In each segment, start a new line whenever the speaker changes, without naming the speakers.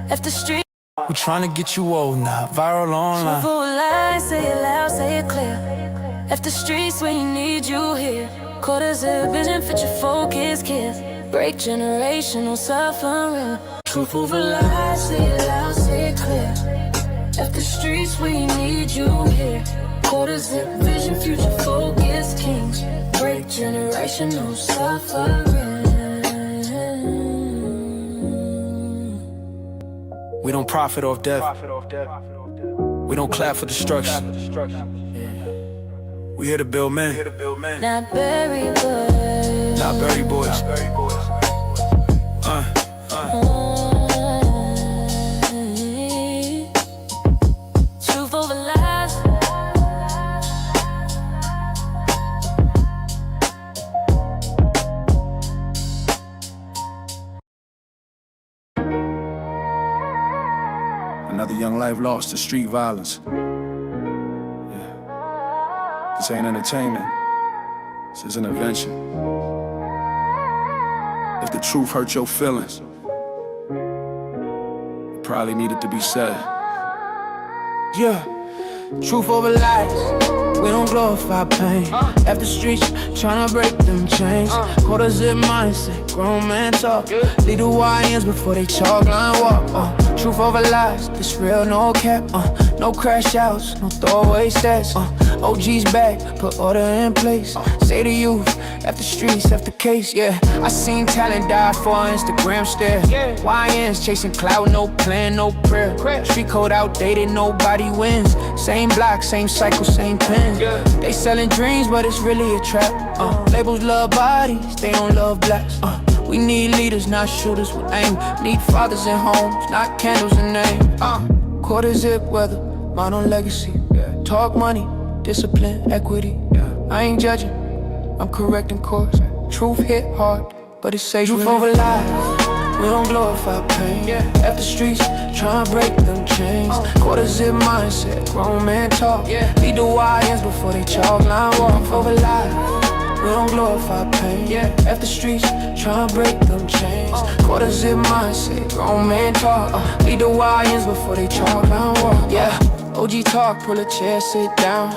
Left the street.
We're trying to get you old now, viral online.
Truthful lies, say it loud, say it clear. Left the streets when you need you here. Quarters of vision, fit your focus, kids. Break generational suffering. Truthful lies, say it loud, say it clear. Left the streets when you need you here. Quarters of vision, future focus, kings. Break generational suffering.
We don't profit off death. We don't clap for destruction. We here to build men.
Not bury boys.
Not bury boys.
Truth over lies.
Another young life lost to street violence. This ain't entertainment. This is an invention. If the truth hurt your feelings, it probably needed to be said.
Yeah, truth over lies. We don't glorify pain. After streets, tryna break them chains. Quarter zip mindset, grown man talk. Lead the YNs before they chalk line walk. Truth over lies, this real, no cap. No crash outs, no throwaway stats. OG's back, put order in place. Say to youth, after streets, after case, yeah. I seen talent die for Instagram stare. YNs chasing clout, no plan, no prayer. Street code outdated, nobody wins. Same block, same cycle, same pen. They selling dreams, but it's really a trap. Labels love bodies, they don't love blacks. We need leaders, not shooters with aim. Need fathers in homes, not candles and names. Quarter zip weather, modern legacy. Talk money, discipline, equity. I ain't judging, I'm correcting course. Truth hit hard, but it's safe. Truth over lies, we don't glorify pain. After streets, tryna break them chains. Quarter zip mindset, grown man talk. Lead the YNs before they chalk line walk. Over lies, we don't glorify pain. After streets, tryna break them chains. Quarter zip mindset, grown man talk. Lead the YNs before they chalk line walk. OG talk, pull a chair, sit down.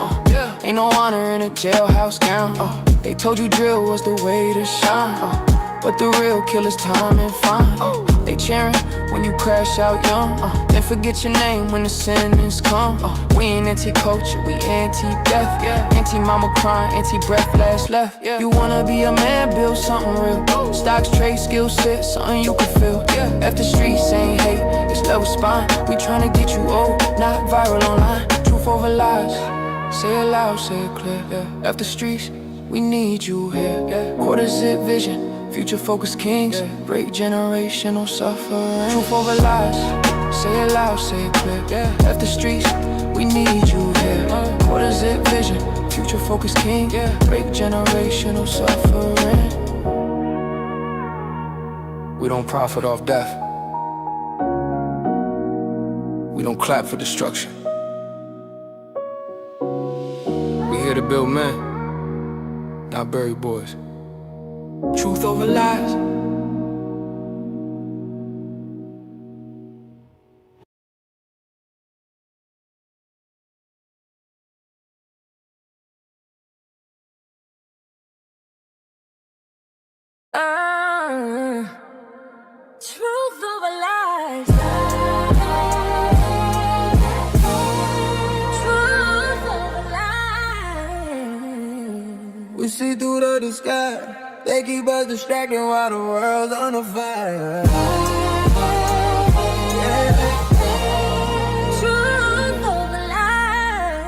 Ain't no honor in a jailhouse gown. They told you drill was the way to shine. But the real killer's time and fine. They cheering when you crash out young. Then forget your name when the sentence come. We ain't anti-culture, we anti-death. Anti-mama crying, anti-breath, last left. You wanna be a man, build something real. Stocks, trade, skill set, something you can feel. After streets ain't hate, it's level spine. We tryna get you old, not viral online. Truth over lies, say it loud, say it clear. After streets, we need you here. Quarter zip vision, future focus kings. Break generational suffering. Truth over lies, say it loud, say it clear. After streets, we need you here. Quarter zip vision, future focus kings. Break generational suffering.
We don't profit off death. We don't clap for destruction. We here to build men, not bury boys.
Truth over lies.
Truth over lies. Truth over lies.
We see through the disguise. They keep us distracted while the world's on a fire.
Truth over lies.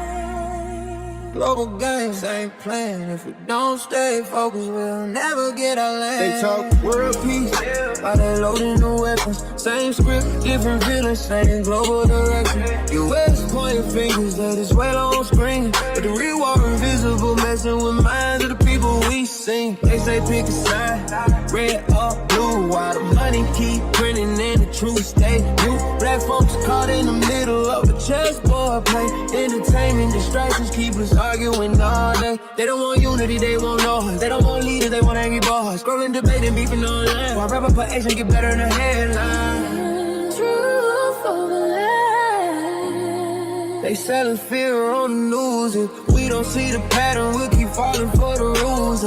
Global games ain't playing. If we don't stay focused, we'll never get our land.
They talk world peace,
while they loading the weapons. Same script, different villains, same global direction. US pointing fingers that is well on screen, but the real war invisible, messing with minds of the people we sing. They say pick a side, red or blue, while the money keep printing and the truth stay new. Black folks caught in the middle of a chessboard play. Entertainment distractions keep us arguing all day. They don't want unity, they want noise. They don't want leaders, they want angry boys. Scrolling, debating, beefing online. While rapper put action get better than the headline.
Truth
They selling fear on the news. If we don't see the pattern, we'll keep falling for the rules.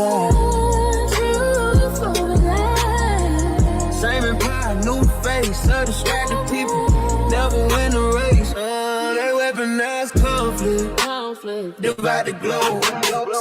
Truth over lies.
Same empire, new face, distracted people, never win the race. They weaponize conflict, divide the globe.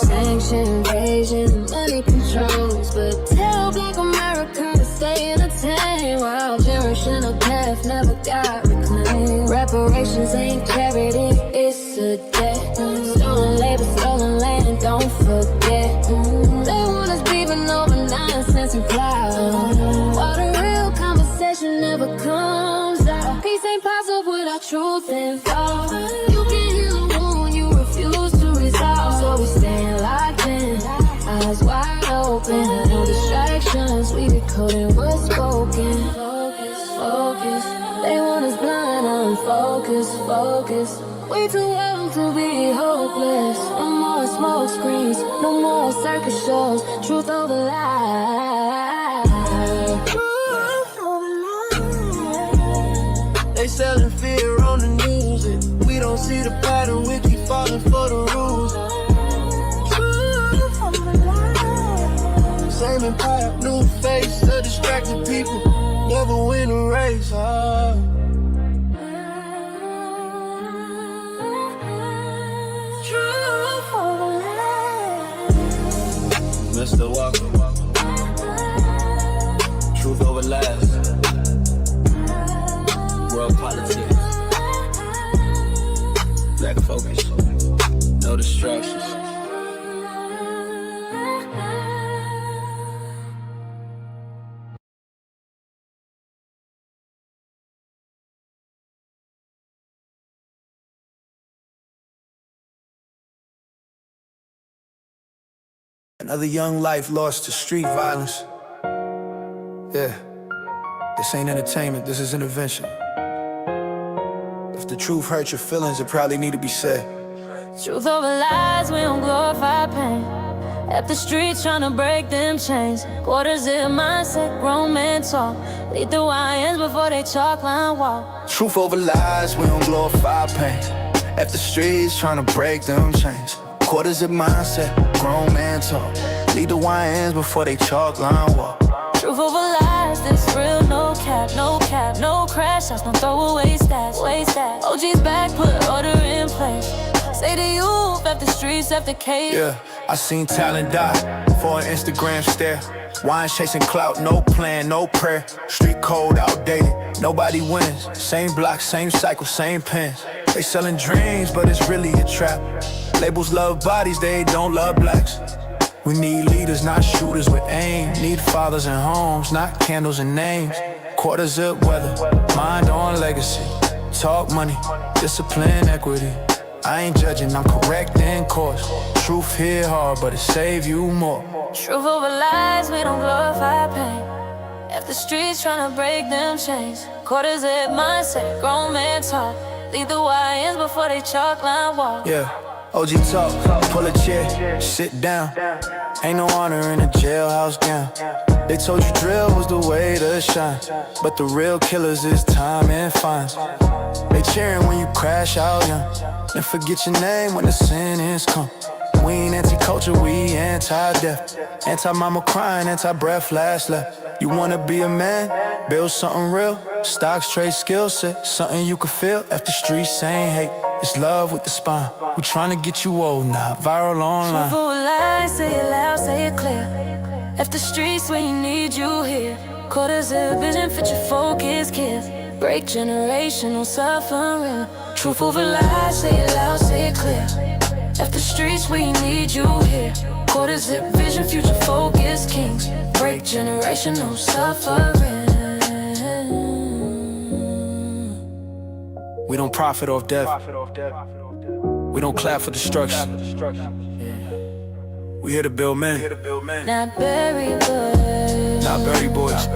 Sanction, invasion, money controls, but tell Black America to stay entertained while generational path never got reclaimed. Reparations ain't charity, it's a debt. Stolen labor, stolen land, don't forget. They want us beefing over nonsense and cloud, while the real conversation never comes out. Peace ain't possible without truth and thought. You can heal a wound you refuse to resolve, so we stand locked in, eyes wide open, no distractions, we decoding what's spoken. Focus, they want us blind, unfocused, focus. We too young to be hopeless. No more smoke screens, no more circus shows. Truth over lies. Truth over lies.
They selling fear on the news. If we don't see the pattern, we keep falling for the rules.
Truth over lies.
Same empire, new face, distracted people, never win a race.
Truth over lies.
Mr. Walker, truth over lies. World politics, lack of focus, no distractions.
Another young life lost to street violence. Yeah, this ain't entertainment, this is intervention. If the truth hurts your feelings, it probably need to be said.
Truth over lies, we don't glorify pain. At the streets trying to break them chains. Quarter zip mindset, grown men talk. Lead the YNs before they chalk line walk.
Truth over lies, we don't glorify pain. At the streets trying to break them chains. Quarters of mindset, grown man talk. Lead the YNs before they chalk line walk.
Truth over lies, this real, no cap, no cap, no crash outs, no throwaway stats, waste that. OG's back, put order in place. Say to you, left the streets, left the cage.
Yeah, I seen talent die for an Instagram stare. Wine chasing clout, no plan, no prayer. Street code outdated, nobody wins. Same block, same cycle, same pens. They selling dreams, but it's really a trap. Labels love bodies, they don't love blacks. We need leaders, not shooters with aim. Need fathers and homes, not candles and names. Quarter zip weather, mind on legacy. Talk money, discipline, equity. I ain't judging, I'm correcting course. Truth hit hard, but it save you more.
Truth over lies, we don't glorify pain. If the streets trying to break them chains. Quarter zip mindset, grown man talk. Lead the YNs before they chalk line walk.
Yeah, OG talk, pull a chair, sit down. Ain't no honor in a jailhouse gown. They told you drill was the way to shine, but the real killers is time and fines. They cheering when you crash out young, and forget your name when the sentence come. We ain't anti-culture, we anti-death. Anti-mama crying, anti-breath, last left. You wanna be a man, build something real. Stocks, trade, skill set, something you can feel. After streets ain't hate, it's love with the spine. We tryna get you old now, viral online.
Truth over lies, say it loud, say it clear. If the streets we need you here. Quarters of vision, fit your focus, kids. Break generational suffering. Truth over lies, say it loud, say it clear. If the streets we need you here. Quarter zip vision, future focus kings. Break generational suffering.
We don't profit off death. We don't clap for destruction. We here to build men,
Not bury boys.
not bury boys.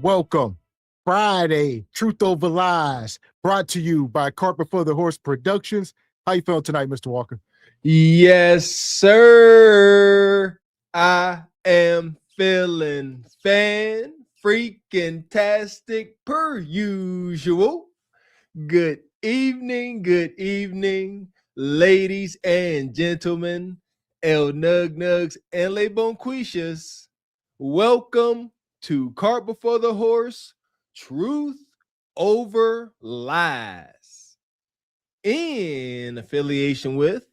Welcome. Friday, Truth Over Lies, brought to you by Cart Before the Horse Productions. How you feeling tonight, Mr. Walker?
Yes, sir. I am feeling freaking-tastic per usual. Good evening, ladies and gentlemen, El Nug Nugs and Le Bonquishas. Welcome to Cart Before the Horse, Truth Over Lies, in affiliation with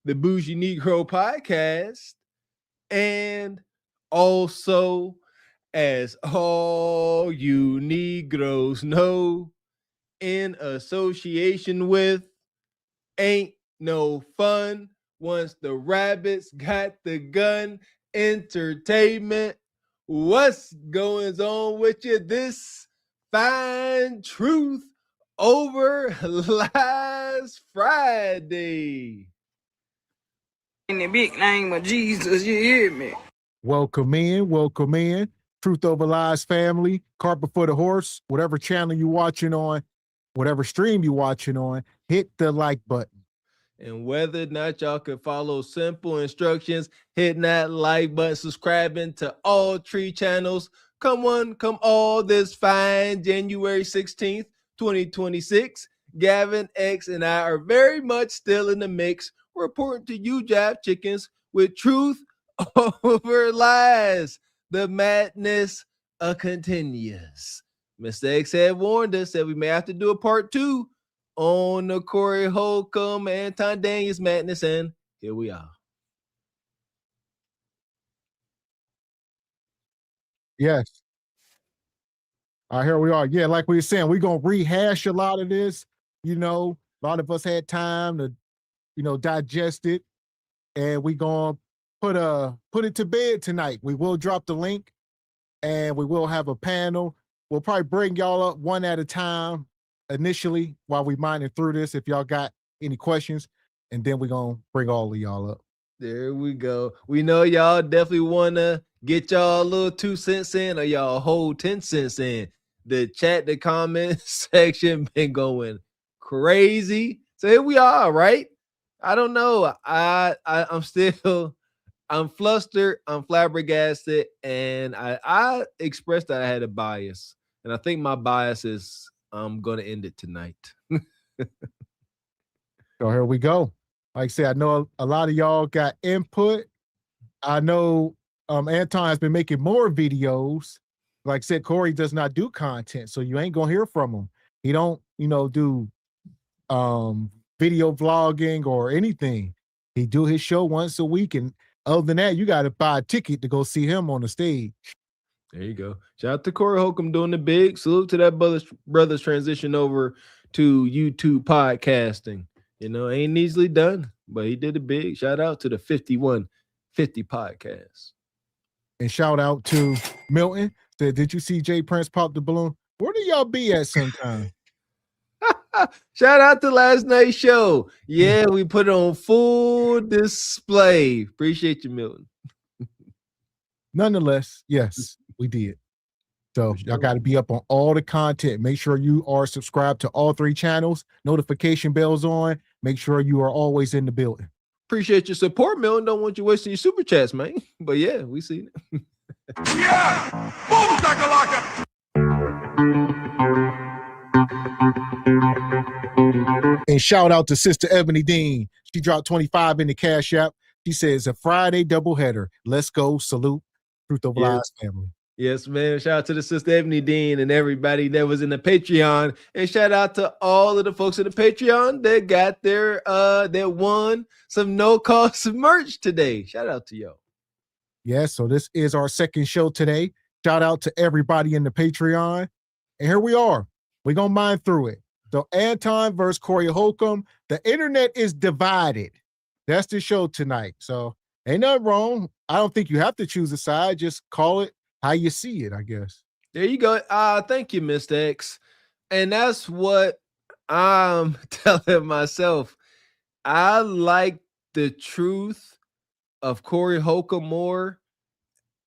the Bougie Negro Podcast, and also, as all you Negroes know, in association with Ain't No Fun Once the Rabbits Got the Gun Entertainment. What's going on with you this fine Truth Over Lies Friday?
In the big name of Jesus, you hear me?
Welcome in. Truth Over Lies family, Cart Before the Horse, whatever channel you're watching on, whatever stream you're watching on, hit the like button.
And whether or not y'all can follow simple instructions, hitting that like button, subscribing to all three channels. Come all this fine January 16th, 2026. Gavin X and I are very much still in the mix, reporting to you Jab Chickens with Truth Over Lies. The madness continues. Mr. X had warned us that we may have to do a part 2 on the Corey Holcomb Anton Daniels madness, and here we are.
Yes. Here we are. Yeah, like we were saying, we're going to rehash a lot of this. You know, a lot of us had time to, digest it, and we're going to put it to bed tonight. We will drop the link, and we will have a panel. We'll probably bring y'all up one at a time initially while we minding through this, if y'all got any questions, and then we're going to bring all of y'all up.
There we go. We know y'all definitely want to get y'all a little 2 cents in or y'all whole 10 cents in. The chat, the comment section been going crazy. So here we are, right? I don't know. I'm flustered. I'm flabbergasted. And I expressed that I had a bias. And I think my bias is I'm going to end it tonight.
So here we go. Like I said, I know a lot of y'all got input. I know Anton has been making more videos. Like I said, Corey does not do content, so you ain't going to hear from him. He don't, do video vlogging or anything. He do his show once a week, and other than that, you got to buy a ticket to go see him on the stage.
There you go. Shout out to Corey Holcomb doing the big. Salute to that brother's transition over to YouTube podcasting. Ain't easily done, but he did it big. Shout out to the 5150 podcast.
And shout out to Milton. Said, did you see Jay Prince pop the balloon? Where do y'all be at sometime?
Shout out to last night's show. Yeah, we put it on full display. Appreciate you, Milton.
Nonetheless, yes, we did. So y'all got to be up on all the content. Make sure you are subscribed to all three channels. Notification bells on. Make sure you are always in the building.
Appreciate your support, Milton. Don't want you wasting your super chats, man. But yeah, we see it.
Yeah! Boom, shakalaka!
And shout out to Sister Ebony Dean. She dropped 25 in the Cash App. She says, a Friday doubleheader. Let's go. Salute. Truth Over Lies family.
Yes, man. Shout out to the Sister Ebony Dean and everybody that was in the Patreon. And shout out to all of the folks in the Patreon that got their that won some no-cost merch today. Shout out to y'all.
Yes, so this is our second show today. Shout out to everybody in the Patreon. And here we are. We're going to mine through it. So Anton versus Corey Holcomb. The internet is divided. That's the show tonight. So ain't nothing wrong. I don't think you have to choose a side. Just call it how you see it, I guess.
There you go. Thank you, Mr. X. And that's what I'm telling myself. I like the truth of Corey Holcomb more,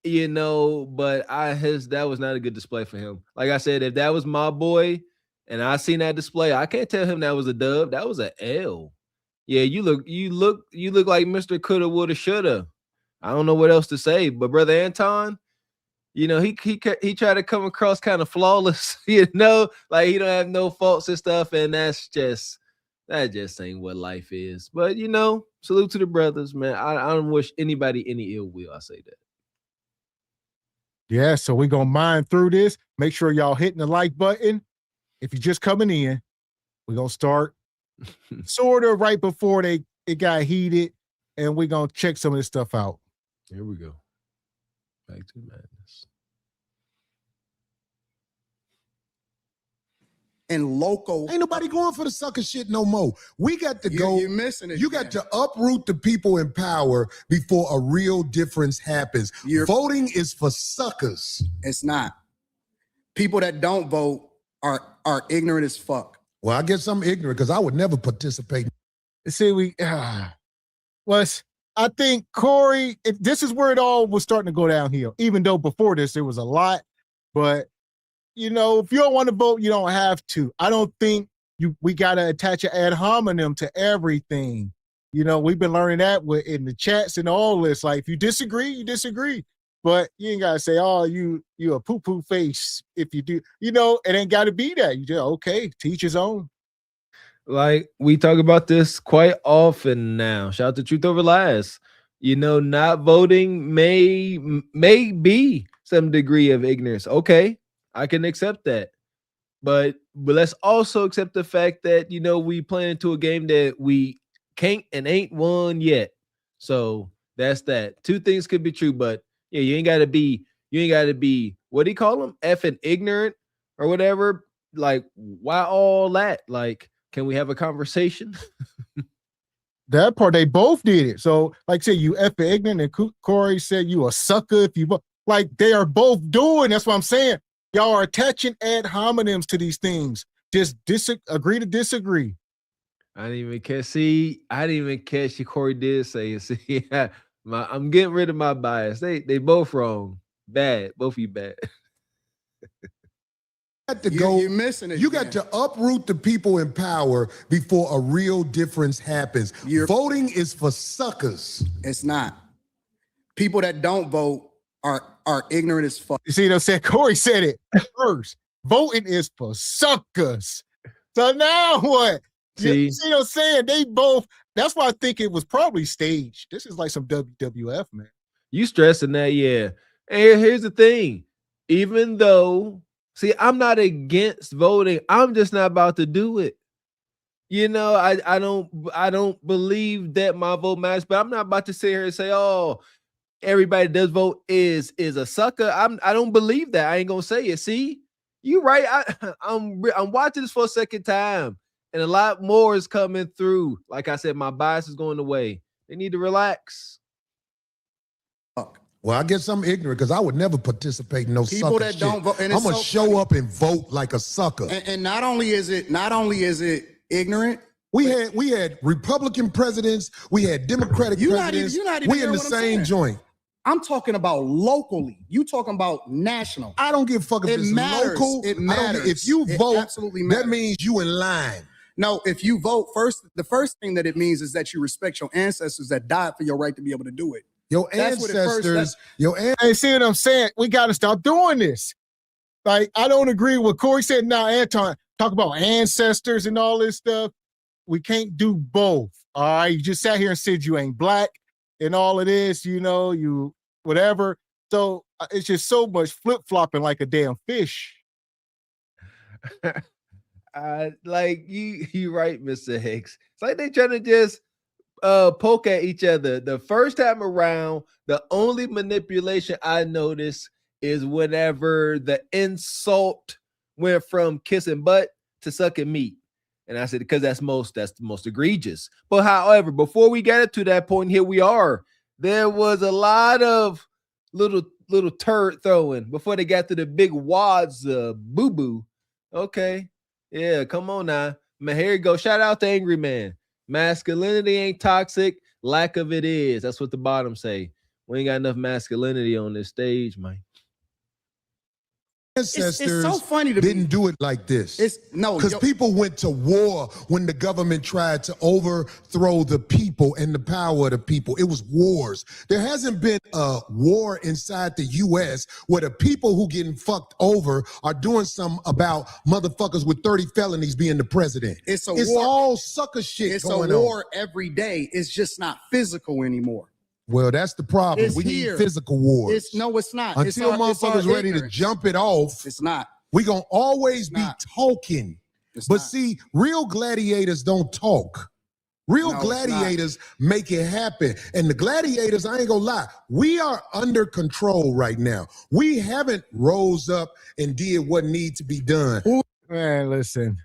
but that was not a good display for him. Like I said, if that was my boy and I seen that display, I can't tell him that was a dub. That was an L. Yeah, you look like Mr. Coulda, woulda, shoulda. I don't know what else to say, but brother Anton, he tried to come across kind of flawless, like he don't have no faults and stuff, and that just ain't what life is. But salute to the brothers, man. I don't wish anybody any ill will. I say that.
Yeah, so we're gonna mine through this. Make sure y'all hitting the like button. If you're just coming in, we're gonna start sort of right before it got heated, and we're gonna check some of this stuff out.
Here we go. Back to madness.
And local.
Ain't nobody going for the sucker shit no more. We got to go.
You're missing it.
You got to uproot the people in power before a real difference happens. Voting is for suckers.
It's not. People that don't vote are ignorant as fuck.
Well, I guess I'm ignorant because I would never participate.
See, I think Corey, this is where it all was starting to go downhill, even though before this, there was a lot. But, if you don't want to vote, you don't have to. I don't think we got to attach an ad hominem to everything. We've been learning that in the chats and all this. Like, if you disagree, you disagree. But you ain't got to say, oh, you a poo-poo face if you do. It ain't got to be that. You just, okay, teach his own.
Like, we talk about this quite often now. Shout out to Truth Over Lies. Not voting may be some degree of ignorance. Okay, I can accept that. But let's also accept the fact that, we playing into a game that we can't and ain't won yet. So that's that. Two things could be true, but yeah, you ain't gotta be, what do you call them? Effing ignorant or whatever. Like, why all that? Like, can we have a conversation?
That part, they both did it. So, like I said, you effing ignorant, and Corey said you a sucker if you vote. Like, they are both doing. That's what I'm saying. Y'all are attaching ad hominems to these things. Just agree to disagree.
I didn't even catch. Corey did say it. See, I'm getting rid of my bias. They both wrong. Bad. Both of you bad.
You're missing it.
You got to uproot the people in power before a real difference happens. Voting is for suckers.
It's not. People that don't vote are ignorant as fuck.
You see what I'm saying? Corey said it first. Voting is for suckers. So now what?
See
what I'm saying? They both. That's why I think it was probably staged. This is like some WWF, man. You
stressing that, yeah. And here's the thing. Even though, I'm not against voting. I'm just not about to do it. I don't believe that my vote matters, but I'm not about to sit here and say, oh, everybody that does vote is a sucker. I don't believe that. I ain't gonna say it. See, you right. I'm watching this for a second time, and a lot more is coming through. Like I said, my bias is going away. They need to relax.
Well, I guess I'm ignorant because I would never participate in no
people
sucker
that
shit.
don't vote. And
I'm gonna show up and vote like a sucker.
And not only is it ignorant.
We had Republican presidents. We had Democratic presidents. We in the same joint.
I'm talking about locally. You talking about national.
I don't give a fuck if it's local.
It matters.
If you vote,
absolutely matters.
That means you in line.
No, if you vote first, the first thing that it means is that you respect your ancestors that died for your right to be able to do it.
Your ancestors,
Hey, see what I'm saying? We got to stop doing this. Like, I don't agree with Corey said. Now, Anton, talk about ancestors and all this stuff. We can't do both. All right. You just sat here and said you ain't black and all of this, you whatever. So it's just so much flip-flopping like a damn fish.
Like you right, Mr. Hicks. It's like they trying to just poke at each other. The first time around, the only manipulation I noticed is whenever the insult went from kissing butt to sucking meat. And I said, because that's the most egregious. But however, before we get to that point, here we are. There was a lot of little turd throwing before they got to the big wads boo-boo. Okay. Yeah, come on now. Man, here you go. Shout out to Angry Man. Masculinity ain't toxic. Lack of it is. That's what the bottom say. We ain't got enough masculinity on this stage, man.
Ancestors
it's so funny to
didn't do it like this. Because people went to war when the government tried to overthrow the people and the power of the people. It was wars. There hasn't been a war inside the U.S. where the people who getting fucked over are doing something about motherfuckers with 30 felonies being the president.
It's
war. All sucker shit
it's
going
a war
on.
every day. It's just not physical anymore.
Well, that's the problem. We need physical wars.
It's not.
Until motherfuckers ready to jump it off,
it's not.
We gonna always be talking. But see, real gladiators don't talk. Real gladiators make it happen. And the gladiators, I ain't gonna lie, we are under control right now. We haven't rose up and did what needs to be done.
Man, listen.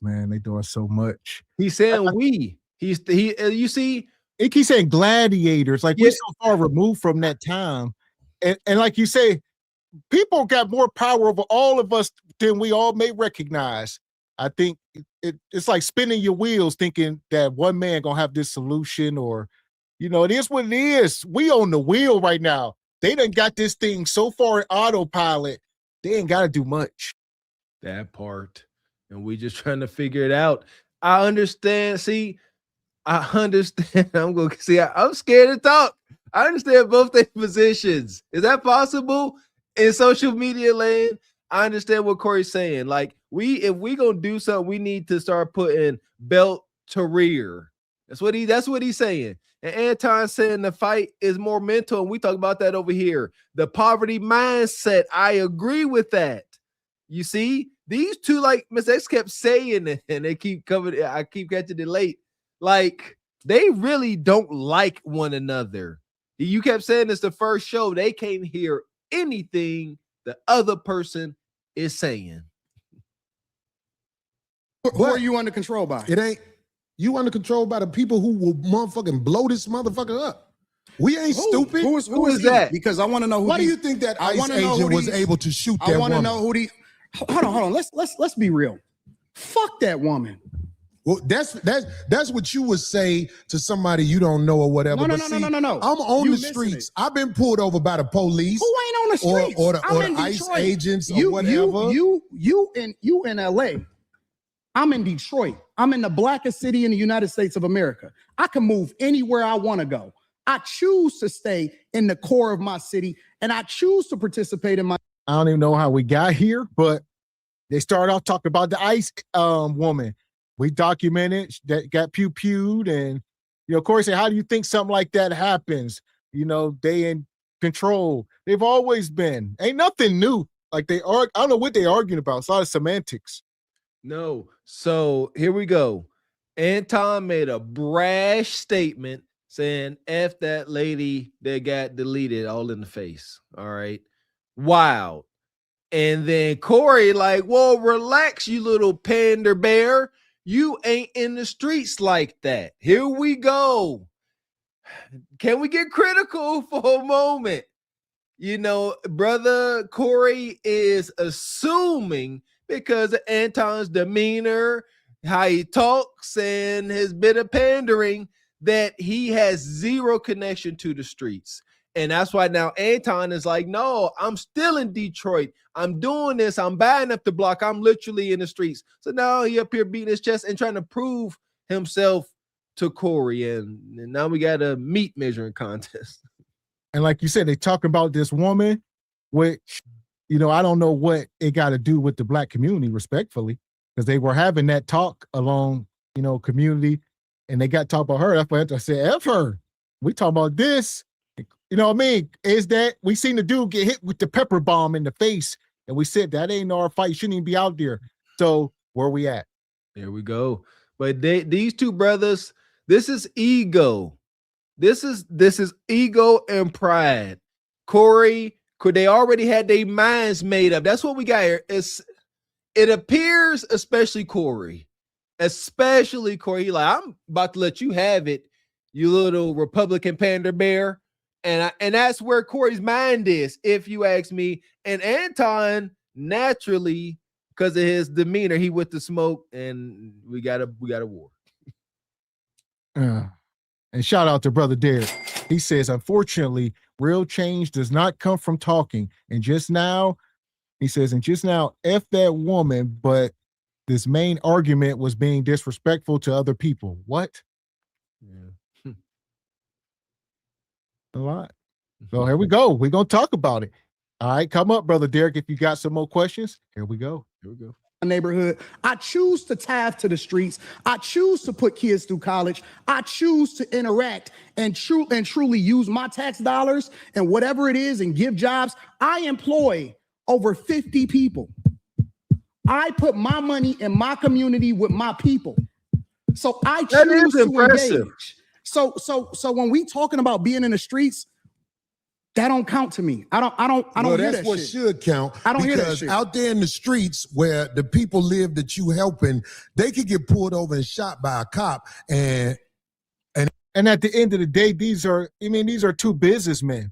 Man, they doing so much.
He's saying we. You see.
It keeps saying gladiators, like we're so far removed from that time. And like you say, people got more power over all of us than we all may recognize. I think it's like spinning your wheels thinking that one man gonna have this solution, or, it is what it is. We on the wheel right now. They done got this thing so far in autopilot, they ain't got to do much.
That part. And we just trying to figure it out. I understand. See, I understand. I'm scared to talk. I understand both their positions. Is that possible in social media land? I understand what Corey's saying. Like, if we gonna do something, we need to start putting belt to rear. That's what he's saying. And Anton saying the fight is more mental, and we talk about that over here. The poverty mindset. I agree with that. You see, these two, like Ms. X kept saying it, and they keep coming. I keep catching it late. Like, they really don't like one another. You kept saying it's the first show. They can't hear anything the other person is saying.
Who are you under control by?
It ain't. You under control by the people who will motherfucking blow this motherfucker up. We ain't stupid.
Who is that? Because I want to know who.
Why do you think that ICE agent was able to shoot that woman?
I want to know who the. Hold on. Let's be real. Fuck that woman.
Well, that's what you would say to somebody you don't know or whatever.
No.
I'm on the streets. I've been pulled over by the police.
Who ain't on the streets?
Or the ICE agents or whatever.
You in LA. I'm in Detroit. I'm in the blackest city in the United States of America. I can move anywhere I want to go. I choose to stay in the core of my city, and I choose to participate in my.
I don't even know how we got here, but they started off talking about the ICE woman. We documented that got pew-pewed, and Corey said, how do you think something like that happens? They in control. They've always been. Ain't nothing new. Like I don't know what they arguing about. It's a lot of semantics.
No. So here we go. Anton made a brash statement saying F that lady that got deleted all in the face. All right. Wow. And then Corey like, well, relax, you little pander bear. You ain't in the streets like that. Here we go. Can we get critical for a moment? Brother Corey is assuming because of Anton's demeanor, how he talks, and his bit of pandering, that he has zero connection to the streets. And that's why now Anton is like, no, I'm still in Detroit. I'm doing this. I'm buying up the block. I'm literally in the streets. So now he up here beating his chest and trying to prove himself to Corey. And now we got a meat measuring contest.
And like you said, they talk about this woman, which, I don't know what it got to do with the Black community, respectfully, because they were having that talk along, community, and they got talk about her. That's why I said, F her. We talk about this. You know what I mean? Is that we seen the dude get hit with the pepper bomb in the face, and we said that ain't our fight. You shouldn't even be out there. So where we at?
There we go. But these two brothers, this is ego. This is ego and pride. Corey, they already had their minds made up. That's what we got here. it appears, especially Corey, he like, I'm about to let you have it, you little Republican pander bear. And that's where Corey's mind is, if you ask me. And Anton, naturally, because of his demeanor, he with the smoke, and we got a war.
And shout out to Brother Derek. He says, unfortunately, real change does not come from talking. And just now, he says, F that woman, but this main argument was being disrespectful to other people. What?
Yeah.
A lot. So here we go. We're going to talk about it. All right, come up, Brother Derek, if you got some more questions. Here we go.
Neighborhood. I choose to tithe to the streets. I choose to put kids through college. I choose to interact and truly use my tax dollars and whatever it is and give jobs. I employ over 50 people. I put my money in my community with my people. So I choose to engage. So when we talking about being in the streets, that don't count to me. I don't hear
that's
that
what
shit.
should count.
I don't hear that
because
shit.
out there in the streets where the people live that you helping, they could get pulled over and shot by a cop. And
at the end of the day, these are two businessmen,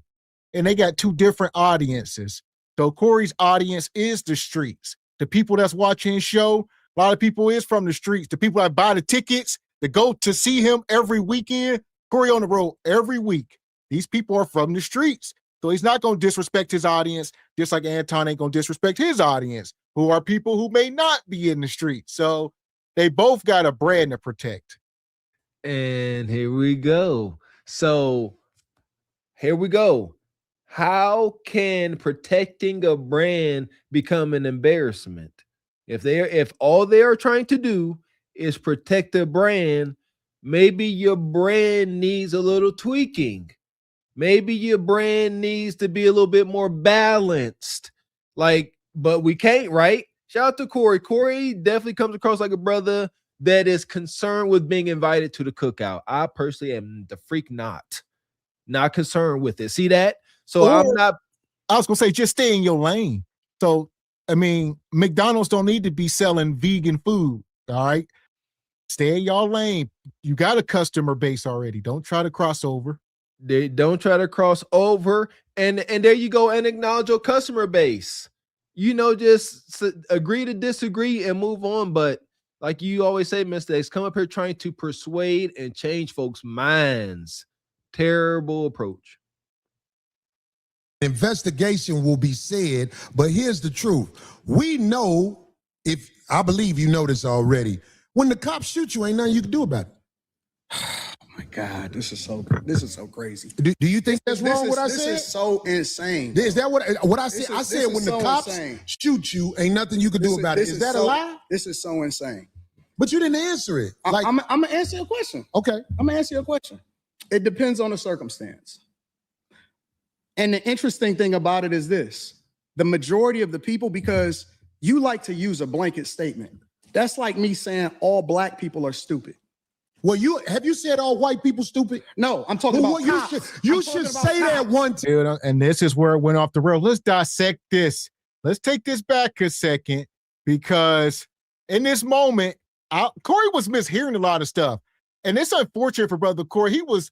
and they got two different audiences. So Corey's audience is the streets. The people that's watching his show, a lot of people is from the streets. The people that buy the tickets, that go to see him every weekend, Corey on the road every week. These people are from the streets. So he's not going to disrespect his audience, just like Anton ain't going to disrespect his audience, who are people who may not be in the streets. So they both got a brand to protect.
And here we go. How can protecting a brand become an embarrassment? If all they are trying to do is protect the brand, maybe your brand needs a little tweaking. Maybe your brand needs to be a little bit more balanced. But we can't, right? Shout out to Corey. Corey definitely comes across like a brother that is concerned with being invited to the cookout. I personally am the freak not concerned with it. See that? So I
was going to say, just stay in your lane. So, McDonald's don't need to be selling vegan food. All right. Stay in your lane. You got a customer base already. Don't try to cross over.
They don't try to cross over. And there you go. And acknowledge your customer base. Just agree to disagree and move on. But like you always say, Mr. X, come up here trying to persuade and change folks' minds. Terrible approach.
investigation will be said, but here's the truth. We know, if I believe you know this already, when the cops shoot you, ain't nothing you can do about it.
Oh my God, this is so crazy.
Do you think that's wrong what I said?
This is so insane.
Is that what I said? I said when the cops shoot you, ain't nothing you can do about it. Is that a lie?
This is so insane.
But you didn't answer it.
I'm gonna answer your question.
Okay.
I'm gonna answer your question. It depends on the circumstance. And the interesting thing about it is this: the majority of the people, because you like to use a blanket statement. That's like me saying all black people are stupid.
Well, have you said all white people stupid?
No, I'm talking about cops.
You should say that one time.
And this is where it went off the rail. Let's dissect this. Let's take this back a second, because in this moment, Corey was mishearing a lot of stuff. And it's unfortunate for Brother Corey. He was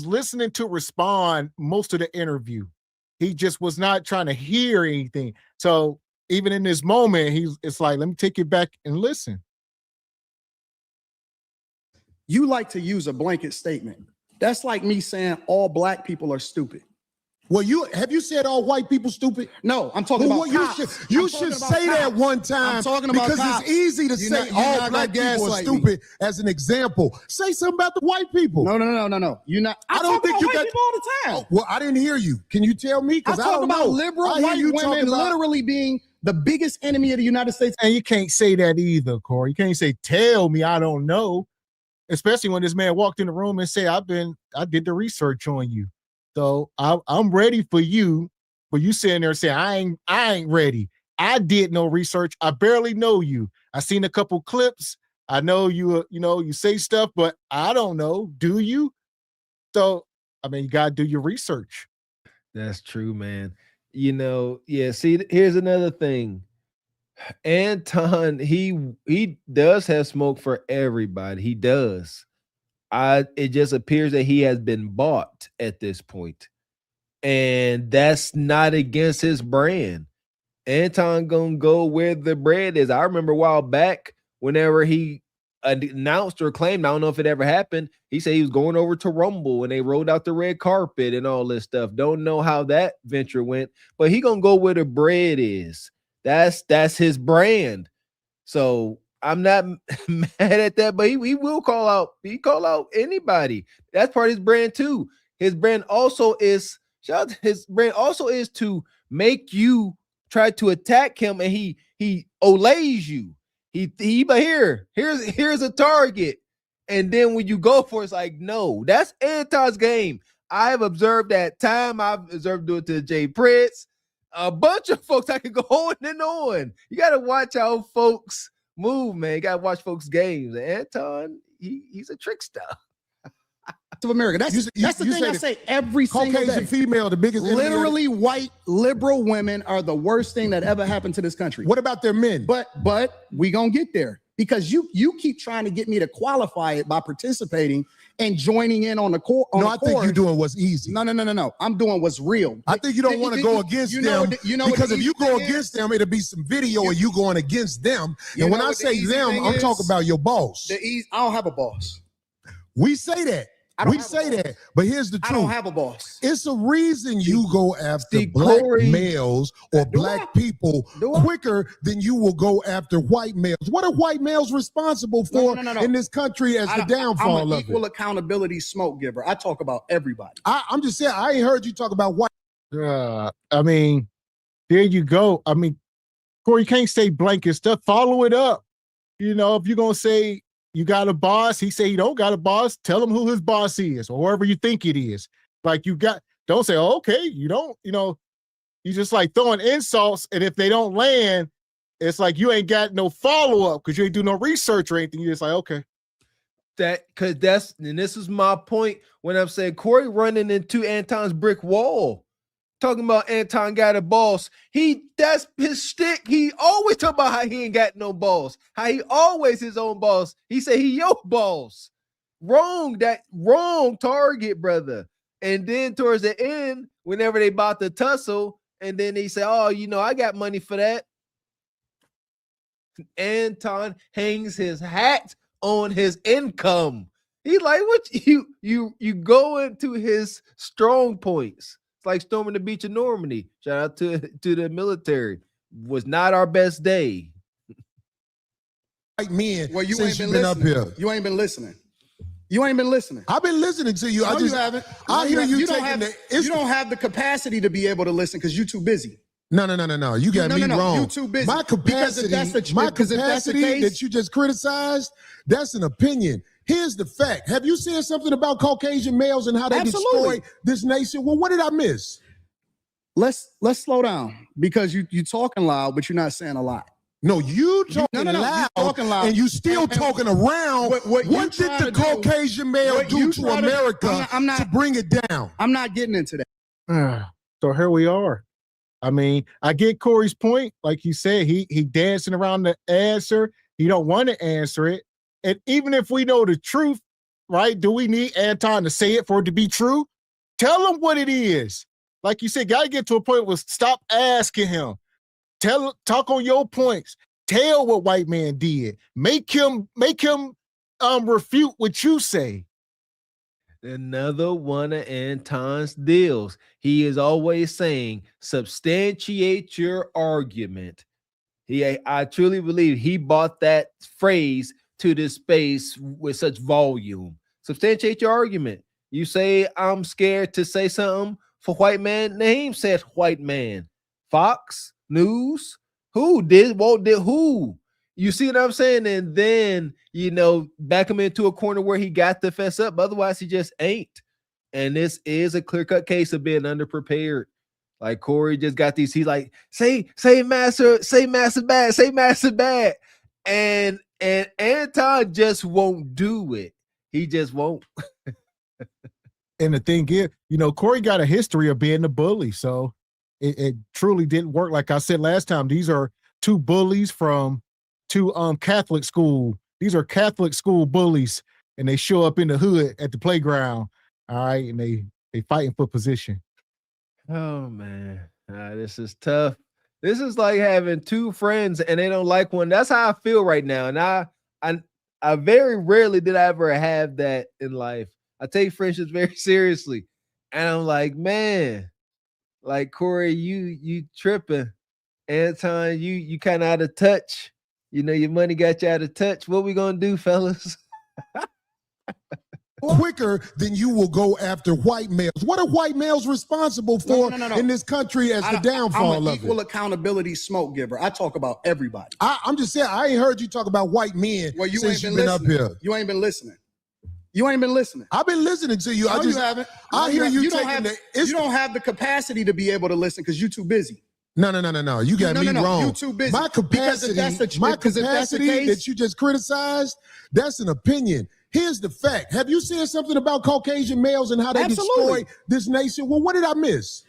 listening to respond most of the interview. He just was not trying to hear anything. So even in this moment, it's like, let me take it back and listen.
You like to use a blanket statement. That's like me saying all black people are stupid.
Well, have you said all white people stupid?
No, I'm talking about cops.
You should say that one time.
I'm talking about
because
cops.
it's easy to say all black people are stupid as an example. Say something about the white people.
No. You're not. I don't think you got people all the time.
Oh, well, I didn't hear you. Can you tell me? Because I
talk
don't
about
know.
liberal white women literally being the biggest enemy of the United States.
And you can't say that either, Corey. You can't say, tell me I don't know. Especially when this man walked in the room and said, I did the research on you. So I'm ready for you sitting there saying, I ain't ready. I did no research. I barely know you. I seen a couple clips. I know you say stuff, but I don't know. Do you? So, you got to do your research.
That's true, man. See, here's another thing. Anton, he does have smoke for everybody. He does. It just appears that he has been bought at this point. And that's not against his brand. Anton gonna go where the bread is. I remember a while back, whenever he announced or claimed, I don't know if it ever happened, he said he was going over to Rumble and they rolled out the red carpet and all this stuff. Don't know how that venture went, but he gonna go where the bread is. That's his brand. So I'm not mad at that, but he will call out. He call out anybody. That's part of his brand too. His brand also is to make you try to attack him, and he olays you. But here's a target, and then when you go for it, it's like, no, that's Anton's game. I've observed that time. I've observed do it to Jay Prince, a bunch of folks. I could go on and on. You got to watch how folks move, man. You got to watch folks' games. And Anton, he's a trickster.
Of America. That's the thing I say every single day.
Caucasian female, the biggest.
Literally, white liberal women are the worst thing that ever happened to this country.
What about their men?
But we gonna get there because you keep trying to get me to qualify it by participating and joining in on the court.
I think you're doing what's easy.
No. I'm doing what's real.
I think you don't want to go against them because if you go against them, it'll be some video of you going against them. And when I say them, I'm talking about your boss.
I don't have a boss.
We say that. We say that, but here's the truth.
I don't have a boss.
It's a reason you go after black males or black people quicker than you will go after white males. What are white males responsible for in this country as the downfall of it? I'm an equal accountability
smoke giver. I talk about everybody.
I'm just saying, I ain't heard you talk about white.
I mean, there you go. I mean, Corey, you can't say blanket stuff. Follow it up. You know, if you're going to say, you got a boss. He say he don't got a boss. Tell him who his boss is, or whoever you think it is. Like don't say, oh, okay, you don't, you just like throwing insults. And if they don't land, it's like you ain't got no follow-up because you ain't do no research or anything. You're just like, okay.
And this is my point when I'm saying Corey running into Anton's brick wall. Talking about Anton got a boss. That's his shtick. He always talk about how he ain't got no boss. How he always his own boss. He say he your boss. Wrong target, brother. And then towards the end, whenever they about to tussle, and then they say, oh, I got money for that. Anton hangs his hat on his income. He's like, what you go into his strong points. Like storming the beach of Normandy. Shout out to the military. Was not our best day.
White men.
Well, you ain't been
up here.
You ain't been listening. You ain't been listening.
I've been listening to you.
No, you haven't.
I hear you taking
you don't have the capacity to be able to listen because you're too busy.
No. You got me wrong.
You're too busy.
My capacity that you just criticized, that's an opinion. Here's the fact. Have you seen something about Caucasian males and how they destroy this nation? Well, what did I miss?
Let's slow down because you talking loud, but you're not saying a lot.
No, you talking loud, and you still talking around. What did the Caucasian male do to America to bring it down?
I'm not getting into that.
So here we are. I mean, I get Corey's point. Like he said, he dancing around the answer. He don't want to answer it. And even if we know the truth, right, do we need Anton to say it for it to be true? Tell him what it is. Like you said, got to get to a point where stop asking him. Talk on your points. Tell what white man did. Make him refute what you say.
Another one of Anton's deals. He is always saying, substantiate your argument. I truly believe he bought that phrase to this space with such volume. Substantiate your argument. You say, I'm scared to say something for white man. Name said white man. Fox News. Who did? Walt did who? You see what I'm saying? And then, back him into a corner where he got to fess up. Otherwise, he just ain't. And this is a clear-cut case of being underprepared. Like Corey just got these. He's like, say master bad. And Anton just won't do it. He just won't.
And the thing is, Corey got a history of being the bully. So it truly didn't work. Like I said last time, these are two bullies from two Catholic school. These are Catholic school bullies, and they show up in the hood at the playground. All right, and they fighting for position.
Oh man, this is tough. This is like having two friends and they don't like one. That's how I feel right now. And I very rarely did I ever have that in life. I take friendships very seriously. And I'm like, man, like Corey, you tripping. Anton, you kind of out of touch. You know, your money got you out of touch. What we gonna do, fellas?
Quicker than you will go after white males. What are white males responsible for in this country as the downfall
I'm an
of
equal
it?
accountability smoke giver. I talk about everybody.
I'm just saying, I ain't heard you talk about white men since you've been up here.
You ain't been listening. You ain't been listening.
I've been listening to you.
No, you haven't.
I hear you
you
taking
you don't have the capacity to be able to listen because you're too busy.
No. You got me wrong.
You're too busy.
My capacity that you just criticized, that's an opinion. Here's the fact. Have you seen something about Caucasian males and how they destroy this nation? Well, what did I miss?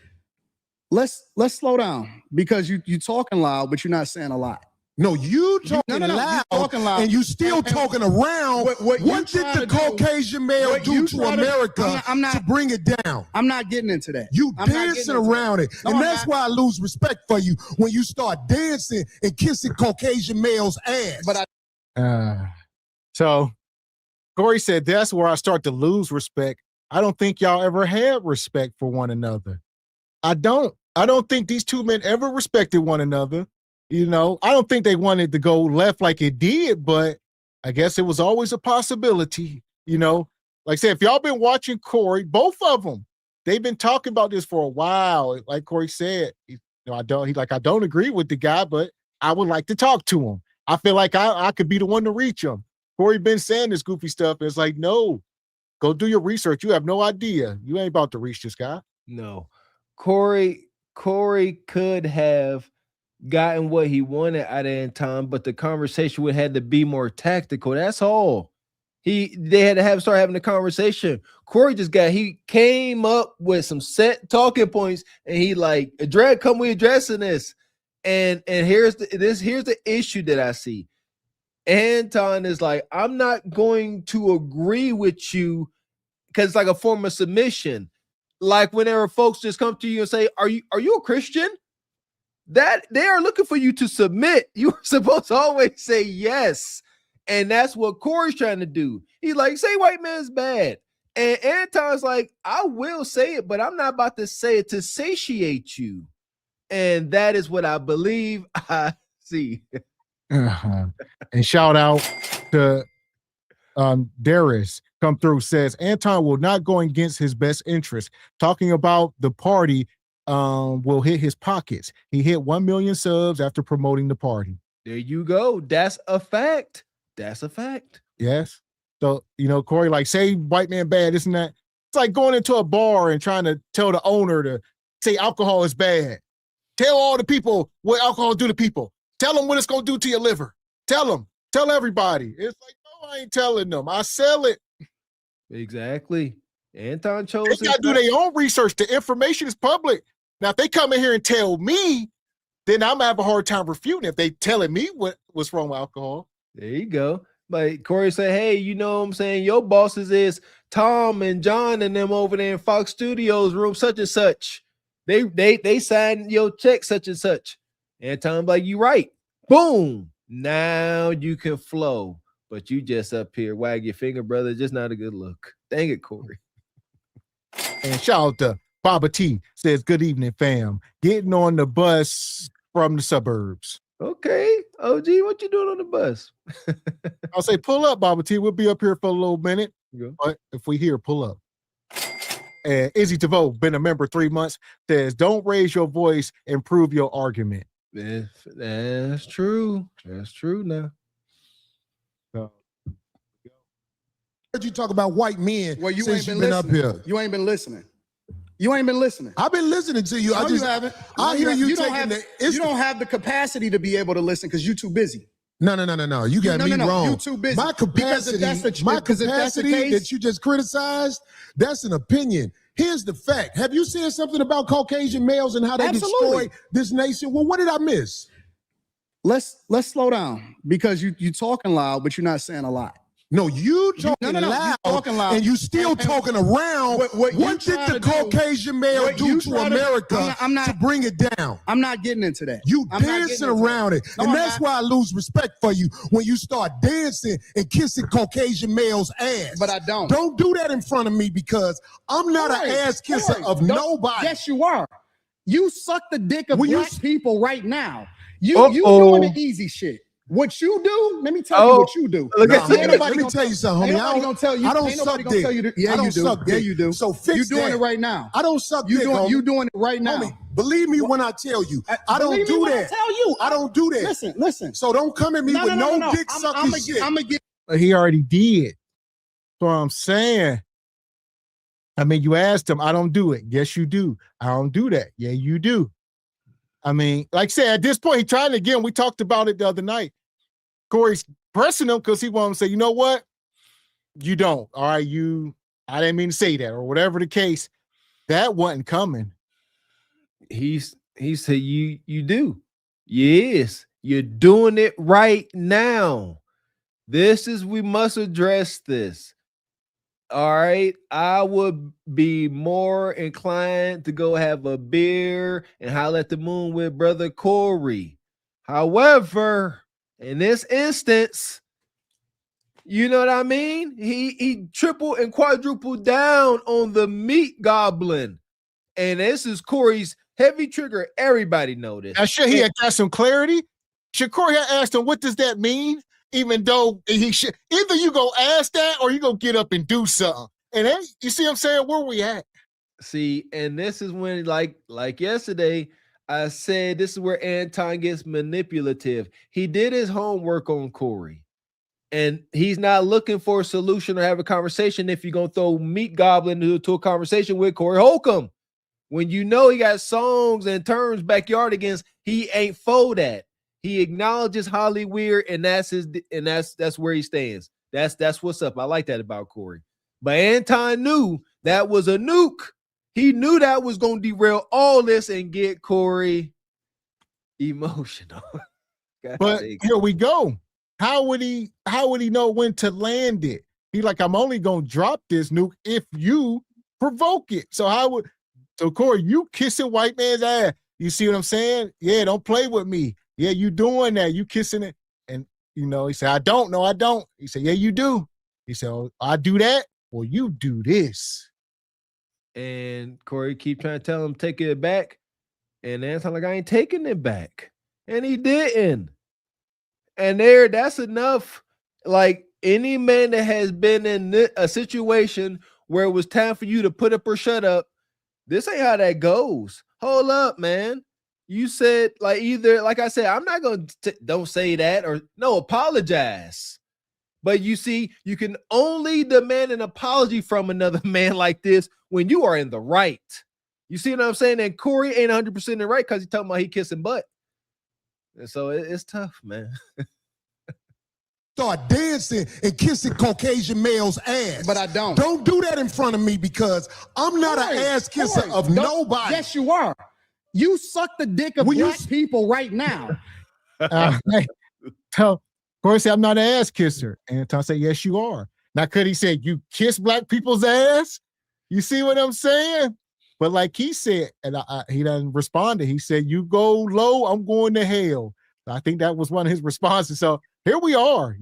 Let's slow down because you talking loud, but you're not saying a lot.
No, you talking loud, and you still talking around. What did the Caucasian male do to America to bring it down?
I'm not getting into that.
You dancing around it. And that's why I lose respect for you when you start dancing and kissing Caucasian males' ass.
But so Corey said that's where I start to lose respect. I don't think y'all ever had respect for one another. I don't think these two men ever respected one another. You know, I don't think they wanted to go left like it did, but I guess it was always a possibility. You know, like I said, if y'all been watching Corey, both of them, they've been talking about this for a while. Like Corey said, I don't agree with the guy, but I would like to talk to him. I feel like I could be the one to reach him. Corey been saying this goofy stuff. And it's like, no, go do your research. You have no idea. You ain't about to reach this guy.
No, Corey could have gotten what he wanted out of Anton, but the conversation would have to be more tactical. That's all. They had to start having a conversation. Corey he came up with some set talking points, and he like, come we addressing this. And here's the issue that I see. Anton is like, I'm not going to agree with you because it's like a form of submission. Like whenever folks just come to you and say, are you a Christian? That they are looking for you to submit. You're supposed to always say yes. And that's what Corey's trying to do. He's like, say white man's bad. And Anton's like, I will say it, but I'm not about to say it to satiate you. And that is what I believe I see.
And shout out to Darius come through, says Anton will not go against his best interest. Talking about the party will hit his pockets. He hit 1 million subs after promoting the party.
There you go. That's a fact. That's a fact.
Yes. So, you know, Corey, like, say white man bad, isn't that? It's like going into a bar and trying to tell the owner to say alcohol is bad. Tell all the people what alcohol do to people. Tell them what it's going to do to your liver. Tell them. Tell everybody. It's like, no, I ain't telling them. I sell it.
Exactly. Anton chose.
They got to do their own research. The information is public. Now, if they come in here and tell me, then I'm going to have a hard time refuting if they telling me what's wrong with alcohol.
There you go. But Corey said, hey, you know what I'm saying? Your bosses is Tom and John and them over there in Fox Studios room such and such. They signed your check such and such. And Tom like, you right. Boom. Now you can flow. But you just up here wag your finger, brother. Just not a good look. Dang it, Corey.
And shout out to Baba T, says, good evening, fam. Getting on the bus from the suburbs.
Okay. OG, what you doing on the bus?
I'll say, pull up, Baba T. We'll be up here for a little minute.
Yeah.
But if we hear, pull up. And Izzy DeVoe, been a member 3 months, says, don't raise your voice, improve your argument.
That's true. That's true now.
So,
Heard you talk about white men
Well, you
since
ain't
you've
been
been up
listening.
here.
You ain't been listening. You ain't been listening.
I've been listening to you.
No, you haven't.
I hear you taking
You don't have the capacity to be able to listen because you're too busy.
No. You got me wrong.
You're too busy.
My capacity that you just criticized, that's an opinion. Here's the fact. Have you seen something about Caucasian males and how they destroy this nation? Well, what did I miss?
let's slow down because you talking loud, but you're not saying a lot.
No, you talking
No,
loud,
you talking loud,
and you still talking around. What did the Caucasian male do to America to bring it down?
I'm not getting into that.
You dancing around it, and that's why I lose respect for you when you start dancing and kissing Caucasian males' ass.
But I don't.
Don't do that in front of me because I'm not an ass kisser of nobody.
Yes, you are. You suck the dick of black people right now. You doing the easy shit. What you do, let me tell you what you do.
Let me tell you something, homie. I don't suck dick.
Yeah, you do. Yeah, you do.
So fix
you doing it right now.
I don't suck dick, homie.
You doing it right now.
Homie, believe me when I tell you. I don't do that. I don't do that.
Listen.
So don't come at me with no dick sucking shit.
I'm gonna get.
He already did. So I'm saying. I mean, you asked him, I don't do it. Yes, you do. I don't do that. Yeah, you do. I mean, like I said, at this point, he tried it again. We talked about it the other night. Corey's pressing him because he wanted to say, you know what? You don't. All right, I didn't mean to say that, or whatever the case. That wasn't coming.
He said, you do. Yes, you're doing it right now. We must address this. All right, I would be more inclined to go have a beer and holler at the moon with brother Corey. However, in this instance, you know what I mean? He tripled and quadrupled down on the meat goblin. And this is Corey's heavy trigger. Everybody know this.
Now, should he have got some clarity? Should Corey have asked him, what does that mean? Even though he should, either you go ask that or you go get up and do something. And then, you see what I'm saying? Where we at?
See, and this is when, like yesterday, I said this is where Anton gets manipulative. He did his homework on Corey, and he's not looking for a solution or have a conversation if you're going to throw Meat Goblin into a conversation with Corey Holcomb. When you know he got songs and terms backyard against, he ain't for that. He acknowledges Hollywood, and that's where he stands. That's what's up. I like that about Corey. But Anton knew that was a nuke. He knew that was going to derail all this and get Corey emotional.
But here we go. How would he know when to land it? He like, I'm only going to drop this nuke if you provoke it. So Corey, you kissing white man's ass. You see what I'm saying? Yeah, don't play with me. Yeah, you doing that. You kissing it. And, he said, I don't. No, I don't. He said, yeah, you do. He said, oh, I do that. Well, you do this.
And Corey keep trying to tell him, take it back. And Anton like, I ain't taking it back. And he didn't. And that's enough. Like any man that has been in a situation where it was time for you to put up or shut up, this ain't how that goes. Hold up, man. You said like I said, I'm not going to don't say that or no, apologize. But you see, you can only demand an apology from another man like this when you are in the right. You see what I'm saying? And Corey ain't 100% in the right because he's talking about he kissing butt. And so it's tough, man.
Start dancing and kissing Caucasian males' ass.
But I don't.
Don't do that in front of me because I'm not an ass kisser of nobody.
Yes, you are. You suck the dick of black people right now.
Tell Corey said, I'm not an ass kisser. And Anton said, yes, you are. Now, could he say, you kiss black people's ass? You see what I'm saying? But like he said, and he doesn't respond. He said, you go low, I'm going to hell. I think that was one of his responses. So here we are.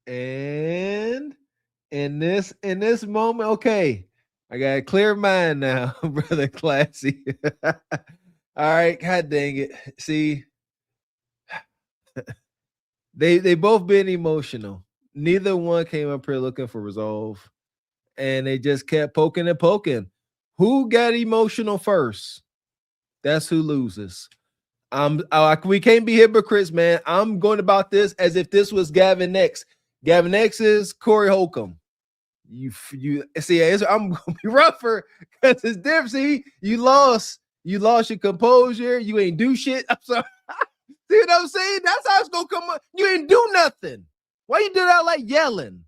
And in this moment, okay, I got a clear mind now, brother Classy. All right, god dang it. See, they both been emotional. Neither one came up here looking for resolve, and they just kept poking and poking. Who got emotional first? That's who loses. We can't be hypocrites, man. I'm going about this as if this was Gavin X. Gavin X is Corey Holcomb. You see, I'm gonna be rougher because it's different. See, you lost your composure. You ain't do shit. I'm sorry. See what I'm saying? That's how it's gonna come up. You ain't do nothing. Why you do that like yelling?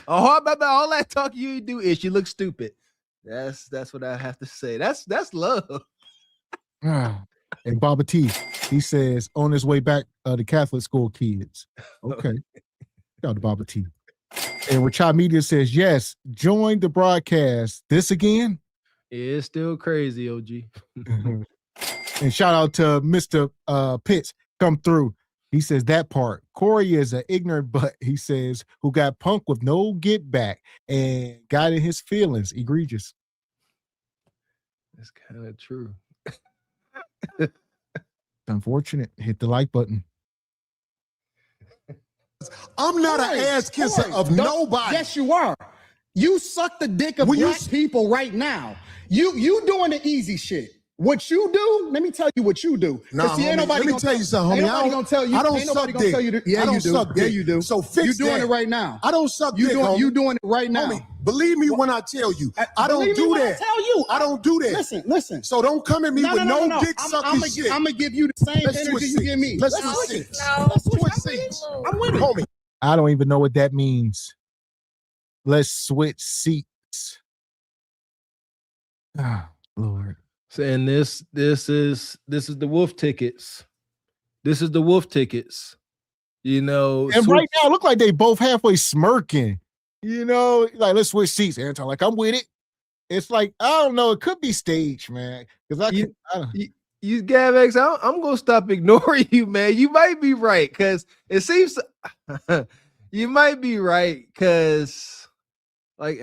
All that talk you ain't do is you look stupid. That's what I have to say. That's love.
And Baba T, he says, on his way back, the Catholic school kids. Okay. Shout out to Baba T. And Rachad Media says, yes, join the broadcast. This again?
Yeah, it's still crazy, OG.
And shout out to Mr. Pitts, come through. He says that part. Corey is an ignorant butt, he says, who got punked with no get back and got in his feelings. Egregious.
That's kind of true.
Unfortunate. Hit the like button.
I'm not an ass kisser of nobody.
Yes, you are. You suck the dick of black people right now. You doing the easy shit. What you do, let me tell you what you do.
Nah,
see,
homie, let me tell you something, homie.
Ain't nobody gonna tell you.
I don't
ain't nobody
suck
gonna
dick.
tell you to, yeah,
I don't
you do.
suck
Yeah,
dick.
you do.
So fix
you doing
that.
it right now.
I don't suck
you
dick,
doing,
homie.
You doing it right now.
Homie, believe me when I tell you. I don't
Believe me
do
when
that.
I tell you.
I don't do that.
Listen.
So don't come at me with no dick sucking shit.
I'm gonna give you the same
Let's
energy
switch
you give me.
Let's
switch
switch
it.
seats.
Let's switch
Switch
seats.
seats.
I'm with it.
Homie.
I don't even know what that means. Let's switch seats. Ah, Lord.
Saying this is the wolf tickets. This is the wolf tickets. You know,
and right now, it look like they both halfway smirking. You know, like let's switch seats, Anton. Like I'm with it. It's like I don't know. It could be staged, man. Because
you Gavin X, I'm gonna stop ignoring you, man. You might be right because it seems you might be right because, like,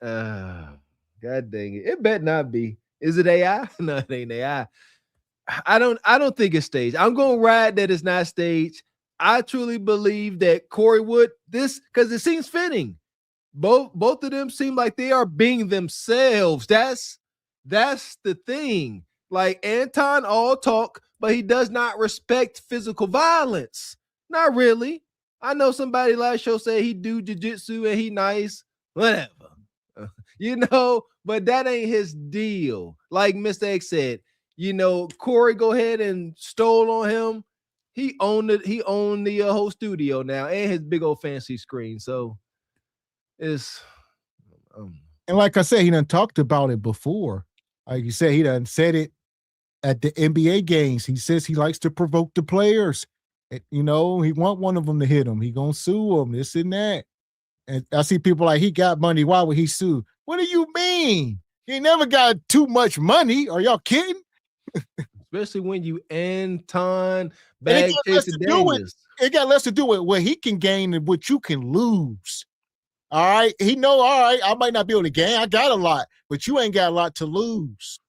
God dang it, it better not be. Is it AI? No, it ain't AI. I don't think it's staged. I'm gonna ride that it's not staged. I truly believe that Corey would this because it seems fitting. Both of them seem like they are being themselves. That's the thing. Like Anton all talk, but he does not respect physical violence. Not really. I know somebody last show said he do jiu-jitsu and he nice. Whatever. You know, but that ain't his deal. Like Mr. X said, you know, Corey go ahead and stole on him. He owned it. He owned the whole studio now and his big old fancy screen. So it's
and like I said, he done talked about it before. Like you said, he done said it at the NBA games. He says he likes to provoke the players. You know, he want one of them to hit him. He gonna sue them, this and that. And I see people like, he got money. Why would he sue? What do you mean? He never got too much money. Are y'all kidding?
Especially when you Anton bag chasing
dangerous. It got less to do with what he can gain and what you can lose. All right. He know, all right, I might not be able to gain. I got a lot, but you ain't got a lot to lose.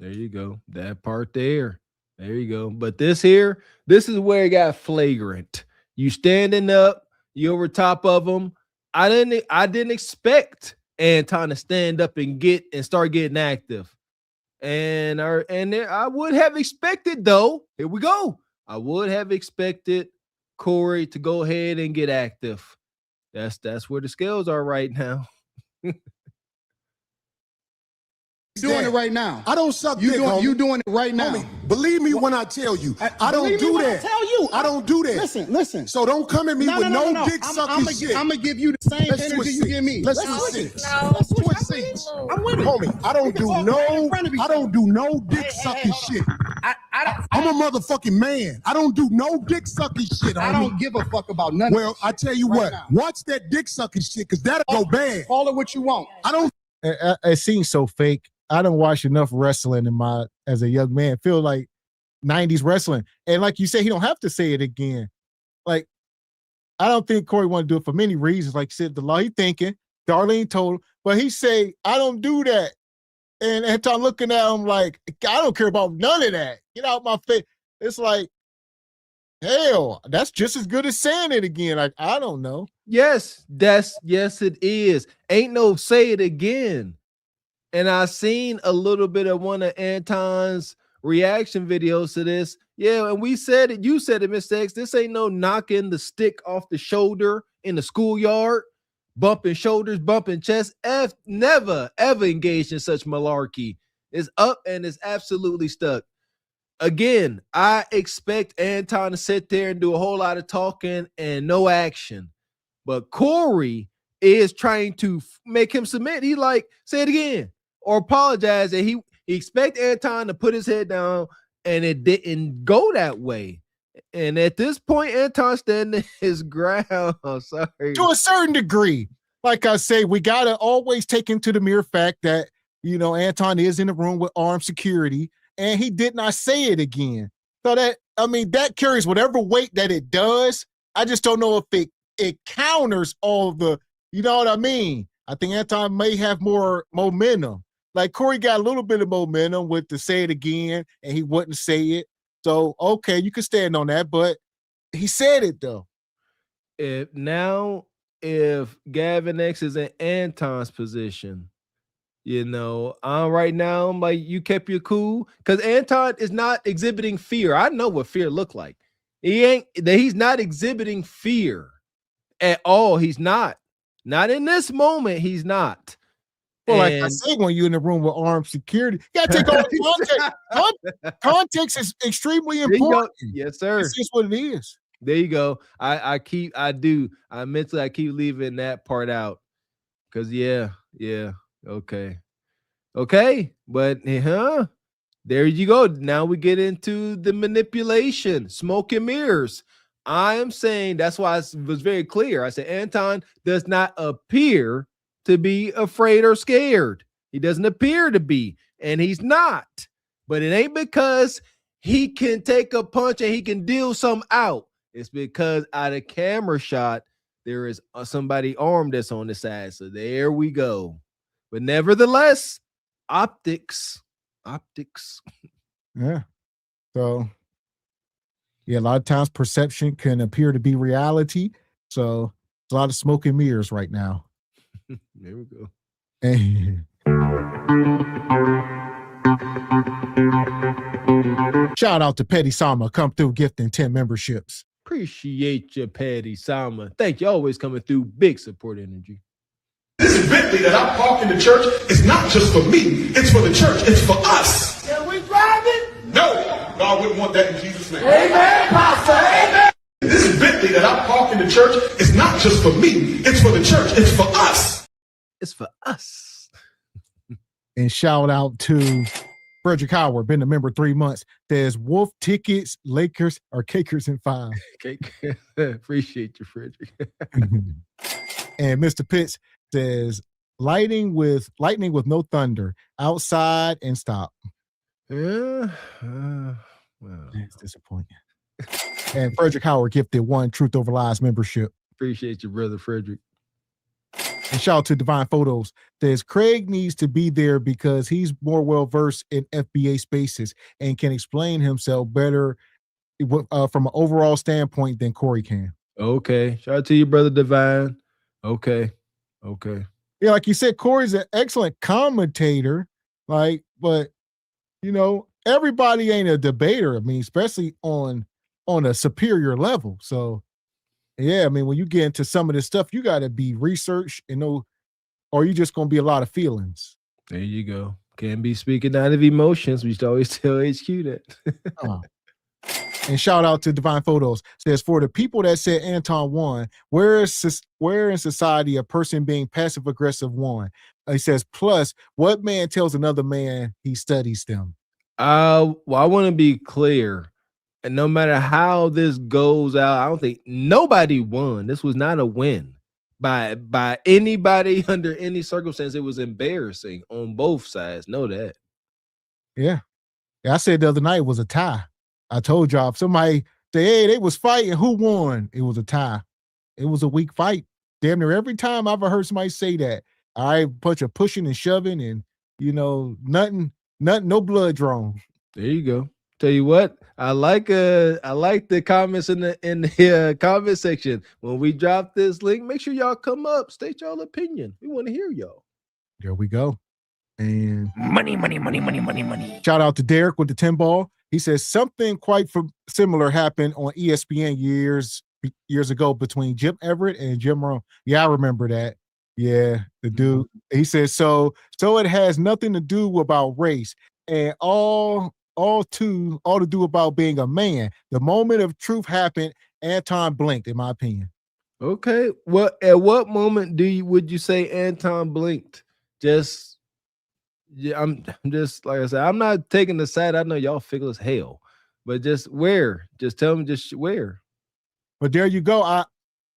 There you go. That part there. There you go. But this is where it got flagrant. You standing up, you over top of him. I didn't expect Anton to stand up and start getting active. And I would have expected, though. Here we go. I would have expected Corey to go ahead and get active. That's where the scales are right now.
Doing it right now.
I don't suck dick, homie.
You doing it right now.
Homie, believe me when I tell you. I don't do that. I don't do that.
Listen.
So don't come at me with no dick sucking shit.
I'm gonna give you the same energy you give me.
Let's switch seats.
Let's switch seats. I'm with it.
Homie, I don't do no dick sucking shit. I'm a motherfucking man. I don't do no dick sucking shit.
I don't give a fuck about nothing.
Well, I tell you what, watch that dick sucking shit because that'll go bad.
Call it what you want.
I don't.
It seems so fake. I don't watch enough wrestling as a young man. Feel like 90s wrestling. And like you said, he don't have to say it again. Like, I don't think Corey want to do it for many reasons. Like you said, the law he thinking, Darlene told him, but he say, I don't do that. And Anton looking at him like, I don't care about none of that. Get out my face. It's like, hell, that's just as good as saying it again. Like, I don't know.
Yes, it is. Ain't no say it again. And I seen a little bit of one of Anton's reaction videos to this. Yeah, and we said it. You said it, Mr. X. This ain't no knocking the stick off the shoulder in the schoolyard, bumping shoulders, bumping chest. Never, ever engaged in such malarkey. It's up and it's absolutely stuck. Again, I expect Anton to sit there and do a whole lot of talking and no action. But Corey is trying to make him submit. He like, say it again. Or apologize, and he expect Anton to put his head down and it didn't go that way. And at this point, Anton standing his ground. Sorry.
To a certain degree. Like I say, we got to always take into the mere fact that, Anton is in the room with armed security, and he did not say it again. So that carries whatever weight that it does. I just don't know if it counters all the, you know what I mean? I think Anton may have more momentum. Like Corey got a little bit of momentum with to say it again, and he wouldn't say it. So, okay, you can stand on that, but he said it, though.
If Gavin X is in Anton's position, right now, I'm like, you kept your cool, because Anton is not exhibiting fear. I know what fear look like. He's not exhibiting fear at all. He's not in this moment. He's not.
Well, like I said, when you're in the room with armed security, you gotta take all the context. Context is extremely important.
Yes, sir.
This is what it is.
There you go. I keep leaving that part out, because okay, but there you go. Now we get into the manipulation, smoke and mirrors. I am saying, that's why I was very clear. I said Anton does not appear to be afraid or scared. He doesn't appear to be, and he's not. But it ain't because he can take a punch and he can deal some out. It's because out of camera shot, there is somebody armed that's on the side. So there we go. But nevertheless, optics.
Yeah. So, a lot of times perception can appear to be reality. So it's a lot of smoke and mirrors right now.
There we go.
Shout out to Petty Sama, come through gifting 10 memberships.
Appreciate you, Petty Sama. Thank you. Always coming through. Big support energy.
This Bentley that I park in the church is not just for me. It's for the church. It's for us.
Can we drive it?
No, God wouldn't want that in Jesus' name.
Amen, Pastor. Amen.
This Bentley that I park in the church is not just for me. It's for the church. It's for us.
It's for us.
And shout out to Frederick Howard, been a member 3 months. There's Wolf tickets, Lakers, or Cakers in 5.
Appreciate you, Frederick.
And Mr. Pitts says lightning with no thunder, outside and stop.
Well,
That's disappointing. And Frederick Howard gifted 1 Truth Over Lies membership.
Appreciate you, brother Frederick.
And shout out to Divine Photos. Says Craig needs to be there because he's more well-versed in FBA spaces and can explain himself better from an overall standpoint than Corey can.
Okay. Shout out to you, brother Divine. Okay.
Yeah, like you said, Corey's an excellent commentator. But everybody ain't a debater. I mean, especially on a superior level. So yeah, I mean, when you get into some of this stuff, you got to be researched and know, or you just going to be a lot of feelings.
There you go. Can't be speaking out of emotions. We used to always tell HQ that.
And shout out to Divine Photos. Says, for the people that said Anton won, where in society a person being passive aggressive won? He says, plus, what man tells another man he studies them?
I want to be clear. And no matter how this goes out, I don't think nobody won. This was not a win by anybody under any circumstance. It was embarrassing on both sides. Know that. Yeah.
I said the other night it was a tie. I told y'all, if somebody say, hey, they was fighting, who won? It was a tie. It was a weak fight. Damn near every time I've ever heard somebody say that. All right, bunch of pushing and shoving and, nothing, no blood drawn.
There you go. Tell you what, I like the comments in the comment section. When we drop this link, make sure y'all come up, state y'all opinion. We want to hear y'all.
There we go. And
money.
Shout out to Derek with the 10 ball. He says something quite similar happened on ESPN years ago between Jim Everett and Jim Rome. Yeah, I remember that. Yeah, the dude. He says so it has nothing to do about race and all to do about being a man. The moment of truth happened, Anton blinked, in my opinion.
Okay. Well, at what moment would you say Anton blinked? Just Yeah, I'm just like I said, I'm not taking the side. I know y'all fickle as hell, but just where? Just tell me just where.
But there you go.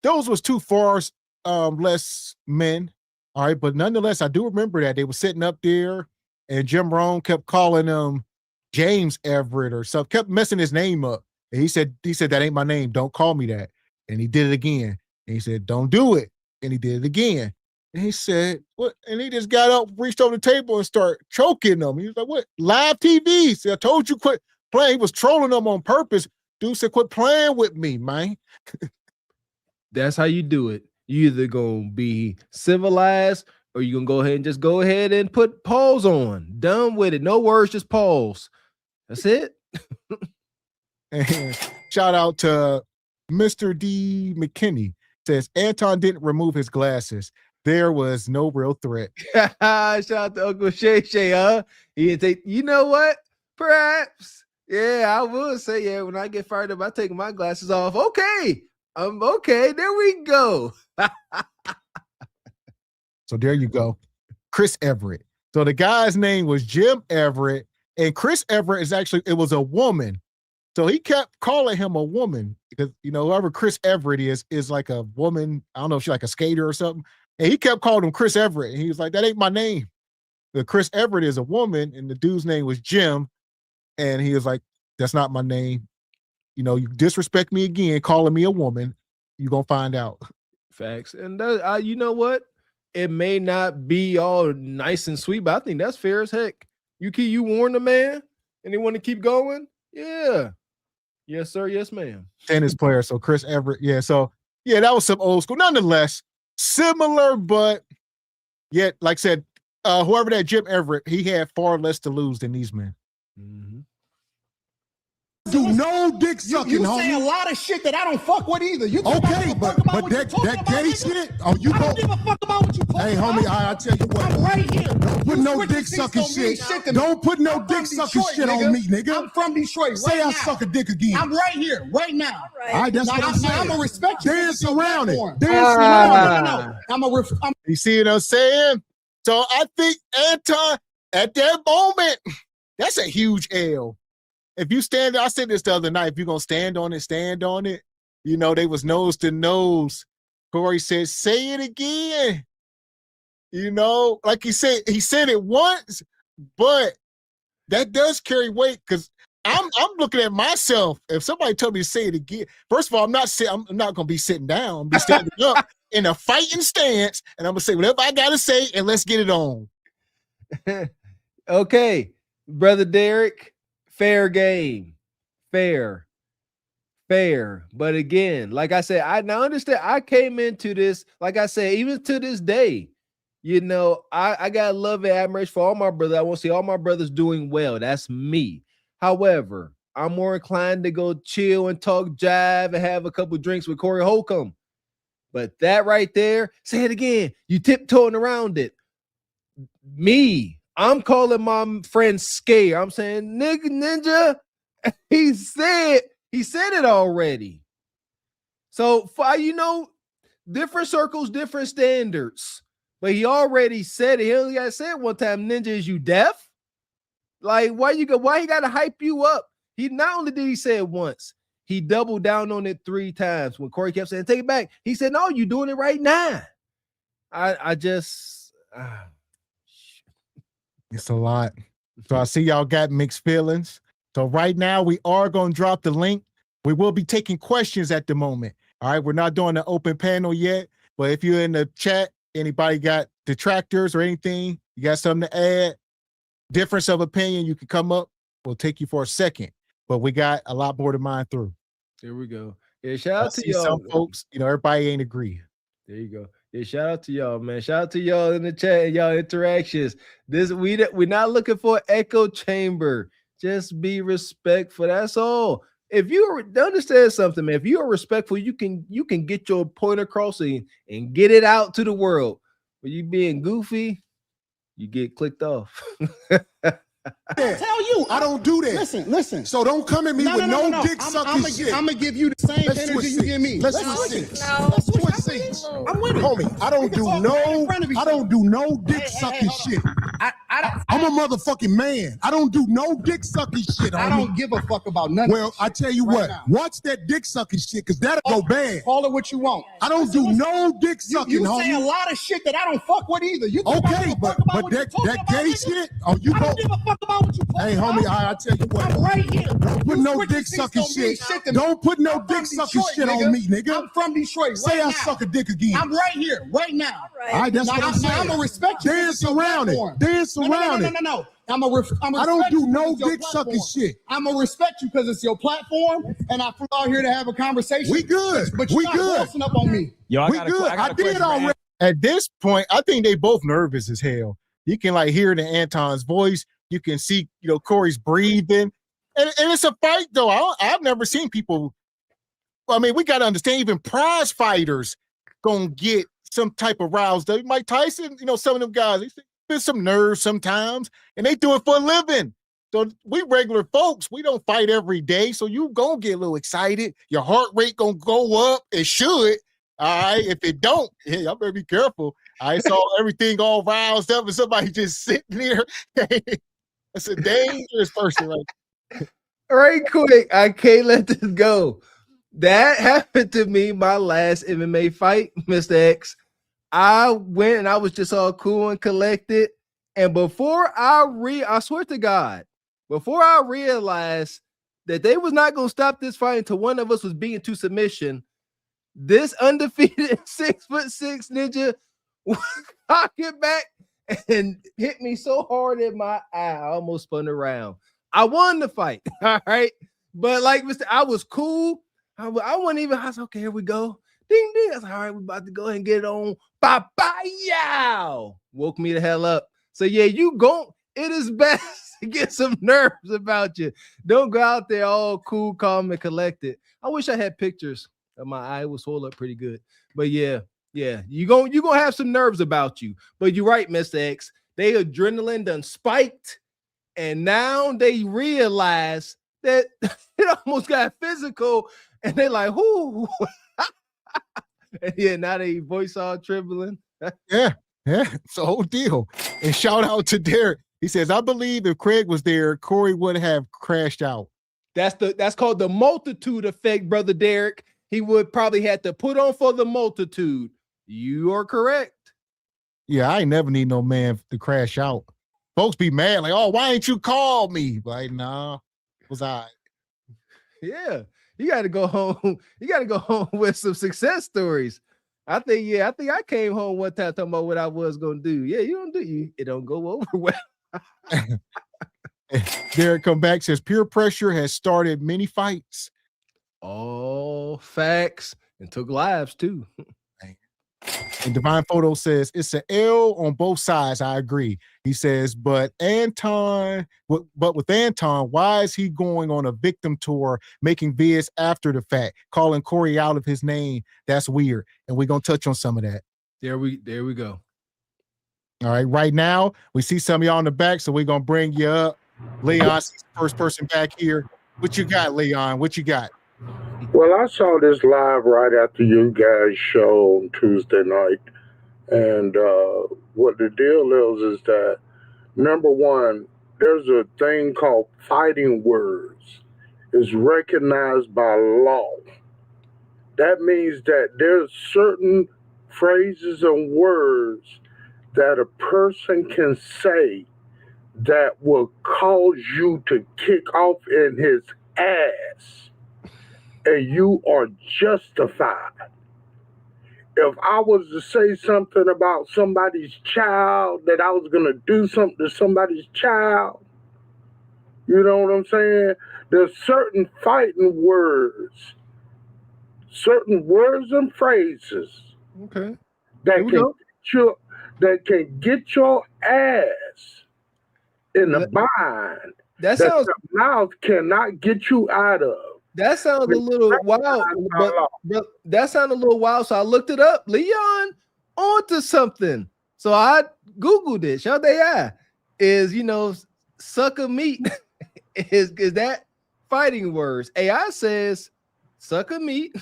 Those was too far less men. All right, but nonetheless, I do remember that they were sitting up there, and Jim Rohn kept calling him James Everett or something, kept messing his name up. And he said that ain't my name. Don't call me that. And he did it again. And he said, don't do it. And he did it again. And he said, what? And he just got up, reached over the table and started choking them. He was like, what? Live TV. See, I told you quit playing. He was trolling them on purpose. Dude said, quit playing with me, man.
That's how you do it. You either gonna be civilized or you gonna go ahead and put pause on. Done with it. No words, just pause. That's it.
And shout out to Mr. D. McKinney. Says Anton didn't remove his glasses. There was no real threat.
Shout out to Uncle Shay Shay, huh? He didn't take, you know what? Perhaps. Yeah, I will say, yeah, when I get fired up, I take my glasses off. Okay. Okay. There we go.
So there you go. Chris Everett. So the guy's name was Jim Everett, and Chris Everett it was a woman. So he kept calling him a woman because, whoever Chris Everett is like a woman. I don't know if she's like a skater or something. And he kept calling him Chris Everett. And he was like, that ain't my name. The Chris Everett is a woman, and the dude's name was Jim. And he was like, that's not my name. You disrespect me again, calling me a woman, you're going to find out.
Facts. And you know what? It may not be all nice and sweet, but I think that's fair as heck. You warn the man and they want to keep going? Yeah. Yes, sir. Yes, ma'am.
Tennis player. So Chris Everett. Yeah. So, yeah, that was some old school. Nonetheless, similar, but yet, like I said, whoever that Jim Everett, he had far less to lose than these men.
Mm-hmm.
Do no dick sucking,
you
homie.
say a lot of shit that I don't fuck with either. You
okay, but that gay shit. Oh, you
I don't give a fuck about what you talking
hey,
about.
homie, I tell you what.
I'm right here.
Don't put no dick sucking shit. Don't put no dick sucking shit on me, nigga.
I'm from Detroit.
Say
right
I
now.
suck a dick again.
I'm right here, right now.
All right, that's what I'm saying.
I'm gonna respect you.
Dance around it.
Dance around it. No.
You see what I'm saying? So I think Anton, at that moment, that's a huge L. If you stand, I said this the other night, if you're going to stand on it. They was nose to nose. Corey said, say it again. Like he said it once, but that does carry weight because I'm looking at myself. If somebody told me to say it again, first of all, I'm not going to be sitting down. I'm be standing up in a fighting stance, and I'm going to say whatever I got to say, and let's get it on.
Okay, Brother Derek. Fair game. Fair. But again, like I said, I now understand. I came into this, like I said, even to this day, I got love and admiration for all my brothers. I want to see all my brothers doing well. That's me. However, I'm more inclined to go chill and talk jive and have a couple drinks with Corey Holcomb. But that right there, say it again. You tiptoeing around it. Me. I'm calling my friend Scare. I'm saying, ninja. He said it already. So, different circles, different standards. But he already said it. He only got to say it one time. Ninja, is you deaf? Like, why he got to hype you up? He not only did he say it once, he doubled down on it 3 times. When Corey kept saying, take it back, he said, no, you're doing it right now.
It's a lot. So I see y'all got mixed feelings. So right now we are going to drop the link. We will be taking questions at the moment. All right. We're not doing the open panel yet, but if you're in the chat, anybody got detractors or anything, you got something to add, difference of opinion, you can come up. We'll take you for a second, but we got a lot more to mine through.
There we go. Yeah. Shout out to y'all.
Some folks, everybody ain't agree.
There you go. Yeah, shout out to y'all, man. Shout out to y'all in the chat and y'all interactions. We're not looking for an echo chamber. Just be respectful. That's all. If you understand something, man, if you are respectful, you can get your point across and get it out to the world. But you being goofy, you get clicked off.
Tell you,
I don't do that.
Listen.
So don't come at me with no dick sucking shit.
I'm gonna give you the same energy you give me.
Let's switch seats. I'm
with it.
Homie, I don't do no dick sucking shit. I'm a motherfucking man. I don't do no dick sucking shit.
I don't give a fuck about nothing.
Well, I tell you what, watch that dick sucking shit, because that'll go bad.
Call it what you want.
I don't do no dick sucking,
You
homie.
say a lot of shit that I don't fuck with either. You
Okay, but that gay shit, oh, you
I
go.
don't give a fuck about what you talking
Hey, homie,
about.
I tell you what.
I'm right here.
Don't put
You
no
switching
dick
things
sucking
don't mean
shit.
to me.
Don't put no
I'm
dick
from
sucking
Detroit,
shit
nigga.
on me, nigga.
I'm from Detroit.
Say
right
I
now.
suck a dick again.
I'm right here, right now.
All right, that's what I'm saying.
I'm gonna respect you.
Dance around it. Dance around it.
No. I
don't do no dick sucking shit.
I'm gonna respect you because it's your platform, and I flew out here to have a conversation.
We good.
But you're
We
not
good.
crossing up on me.
Yo,
We good. I did already.
At this point, I think they both nervous as hell. You can like hear it in Anton's voice. You can see, Corey's breathing. And it's a fight, though. I've never seen people. I mean, we got to understand, even prize fighters gonna get some type of roused up. Mike Tyson, some of them guys, there's some nerves sometimes, and they do it for a living. So we regular folks, we don't fight every day. So you gonna get a little excited. Your heart rate gonna go up. It should. All right. If it don't, hey, I better be careful. I saw everything all roused up and somebody just sitting there. That's a dangerous person, right?
Right quick, I can't let this go. That happened to me my last MMA fight, Mr. X. I went and I was just all cool and collected. And before I swear to God, before I realized that they was not going to stop this fight until one of us was beaten to submission, this undefeated 6'6" ninja cocked it back and hit me so hard in my eye, I almost spun around. I won the fight, all right? But like Mr. I was cool. I wasn't even, I was okay, here we go. Ding, ding. I was like, all right, we're about to go ahead and get it on. Yow! Woke me the hell up. So yeah, it is best to get some nerves about you. Don't go out there all cool, calm, and collected. I wish I had pictures of my eye. It was swollen up pretty good. But yeah, you're gonna have some nerves about you. But you're right, Mr. X. They adrenaline done spiked, and now they realize that it almost got physical, and they're like, whoo. And yeah, now they voice all trembling.
Yeah, it's a whole deal. And shout out to Derek. He says, I believe if Craig was there, Corey would have crashed out.
That's called the multitude effect, brother Derek. He would probably have to put on for the multitude. You are correct.
Yeah, I ain't never need no man to crash out. Folks be mad, like, oh, why ain't you call me? Like, nah, was I?
Yeah, you got to go home. You got to go home with some success stories. I think I came home one time talking about what I was gonna do. Yeah, it don't go over well.
Derek come back, says peer pressure has started many fights.
All facts, and took lives too.
And Divine Photo says it's an L on both sides. I agree. He says, but with Anton, why is he going on a victim tour, making vids after the fact, calling Corey out of his name? That's weird. And we're gonna touch on some of that.
There we go.
All right. Right now, we see some of y'all in the back, so we're gonna bring you up. Leon's the first person back here. What you got, Leon? What you got?
Well, I saw this live right after you guys' show on Tuesday night. And what the deal is that, number one, there's a thing called fighting words. It's recognized by law. That means that there's certain phrases and words that a person can say that will cause you to kick off in his ass. And you are justified. If I was to say something about somebody's child, that I was going to do something to somebody's child, you know what I'm saying? There's certain fighting words, certain words and phrases
Okay.
that can get your ass in the bind that the mouth cannot get you out of.
That sounds a little wild, but that sounded a little wild. So I looked it up. Leon onto something. So I Googled it. Shout AI is, sucker meat is that fighting words. AI says sucker meat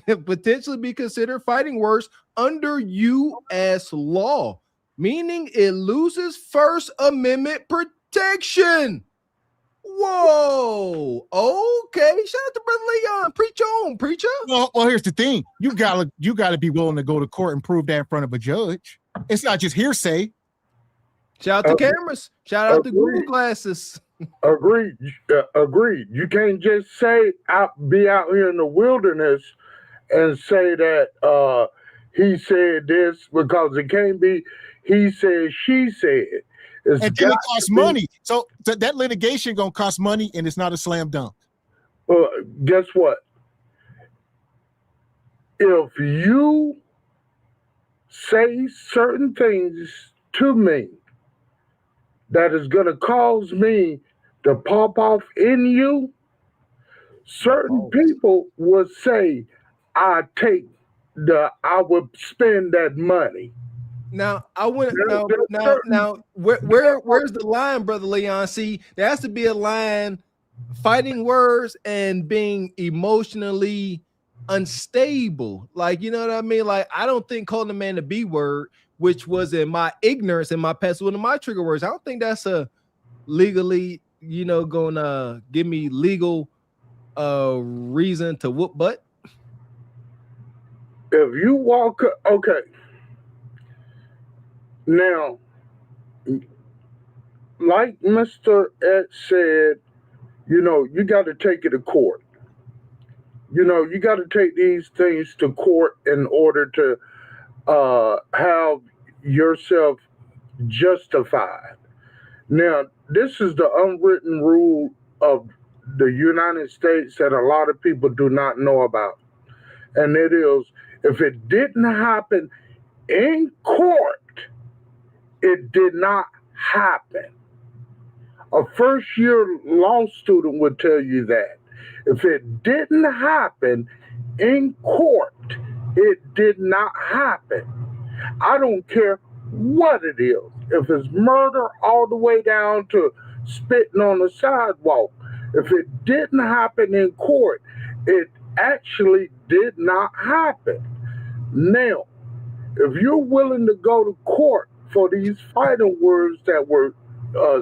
can potentially be considered fighting words under U.S. law. meaning it loses First Amendment protection. Whoa. Okay. Shout out to Brother Leon. Preach on, preacher.
Well, here's the thing. You gotta be willing to go to court and prove that in front of a judge. It's not just hearsay.
Shout out to cameras. Shout out to Google glasses.
Agreed. Agreed. You can't just be out here in the wilderness and say that he said this, because it can't be he said, she said.
And then it costs money. So that litigation gonna cost money, and it's not a slam dunk.
Guess what? If you say certain things to me that is gonna cause me to pop off in you, certain people would say, I would spend that money.
Now I went now where's the line, Brother Leon? See, there has to be a line. Fighting words and being emotionally unstable, like, you know what I mean? Like, I don't think calling a man the B word, which was in my ignorance and my past, one of my trigger words, I don't think that's a legally, gonna give me legal reason to whoop butt.
If you walk, okay. Now, like Mr. X said, you got to take it to court. You got to take these things to court in order to have yourself justified. Now, this is the unwritten rule of the United States that a lot of people do not know about. And it is, if it didn't happen in court, it did not happen. A first-year law student would tell you that. If it didn't happen in court, it did not happen. I don't care what it is. If it's murder all the way down to spitting on the sidewalk, if it didn't happen in court, it actually did not happen. Now, if you're willing to go to court for these fighting words that were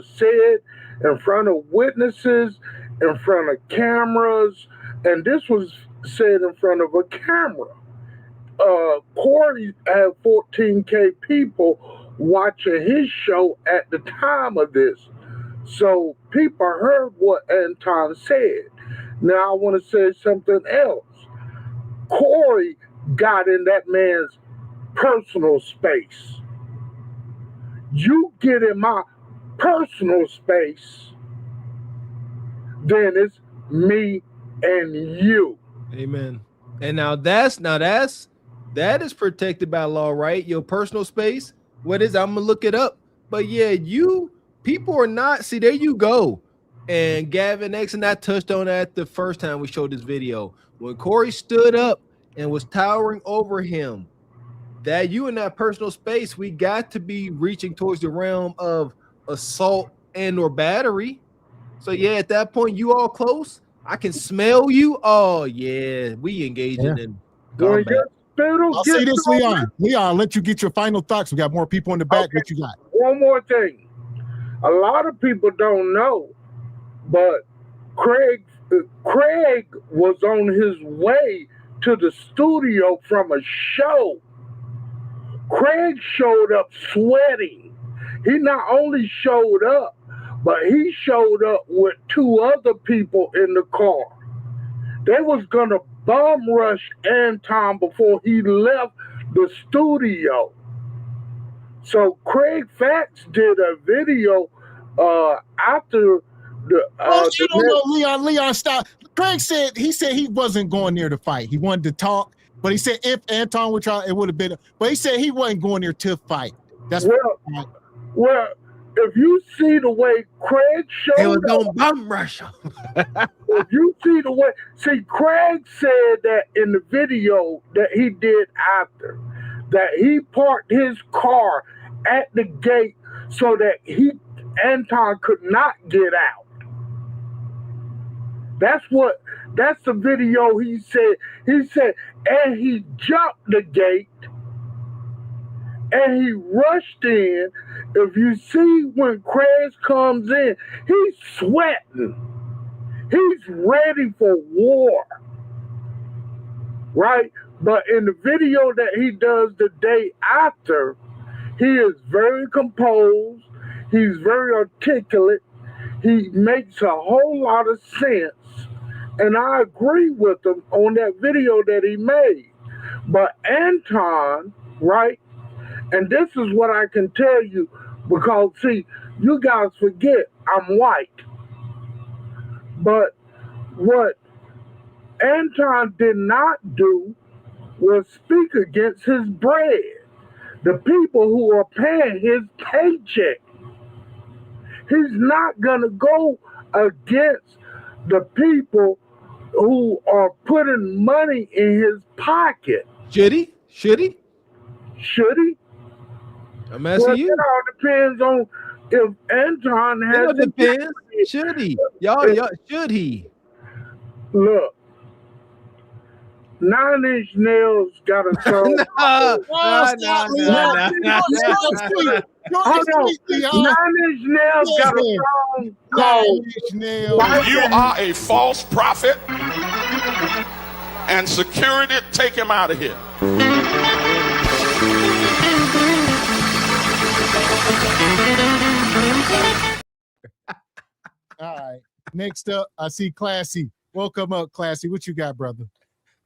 said in front of witnesses, in front of cameras, and this was said in front of a camera. Corey had 14K people watching his show at the time of this. So people heard what Anton said. Now I want to say something else. Corey got in that man's personal space. You get in my personal space, then it's me and you.
Amen. And that is protected by law, right? Your personal space. What is? I'm gonna look it up. But yeah, people are not. See, there you go. And Gavin X and I touched on that the first time we showed this video. When Corey stood up and was towering over him, that you in that personal space, we got to be reaching towards the realm of assault and or battery. So yeah, at that point, you all close. I can smell you. Oh yeah, we engaging in combat.
I'll say this, Leon. Leon, let you get your final thoughts. We got more people in the back. Okay. What you got?
One more thing. A lot of people don't know, but Craig was on his way to the studio from a show. Craig showed up sweating. He not only showed up, but he showed up with two other people in the car. They was gonna bomb rush Anton before he left the studio. So Craig Fax did a video after the.
You don't know, Leon, stop. Craig said he wasn't going near the fight. He wanted to talk, but he said if Anton would try, it would have been. But he said he wasn't going there to fight. That's
well. If you see the way Craig showed up,
bomb rush him.
If you see the way, Craig said that in the video that he did after, that he parked his car at the gate so that Anton could not get out. That's the video he said. He said, and he jumped the gate and he rushed in. If you see when Craig comes in, he's sweating. He's ready for war, right? But in the video that he does the day after, he is very composed. He's very articulate. He makes a whole lot of sense. And I agree with him on that video that he made. But Anton, right? And this is what I can tell you, because see, you guys forget I'm white. But what Anton did not do was speak against his bread, the people who are paying his paycheck. He's not going to go against the people who are putting money in his pocket.
Should he? Should he?
Should he?
I'm asking you.
It all depends on if Anton has.
It depends. Should he? Y'all, should he?
Look, 9 Inch Nails got a song.
No.
Hold on. 9 Inch Nails got a song called
You are a false prophet, and security, take him out of here.
All right. Next up, I see Classy. Welcome up, Classy. What you got, brother?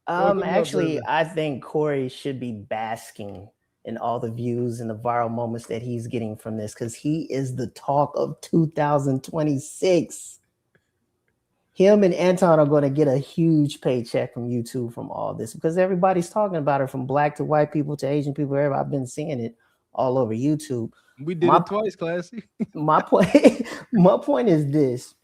Actually, I think Corey should be basking in all the views and the viral moments that he's getting from this, because he is the talk of 2026. Him and Anton are going to get a huge paycheck from YouTube from all this, because everybody's talking about it, from black to white people to Asian people. I've been seeing it all over YouTube.
We did it twice, Classy.
my point is this.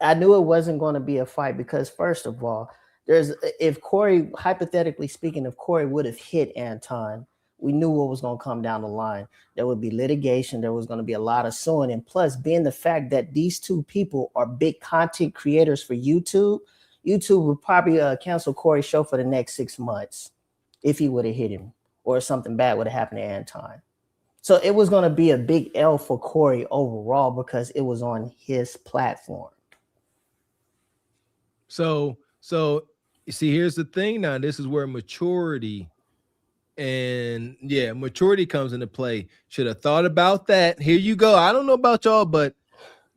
I knew it wasn't going to be a fight, because first of all, if Corey, hypothetically speaking, if Corey would have hit Anton, we knew what was going to come down the line. There would be litigation. There was going to be a lot of suing. And plus, being the fact that these two people are big content creators for YouTube, YouTube would probably cancel Corey's show for the next 6 months if he would have hit him, or something bad would have happened to Anton. So it was going to be a big L for Corey overall, because it was on his platform.
So you see, here's the thing now. This is where maturity comes into play. Should have thought about that. Here you go. I don't know about y'all, but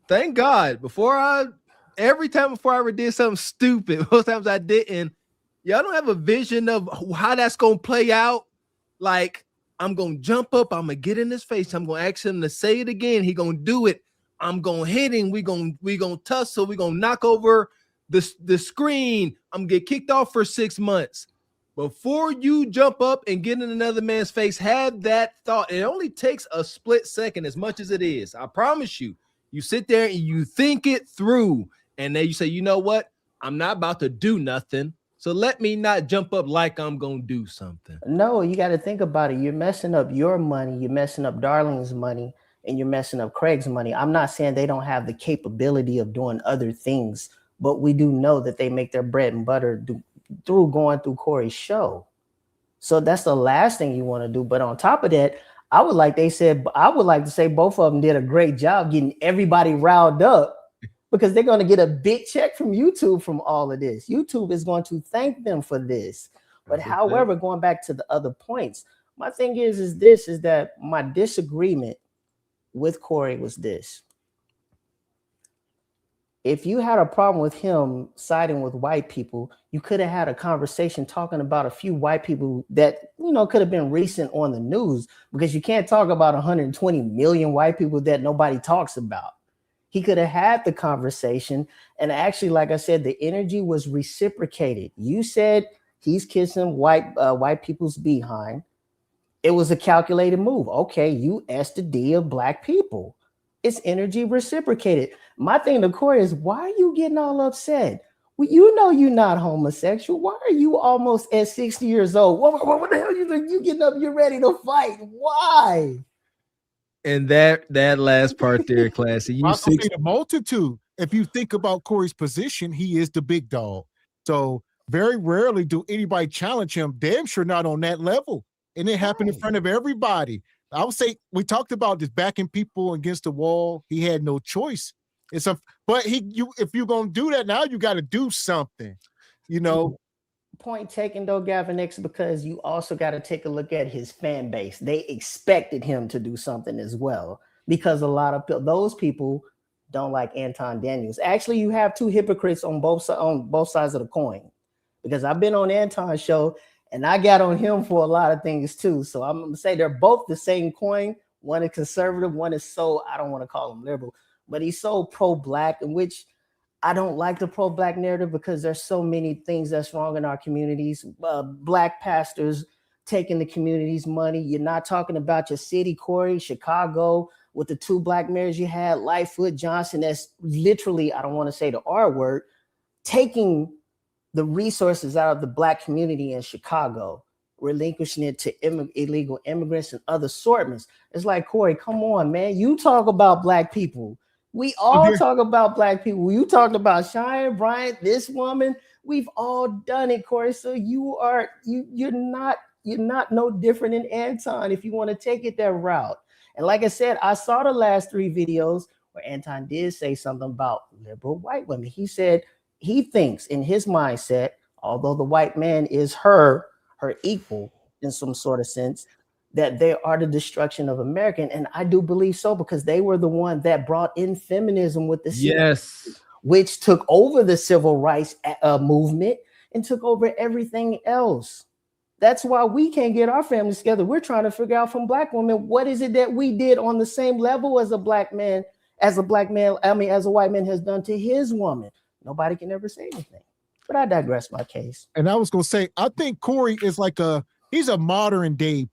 thank God, every time before I ever did something stupid, most times I didn't, y'all don't have a vision of how that's going to play out. Like, I'm going to jump up. I'm going to get in his face. I'm going to ask him to say it again. He going to do it. I'm going to hit him. We going to tussle. We going to knock over the screen. I'm gonna get kicked off for 6 months. Before you jump up and get in another man's face, have that thought. It only takes a split second, as much as it is. I promise you. You sit there and you think it through, and then you say, you know what? I'm not about to do nothing, so let me not jump up like I'm gonna do something.
No, you got to think about it. You're messing up your money. You're messing up Darling's money, and you're messing up Craig's money. I'm not saying they don't have the capability of doing other things, but we do know that they make their bread and butter through going through Corey's show. So that's the last thing you want to do. But on top of that, I would like to say both of them did a great job getting everybody riled up, because they're going to get a big check from YouTube from all of this. YouTube is going to thank them for this. But however, going back to the other points, my thing is that my disagreement with Corey was this. If you had a problem with him siding with white people, you could have had a conversation talking about a few white people that, could have been recent on the news, because you can't talk about 120 million white people that nobody talks about. He could have had the conversation. And actually, like I said, the energy was reciprocated. You said he's kissing white people's behind. It was a calculated move. Okay, you asked the D of black people. It's energy reciprocated. My thing to Corey is, why are you getting all upset? Well, you know you're not homosexual. Why are you almost at 60 years old? What the hell you getting up? You're ready to fight. Why?
And that last part there, Classy.
The multitude. If you think about Corey's position, he is the big dog. So very rarely do anybody challenge him. Damn sure not on that level. and it happened in front of everybody. I would say we talked about this backing people against the wall. He had no choice. But if you're gonna do that now, you got to do something. You know.
Point taken though, Gavin X, because you also got to take a look at his fan base. They expected him to do something as well, because a lot of those people don't like Anton Daniels. Actually, you have two hypocrites on both sides of the coin, because I've been on Anton's show and I got on him for a lot of things too. So I'm gonna say they're both the same coin. One is conservative, one is I don't want to call him liberal, but he's so pro-black, in which I don't like the pro-black narrative because there's so many things that's wrong in our communities. Black pastors taking the community's money. You're not talking about your city, Corey, Chicago, with the 2 black mayors you had, Lightfoot, Johnson. That's literally, I don't want to say the R word, taking the resources out of the black community in Chicago, relinquishing it to illegal immigrants and other assortments. It's like, Corey, come on, man. You talk about black people. We all talk about black people. You talked about Cheyenne, Bryant, this woman. We've all done it, Corey. So you're not no different than Anton if you want to take it that route. And like I said, I saw the last 3 videos where Anton did say something about liberal white women. He said he thinks in his mindset, although the white man is her equal in some sort of sense, that they are the destruction of America. And I do believe so, because they were the one that brought in feminism with the
yes,
which took over the civil rights movement and took over everything else. That's why we can't get our families together. We're trying to figure out from black women, what is it that we did on the same level as a white man has done to his woman. Nobody can ever say anything. But I digress my case.
And I was going to say, I think Corey is he's a modern day,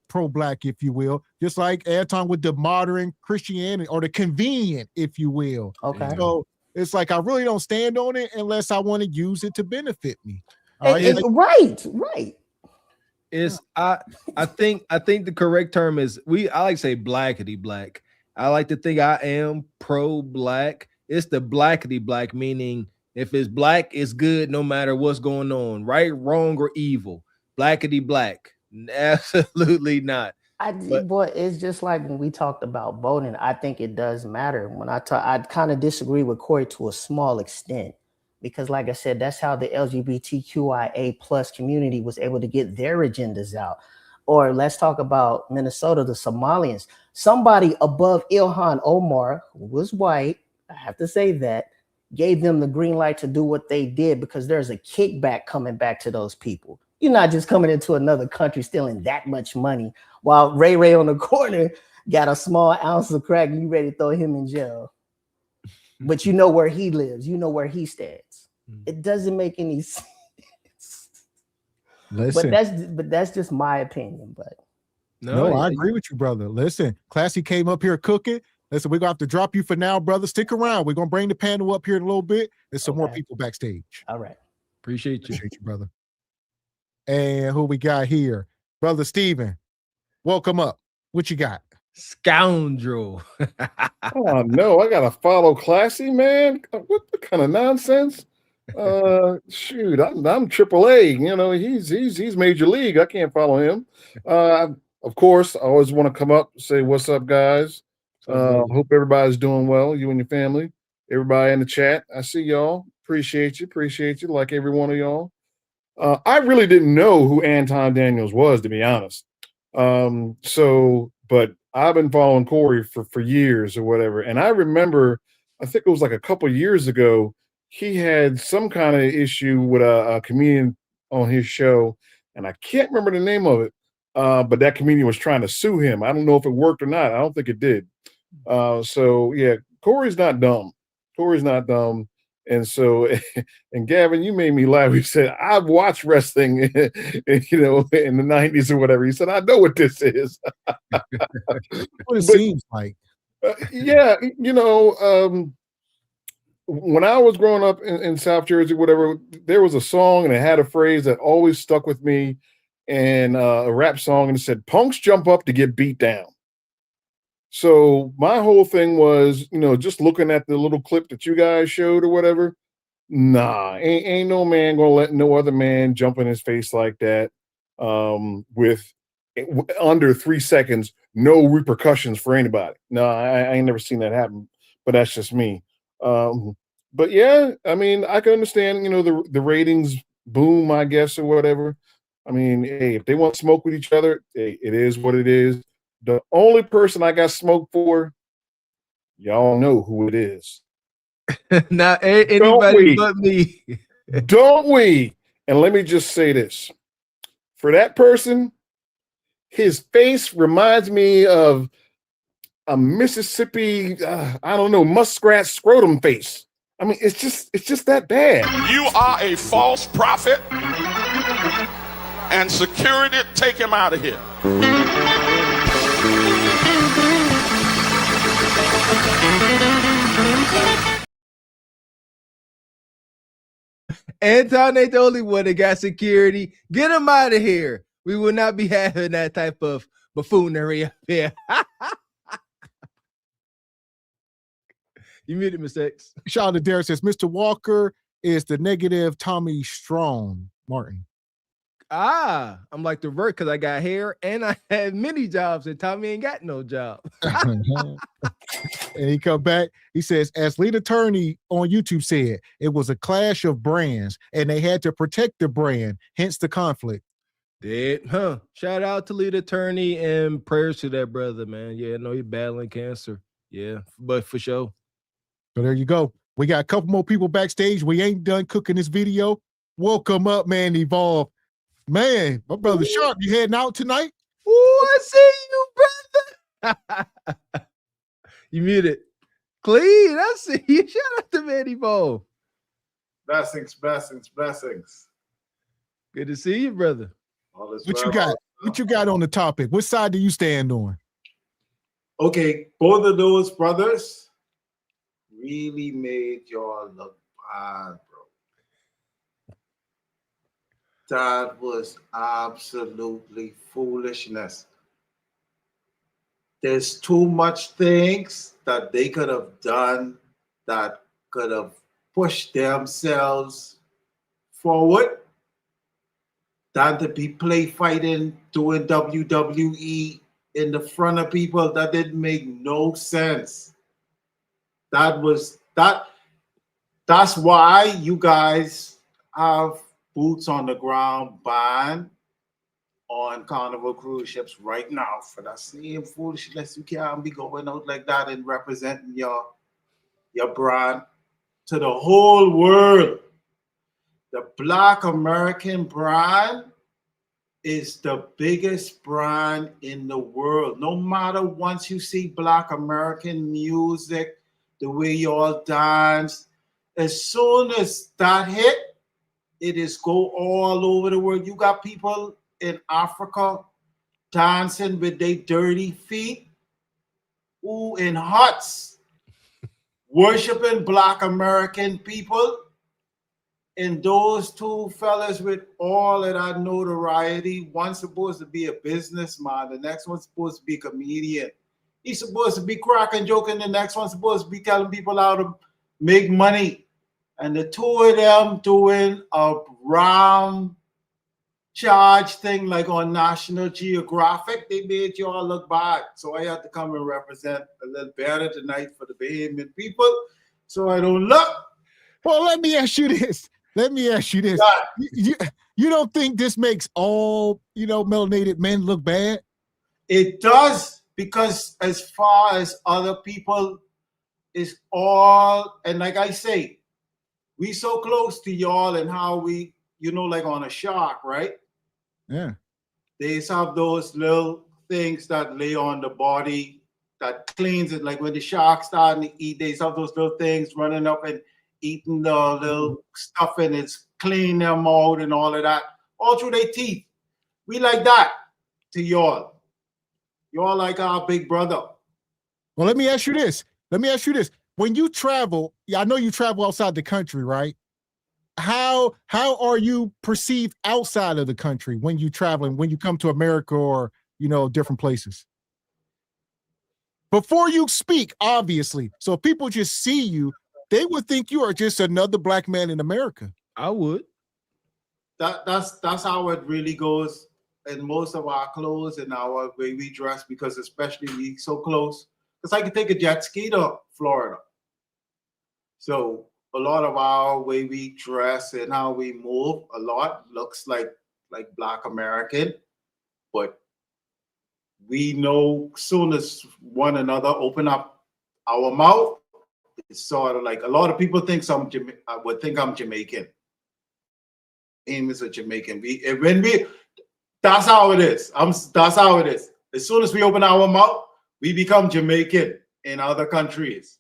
pro-black, if you will, just like Anton with the modern Christianity, or the convenient, if you will.
Okay.
So it's like, I really don't stand on it unless I want to use it to benefit me.
Right.
It's I think the correct term is I like to say blackity black. I like to think I am pro-black. It's the blackity black, meaning if it's black, it's good no matter what's going on, right, wrong, or evil. Blackity black. Absolutely not.
Boy, it's just like when we talked about voting. I think it does matter. When I kind of disagree with Corey to a small extent, because like I said, that's how the LGBTQIA plus community was able to get their agendas out. Or let's talk about Minnesota, the Somalians. Somebody above Ilhan Omar, who was white, I have to say that, gave them the green light to do what they did, because there's a kickback coming back to those people. You're not just coming into another country stealing that much money while Ray on the corner got a small ounce of crack and you ready to throw him in jail. But you know where he lives. You know where he stands. It doesn't make any sense.
Listen.
But that's just my opinion. But
no, I agree with you, brother. Listen, Classy came up here cooking. Listen, we're going to have to drop you for now, brother. Stick around. We're going to bring the panel up here in a little bit. There's some more people backstage.
All right.
Appreciate you,
brother. And who we got here? Brother Steven, welcome up. What you got?
Scoundrel.
Oh, no, I got to follow Classy, man. What kind of nonsense? Shoot, I'm AAA. He's major league. I can't follow him. Of course, I always want to come up and say, what's up, guys? Hope everybody's doing well, you and your family. Everybody in the chat, I see y'all. Appreciate you, like every one of y'all. I really didn't know who Anton Daniels was, to be honest. But I've been following Corey for years or whatever. And I remember, I think it was like a couple years ago, he had some kind of issue with a comedian on his show. And I can't remember the name of it. But that comedian was trying to sue him. I don't know if it worked or not. I don't think it did. So yeah, Corey's not dumb. And so, and Gavin, you made me laugh. He said, I've watched wrestling, in the 90s or whatever. He said, I know what this is.
What it seems like.
Yeah. When I was growing up in South Jersey, whatever, there was a song and it had a phrase that always stuck with me, and a rap song, and it said, punks jump up to get beat down. So my whole thing was, just looking at the little clip that you guys showed or whatever, nah, ain't no man gonna let no other man jump in his face like that, with under 3 seconds, no repercussions for anybody. No, I ain't never seen that happen, but that's just me. But yeah, I mean, I can understand, the ratings boom, I guess, or whatever. I mean, hey, if they want to smoke with each other, hey, it is what it is. The only person I got smoke for, y'all know who it is.
Not anybody but me.
Don't we? And let me just say this. For that person, his face reminds me of a Mississippi, I don't know, muskrat scrotum face. I mean, it's just that bad.
You are a false prophet, and security, take him out of here.
Anton ain't the only one that got security. Get him out of here. We will not be having that type of buffoonery up here. You muted, Mr. X.
Shout out to Derek says, Mr. Walker is the negative Tommy Strong, Martin.
I'm like the vert because I got hair and I had many jobs and Tommy ain't got no job.
And he come back, he says, as lead attorney on YouTube said, it was a clash of brands and they had to protect the brand, hence the conflict.
Shout out to lead attorney and prayers to that brother, man. Yeah, I know he's battling cancer. Yeah, but for sure.
So there you go. We got a couple more people backstage. We ain't done cooking this video. Welcome up, man, Evolve. Man, my brother Sharp, you heading out tonight?
Ooh, I see you, brother. You muted. Clean, I see you. Shout out to man Evolve.
Blessings.
Good to see you, brother.
What you got? What you got on the topic? What side do you stand on?
Okay, both of those brothers really made y'all look bad, bro. That was absolutely foolishness. There's too much things that they could have done that could have pushed themselves forward than to be play fighting, doing WWE in the front of people. That didn't make no sense. That's why you guys have boots on the ground ban on Carnival cruise ships right now for that same foolishness. You can't be going out like that and representing your brand to the whole world. The Black American brand is the biggest brand in the world. No matter once you see Black American music, the way y'all dance, as soon as that hit, it is go all over the world. You got people in Africa dancing with their dirty feet, in huts, worshiping Black American people. And those two fellas with all of that notoriety, one's supposed to be a businessman, the next one's supposed to be a comedian. He's supposed to be cracking, joking, the next one's supposed to be telling people how to make money. And the two of them doing a ram charge thing like on National Geographic, they made you all look bad. So I had to come and represent a little better tonight for the Bahamian people so I don't look.
Well, let me ask you this. You don't think this makes all, melanated men look bad?
It does, because as far as other people, it's all, and like I say, we so close to y'all and how we, like on a shark, right?
Yeah.
They have those little things that lay on the body that cleans it. Like when the shark starting to eat, they have those little things running up and eating the little stuff, and it's clean them out and all of that, all through their teeth. We like that to y'all. Y'all like our big brother.
Well, let me ask you this. When you travel, I know you travel outside the country, right? How are you perceived outside of the country when you traveling, when you come to America or, different places? Before you speak, obviously. So if people just see you, they would think you are just another Black man in America.
I would.
That's how it really goes. in most of our clothes and our way we dress, because especially we so close. Because I could take a jet ski to Florida. So a lot of our way we dress and how we move a lot looks like Black American, but we know soon as one another open up our mouth, it's sort of like a lot of people think would think I'm Jamaican. Aim is a Jamaican. That's how it is. That's how it is. As soon as we open our mouth, we become Jamaican in other countries.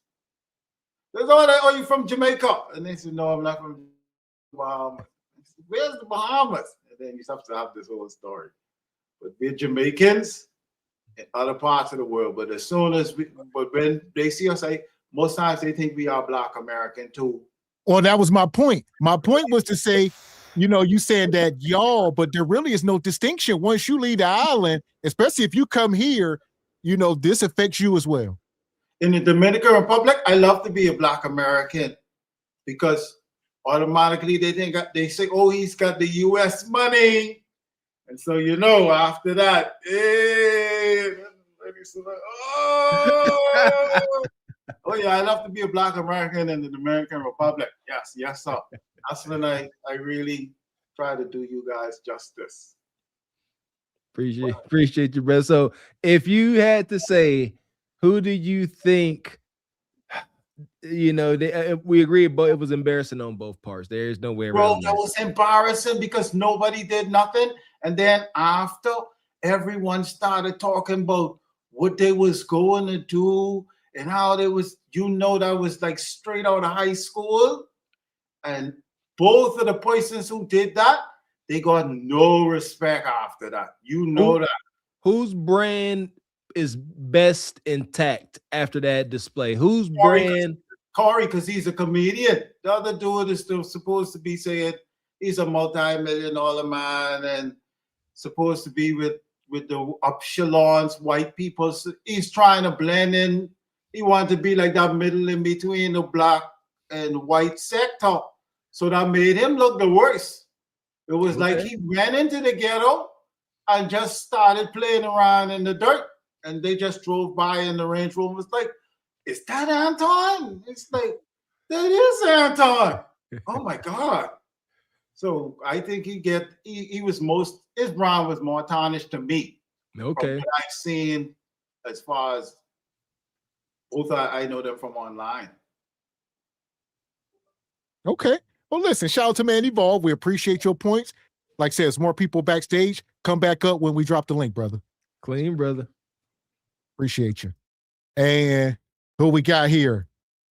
There's all that, oh, you from Jamaica? And they say, no, I'm not from Bahamas. Where's the Bahamas? And then you have to have this whole story. But we're Jamaicans in other parts of the world. But as soon as but when they see us, most times they think we are Black American too.
Well, that was my point. My point was to say, you saying that y'all, but there really is no distinction. Once you leave the island, especially if you come here, this affects you as well.
In the Dominican Republic, I love to be a Black American because automatically they say, oh, he's got the U.S. money. And so, after that, oh yeah, I love to be a Black American in the Dominican Republic. Yes, sir. That's when I really try to do you guys justice.
Appreciate you, brother. So if you had to say, who do you think, we agree, but it was embarrassing on both parts. There is no way around
that was embarrassing because nobody did nothing. And then after, everyone started talking about what they was going to do and how they was, that was like straight out of high school. And both of the persons who did that, they got no respect after that. That.
Whose brand is best intact after that display? Whose brand?
Corey, because he's a comedian. The other dude is still supposed to be saying he's a multi-million-dollar man and supposed to be with the upshalons, white people. So he's trying to blend in. He wanted to be like that middle in between the Black and white sector. So that made him look the worst. It was like he ran into the ghetto and just started playing around in the dirt. And they just drove by in the Range Rover. It's like, is that Anton? It's like, that is Anton. Oh my God. So I think his brand was more tarnished to me.
Okay.
What I've seen as far as both I know them from online.
Okay. Well, listen, shout out to Man Evolve. We appreciate your points. Like I said, there's more people backstage. Come back up when we drop the link, brother.
Clean, brother.
Appreciate you. And who we got here?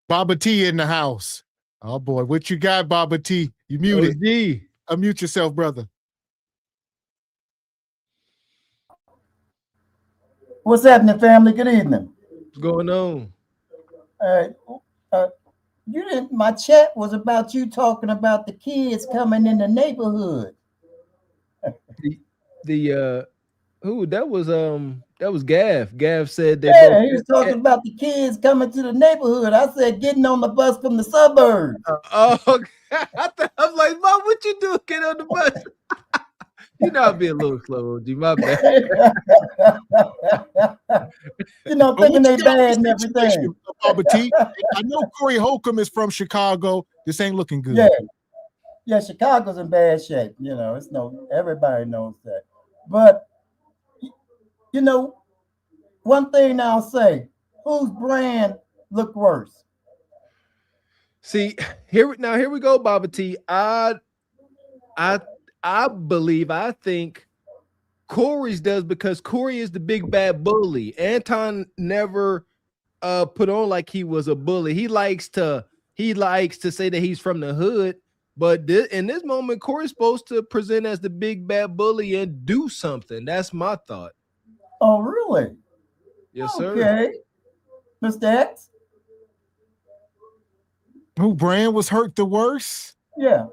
Baba T in the house. Oh boy, what you got, Baba T? You muted. Unmute yourself, brother.
What's happening, family? Good evening.
What's going on?
My chat was about you talking about the kids coming in the neighborhood.
That was Gav. Gav said that.
He was talking about the kids coming to the neighborhood. I said getting on the bus from the suburbs.
I was like, Mom, what you doing? Get on the bus. I'd be a little slow, OG. My bad.
Thinking they bad and everything.
I know Corey Holcomb is from Chicago. This ain't looking good.
Yeah, Chicago's in bad shape. Everybody knows that. But one thing I'll say, whose brand look worse?
See, here we go, Baba T. I think Corey's does because Corey is the big bad bully. Anton never put on like he was a bully. He likes to say that he's from the hood, but in this moment, Corey's supposed to present as the big bad bully and do something. That's my thought.
Oh, really?
Yes, sir.
Okay. Mr. X?
Who brand was hurt the worst?
Yeah.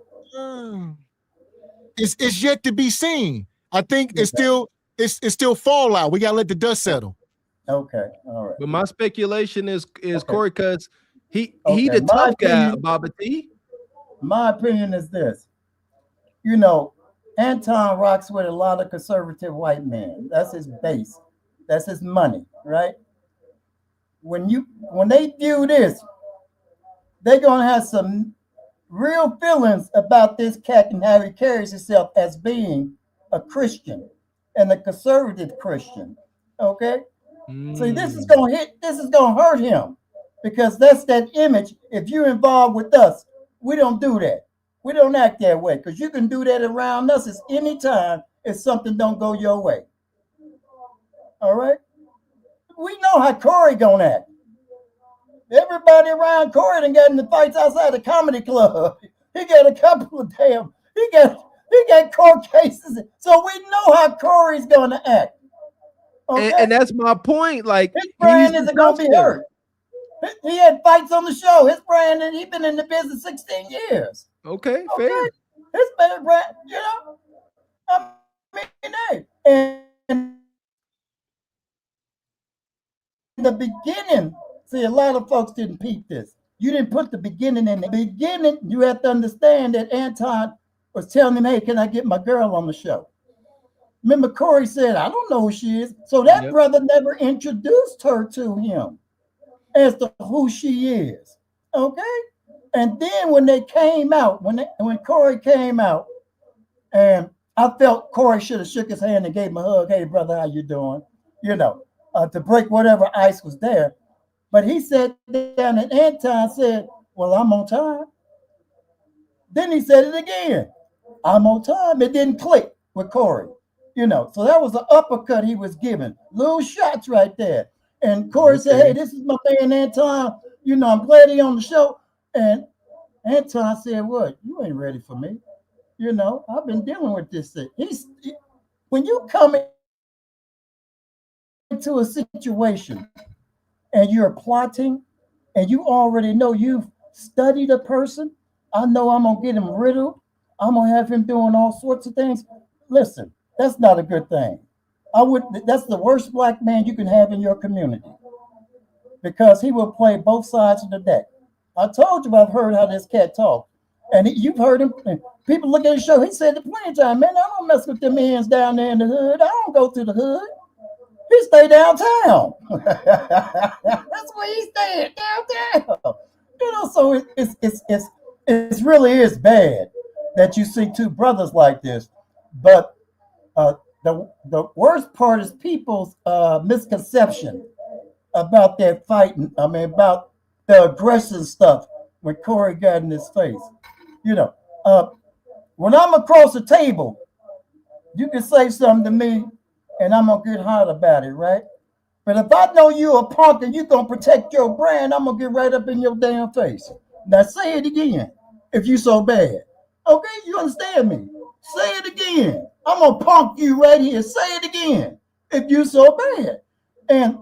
It's yet to be seen. I think it's still fallout. We gotta let the dust settle.
Okay, all right.
But my speculation is Corey, because he the tough guy, Baba T.
My opinion is this. Anton rocks with a lot of conservative white men. That's his base. That's his money, right? When they view this, they're gonna have some real feelings about this cat and how he carries himself as being a Christian and a conservative Christian. Okay? See, this is gonna hurt him because that's that image. If you're involved with us, we don't do that. We don't act that way because you can do that around us at any time if something don't go your way. All right? We know how Corey gonna act. Everybody around Corey done got in the fights outside the comedy club. He got a couple of he got court cases. So we know how Corey's gonna act. Okay?
And that's my point. Like
his brand isn't gonna be hurt. He had fights on the show. His brand, and he's been in the business 16 years.
Okay, fair.
His brand, you know. I mean, hey, and in the beginning, see, a lot of folks didn't peep this. You didn't put the beginning in the beginning. You have to understand that Anton was telling him, hey, can I get my girl on the show? Remember, Corey said, I don't know who she is. So that brother never introduced her to him as to who she is. Okay? And then when they came out, when Corey came out, and I felt Corey should have shook his hand and gave him a hug. Hey, brother, how you doing? You know, to break whatever ice was there. But he sat down and Anton said, well, I'm on time. Then he said it again. I'm on time. It didn't click with Corey. You know, so that was an uppercut he was giving. Little shots right there. And Corey said, hey, this is my man Anton. You know, I'm glad he's on the show. And Anton said, what? You ain't ready for me. You know, I've been dealing with this thing. When you come into a situation and you're plotting and you already know you've studied a person, I know I'm going to get him riddled. I'm going to have him doing all sorts of things. Listen, that's not a good thing. That's the worst black man you can have in your community because he will play both sides of the deck. I told you I've heard how this cat talks. And you've heard him. People look at his show. He said it plenty of times, man, I don't mess with them ends down there in the hood. I don't go to the hood. He stay downtown. That's where he stayed, downtown. You know, so it really is bad that you see two brothers like this. But the worst part is people's misconception about that fighting. I mean, about the aggression stuff when Corey got in his face. You know, when I'm across the table, you can say something to me and I'm going to get hot about it, right? But if I know you're a punk and you're going to protect your brand, I'm going to get right up in your damn face. Now say it again if you so bad. Okay, you understand me? Say it again. I'm going to punk you right here. Say it again if you so bad. And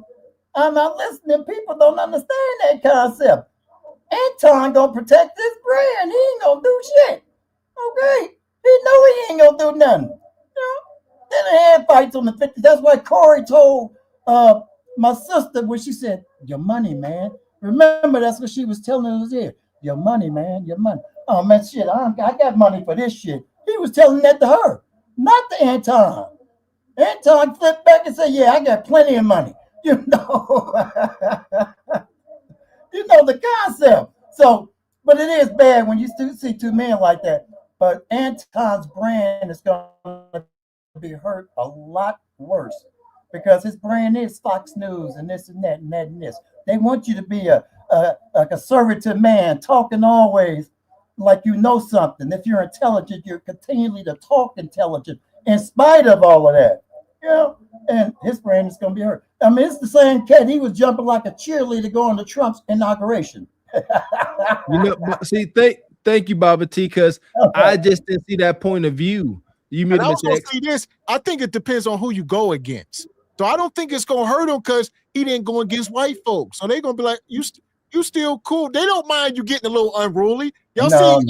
I'm not listening. People don't understand that concept. Anton gonna protect this brand. He ain't gonna do shit. Okay? He know he ain't gonna do nothing. You know? Then they had fights on the 50. That's why Corey told my sister when she said, your money, man. Remember, that's what she was telling us here. Your money, man, your money. Oh, man, shit, I got money for this shit. He was telling that to her, not to Anton. Anton flipped back and said, yeah, I got plenty of money. You know. You know the concept. So, but it is bad when you see two men like that. But Anton's brand is going to be hurt a lot worse because his brand is Fox News and this and that and that and this. They want you to be a conservative man talking always like you know something. If you're intelligent, you're continually to talk intelligent in spite of all of that. You know, and his brand is going to be hurt. I mean, it's the same cat. He was jumping like a cheerleader going to Trump's inauguration.
You know, see, thank you, Baba T, because I just didn't see that point of view. You
and I also see this. I think it depends on who you go against. So I don't think it's gonna hurt him because he didn't go against white folks. So they're gonna be like, you still cool. They don't mind you getting a little unruly. Y'all see,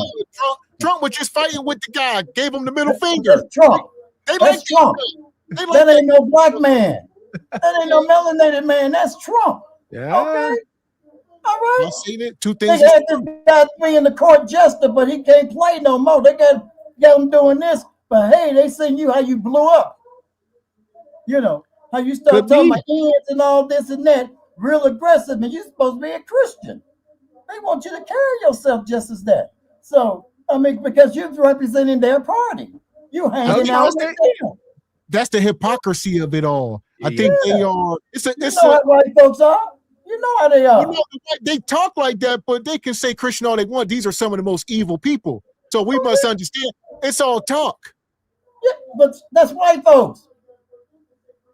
Trump was just fighting with the guy, gave him the middle finger.
That's Trump. That's Trump. That ain't no black man. That ain't no melanated man. That's Trump.
Yeah.
Okay. All right.
You seen it? Two things.
They had this guy being the court jester, but he can't play no more. They got him doing this, But hey, they seen you how you blew up. You know, how you start talking about ends and all this and that, real aggressive, and you're supposed to be a Christian. They want you to carry yourself just as that. So, I mean, because you're representing their party. You hanging out with them.
That's the hypocrisy of it all. I think they are. It's
how white folks are. You know how they are.
You know, they talk like that, but they can say Christian all they want. These are some of the most evil people. So we must understand it's all talk.
Yeah, but that's white folks.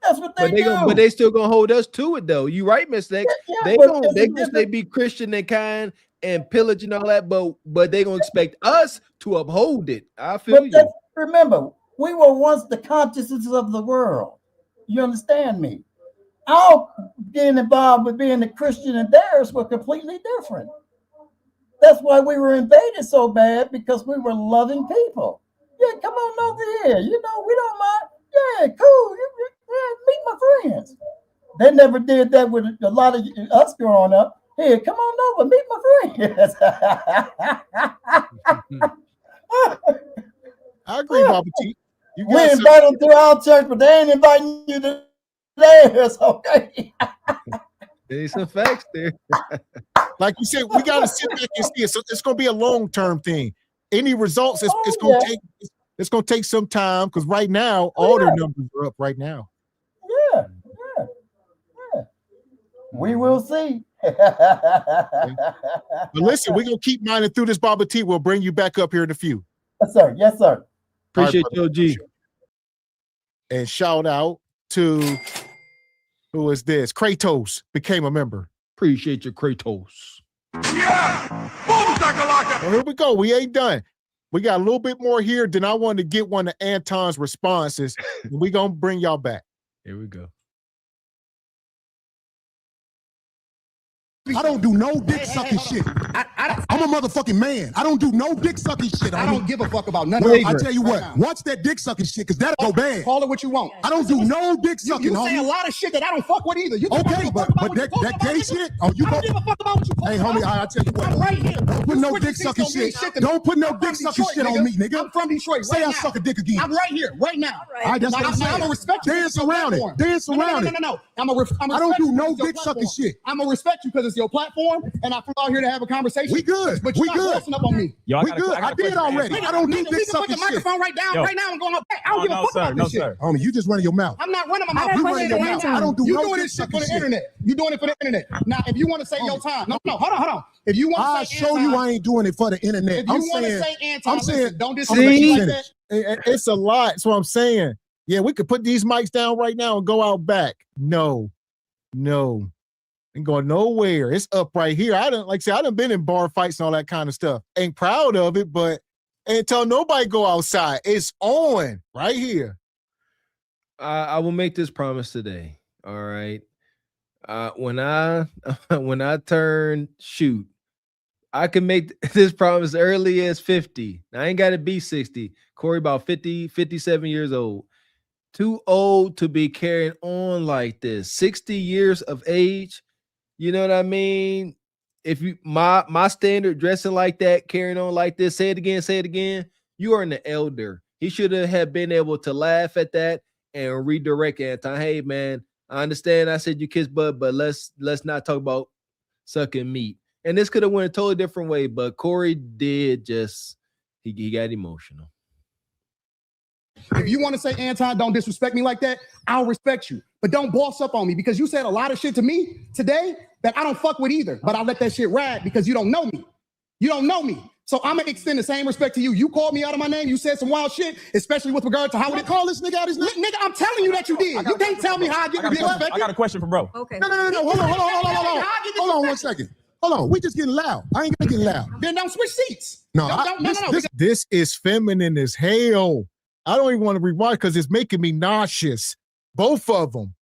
That's what they do.
But they still gonna hold us to it though. You right, Mr. X. They gonna be Christian and kind and pillage and all that, but they gonna expect us to uphold it. I feel you.
Remember, we were once the consciousness of the world. You understand me? Our being involved with being a Christian and theirs were completely different. That's why we were invaded so bad, because we were loving people. Yeah, come on over here. You know, we don't mind. Yeah, cool. Meet my friends. They never did that with a lot of us growing up. Here, come on over, meet my friends.
I agree, Baba T.
We invite them to our church, but they ain't inviting you to theirs, okay?
There's some facts there.
Like you said, we got to sit back and see it. So it's going to be a long-term thing. Any results, it's going to take some time, because right now, all their numbers are up right now.
Yeah. We will see.
But listen, we're going to keep mining through this, Baba T. We'll bring you back up here in a few.
Yes, sir. Yes, sir.
Appreciate you, OG.
And shout out to, who is this? Kratos became a member.
Appreciate you, Kratos.
Yeah! Boom, shakalaka!
Well, here we go. We ain't done. We got a little bit more here. Then I wanted to get one of Anton's responses. We're going to bring y'all back.
Here we go.
I don't do no dick sucking shit. I'm a motherfucking man. I don't do no dick sucking shit.
I don't give a fuck about none
Well,
of
I
it.
tell you what, watch that dick sucking shit, because that'll go bad.
Call it what you want.
I don't do no dick sucking.
You say a lot of shit that I don't fuck with either. You
okay, but that gay shit? Oh, you
I don't give a fuck about what you talk
Hey,
about.
homie, I tell you what.
I'm right here.
Don't put no dick sucking shit. Don't put no dick sucking shit on me, nigga.
I'm from Detroit.
Say I suck a dick again.
I'm right here, right now.
All right, that's what I'm saying.
I'm gonna respect you.
Dance around it. Dance around it.
No.
I don't do no dick sucking shit.
I'm gonna respect you because it's your platform, and I flew out here to have a conversation.
We good.
But you're not closing up on me.
We good. I did already. I don't do dick sucking shit.
Put the microphone right now and going up. I don't give a fuck about this shit.
Homie, you just running your mouth.
I'm not running my mouth.
You running your mouth. I don't do
You
no
doing
dick
this shit
sucking
for the
shit.
internet. You doing it for the internet. Now, if you want to say your time, no, hold on. If you want
I'll
to say
show you I ain't doing it for the internet.
If you want to say Anton,
I'm saying,
don't disrespect like that.
It's a lot. That's what I'm saying. Yeah, we could put these mics down right now and go out back. No. Ain't going nowhere. It's up right here. I done been in bar fights and all that kind of stuff. Ain't proud of it, but ain't tell nobody go outside. It's on right here.
I will make this promise today. All right. When I turn shoot, I can make this promise early as 50. I ain't got to be 60. Corey about 50, 57 years old. Too old to be carrying on like this. 60 years of age. You know what I mean? If you my standard dressing like that, carrying on like this, say it again. You are an elder. He should have been able to laugh at that and redirect Anton. Hey man, I understand I said you kiss butt, but let's not talk about sucking meat. And this could have went a totally different way, but Corey did just he got emotional.
If you want to say Anton, don't disrespect me like that, I'll respect you. But don't boss up on me, because you said a lot of shit to me today that I don't fuck with either. But I let that shit ride because you don't know me. You don't know me. So I'm gonna extend the same respect to you. You called me out of my name. You said some wild shit, especially with regard to how we call this nigga out his name. Nigga, I'm telling you that you did. You can't tell me how I get respected.
I got a question for bro.
Okay. No. Hold on. Hold on 1 second. Hold on. We just getting loud. I ain't gonna get loud.
Then don't switch seats.
No.
This is feminine as hell. I don't even want to rewind because it's making me nauseous. Both of them.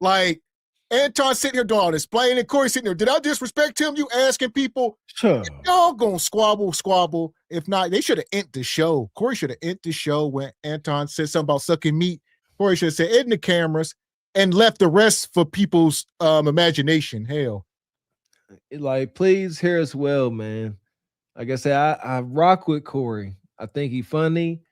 Like, Anton sitting here doing all this, playing, and Corey sitting there. Did I disrespect him? You asking people?
Sure.
Y'all gonna squabble. If not, they should have ended the show. Corey should have ended the show when Anton said something about sucking meat. Corey should have said, end the cameras, and left the rest for people's imagination. Hell.
Like, please hear us well, man. Like I said, I rock with Corey. I think he's funny.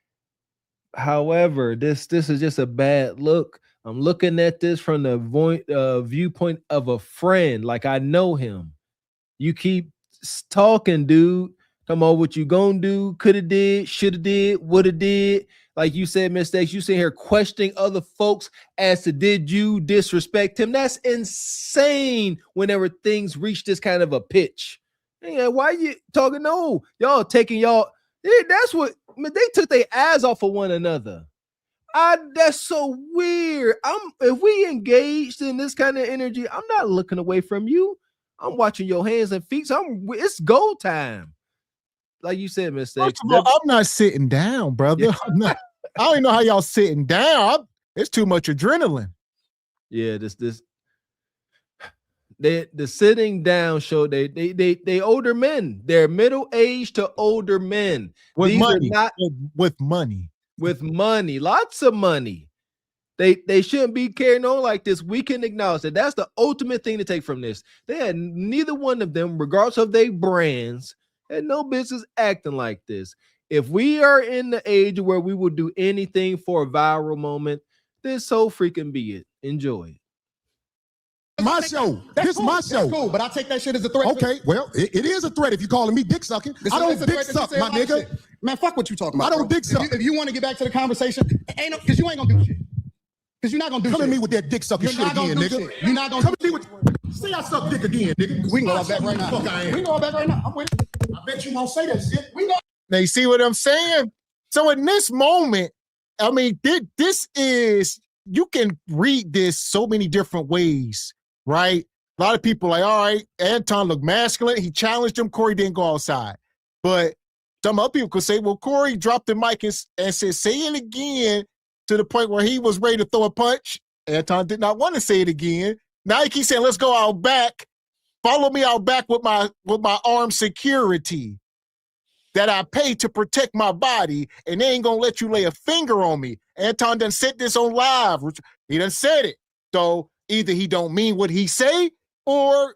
However, this is just a bad look. I'm looking at this from the viewpoint of a friend. Like, I know him. You keep talking, dude. Come on, what you gonna do? Coulda did, shoulda did, woulda did. Like you said, mistakes. You sit here questioning other folks as to did you disrespect him? That's insane. Whenever things reach this kind of a pitch, yeah, why you talking? No, y'all taking y'all. Yeah, that's what they took their eyes off of one another. That's so weird. If we engaged in this kind of energy, I'm not looking away from you. I'm watching your hands and feet. So it's go time. Like you said, Mr.
First of all, I'm not sitting down, brother. I don't even know how y'all sitting down. It's too much adrenaline.
Yeah, the sitting down show. They older men. They're middle aged to older men
with money. With money.
With money, lots of money. They shouldn't be carrying on like this. We can acknowledge that. That's the ultimate thing to take from this. They had neither one of them, regardless of their brands, had no business acting like this. If we are in the age where we will do anything for a viral moment, then so freaking be it. Enjoy it.
My show. This
cool.
My show.
That's cool, but I take that shit as a threat.
Okay, well, it is a threat if you're calling me dick sucking. I don't dick suck, my nigga.
Man, fuck what you talking about.
I don't dick suck.
If you want to get back to the conversation, because you ain't gonna do shit. Because you're not gonna do shit.
Come at me with that dick sucking shit again, nigga.
You're not gonna
come at me with. Say I suck dick again, nigga.
We can go back right now.
Fuck I am.
We can go back right now. I'm with it.
I bet you won't say that shit. We know.
Now you see what I'm saying? So in this moment, I mean, this is, you can read this so many different ways, right? A lot of people are like, all right, Anton looked masculine. He challenged him. Corey didn't go outside. But some other people could say, well, Corey dropped the mic and said, say it again, to the point where he was ready to throw a punch. Anton did not want to say it again. Now he keeps saying, let's go out back. Follow me out back with my armed security that I pay to protect my body, and they ain't gonna let you lay a finger on me. Anton done said this on live. He done said it. So either he don't mean what he say, or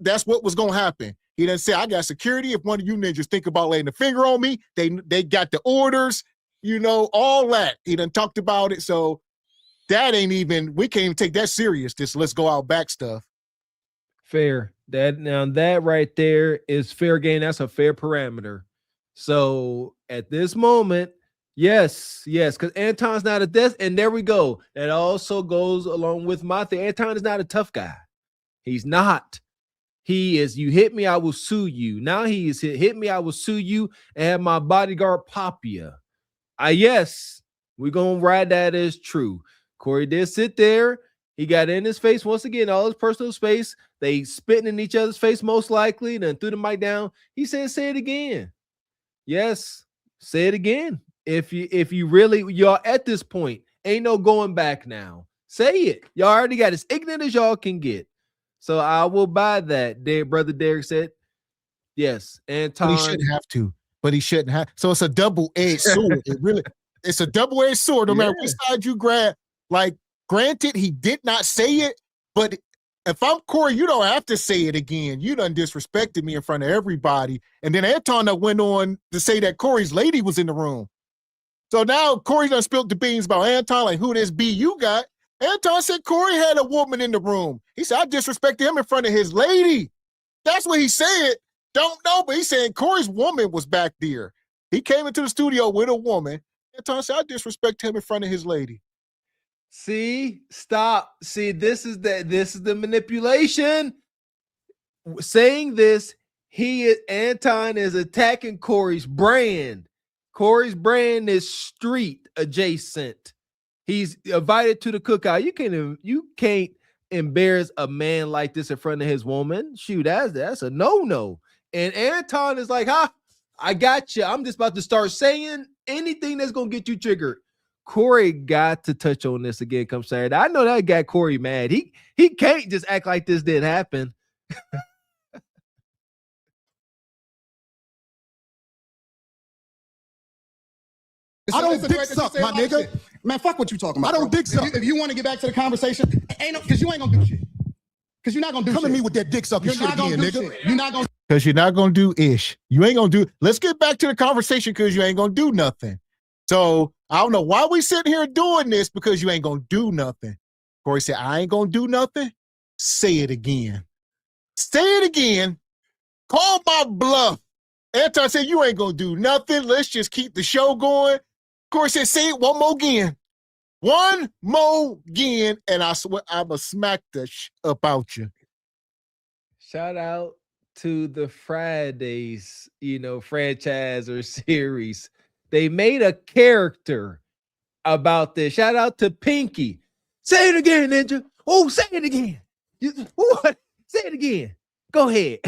that's what was gonna happen. He done say, I got security. If one of you ninjas think about laying a finger on me, they got the orders, you know, all that. He done talked about it. So that ain't even, we can't even take that serious, this let's go out back stuff.
Fair. That right there is fair game. That's a fair parameter. So at this moment, yes, because Anton's not a death, and there we go. That also goes along with my thing. Anton is not a tough guy. He's not. He is, you hit me, I will sue you. Now he is hit me, I will sue you, and have my bodyguard pop you. Yes, we're going to ride that as true. Corey did sit there. He got in his face once again, all his personal space. They spitting in each other's face most likely, and then threw the mic down. He said, say it again. Yes, say it again. If you really, y'all at this point, ain't no going back now. Say it. Y'all already got as ignorant as y'all can get. So I will buy that. Brother Derek said, yes. Anton.
But he shouldn't have to. But he shouldn't have. So it's a double-edged sword. It's a double-edged sword. No matter which side you grab. Like, granted, he did not say it, but if I'm Corey, you don't have to say it again. You done disrespected me in front of everybody. And then Anton went on to say that Corey's lady was in the room. So now Corey done spilled the beans about Anton, like who this B you got. Anton said Corey had a woman in the room. He said, I disrespected him in front of his lady. That's what he said. Don't know, but he's saying Corey's woman was back there. He came into the studio with a woman. Anton said, I disrespect him in front of his lady.
See, stop. See, this is the manipulation. Saying this, Anton is attacking Corey's brand. Corey's brand is street adjacent. He's invited to the cookout. You can't embarrass a man like this in front of his woman. Shoot, that's a no-no. And Anton is like, I got you. I'm just about to start saying anything that's gonna get you triggered. Corey got to touch on this again come Saturday. I know that got Corey mad. He can't just act like this didn't happen.
I don't dick suck, my nigga.
Man, fuck what you talking about.
I don't dick suck.
If you want to get back to the conversation, because you ain't gonna do shit. Because you're not gonna do shit.
Come at me with that dick sucking shit again, nigga.
You're not gonna.
because you're not going to do ish. You ain't going to do. Let's get back to the conversation because you ain't going to do nothing. So I don't know why we sitting here doing this because you ain't going to do nothing. Corey said, I ain't going to do nothing. Say it again. Say it again. Call my bluff. Anton said, you ain't going to do nothing. Let's just keep the show going. Corey said, say it one more again. One more again, and I swear I'm going to smack the up out you.
Shout out to the Fridays, franchise or series. They made a character about this. Shout out to Pinky. Say it again, Ninja. Oh, say it again. What? Say it again. Go ahead.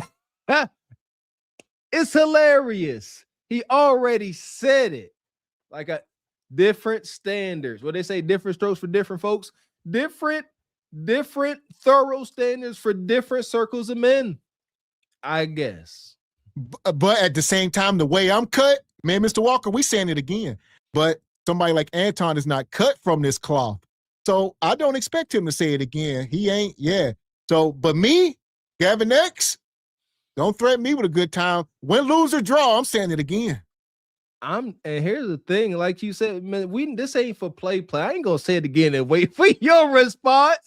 It's hilarious. He already said it. Like a different standards. What they say, different strokes for different folks. Different thorough standards for different circles of men, I guess.
But at the same time, the way I'm cut, man, Mr. Walker, we saying it again. But somebody like Anton is not cut from this cloth. So I don't expect him to say it again. He ain't, yeah. So, but me, Gavin X, don't threaten me with a good time. Win, lose, or draw, I'm saying it again.
And here's the thing, like you said, man, this ain't for play. I ain't gonna say it again and wait for your response.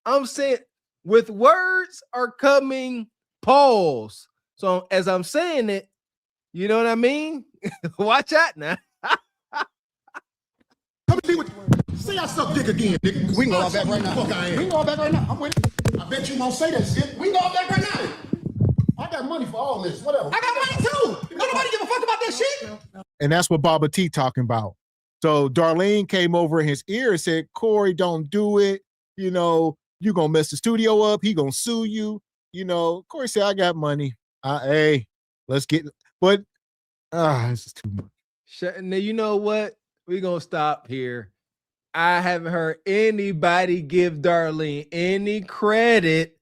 I'm saying with words are coming pause. So as I'm saying it, you know what I mean? Watch out now.
Say I suck dick again, nigga.
We can go out back right now. We can go out back right now. I'm with it.
I bet you won't say that shit.
We can go out back right now.
I got money for all this. Whatever.
I got money too. Nobody give a fuck about that shit.
And that's what Baba T talking about. So Darlene came over in his ear and said, Corey, don't do it. You know, you going to mess the studio up. He going to sue you. You know, Corey said, I got money. Hey, let's get, but this is too much.
Now, you know what? We're going to stop here. I haven't heard anybody give Darlene any credit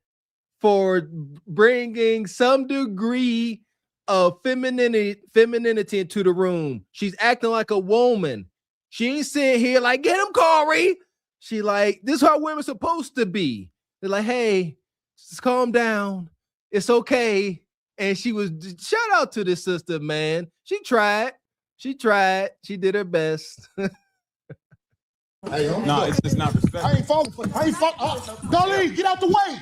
for bringing some degree of femininity into the room. She's acting like a woman. She ain't sitting here like, get him, Corey. She like, this is how women supposed to be. They're like, hey, just calm down. It's okay. And she was, shout out to this sister, man. She tried. She did her best.
Hey,
no, it's not respect.
I ain't falling for it. Darlene, get out the way.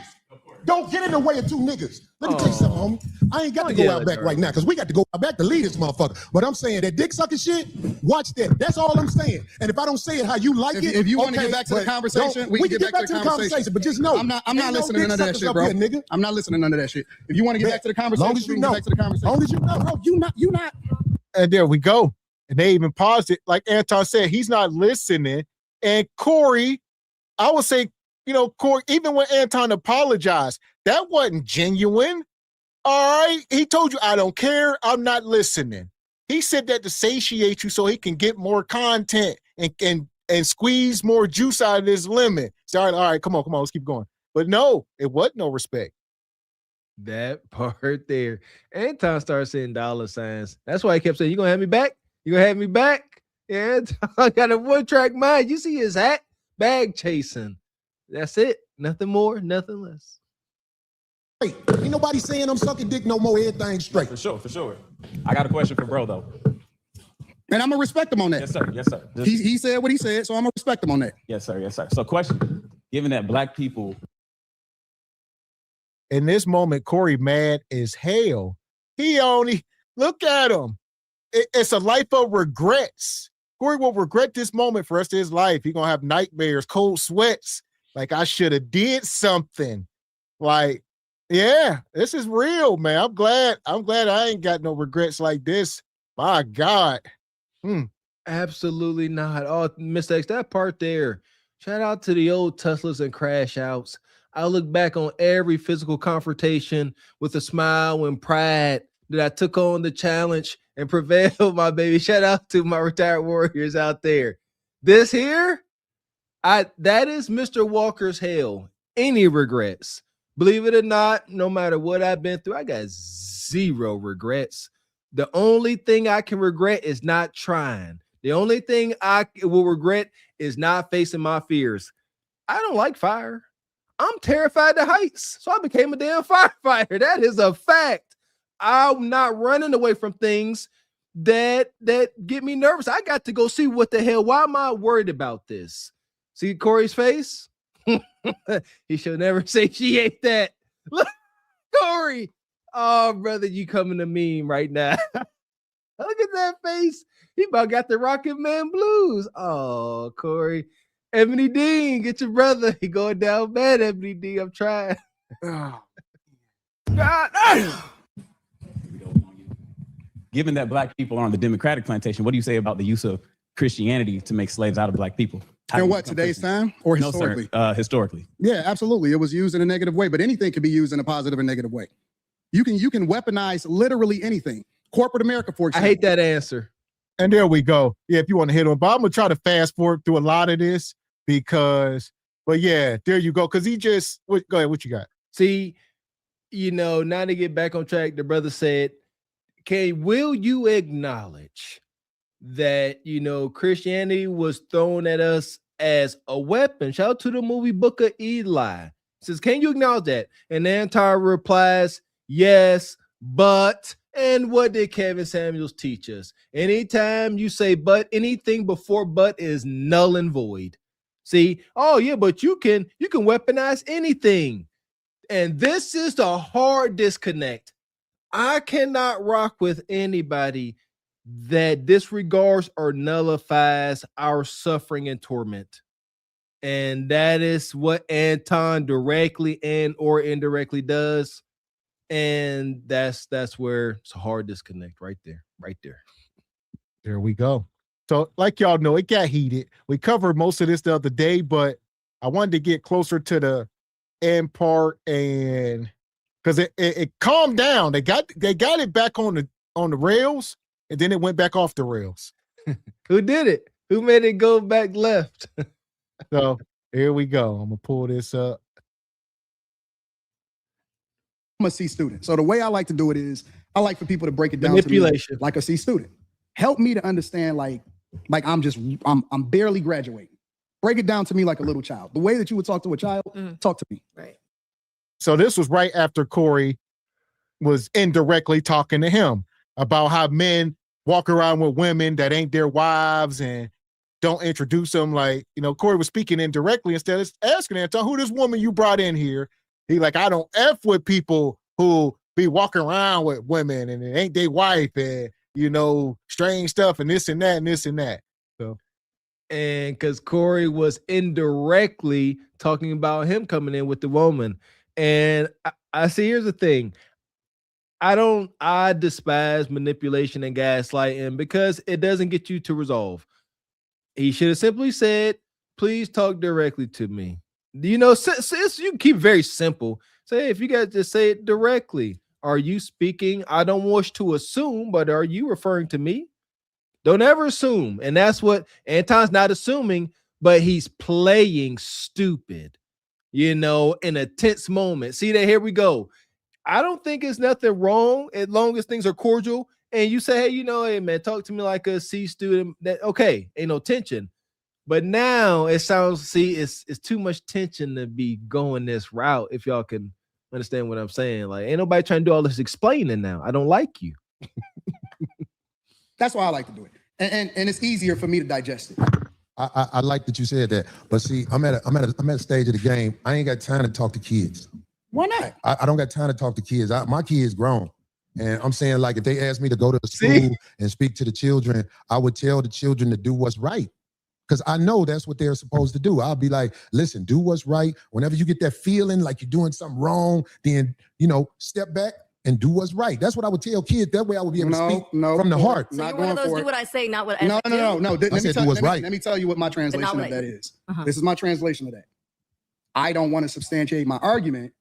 Don't get in the way of two niggas. Let me tell you something, homie. I ain't got to go out back right now because we got to go out back to lead this motherfucker. But I'm saying that dick sucking shit, watch that. That's all I'm saying. And if I don't say it how you like it,
if you want to get back to the conversation, we can get back to the conversation.
But just know,
I'm not listening to none of that shit, bro. Nigga. I'm not listening to none of that shit. If you want to get back to the conversation,
long as you know.
Back to the conversation.
Long as you know, bro. You not.
And there we go. And they even paused it. Like Anton said, he's not listening. And Corey, I would say, Corey, even when Anton apologized, that wasn't genuine. All right. He told you, I don't care. I'm not listening. He said that to satiate you so he can get more content and squeeze more juice out of this lemon. So, all right, come on, let's keep going. But no, it wasn't no respect.
That part there. Anton started saying dollar signs. That's why he kept saying, you gonna have me back? You gonna have me back? Yeah, I got a one-track mind. You see his hat? Bag chasing. That's it. Nothing more, nothing less.
Hey, ain't nobody saying I'm sucking dick no more. Everything straight.
For sure. I got a question for bro, though.
And I'm going to respect him on that.
Yes, sir.
He said what he said, so I'm going to respect him on that.
Yes, sir. So question, given that black people.
In this moment, Corey mad as hell. He only, look at him. It's a life of regrets. Corey will regret this moment for the rest of his life. He's going to have nightmares, cold sweats. Like, I should have did something. Like, yeah, this is real, man. I'm glad I ain't got no regrets like this. My God.
Absolutely not. Oh, Mr. X, that part there. Shout out to the old tussles and crash outs. I look back on every physical confrontation with a smile and pride that I took on the challenge and prevailed, my baby. Shout out to my retired warriors out there. This here, that is Mr. Walker's hell. Any regrets? Believe it or not, no matter what I've been through, I got zero regrets. The only thing I can regret is not trying. The only thing I will regret is not facing my fears. I don't like fire. I'm terrified of heights, so I became a damn firefighter. That is a fact. I'm not running away from things that get me nervous. I got to go see what the hell. Why am I worried about this? See Corey's face? He should never say she ate that. Look, Corey. Oh, brother, you coming to meme right now. Look at that face. He about got the Rocket Man blues. Oh, Corey. Ebony Dean, get your brother. He going down bad, Ebony Dean. I'm trying.
Oh.
God.
Given that black people are on the Democratic plantation, what do you say about the use of Christianity to make slaves out of black people?
In what, today's time or historically?
No, sir. Historically.
Yeah, absolutely. It was used in a negative way, but anything can be used in a positive or negative way. You can weaponize literally anything. Corporate America, for example.
I hate that answer.
And there we go. Yeah, if you want to hit on, but I'm gonna try to fast forward through a lot of this because, but yeah, there you go. Because he just, go ahead. What you got?
See, now to get back on track, the brother said, "Okay, will you acknowledge that Christianity was thrown at us as a weapon?" Shout out to the movie Book of Eli. Says, "Can you acknowledge that?" And Anton replies, "Yes, but." And what did Kevin Samuels teach us? Anytime you say but, anything before but is null and void. See, oh yeah, but you can weaponize anything. And this is the hard disconnect. I cannot rock with anybody that disregards or nullifies our suffering and torment. And that is what Anton directly and or indirectly does. And that's where it's a hard disconnect right there.
There we go. So like y'all know, it got heated. We covered most of this the other day, but I wanted to get closer to the end part, and because it calmed down. They got it back on the rails, and then it went back off the rails.
Who did it? Who made it go back left?
So here we go. I'm gonna pull this up.
I'm a C student. So the way I like to do it is I like for people to break it down
Manipulation.
to me like a C student. Help me to understand like I'm barely graduating. Break it down to me like a little child. The way that you would talk to a child, talk to me.
Right.
So this was right after Corey was indirectly talking to him about how men walk around with women that ain't their wives and don't introduce them. Like, Corey was speaking indirectly instead of asking Anton, who this woman you brought in here? He like, I don't F with people who be walking around with women and it ain't their wife and, strange stuff and this and that and this and that. So,
and because Corey was indirectly talking about him coming in with the woman. And I see, here's the thing. I despise manipulation and gaslighting because it doesn't get you to resolve. He should have simply said, please talk directly to me. You can keep it very simple. Say, if you guys just say it directly, are you speaking? I don't wish to assume, but are you referring to me? Don't ever assume. And that's what Anton's not assuming, but he's playing stupid, in a tense moment. See that? Here we go. I don't think it's nothing wrong as long as things are cordial. And you say, hey, hey, man, talk to me like a C student. That okay, ain't no tension. But now it sounds, it's too much tension to be going this route. If y'all can understand what I'm saying, like ain't nobody trying to do all this explaining now. I don't like you.
That's why I like to do it, and it's easier for me to digest it.
I like that you said that, but see, I'm at a stage of the game. I ain't got time to talk to kids.
Why not?
I don't got time to talk to kids. My kids grown, and I'm saying like if they ask me to go to the school and speak to the children, I would tell the children to do what's right. Because I know that's what they're supposed to do. I'll be like, listen, do what's right. Whenever you get that feeling like you're doing something wrong, then, step back and do what's right. That's what I would tell kids. That way I would be able to speak from the heart.
So you're one of those do what I say, not what I
do? No. Let me tell you what my
translation
of that is. This is my translation of that. I don't want to substantiate my argument,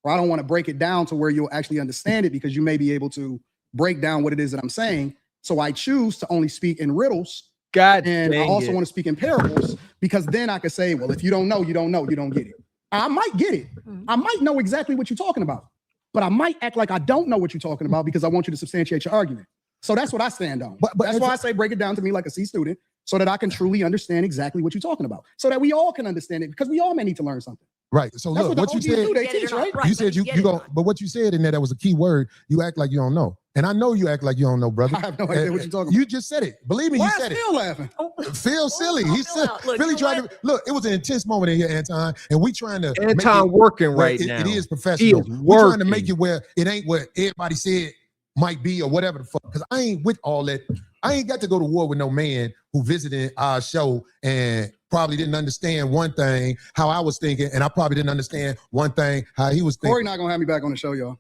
or I don't want to break it down to where you'll actually understand it because you may be able to break down what it is that I'm saying. So I choose to only speak in riddles. And I also want to speak in parables because then I could say, well, if you don't know, you don't know, you don't get it. I might get it. I might know exactly what you're talking about, but I might act like I don't know what you're talking about because I want you to substantiate your argument. So that's what I stand on. But that's why I say break it down to me like a C student so that I can truly understand exactly what you're talking about so that we all can understand it because we all may need to learn something.
Right. So
That's
look, what you
OGs
said.
do. They teach, right?
You said you go, but what you said in there, that was a key word. You act like you don't know. And I know you act like you don't know, brother.
I have no idea what you're talking about.
You just said it. Believe me,
Why
you
is
said it.
Phil laughing?
Phil silly. He's
Look,
really
you know
trying
what?
to look. It was an intense moment in here, Anton, and we trying to make
Anton
it
working
where
right
it,
now.
It is
He
professional.
is
We're trying to make
working.
it where it ain't what everybody said might be or whatever the fuck. Because I ain't with all that. I ain't got to go to war with no man who visited our show and probably didn't understand one thing how I was thinking, and I probably didn't understand one thing how he was thinking.
Corey not gonna have me back on the show, y'all.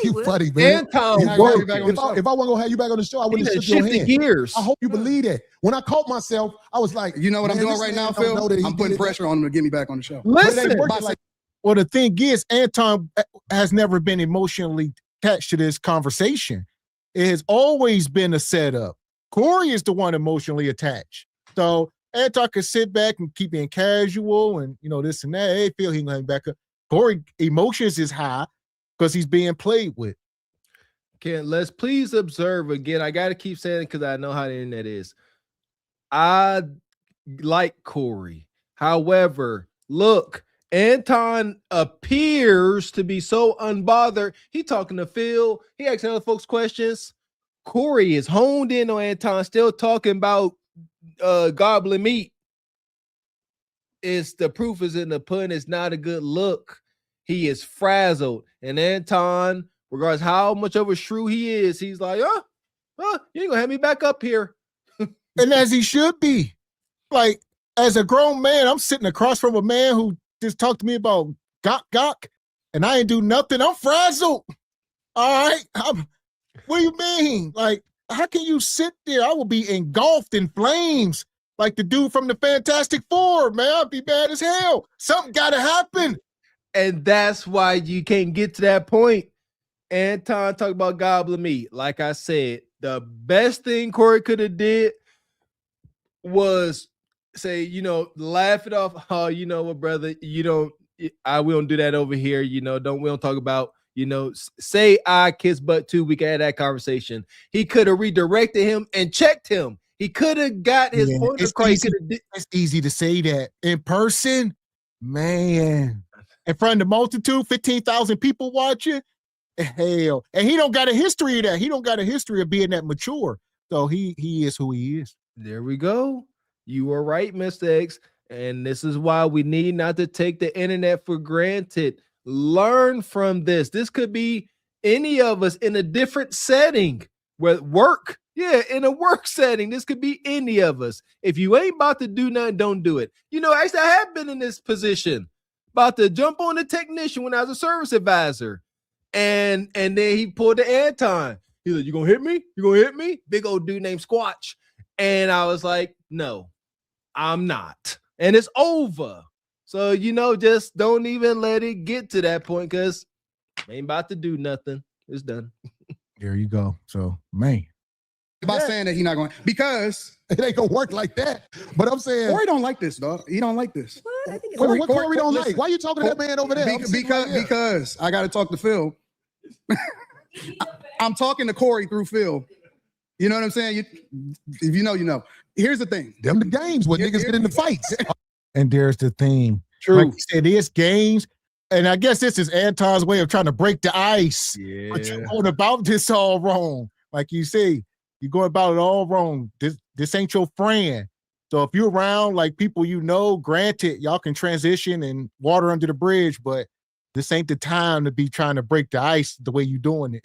You funny, man.
Anton
You
working.
working. If I wasn't gonna have you back on the show, I wouldn't have shook your hand.
Gears.
I hope you believe that. When I caught myself, I was like,
You know what I'm
man,
doing
this
right
man
now,
don't know that
Phil?
he
I'm putting
did it.
pressure on him to get me back on the show.
Listen,
Well, the thing is, Anton has never been emotionally attached to this conversation. It has always been a setup. Corey is the one emotionally attached. So Anton can sit back and keep being casual and, this and that. Hey, Phil, he going back up. Corey, emotions is high because he's being played with.
Okay, let's please observe again. I got to keep saying it because I know how the internet is. I like Corey. However, look, Anton appears to be so unbothered. He talking to Phil. He asking other folks questions. Corey is honed in on Anton, still talking about gobbling meat. It's the proof is in the pudding. It's not a good look. He is frazzled. And Anton, regardless how much of a shrew he is, he's like, you ain't gonna have me back up here.
And as he should be. Like, as a grown man, I'm sitting across from a man who just talked to me about gok, and I ain't do nothing. I'm frazzled. All right. What do you mean? Like, how can you sit there? I will be engulfed in flames like the dude from the Fantastic Four, man. I'd be mad as hell. Something got to happen.
And that's why you can't get to that point. Anton talked about gobbling meat. Like I said, the best thing Corey could have did was say, laugh it off. Oh, you know what, brother? We don't do that over here. We don't talk about, say I kiss butt too. We can have that conversation. He could have redirected him and checked him. He could have got his point across.
It's easy to say that in person, man. In front of the multitude, 15,000 people watching. Hell, and he don't got a history of that. He don't got a history of being that mature. So he is who he is.
There we go. You are right, Mr. X. And this is why we need not to take the internet for granted. Learn from this. This could be any of us in a different setting. With work. Yeah, in a work setting. This could be any of us. If you ain't about to do nothing, don't do it. Actually, I have been in this position. About to jump on the technician when I was a service advisor. And then he pulled the Anton. He's like, you gonna hit me? You gonna hit me? Big old dude named Squatch. And I was like, no, I'm not. And it's over. So, just don't even let it get to that point because ain't about to do nothing. It's done.
There you go. So, man.
About saying that he's not going because
it ain't gonna work like that. But I'm saying
Corey don't like this, dog. He don't like this.
What Corey don't like? Why you talking to that man over there?
Because I got to talk to Phil. I'm talking to Corey through Phil. You know what I'm saying? If you know, you know. Here's the thing.
Them the games where niggas get into fights.
And there's the thing.
True.
Like you said, it's games. And I guess this is Anton's way of trying to break the ice.
Yeah.
But you're going about this all wrong. Like you say, you're going about it all wrong. This ain't your friend. So if you're around like people granted, y'all can transition and water under the bridge, but this ain't the time to be trying to break the ice the way you're doing it.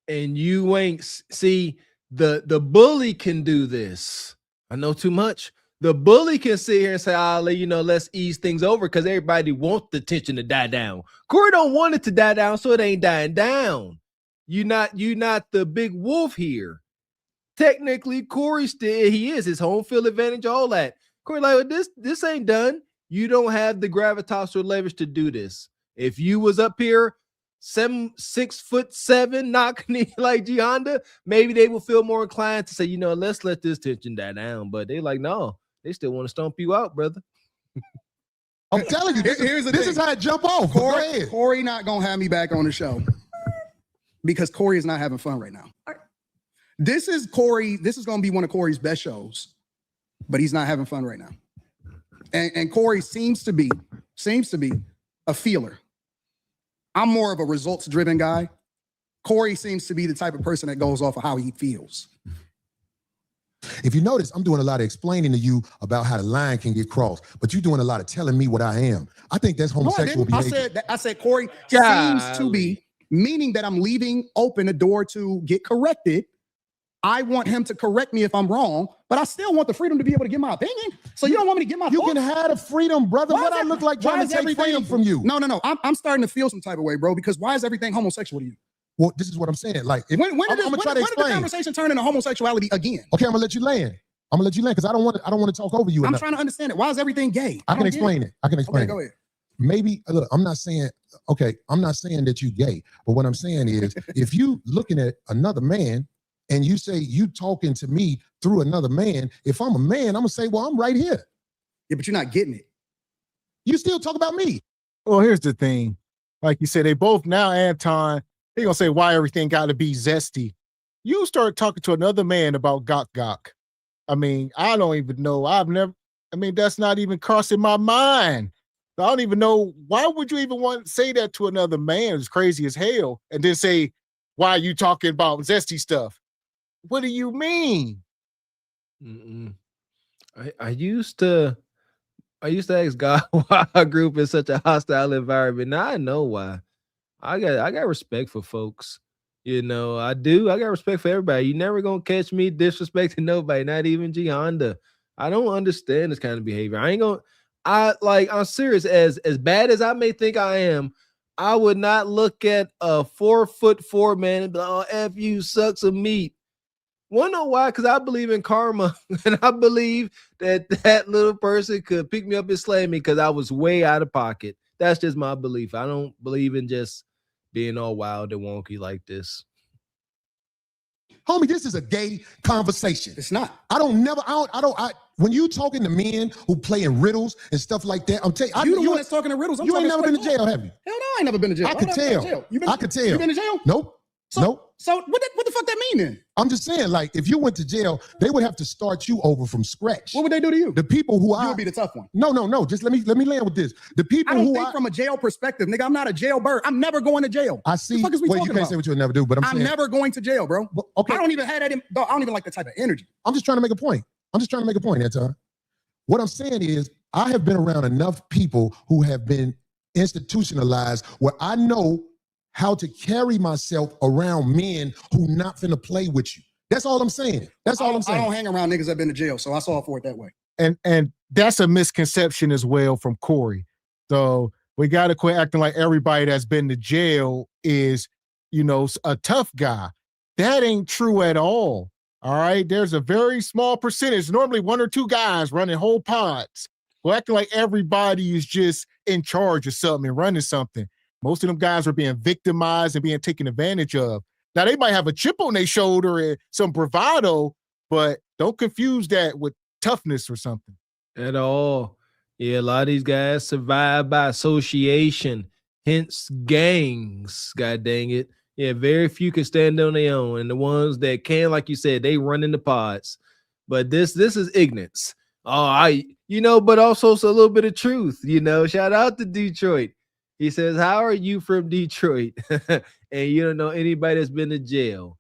And you ain't see the bully can do this. I know too much. The bully can sit here and say, let's ease things over because everybody wants the tension to die down. Corey don't want it to die down, so it ain't dying down. You're not the big wolf here. Technically, Corey he is his home field advantage, all that. Corey, like, this ain't done. You don't have the gravitas or leverage to do this. If you was up here 6'7", knocking it like G Honda, maybe they will feel more inclined to say, let's let this tension die down. But they like, no, they still want to stomp you out, brother.
I'm telling you, this is how it jump off.
Corey not gonna have me back on the show because Corey is not having fun right now. This is Corey. This is gonna be one of Corey's best shows, but he's not having fun right now. And Corey seems to be seems to be a feeler. I'm more of a results-driven guy. Corey seems to be the type of person that goes off of how he feels.
If you notice, I'm doing a lot of explaining to you about how the line can get crossed, but you're doing a lot of telling me what I am. I think that's homosexual behavior.
I said Corey seems to be, meaning that I'm leaving open a door to get corrected. I want him to correct me if I'm wrong, but I still want the freedom to be able to give my opinion. So you don't want me to give my
You can have the freedom, brother. What I look like trying to take freedom from you?
No. I'm starting to feel some type of way, bro, because why is everything homosexual to you?
Well, this is what I'm saying. Like,
when did the conversation turn into homosexuality again?
Okay, I'm gonna let you land. Because I don't want to talk over you.
I'm trying to understand it. Why is everything gay?
I can explain it.
Okay, go ahead.
Maybe look, I'm not saying that you gay, but what I'm saying is if you looking at another man and you say you talking to me through another man, if I'm a man, I'm gonna say, well, I'm right here.
Yeah, but you're not getting it.
You still talk about me.
Well, here's the thing. Like you said, they both now, Anton, he gonna say why everything gotta be zesty. You start talking to another man about gok. I mean, I don't even know. That's not even crossing my mind. I don't even know. Why would you even want to say that to another man? It's crazy as hell. And then say, why are you talking about zesty stuff? What do you mean?
I used to ask God why our group is such a hostile environment. Now I know why. I got respect for folks. You know, I do. I got respect for everybody. You never gonna catch me disrespecting nobody, not even G Honda. I don't understand this kind of behavior. I'm serious. As bad as I may think I am, I would not look at a 4'4" man and be like, oh, F you, sucks of meat. Wanna know why? Because I believe in karma, and I believe that little person could pick me up and slay me because I was way out of pocket. That's just my belief. I don't believe in just being all wild and wonky like this.
Homie, this is a gay conversation.
It's not.
When you talking to men who play in riddles and stuff like that, I'm telling you,
you the one that's talking to riddles.
You ain't never been to jail, have you?
Hell no, I ain't never been to jail.
I could tell. I could tell.
You been to jail?
Nope. Nope.
So what the fuck that mean then?
I'm just saying, like, if you went to jail, they would have to start you over from scratch.
What would they do to you?
The people who
you would be the tough one.
No. Just let me land with this. The people
I don't think from a jail perspective, nigga. I'm not a jailbird. I'm never going to jail.
I see.
The fuck is we
well, you
talking
can't
about?
say what you'll never do, but I'm saying
never going to jail, bro.
Okay.
I don't even have that. I don't even like the type of energy.
I'm just trying to make a point. Anton. What I'm saying is, I have been around enough people who have been institutionalized where I know how to carry myself around men who not finna play with you. That's all I'm saying. I don't
hang around niggas that been to jail, so I saw for it that way.
And that's a misconception as well from Corey. So we got to quit acting like everybody that's been to jail is, a tough guy. That ain't true at all. All right. There's a very small percentage, normally 1 or 2 guys running whole pods. We're acting like everybody is just in charge of something and running something. Most of them guys are being victimized and being taken advantage of. Now, they might have a chip on their shoulder and some bravado, but don't confuse that with toughness or something.
At all. Yeah, a lot of these guys survive by association, hence gangs, god dang it. Yeah, very few can stand on their own. And the ones that can, like you said, they run in the pods. But this is ignorance. But also it's a little bit of truth, Shout out to Detroit. He says, how are you from Detroit? And you don't know anybody that's been to jail.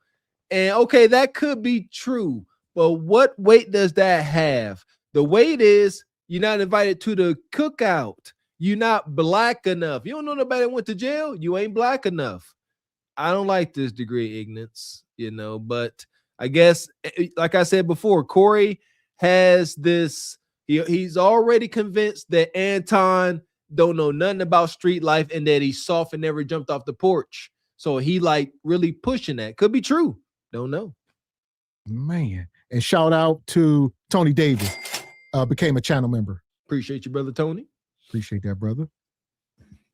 And okay, that could be true. But what weight does that have? The weight is you're not invited to the cookout. You're not black enough. You don't know nobody that went to jail. You ain't black enough. I don't like this degree of ignorance, but I guess, like I said before, Corey has this, he's already convinced that Anton don't know nothing about street life and that he's soft and never jumped off the porch. So he really pushing that. Could be true. Don't know.
Man. And shout out to Tony Davis, became a channel member.
Appreciate you, brother Tony.
Appreciate that, brother.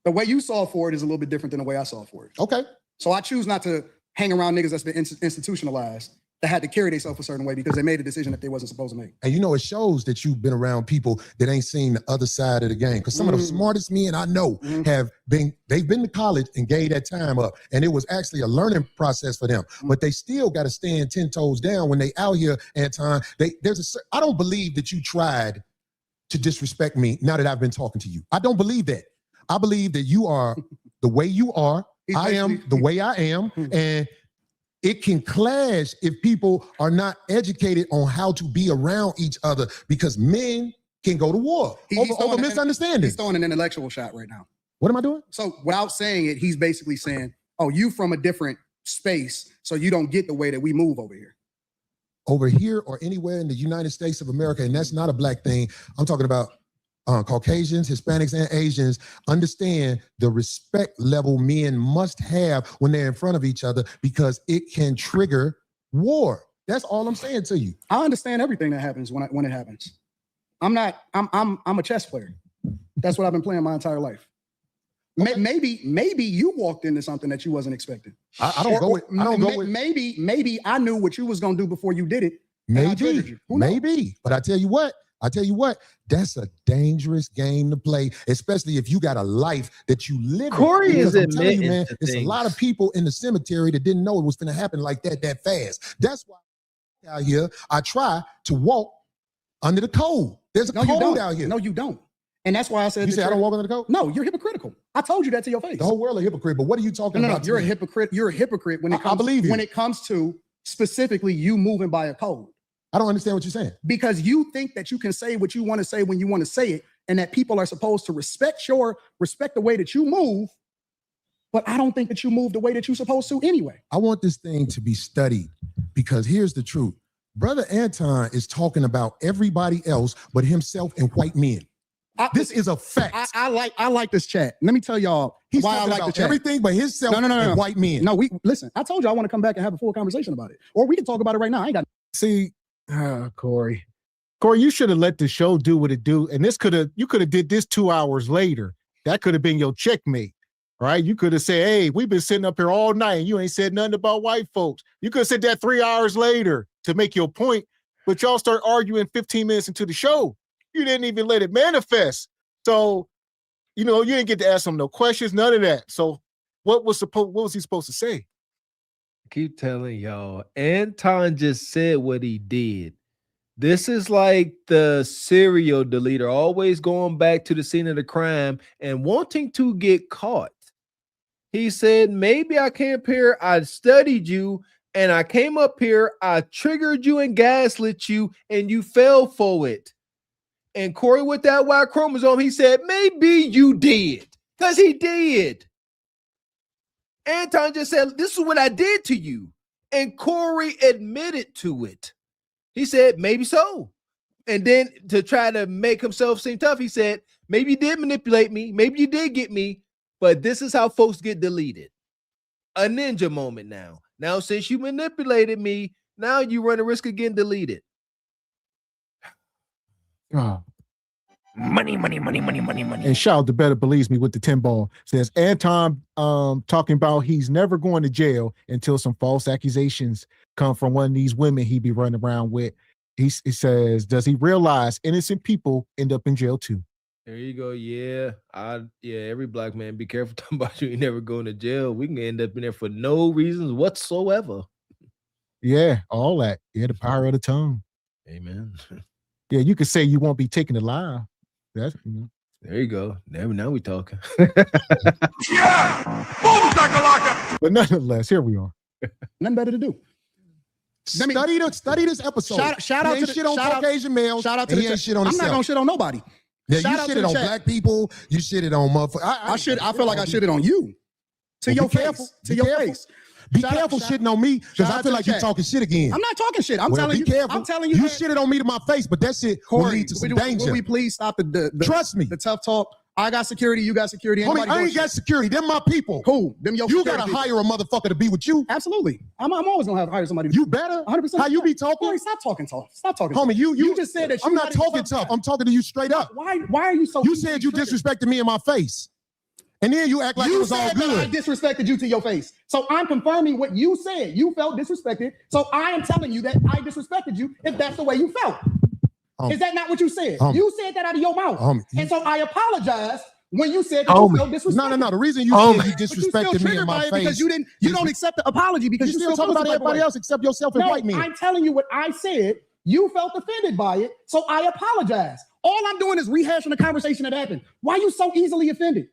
The way you saw for it is a little bit different than the way I saw for it.
Okay.
So I choose not to hang around niggas that's been institutionalized that had to carry themselves a certain way because they made a decision that they wasn't supposed to make.
And it shows that you've been around people that ain't seen the other side of the game. Because some of the smartest men I know they've been to college and gave that time up. And it was actually a learning process for them. But they still got to stand 10 toes down when they out here, Anton. I don't believe that you tried to disrespect me now that I've been talking to you. I don't believe that. I believe that you are the way you are. I am the way I am. And it can clash if people are not educated on how to be around each other, because men can go to war over misunderstanding.
He's throwing an intellectual shot right now.
What am I doing?
So without saying it, he's basically saying, oh, you from a different space, so you don't get the way that we move over here.
Over here or anywhere in the United States of America, and that's not a black thing. I'm talking about Caucasians, Hispanics, and Asians understand the respect level men must have when they're in front of each other, because it can trigger war. That's all I'm saying to you.
I understand everything that happens when it happens. I'm a chess player. That's what I've been playing my entire life. Okay. Maybe you walked into something that you wasn't expecting.
I don't go with.
Maybe I knew what you was gonna do before you did it.
Maybe. But I tell you what, that's a dangerous game to play, especially if you got a life that you live in.
Corey is admitting,
you, man, there's a lot of people in the cemetery that didn't know it was going to happen like that fast. That's why out here I try to walk under the code. There's a code out here.
No, you don't. And that's why I said,
you say I don't walk under the code?
No, you're hypocritical. I told you that to your face.
The whole world is hypocrite, but what are you talking about?
You're a hypocrite. You're a hypocrite when it comes,
I believe you.
When it comes to specifically you moving by a code.
I don't understand what you're saying.
Because you think that you can say what you want to say when you want to say it, and that people are supposed to respect the way that you move, but I don't think that you move the way that you're supposed to anyway.
I want this thing to be studied, because here's the truth. Brother Anton is talking about everybody else but himself and white men. This is a fact.
I like this chat. Let me tell y'all why I like the chat.
Everything but himself and white men.
No, listen. I told you I want to come back and have a full conversation about it, or we can talk about it right now. I ain't got.
See, Corey, you should have let the show do what it do, and you could have did this 2 hours later. That could have been your checkmate, right? You could have said, "Hey, we've been sitting up here all night, and you ain't said nothing about white folks." You could have said that 3 hours later to make your point, but y'all start arguing 15 minutes into the show. You didn't even let it manifest. So, you didn't get to ask him no questions, none of that. So what was he supposed to say?
I keep telling y'all, Anton just said what he did. This is like the serial deleter, always going back to the scene of the crime and wanting to get caught. He said, maybe I came up here, I studied you, and I came up here, I triggered you and gaslit you, and you fell for it. And Corey, with that Y chromosome, he said, maybe you did. Because he did. Anton just said, this is what I did to you. And Corey admitted to it. He said, maybe so. And then to try to make himself seem tough, he said, maybe you did manipulate me. Maybe you did get me. But this is how folks get deleted. A ninja moment now. Now, since you manipulated me, now you run the risk of getting deleted.
Money. And shout out to Better Believes Me with the 10 ball. Says Anton talking about he's never going to jail until some false accusations come from one of these women he be running around with. He says, does he realize innocent people end up in jail too?
There you go. Yeah. Every black man, be careful talking about you ain't never going to jail. We can end up in there for no reasons whatsoever.
Yeah, all that. Yeah, the power of the tongue.
Amen.
Yeah, you could say you won't be taken alive. There
you go. Now we talking.
Yeah! Boom, shakalaka!
But nonetheless, here we are.
Nothing better to do.
Study this episode.
Shout out to
shit on Caucasian males.
Shout out to the
shit on
I'm not gonna shit on nobody.
Yeah, you shitted on black people. You shitted on motherfuckers.
I feel like I shitted on you. To your face. To your face.
Be careful shitting on me, because I feel like you're talking shit again.
I'm not talking shit. I'm telling you.
Careful.
I'm telling you.
You shitted on me to my face, but that shit will lead to some danger.
Will we please stop the
trust me,
the tough talk? I got security. You got security.
Homie, I ain't got security. Them my people.
Cool. Them your.
You gotta hire a motherfucker to be with you.
Absolutely. I'm always gonna hire somebody.
You better.
100%.
How you be talking?
Corey, stop talking tough. Stop talking.
Homie, you
just said that.
I'm not talking tough. I'm talking to you straight up.
Why are you so?
You said you disrespected me in my face. And then you act like it was all good.
I disrespected you to your face. So I'm confirming what you said. You felt disrespected. So I am telling you that I disrespected you if that's the way you felt. Is that not what you said? You said that out of your mouth. And so I apologized when you said that you felt disrespected.
No. The reason you said you disrespected me in my face.
Because you don't accept the apology because
you still talking about everybody else except yourself and white men.
I'm telling you what I said. You felt offended by it. So I apologized. All I'm doing is rehashing the conversation that happened. Why are you so easily offended?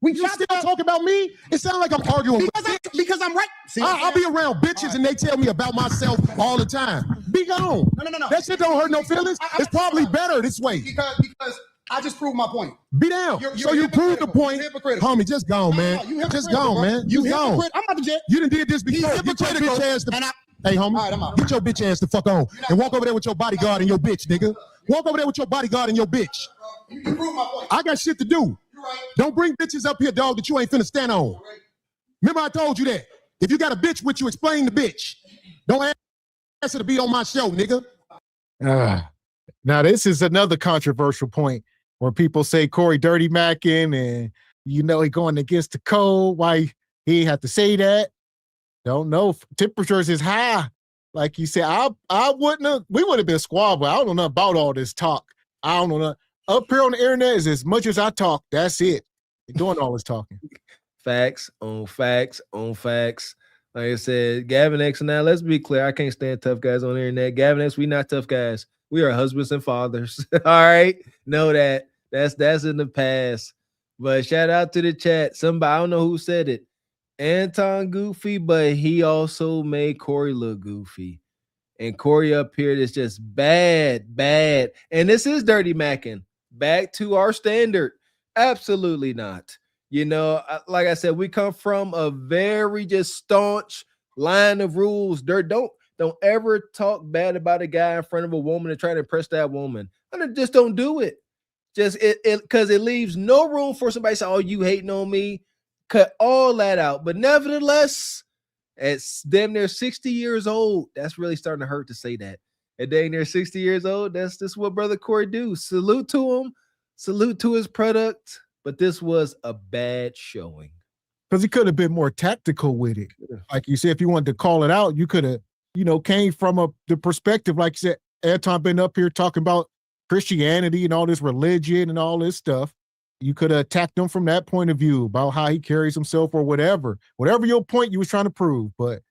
You still talk about me? It sounds like I'm arguing
because I'm right. See,
I'll be around bitches and they tell me about myself all the time. Be gone.
No.
That shit don't hurt no feelings. It's probably better this way.
Because I just proved my point.
Be down. So you proved the point. Homie, just gone, man. Just gone, man. You gone.
I'm about to jet.
You done did this before. Get your bitch ass to... Hey, homie, get your bitch ass the fuck on and walk over there with your bodyguard and your bitch, nigga. Walk over there with your bodyguard and your bitch.
You proved my point.
I got shit to do. Don't bring bitches up here, dog, that you ain't finna stand on. Remember I told you that. If you got a bitch with you, explain the bitch. Don't ask her to be on my show, nigga.
Now, this is another controversial point where people say Corey dirty macking and, he going against the code. Why he have to say that? Don't know. Temperatures is high. Like you said, we would have been squabbled. I don't know nothing about all this talk. I don't know nothing. Up here on the internet is as much as I talk. That's it. Doing all this talking.
Facts on facts on facts. Like I said, Gavin X. Now, let's be clear. I can't stand tough guys on the internet. Gavin X, we not tough guys. We are husbands and fathers. All right, know that. That's in the past. But shout out to the chat. Somebody, I don't know who said it. Anton goofy, but he also made Corey look goofy. And Corey up here is just bad. And this is dirty macking. Back to our standard. Absolutely not. Like I said, we come from a very just staunch line of rules. Don't ever talk bad about a guy in front of a woman and try to impress that woman. Just don't do it. Just because it leaves no room for somebody to say, oh, you hating on me. Cut all that out. But nevertheless, at damn near 60 years old, that's really starting to hurt to say that. At damn near 60 years old, that's what Brother Corey do. Salute to him. Salute to his product. But this was a bad showing.
Because he could have been more tactical with it. Like you said, if you wanted to call it out, you could have, came from the perspective, like you said, Anton been up here talking about Christianity and all this religion and all this stuff. You could have attacked him from that point of view about how he carries himself or whatever your point you was trying to prove. But,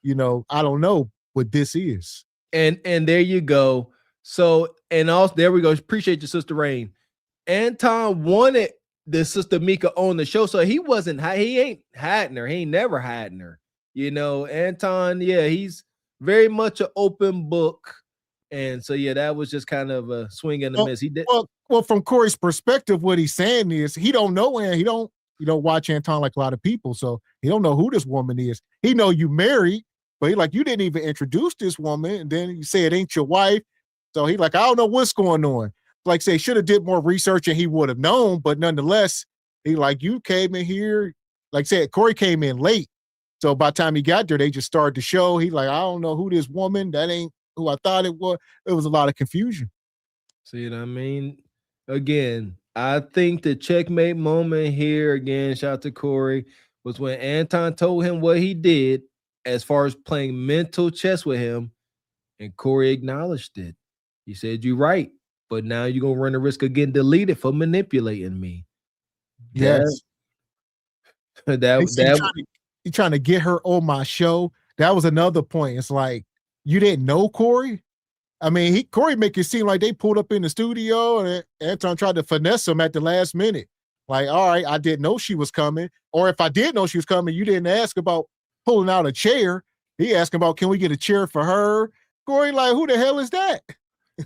I don't know what this is.
And there you go. So, and also there we go. Appreciate your Sister Rain. Anton wanted the Sister Mika on the show. So he ain't hiding her. He ain't never hiding her. Anton, he's very much an open book. And so, that was just kind of a swing and a miss. He did.
Well, from Corey's perspective, what he's saying is he don't know, and he don't watch Anton like a lot of people. So he don't know who this woman is. He know you married, but he like, you didn't even introduce this woman. And then you say it ain't your wife. So he like, I don't know what's going on. Like say, should have did more research and he would have known. But nonetheless, he like, you came in here, like said, Corey came in late. So by the time he got there, they just started the show. He like, I don't know who this woman, that ain't who I thought it was. It was a lot of confusion.
See what I mean? Again, I think the checkmate moment here, again, shout out to Corey, was when Anton told him what he did as far as playing mental chess with him, and Corey acknowledged it. He said, you're right, but now you're going to run the risk of getting deleted for manipulating me.
Yes. He's trying to get her on my show. That was another point. It's like, you didn't know Corey? I mean, Corey make it seem like they pulled up in the studio and Anton tried to finesse him at the last minute. Like, all right, I didn't know she was coming. Or if I did know she was coming, you didn't ask about pulling out a chair. He asking about, can we get a chair for her? Corey, like, who the hell is that?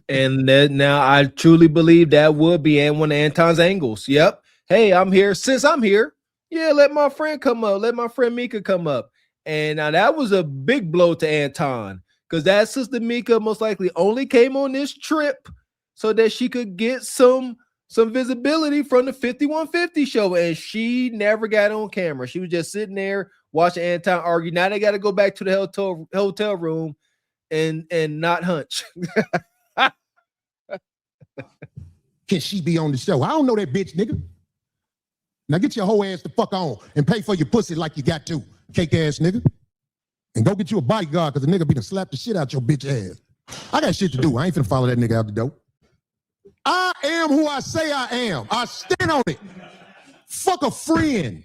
And now I truly believe that would be one of Anton's angles. Yep. Hey, I'm here. Since I'm here, let my friend come up. Let my friend Mika come up. And now that was a big blow to Anton. Because that Sister Mika most likely only came on this trip so that she could get some visibility from the 5150 show. And she never got on camera. She was just sitting there watching Anton argue. Now they got to go back to the hotel room and not hunch.
Can she be on the show? I don't know that bitch, nigga. Now get your whole ass the fuck on and pay for your pussy like you got to, cake ass nigga. And go get you a bodyguard because the nigga be to slap the shit out your bitch ass. I got shit to do. I ain't finna follow that nigga out the door. I am who I say I am. I stand on it. Fuck a friend.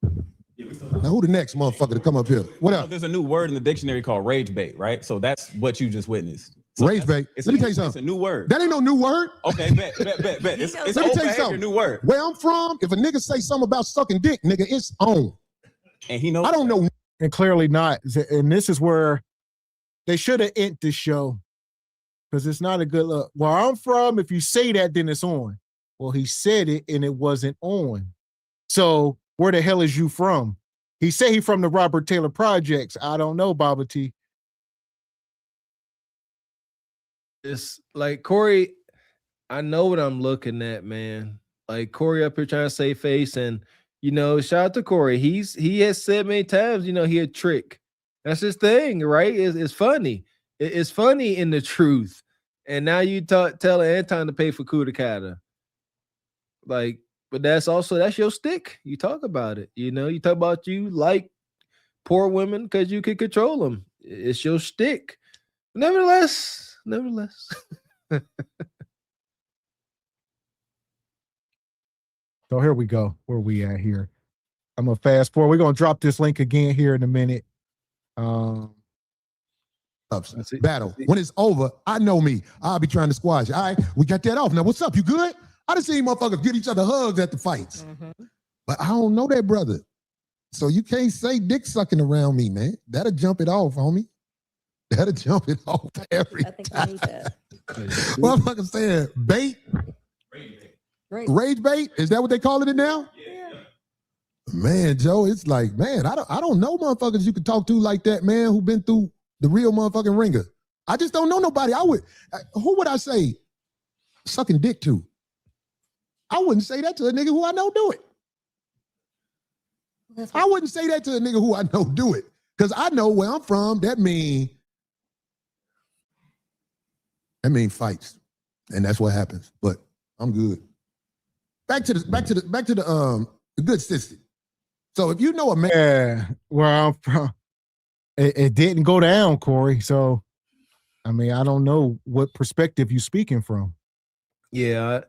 Now who the next motherfucker to come up here? What up?
There's a new word in the dictionary called rage bait, right? So that's what you just witnessed. So
Rage bait. Let me tell you something.
It's a new word.
That ain't no new word.
Okay, bet. It's
Let me tell you
behavior,
something.
new word.
Where I'm from, if a nigga say something about sucking dick, nigga, it's on.
And he knows.
I don't know.
And clearly not. And this is where they should have ended the show because it's not a good look. Where I'm from, if you say that, then it's on. Well, he said it and it wasn't on. So where the hell is you from? He said he from the Robert Taylor Projects. I don't know, Baba T.
It's like Corey, I know what I'm looking at, man. Like Corey up here trying to save face, and shout out to Corey. He has said many times, he a trick. That's his thing, right? It's funny. It's funny in the truth. And now you tell Anton to pay for Coup de Kata. Like, but that's your stick. You talk about it. You talk about you like poor women because you can control them. It's your stick. Nevertheless.
So here we go. Where we at here? I'm gonna fast forward. We're gonna drop this link again here in a minute.
Battle. When it's over, I know me. I'll be trying to squash. All right, we got that off. Now, what's up? You good? I done seen motherfuckers give each other hugs at the fights. But I don't know that brother. So you can't say dick sucking around me, man. That'll jump it off, homie. That'll jump it off every time. I need that. What I'm saying, bait? Rage bait? Is that what they call it now? Yeah. Man, Joe, it's like, man, I don't know motherfuckers you can talk to like that, man, who been through the real motherfucking ringer. I just don't know nobody. Who would I say sucking dick to? I wouldn't say that to a nigga who I know do it. I wouldn't say that to a nigga who I know do it. Because I know where I'm from, that mean fights. And that's what happens. But I'm good. Back to the good sister. So if you know a man,
yeah, where I'm from, it didn't go down, Corey. So, I mean, I don't know what perspective you speaking from.
Yeah,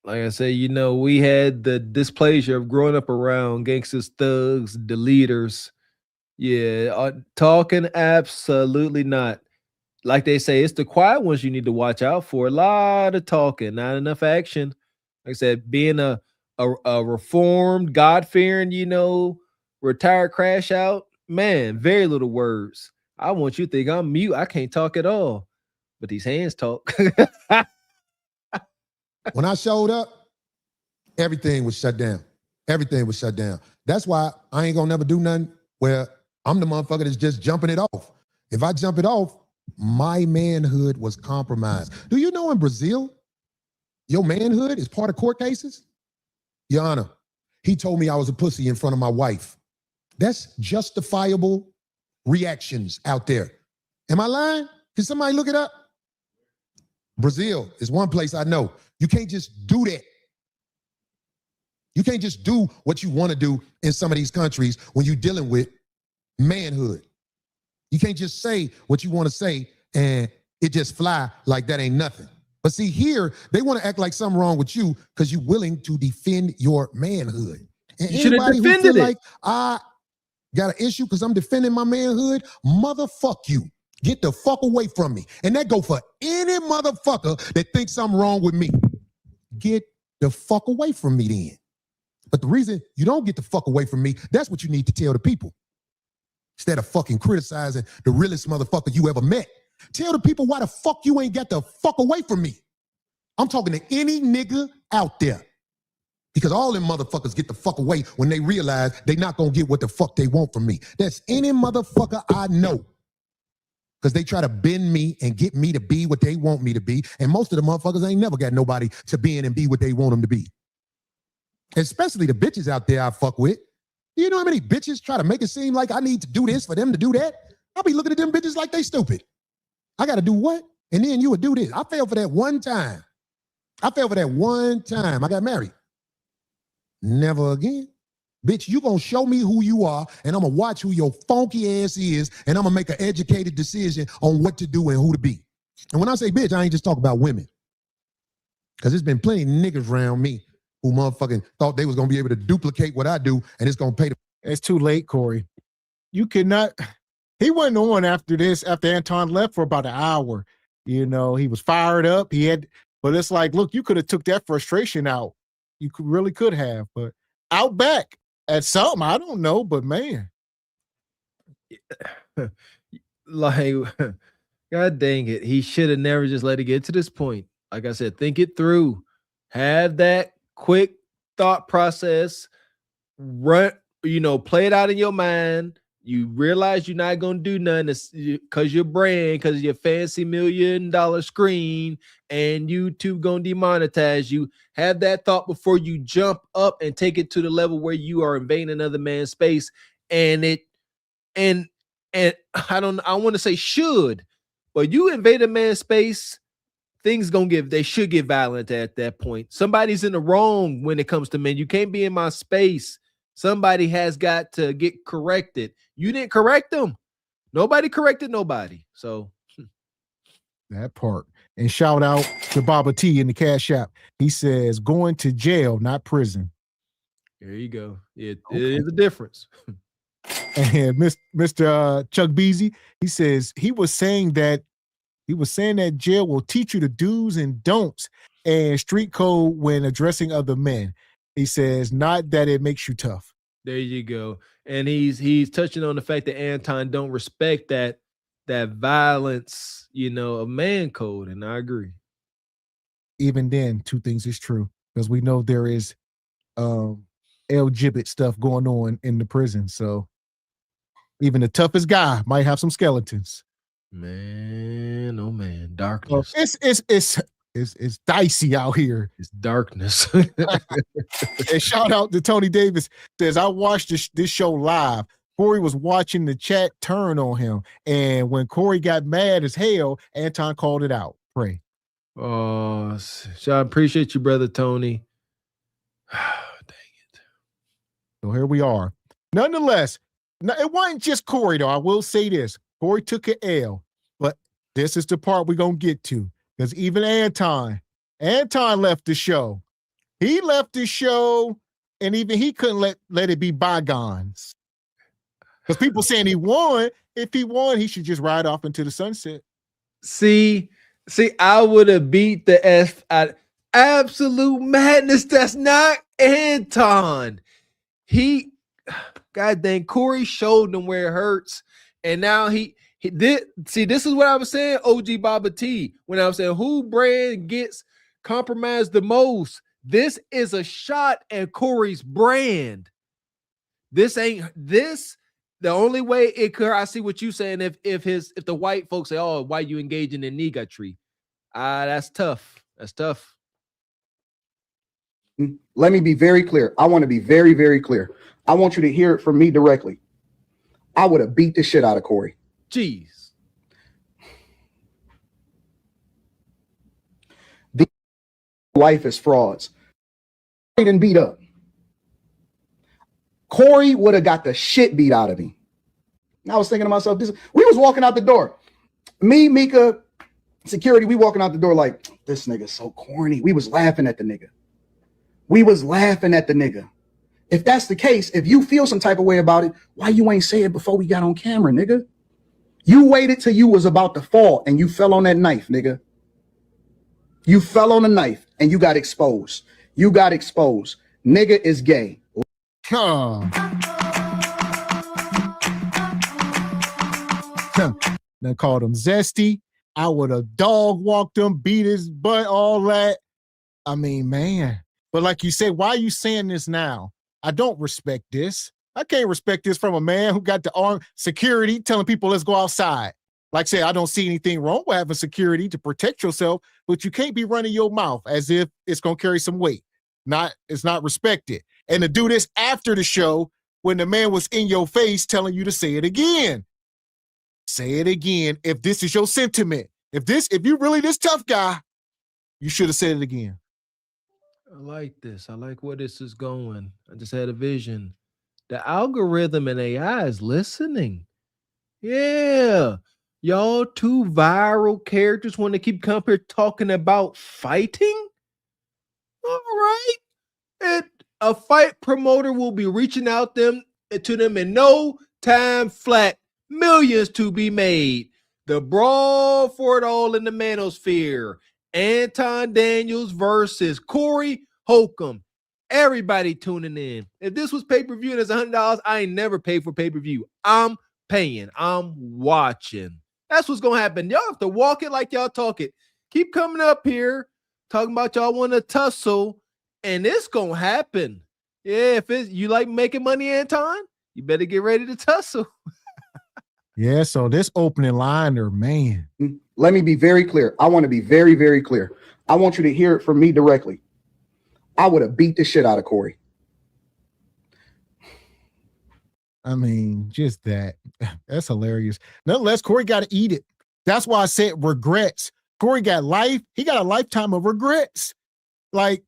like I said, we had the displeasure of growing up around gangsters, thugs, the leaders. Yeah, talking absolutely not. Like they say, it's the quiet ones you need to watch out for. A lot of talking, not enough action. Like I said, being a reformed, God-fearing, retired crash out, man, very little words. I want you to think I'm mute. I can't talk at all. But these hands talk.
When I showed up, everything was shut down. Everything was shut down. That's why I ain't gonna never do nothing where I'm the motherfucker that's just jumping it off. If I jump it off, my manhood was compromised. Do you know in Brazil, your manhood is part of court cases? Your Honor, he told me I was a pussy in front of my wife. That's justifiable reactions out there. Am I lying? Can somebody look it up? Brazil is one place I know. You can't just do that. You can't just do what you want to do in some of these countries when you're dealing with manhood. You can't just say what you want to say and it just fly like that ain't nothing. But see, here, they want to act like something wrong with you because you're willing to defend your manhood. And
you should have
anybody who
defended
feel
it.
like I got an issue because I'm defending my manhood, motherfuck you. Get the fuck away from me. And that go for any motherfucker that thinks something wrong with me. Get the fuck away from me then. But the reason you don't get the fuck away from me, that's what you need to tell the people. Instead of fucking criticizing the realest motherfucker you ever met. Tell the people why the fuck you ain't got the fuck away from me. I'm talking to any nigga out there. Because all them motherfuckers get the fuck away when they realize they not gonna get what the fuck they want from me. That's any motherfucker I know. Because they try to bend me and get me to be what they want me to be. And most of the motherfuckers ain't never got nobody to be in and be what they want them to be. Especially the bitches out there I fuck with. You know how many bitches try to make it seem like I need to do this for them to do that? I'll be looking at them bitches like they stupid. I got to do what? And then you would do this. I failed for that one time. I got married. Never again. Bitch, you gonna show me who you are, and I'm gonna watch who your funky ass is, and I'm gonna make an educated decision on what to do and who to be. And when I say bitch, I ain't just talking about women. Because there's been plenty of niggas around me who motherfucking thought they was gonna be able to duplicate what I do, and it's gonna pay the...
It's too late, Corey. You cannot... He went on after this, after Anton left for about an hour. You know, he was fired up. But it's like, look, you could have took that frustration out. You really could have, but out back at something, I don't know, but man.
Like, God dang it. He should have never just let it get to this point. Like I said, think it through. Have that quick thought process. Run, play it out in your mind. You realize you're not going to do nothing because your brand, because your fancy $1 million screen, and YouTube going to demonetize you. Have that thought before you jump up and take it to the level where you are invading another man's space. And I want to say should, but you invade a man's space, they should get violent at that point. Somebody's in the wrong when it comes to men. You can't be in my space. Somebody has got to get corrected. You didn't correct them. Nobody corrected nobody. So
that part. And shout out to Baba T in the Cash App. He says, going to jail, not prison.
There you go. It is a difference.
And Mr. Chuck Beasy, he says he was saying that jail will teach you the do's and don'ts and street code when addressing other men. He says, not that it makes you tough.
There you go. And he's touching on the fact that Anton don't respect that violence, of man code. And I agree.
Even then, two things is true, because we know there is LGBT stuff going on in the prison. So even the toughest guy might have some skeletons.
Man, oh man, darkness.
It's dicey out here.
It's darkness.
And shout out to Tony Davis. Says, I watched this show live. Corey was watching the chat turn on him. And when Corey got mad as hell, Anton called it out. Pray.
Oh, I appreciate you, brother Tony. Dang it.
So here we are. Nonetheless, it wasn't just Corey, though. I will say this. Corey took an L. But this is the part we're going to get to. Because even Anton left the show. He left the show, and even he couldn't let it be bygones. Because people saying he won. If he won, he should just ride off into the sunset.
See, I would have beat the F out. Absolute madness. That's not Anton. God dang, Corey showed them where it hurts. And now he did. See, this is what I was saying, OG Baba T, when I was saying who brand gets compromised the most. This is a shot at Corey's brand. The only way it could, I see what you saying. If the white folks say, oh, why you engaging in niggatry? That's tough. That's tough.
Let me be very clear. I want to be very, very clear. I want you to hear it from me directly. I would have beat the shit out of Corey.
Jeez.
The life is frauds. He didn't beat up. Corey would have got the shit beat out of him. And I was thinking to myself, we was walking out the door. Me, Mika, security, we walking out the door like, this nigga's so corny. We was laughing at the nigga. If that's the case, if you feel some type of way about it, why you ain't say it before we got on camera, nigga? You waited till you was about to fall and you fell on that knife, nigga. You fell on the knife and you got exposed. Nigga is gay.
They called him zesty. I would have dog walked him, beat his butt, all that. I mean, man. But like you said, why are you saying this now? I don't respect this. I can't respect this from a man who got the armed security telling people, let's go outside. Like I said, I don't see anything wrong with having security to protect yourself, but you can't be running your mouth as if it's going to carry some weight. It's not respected. And to do this after the show when the man was in your face telling you to say it again. Say it again. If this is your sentiment, if you really this tough guy, you should have said it again.
I like this. I like where this is going. I just had a vision. The algorithm and AI is listening. Yeah. Y'all two viral characters want to keep coming here talking about fighting? All right. And a fight promoter will be reaching out to them in no time flat. Millions to be made. The brawl for it all in the manosphere. Anton Daniels versus Corey Holcomb. Everybody tuning in. If this was pay-per-view and it's $100, I ain't never paid for pay-per-view. I'm paying. I'm watching. That's what's going to happen. Y'all have to walk it like y'all talk it. Keep coming up here talking about y'all want to tussle, and it's going to happen. Yeah, if you like making money, Anton, you better get ready to tussle.
Yeah, so this opening liner, man.
Let me be very clear. I want to be very, very clear. I want you to hear it from me directly. I would have beat the shit out of Corey.
I mean, just that. That's hilarious. Nonetheless, Corey got to eat it. That's why I said regrets. Corey got life. He got a lifetime of regrets. Like,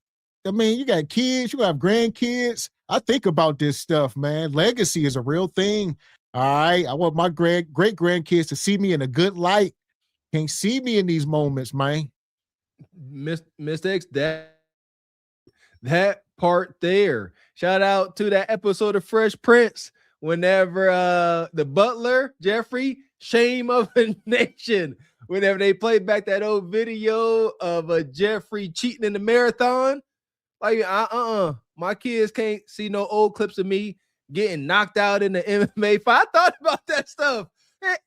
I mean, you got kids, you have grandkids. I think about this stuff, man. Legacy is a real thing. All right. I want my great grandkids to see me in a good light. Can't see me in these moments, man.
Mr. X, that part there. Shout out to that episode of Fresh Prince whenever the butler, Jeffrey, shame of a nation, whenever they played back that old video of Jeffrey cheating in the marathon. Like, my kids can't see no old clips of me getting knocked out in the MMA fight. I thought about that stuff.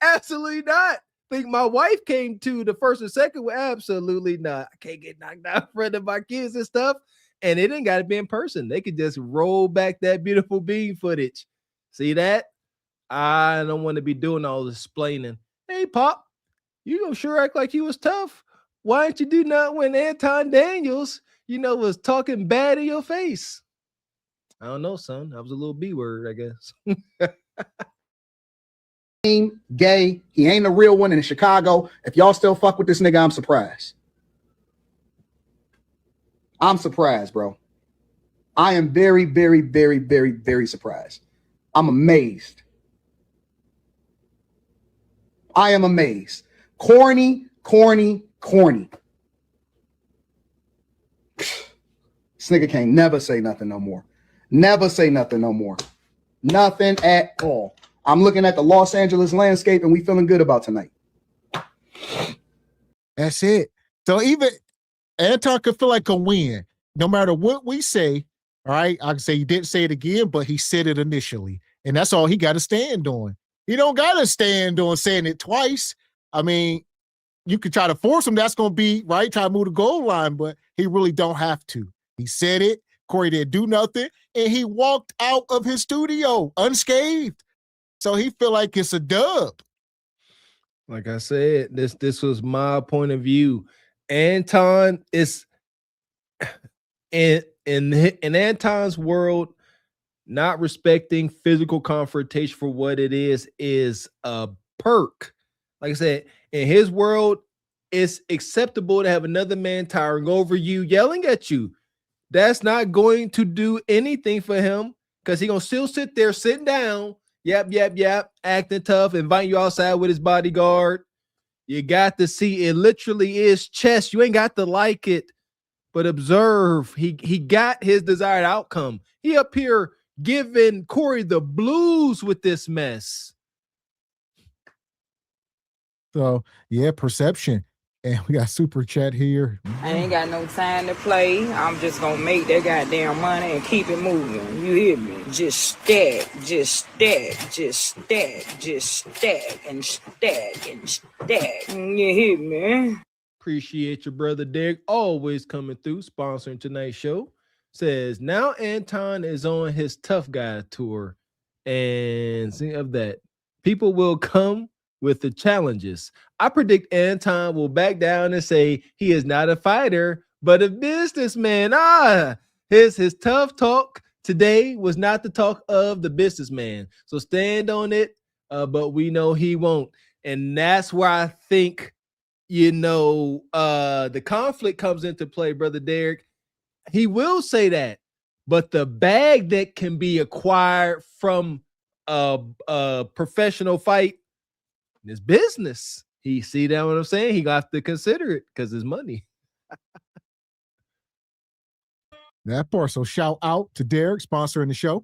Absolutely not. Think my wife came to the first and second. Well, absolutely not. I can't get knocked out in front of my kids and stuff. And it ain't got to be in person. They could just roll back that beautiful beam footage. See that? I don't want to be doing all this explaining. Hey, Pop, you gonna sure act like you was tough. Why didn't you do nothing when Anton Daniels, was talking bad in your face? I don't know, son. That was a little B word, I guess.
Gay. He ain't a real one in Chicago. If y'all still fuck with this nigga, I'm surprised. I'm surprised, bro. I am very, very, very, very, very surprised. I'm amazed. I am amazed. Corny, corny, corny. This nigga can't never say nothing no more. Never say nothing no more. Nothing at all. I'm looking at the Los Angeles landscape and we feeling good about tonight.
That's it. So even Anton could feel like a win. No matter what we say, all right, I can say he didn't say it again, but he said it initially. And that's all he got to stand on. He don't got to stand on saying it twice. I mean, you could try to force him. That's going to be, right, try to move the goal line, but he really don't have to. He said it. Corey didn't do nothing. And he walked out of his studio unscathed. So he feel like it's a dub.
Like I said, this was my point of view. Anton is in Anton's world, not respecting physical confrontation for what it is a perk. Like I said, in his world, it's acceptable to have another man towering over you, yelling at you. That's not going to do anything for him because he's going to still sit there, sitting down, yap, acting tough, inviting you outside with his bodyguard. You got to see it literally is chess. You ain't got to like it, but observe. He got his desired outcome. He up here giving Corey the blues with this mess.
So, yeah, perception. And we got super chat here.
I ain't got no time to play. I'm just gonna make that goddamn money and keep it moving. You hear me? Just stack, just stack, just stack, just stack and stack and stack. You hear me?
Appreciate your brother Derek always coming through, sponsoring tonight's show. Says now Anton is on his tough guy tour, and see of that, people will come with the challenges. I predict Anton will back down and say he is not a fighter, but a businessman. His tough talk today was not the talk of the businessman. So stand on it, but we know he won't. And that's where I think, the conflict comes into play, Brother Derek. He will say that, but the bag that can be acquired from a professional fight, it's business. He see that what I'm saying? He got to consider it because it's money.
That part. So shout out to Derek sponsoring the show.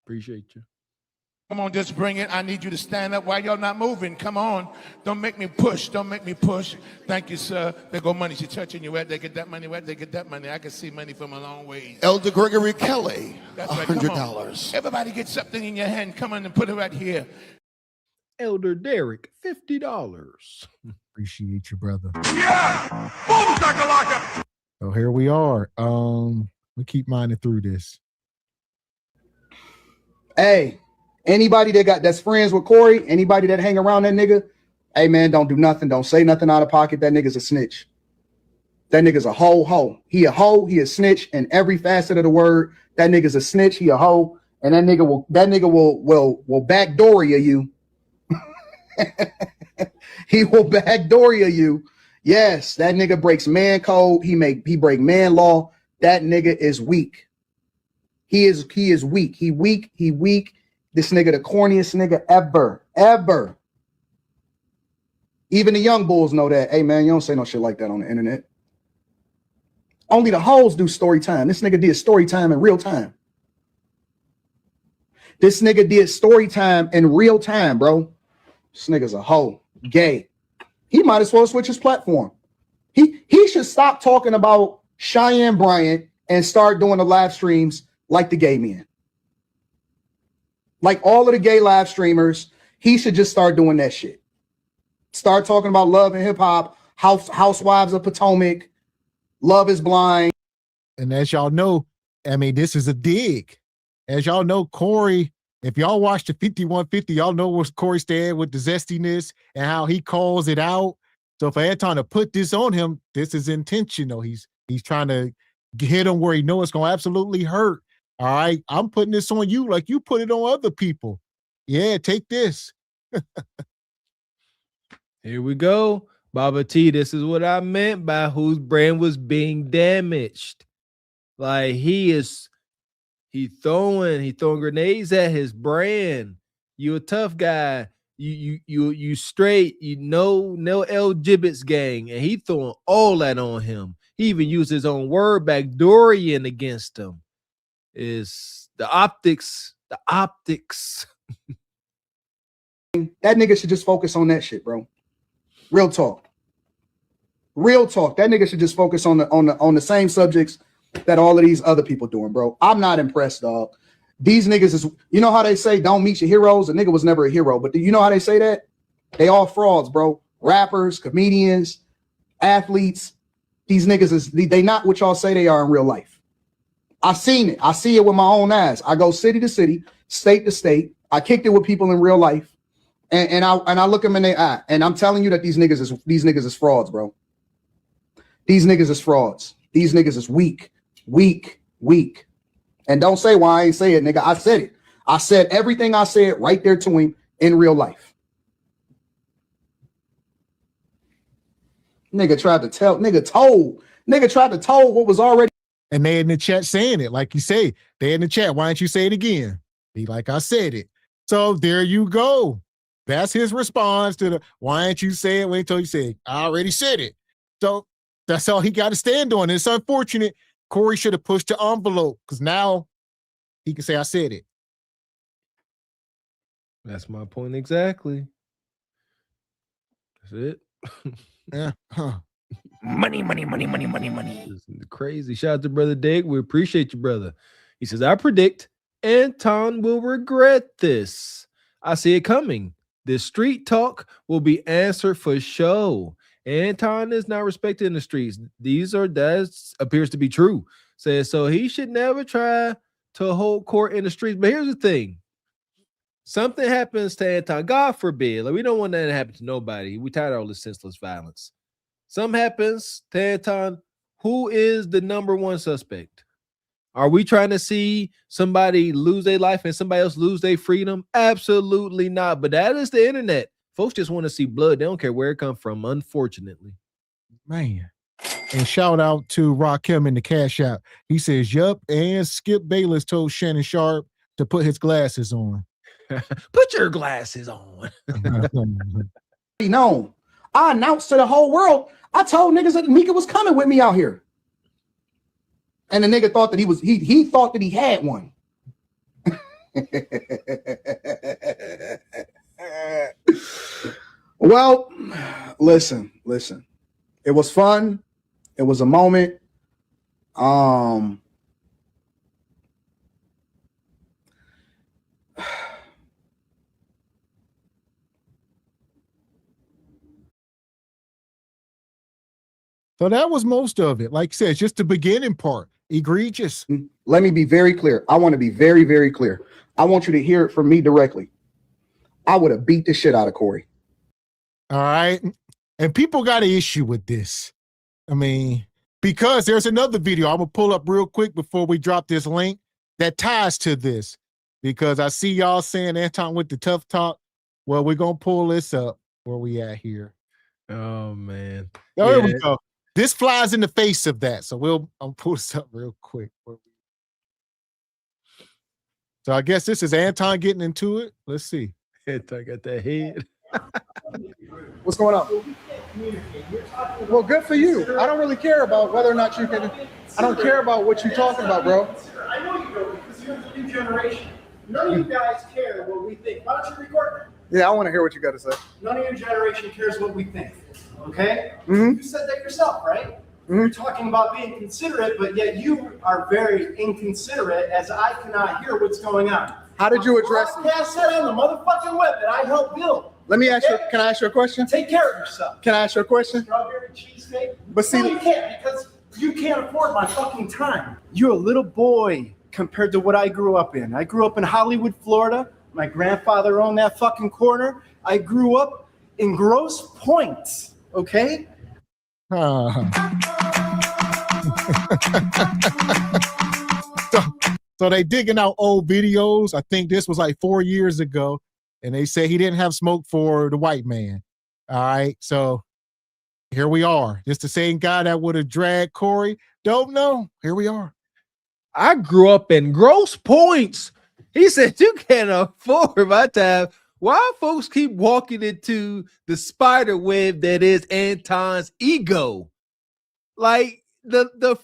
Appreciate you.
Come on, just bring it. I need you to stand up. Why y'all not moving? Come on. Don't make me push. Don't make me push. Thank you, sir. There go money. She touching you. Where they get that money? Where they get that money? I can see money from a long ways.
Elder Gregory Kelly,
That's right. Come on.
$100.
Everybody get something in your hand. Come on and put it right here.
Elder Derek, $50.
Appreciate you, brother.
Yeah! Boom, shakalaka!
So here we are. We keep minding through this.
Hey, anybody that's friends with Corey, anybody that hang around that nigga, hey man, don't do nothing. Don't say nothing out of pocket. That nigga's a snitch. That nigga's a hoe. He a hoe. He a snitch in every facet of the word. That nigga's a snitch. He a hoe. And that nigga will backdoor you. He will backdoor you. Yes, that nigga breaks man code. He break man law. That nigga is weak. He is weak. He weak. This nigga the corniest nigga ever. Even the young bulls know that. Hey man, you don't say no shit like that on the internet. Only the hoes do story time. This nigga did story time in real time. This nigga did story time in real time, bro. This nigga's a hoe. Gay. He might as well switch his platform. He should stop talking about Cheyenne Bryant and start doing the live streams like the gay men. Like all of the gay live streamers, he should just start doing that shit. Start talking about love and hip hop, Housewives of Potomac, Love is Blind.
And as y'all know, I mean, this is a dig. As y'all know, Corey, if y'all watch the 5150, y'all know where Corey stand with the zestiness and how he calls it out. So for Anton to put this on him, this is intentional. He's trying to hit him where he knows it's going to absolutely hurt. All right, I'm putting this on you like you put it on other people. Yeah, take this.
Here we go. Baba T, this is what I meant by whose brand was being damaged. Like he throwing grenades at his brand. You a tough guy. You straight, no L Gibbets gang, and he throwing all that on him. He even used his own word backdoorian against him. Is the optics. That
nigga should just focus on that shit, bro. Real talk. That nigga should just focus on the same subjects that all of these other people doing, bro. I'm not impressed, dog. These niggas is, you know how they say don't meet your heroes? A nigga was never a hero, but do you know how they say that? They all frauds, bro. Rappers, comedians, athletes. These niggas they not what y'all say they are in real life. I've seen it. I see it with my own eyes. I go city to city, state to state. I kicked it with people in real life, and I look them in their eye, and I'm telling you that these niggas is frauds, bro. These niggas is frauds. These niggas is weak. And don't say why I ain't say it, nigga. I said it. I said everything I said right there to him in real life. Nigga tried to tell what was already.
And they in the chat saying it, like you say, they in the chat. Why don't you say it again? Be like, I said it. So there you go. That's his response to the, why don't you say it? Wait until you say it. I already said it. So that's all he got to stand on. It's unfortunate. Corey should have pushed the envelope because now he can say, I said it.
That's my point exactly. That's it.
Yeah. Huh.
Money. Crazy. Shout out to Brother Dig. We appreciate you, brother. He says, I predict Anton will regret this. I see it coming. This street talk will be answered for show. Anton is not respected in the streets. That appears to be true. Says so he should never try to hold court in the streets. But here's the thing. Something happens to Anton, God forbid. Like we don't want that to happen to nobody. We tired of all this senseless violence. Something happens to Anton. Who is the number one suspect? Are we trying to see somebody lose their life and somebody else lose their freedom? Absolutely not. But that is the internet. Folks just want to see blood. They don't care where it comes from, unfortunately.
Man. And shout out to Rakim in the Cash App. He says, yup, and Skip Bayless told Shannon Sharp to put his glasses on.
Put your glasses on.
No. I announced to the whole world. I told niggas that Mika was coming with me out here. And the nigga thought that he thought that he had one. Well, listen. It was fun. It was a moment.
So that was most of it. Like I said, just the beginning part. Egregious.
Let me be very clear. I want to be very, very clear. I want you to hear it from me directly. I would have beat the shit out of Corey.
All right. And people got an issue with this. I mean, because there's another video I'm going to pull up real quick before we drop this link that ties to this. Because I see y'all saying Anton with the tough talk. Well, we're going to pull this up. Where we at here?
Oh, man.
Oh, here we go. This flies in the face of that. So I'll pull this up real quick. So I guess this is Anton getting into it. Let's see.
Anton got that head.
What's going on? Well, good for you. I don't really care about whether or not you can. I don't care about what you're talking about, bro.
I know you don't because you're the new generation. None of you guys care what we think. Why don't you record?
Yeah, I want to hear what you got to say.
None of your generation cares what we think. Okay?
Mhm.
You said that yourself, right? You're talking about being considerate, but yet you are very inconsiderate as I cannot hear what's going on.
How did you address it?
I said on the motherfucking web that I helped build.
Let me ask you. Can I ask you a question?
Take care of yourself.
Can I ask you a question?
Strawberry cheesesteak?
But see,
no, you can't because you can't afford my fucking time. You're a little boy compared to what I grew up in. I grew up in Hollywood, Florida. My grandfather owned that fucking corner. I grew up in Grosse Pointe, okay?
So they digging out old videos. I think this was like 4 years ago. And they say he didn't have smoke for the white man. All right. So here we are. Just the same guy that would have dragged Corey. Don't know. Here we are.
I grew up in Grosse Points. He said, you can't afford my time. Why folks keep walking into the spider web that is Anton's ego? Like the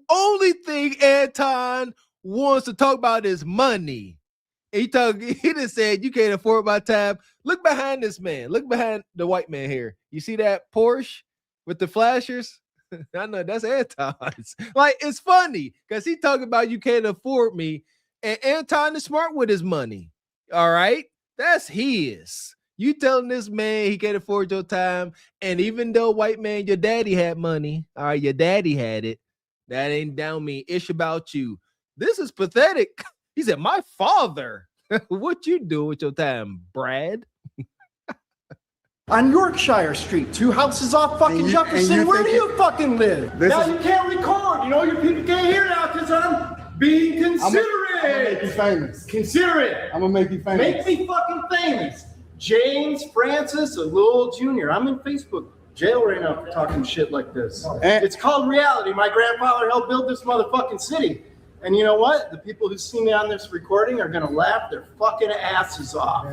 only thing Anton wants to talk about is money. He just said, you can't afford my time. Look behind this man. Look behind the white man here. You see that Porsche with the flashers? I know that's Anton's. Like, it's funny because he talking about you can't afford me. And Anton is smart with his money. All right. That's his. You telling this man he can't afford your time. And even though, white man, your daddy had money. All right. Your daddy had it. That ain't down me. Ish about you. This is pathetic. He said, my father. What you do with your time, Brad?
On Yorkshire Street, 2 houses off fucking Jefferson. Where do you fucking live? Now you can't record. You know, your people can't hear now because I'm being considerate.
I'm gonna make you famous.
Considerate.
I'm gonna make you famous.
Make me fucking famous. James Francis Lowell Jr. I'm in Facebook jail right now for talking shit like this. It's called reality. My grandfather helped build this motherfucking city. And you know what? The people who see me on this recording are gonna laugh their fucking asses off.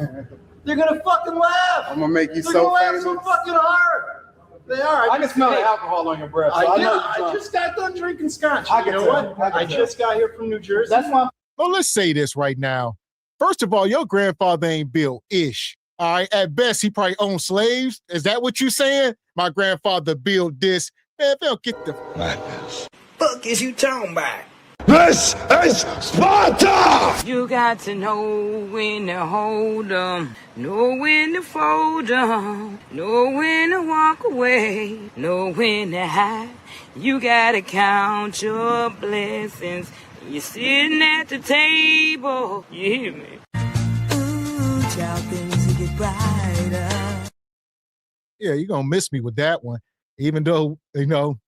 They're gonna fucking laugh.
I'm gonna make you
They're
so
gonna
famous.
laugh so fucking hard. They are.
I can smell the alcohol on your breath. So
I just got done drinking scotch. You know what? I just got here from New Jersey.
That's why.
Well, let's say this right now. First of all, your grandfather ain't built ish. All right. At best, he probably owned slaves. Is that what you saying? My grandfather built this. Man, they'll get the madness.
Fuck is you talking about?
This is Sparta!
You got to know when to hold 'em, know when to fold 'em, know when to walk away, know when to hide. You gotta count your blessings. You're sitting at the table. You hear me? Ooh, child, things will get brighter.
Yeah, you're going to miss me with that one. Even though, you know,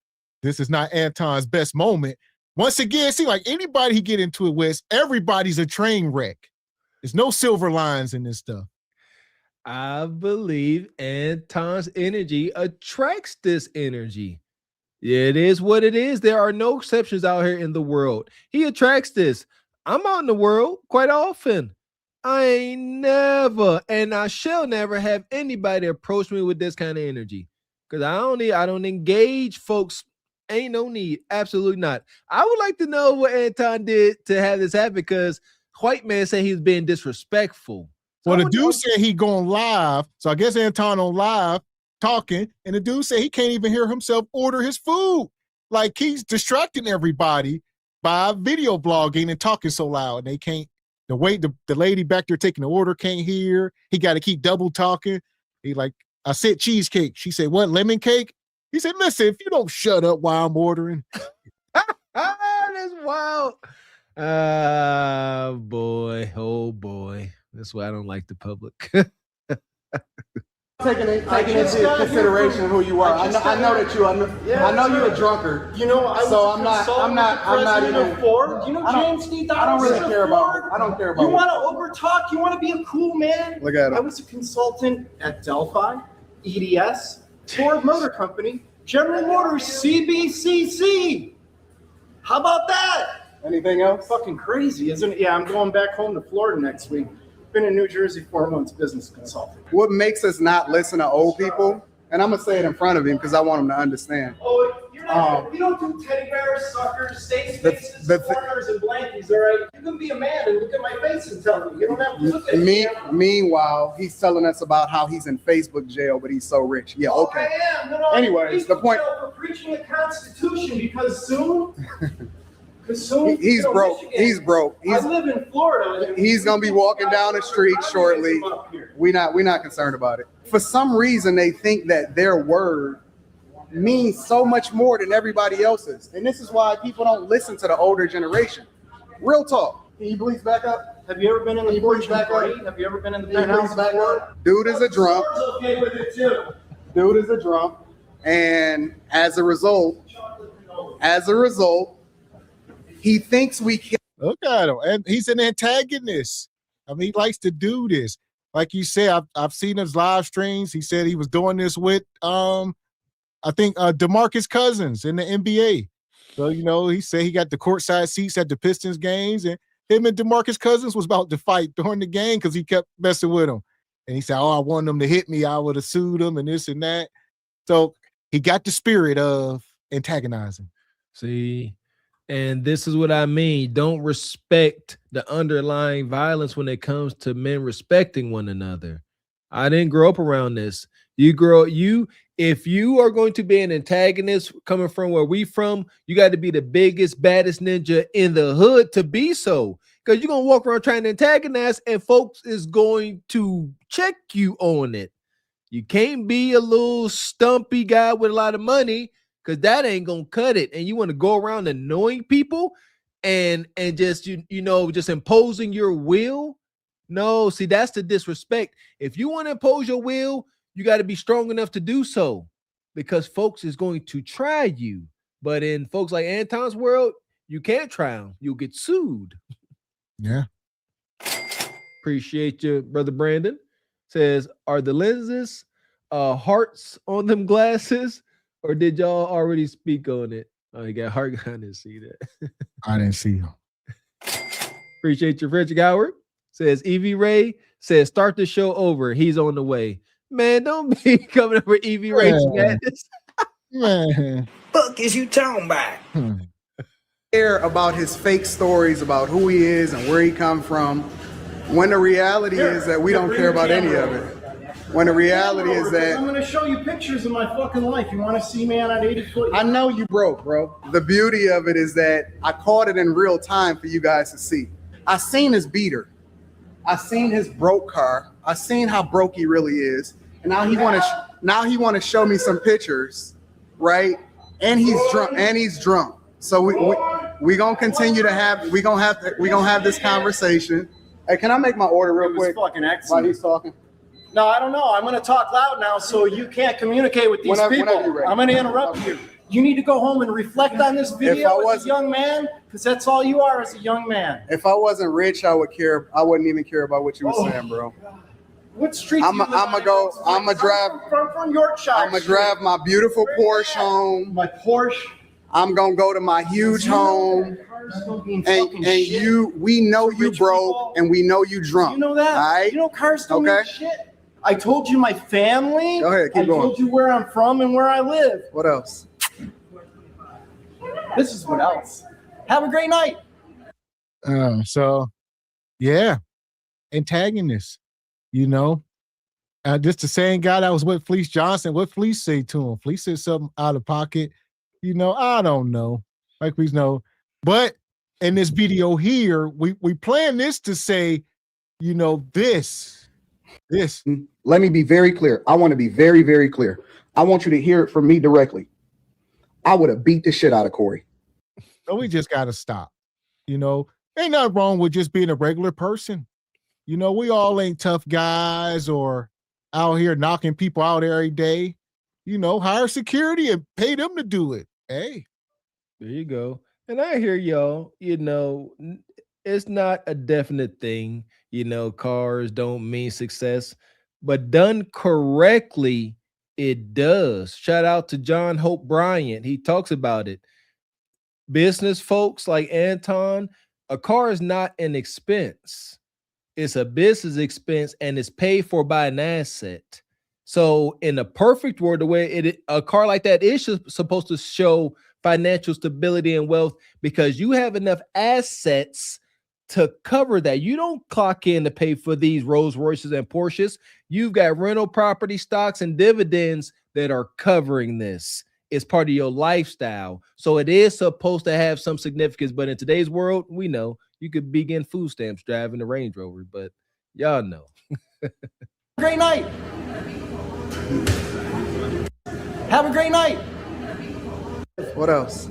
this is not Anton's best moment. Once again, see, like anybody he get into it with, everybody's a train wreck. There's no silver lines in this stuff.
I believe Anton's energy attracts this energy. Yeah, it is what it is. There are no exceptions out here in the world. He attracts this. I'm out in the world quite often. I ain't never, and I shall never have anybody approach me with this kind of energy. Because I don't engage folks. Ain't no need. Absolutely not. I would like to know what Anton did to have this happen because white man said he was being disrespectful.
Well, the dude said he going live, so I guess Anton on live talking, and the dude said he can't even hear himself order his food. Like he's distracting everybody by video blogging and talking so loud, and they can't. The lady back there taking the order can't hear. He got to keep double talking. He like, I said cheesecake. She said, what, lemon cake? He said, listen, if you don't shut up while I'm ordering.
That's wild. Boy, oh boy. That's why I don't like the public.
Taking into consideration who you are. I know that you. I know you're a drunkard.
You know, I'm not even Ford. You know, James D.
I don't really care about. I don't care about.
You want to over talk? You want to be a cool man?
Look at him.
I was a consultant at Delphi, EDS, Ford Motor Company, General Motors, CBCC. How about that?
Anything else?
Fucking crazy, isn't it? Yeah, I'm going back home to Florida next week. Been in New Jersey 4 months, business consultant.
What makes us not listen to old people, and I'm gonna say it in front of him because I want him to understand.
Oh, you're not. We don't do teddy bears, suckers, safe spaces, corners, and blankies. All right, you can be a man and look at my face and tell me. You don't have to look at me.
Meanwhile, he's telling us about how he's in Facebook jail, but he's so rich. Yeah, okay.
I am. No,
anyways, the point.
For preaching the Constitution because soon.
He's broke. He's broke.
I live in Florida.
He's gonna be walking down the street shortly. We're not concerned about it. For some reason, they think that their word means so much more than everybody else's, and this is why people don't listen to the older generation. Real talk. Can you please back up?
Have you ever been in the Porsche party? Have you ever been in the penthouse back up?
Dude is a drunk.
Okay with it too.
Dude is a drunk, and as a result. He thinks we can.
Look at him. And he's an antagonist. I mean, he likes to do this. Like you said, I've seen his live streams. He said he was doing this with, I think, DeMarcus Cousins in the NBA. So, you know, he said he got the courtside seats at the Pistons games, and him and DeMarcus Cousins was about to fight during the game because he kept messing with him. And he said, I wanted them to hit me. I would have sued him and this and that. So he got the spirit of antagonizing.
See? And this is what I mean. Don't respect the underlying violence when it comes to men respecting one another. I didn't grow up around this. If you are going to be an antagonist coming from where we from, you got to be the biggest, baddest ninja in the hood to be so. Because you're going to walk around trying to antagonize and folks is going to check you on it. You can't be a little stumpy guy with a lot of money, because that ain't gonna cut it. And you want to go around annoying people and just just imposing your will. No, see, that's the disrespect. If you want to impose your will, you got to be strong enough to do so, because folks is going to try you. But in folks like Anton's world, you can't try them. You'll get sued.
Yeah.
Appreciate you, brother Brandon. Says, are the lenses hearts on them glasses? Or did y'all already speak on it? Oh, you got heart. I didn't see that.
I didn't see him.
Appreciate your Frederick Howard. Says Evie Ray. Says start the show over. He's on the way. Man, don't be coming up with Evie Ray madness.
Man.
Fuck is you talking about?
Care about his fake stories about who he is and where he come from, when the reality is that we don't care about any of it. When the reality is that
I'm going to show you pictures of my fucking life. You want to see me on an 80-foot?
I know you broke, bro. The beauty of it is that I caught it in real time for you guys to see. I seen his beater. I seen his broke car. I seen how broke he really is. And now he want to show me some pictures, right? And he's drunk. So we going to continue to have this conversation. Hey, can I make my order real quick?
Fucking excellent.
While he's talking.
No, I don't know. I'm going to talk loud now so you can't communicate with these people. I'm going to interrupt you. You need to go home and reflect on this video as a young man, because that's all you are as a young man.
If I wasn't rich, I wouldn't even care about what you were saying, bro.
What street?
I'm gonna drive
from Yorkshire.
I'm gonna drive my beautiful Porsche home.
My Porsche.
I'm gonna go to my huge home. And we know you broke and we know you drunk.
You know that?
All right?
You know cars don't mean shit. I told you my family.
Go ahead, keep going.
I told you where I'm from and where I live.
What else?
This is what else. Have a great night.
So Yeah. Antagonist, you know. Just the same guy that was with Fleece Johnson. What Fleece say to him? Fleece said something out of pocket. You know, I don't know. Like we know. But in this video here, we plan this to say, you know, this.
Let me be very clear. I want to be very, very clear. I want you to hear it from me directly. I would have beat the shit out of Corey.
So we just got to stop. You know, ain't nothing wrong with just being a regular person. You know, we all ain't tough guys or out here knocking people out every day. You know, hire security and pay them to do it. Hey.
There you go. And I hear y'all, you know, it's not a definite thing. You know, cars don't mean success, but done correctly, it does. Shout out to John Hope Bryant. He talks about it. Business folks like Anton, a car is not an expense. It's a business expense and it's paid for by an asset. So in a perfect world, the way a car like that is supposed to show financial stability and wealth because you have enough assets to cover that. You don't clock in to pay for these Rolls Royces and Porsches. You've got rental property, stocks, and dividends that are covering this. It's part of your lifestyle. So it is supposed to have some significance. But in today's world, we know you could be getting food stamps driving a Range Rover, but y'all know.
Great night. Have a great night.
What else?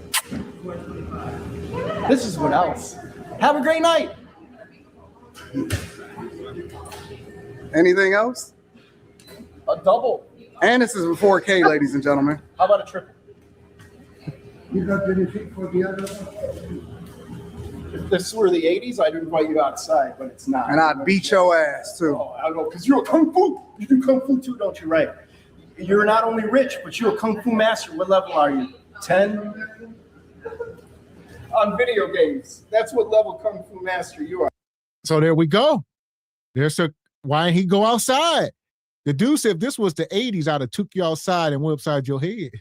This is what else. Have a great night.
Anything else?
A double.
And this is in 4K, ladies and gentlemen.
How about a triple?
You got anything for the other one?
If this were the 80s, I'd invite you outside, but it's not.
And I'd beat your ass too.
Oh, I know, because you're a kung fu. You do kung fu too, don't you? Right. You're not only rich, but you're a kung fu master. What level are you? 10? On video games. That's what level kung fu master you are.
So there we go. Why didn't he go outside? The dude said if this was the 80s, I'd have took you outside and went upside your head.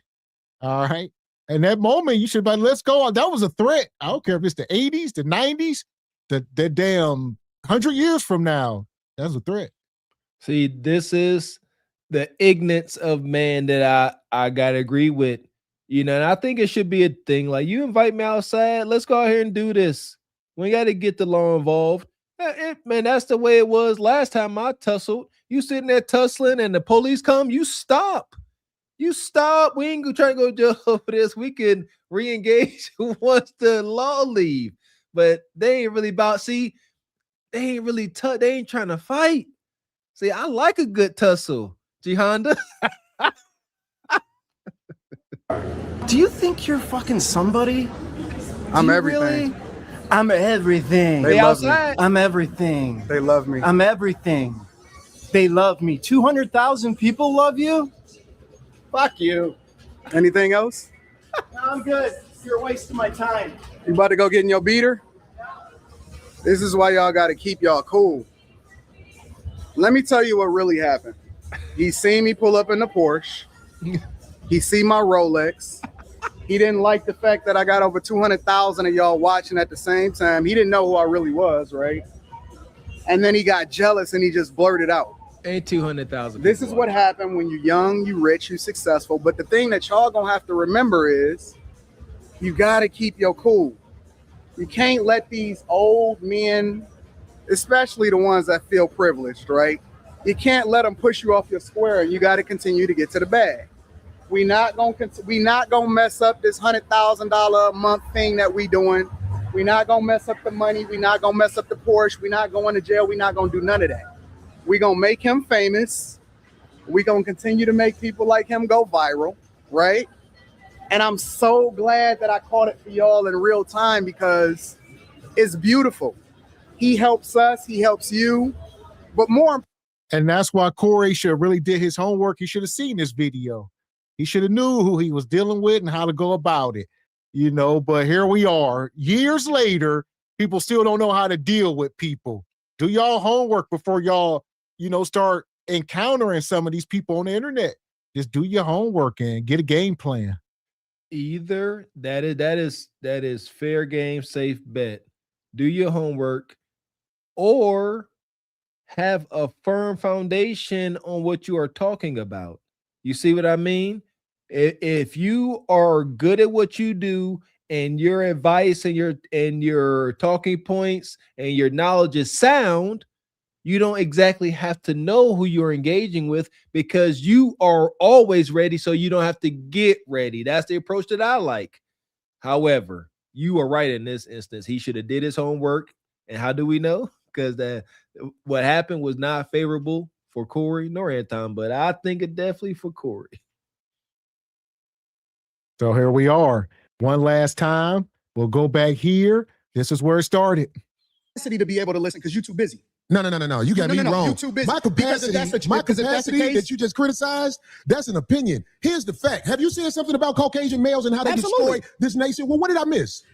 All right. And that moment, you should be like, let's go. That was a threat. I don't care if it's the 80s, the 90s, the damn 100 years from now. That's a threat.
See, this is the ignorance of man that I gotta agree with. You know, and I think it should be a thing. Like, you invite me outside, let's go out here and do this. We got to get the law involved. Man, that's the way it was last time I tussled. You sitting there tussling and the police come, you stop. You stop. We ain't trying to go jail for this. We can re-engage once the law leave. But they ain't really they ain't trying to fight. See, I like a good tussle, G Honda.
Do you think you're fucking somebody?
I'm everything.
Really? I'm everything.
They love me.
I'm everything.
They love me.
I'm everything. They love me. 200,000 people love you? Fuck you.
Anything else?
No, I'm good. You're wasting my time.
You about to go get in your beater? This is why y'all got to keep y'all cool. Let me tell you what really happened. He seen me pull up in the Porsche. He see my Rolex. He didn't like the fact that I got over 200,000 of y'all watching at the same time. He didn't know who I really was, right? And then he got jealous and he just blurted out.
Ain't 200,000.
This is what happened when you're young, you rich, you successful. But the thing that y'all gonna have to remember is you gotta keep your cool. You can't let these old men, especially the ones that feel privileged, right? You can't let them push you off your square. You got to continue to get to the bag. We not gonna mess up this $100,000 a month thing that we doing. We not gonna mess up the money. We not gonna mess up the Porsche. We not going to jail. We not gonna do none of that. We gonna make him famous. We gonna continue to make people like him go viral, right? And I'm so glad that I caught it for y'all in real time because it's beautiful. He helps us. He helps you. But more.
And that's why Corey should have really did his homework. He should have seen this video. He should have knew who he was dealing with and how to go about it, you know, but here we are years later, people still don't know how to deal with people. Do y'all homework before y'all, you know, start encountering some of these people on the internet. Just do your homework and get a game plan.
Either that is fair game, safe bet. Do your homework, or have a firm foundation on what you are talking about. You see what I mean? If you are good at what you do and your advice and your talking points and your knowledge is sound, you don't exactly have to know who you're engaging with because you are always ready, so you don't have to get ready. That's the approach that I like. However, you are right in this instance. He should have did his homework. And how do we know? Because what happened was not favorable for Corey nor Anton, but I think it definitely for Corey.
So here we are. One last time. We'll go back here. This is where it started.
To be able to listen because you're too busy.
No. You got me wrong.
You're too busy.
My capacity that you just criticized, that's an opinion. Here's the fact. Have you seen something about Caucasian males and how they destroy this nation? Well, what did I miss?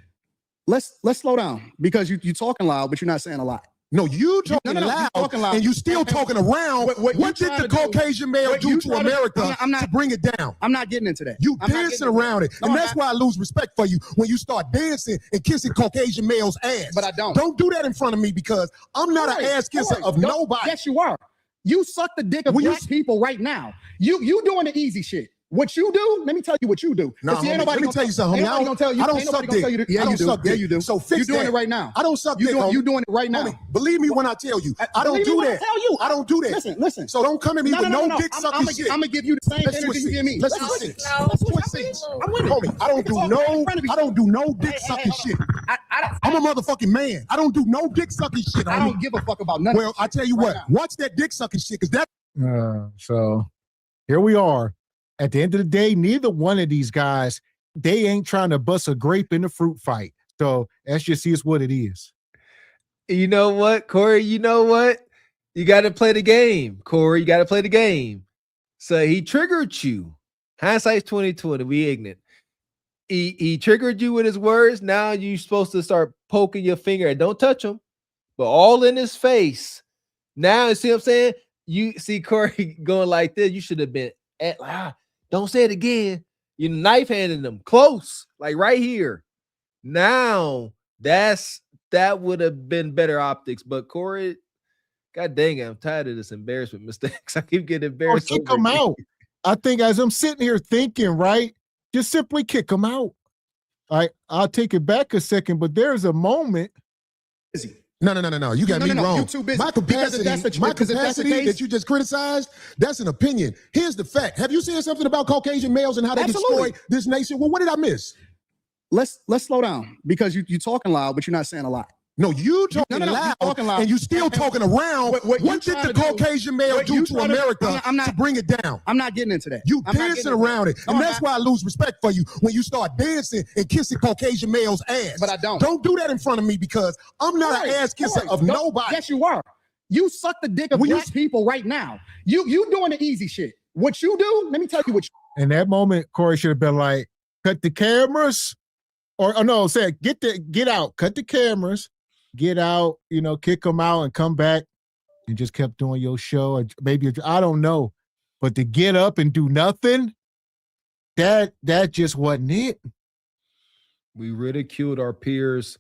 Let's slow down because you're talking loud, but you're not saying a lot.
No, you talking loud, and you still talking around. What did the Caucasian male do to America to bring it down?
I'm not getting into that.
You dancing around it, and that's why I lose respect for you when you start dancing and kissing Caucasian males' ass.
But I don't.
Don't do that in front of me because I'm not an ass kisser of nobody.
Yes, you are. You suck the dick of black people right now. You doing the easy shit. What you do, let me tell you what you do.
No, let me tell you something, homie. I don't suck dick.
Yeah, you do. Yeah, you do.
So fix
You're doing it right now.
I don't suck dick, homie.
You're doing it right now.
Homie, believe me when I tell you. I don't do that. I don't do that.
Listen.
So don't come at me with no dick sucking shit.
I'm gonna give you the same energy you give me.
Let's switch seats. Homie, I don't do no dick sucking shit. I'm a motherfucking man. I don't do no dick sucking shit.
I don't give a fuck about nothing.
Well, I tell you what. Watch that dick sucking shit because that.
So here we are. At the end of the day, neither one of these guys, they ain't trying to bust a grape in the fruit fight. So that's just is what it is.
You know what, Corey? You know what? You got to play the game, Corey. You got to play the game. So he triggered you. Hindsight's 2020. We ignorant. He triggered you with his words. Now you're supposed to start poking your finger and don't touch him, but all in his face. Now, you see what I'm saying? You see Corey going like this. You should have been don't say it again. You knife handed them close, like right here. Now that would have been better optics. But Corey, god dang it, I'm tired of this embarrassment mistakes. I keep getting embarrassed.
Kick him out. I think as I'm sitting here thinking, right, just simply kick him out. I'll take it back a second, but there's a moment.
No. You got me wrong.
You're too busy.
My capacity that you just criticized, that's an opinion. Here's the fact. Have you seen something about Caucasian males and how they destroy this nation? Well, what did I miss?
Let's slow down because you're talking loud, but you're not saying a lot.
No, you talking loud, and you still talking around. What did the Caucasian male do to America to bring it down?
I'm not getting into that.
You dancing around it, and that's why I lose respect for you when you start dancing and kissing Caucasian males' ass.
But I don't.
Don't do that in front of me because I'm not an ass kisser of nobody.
Yes, you are. You suck the dick of black people right now. You doing the easy shit. What you do, let me tell you what you.
In that moment, Corey should have been like, cut the cameras, or no, say get out, cut the cameras. Get out, kick them out and come back and just kept doing your show. Or maybe, I don't know. But to get up and do nothing, that just wasn't it.
We ridiculed our peers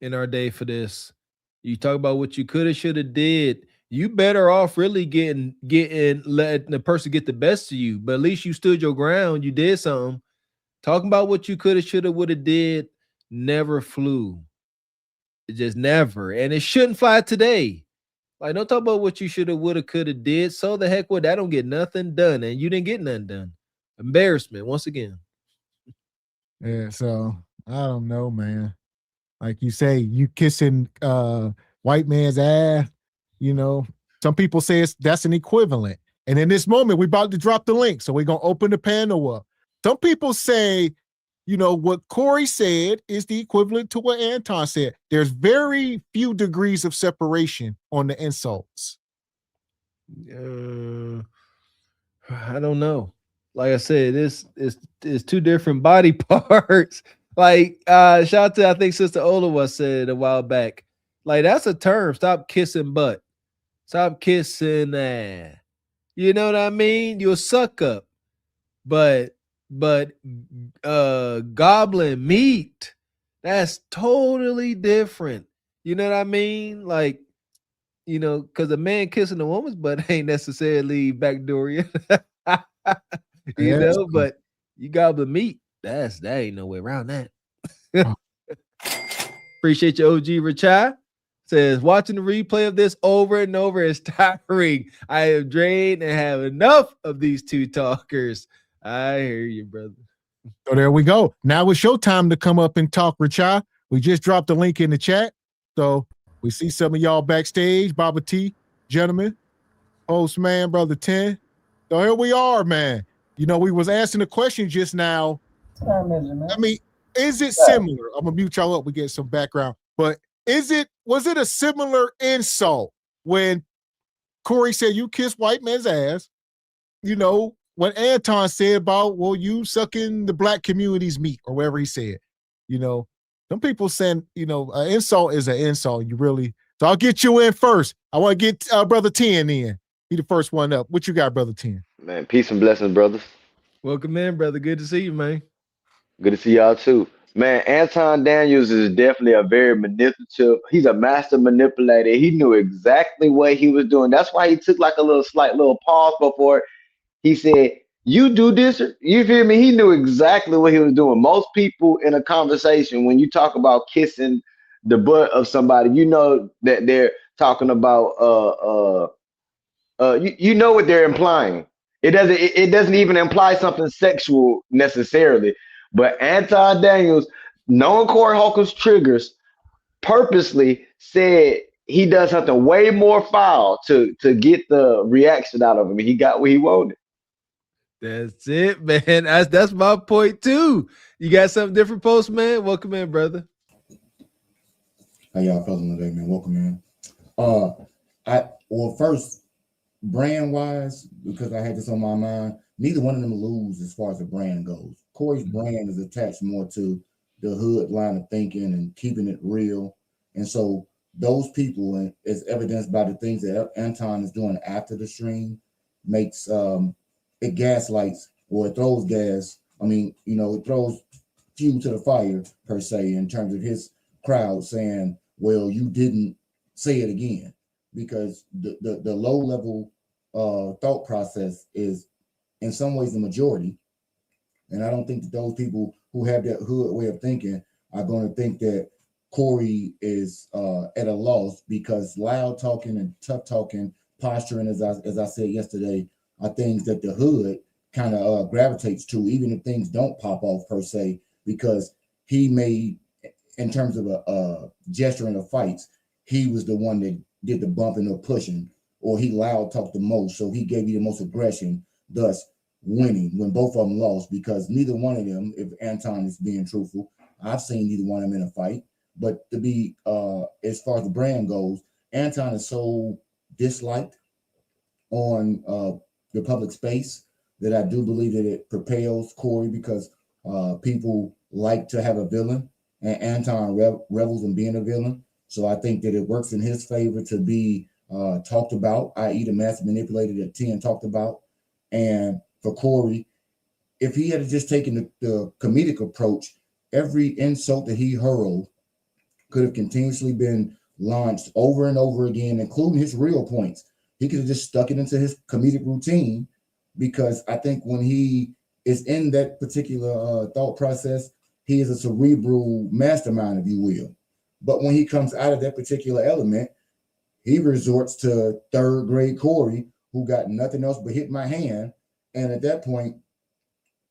in our day for this. You talk about what you could have, should have did. You better off really letting the person get the best of you. But at least you stood your ground. You did something. Talking about what you could have, should have, would have did never flew. It just never, and it shouldn't fly today. Like, don't talk about what you should have, would have, could have did. So the heck with that, don't get nothing done, and you didn't get nothing done. Embarrassment once again.
Yeah, so I don't know, man. Like you say, you kissing white man's ass. Some people say that's an equivalent. And in this moment, we're about to drop the link, so we're gonna open the panel up. Some people say, what Corey said is the equivalent to what Anton said. There's very few degrees of separation on the insults.
I don't know. Like I said, this is two different body parts. Like, shout out to, I think Sister Olawa said a while back. Like, that's a term. Stop kissing butt. Stop kissing ass. You know what I mean? You'll suck up. But goblin meat, that's totally different. You know what I mean? Like, you know, because a man kissing a woman's butt ain't necessarily backdoor, you know, but you gobble meat. That ain't no way around that. Appreciate your OG Rachai. Says watching the replay of this over and over is tiring. I have drained and have enough of these two talkers. I hear you, brother.
So there we go. Now it's your time to come up and talk, Rachai. We just dropped the link in the chat. So we see some of y'all backstage, Baba T, gentlemen, Postman, Brother 10. So here we are, man. You know, we was asking a question just now. I mean, is it similar? I'm gonna mute y'all up. We get some background, but was it a similar insult when Corey said you kiss white man's ass? You know, what Anton said about, well, you sucking the black community's meat or whatever he said. You know, some people saying, you know, an insult is an insult. You really, so I'll get you in first. I want to get Brother 10 in. He the first one up. What you got, Brother 10?
Man, peace and blessings, brothers.
Welcome in, brother. Good to see you, man.
Good to see y'all too. Man, Anton Daniels is definitely a very manipulative. He's a master manipulator. He knew exactly what he was doing. That's why he took like a slight little pause before he said, you do this. You feel me? He knew exactly what he was doing. Most people in a conversation, when you talk about kissing the butt of somebody, you know that they're talking about you know what they're implying. It doesn't even imply something sexual necessarily. But Anton Daniels, knowing Corey Holcomb's triggers, purposely said he does something way more foul to get the reaction out of him. He got what he wanted.
That's it, man. That's my point too. You got something different, Postman? Welcome in, brother.
How y'all feeling today, man? Welcome in. First, brand wise, because I had this on my mind, neither one of them lose as far as the brand goes. Corey's brand is attached more to the hood line of thinking and keeping it real. And so those people, and as evidenced by the things that Anton is doing after the stream, makes it gaslights, or it throws gas. I mean, you know, it throws fuel to the fire, per se, in terms of his crowd saying, well, you didn't say it again. Because the low level thought process is in some ways the majority. And I don't think that those people who have that hood way of thinking are going to think that Corey is at a loss, because loud talking and tough talking, posturing, as I said yesterday, are things that the hood kind of gravitates to, even if things don't pop off per se, because he made, in terms of a gesture in the fights, he was the one that did the bumping or pushing, or he loud talked the most, so he gave you the most aggression, thus winning when both of them lost, because neither one of them, if Anton is being truthful, I've seen neither one of them in a fight. But to be, as far as the brand goes, Anton is so disliked on the public space that I do believe that it propels Corey, because people like to have a villain, and Anton revels in being a villain. So I think that it works in his favor to be talked about, i.e. the master manipulator that Tien talked about. And for Corey, if he had just taken the comedic approach, every insult that he hurled could have continuously been launched over and over again, including his real points. He could have just stuck it into his comedic routine, because I think when he is in that particular thought process, he is a cerebral mastermind, if you will. But when he comes out of that particular element, he resorts to third grade Corey, who got nothing else but hit my hand. And at that point,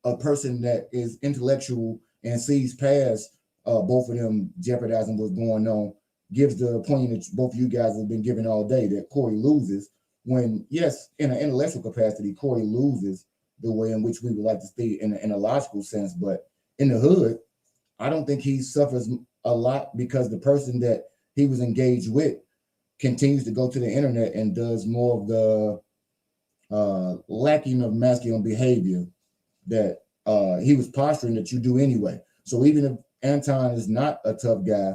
a person that is intellectual and sees past both of them jeopardizing what's going on gives the opinion that both of you guys have been giving all day, that Corey loses, when, yes, in an intellectual capacity, Corey loses the way in which we would like to see in a logical sense. But in the hood, I don't think he suffers a lot, because the person that he was engaged with continues to go to the internet and does more of the lacking of masculine behavior that he was posturing that you do anyway. So even if Anton is not a tough guy,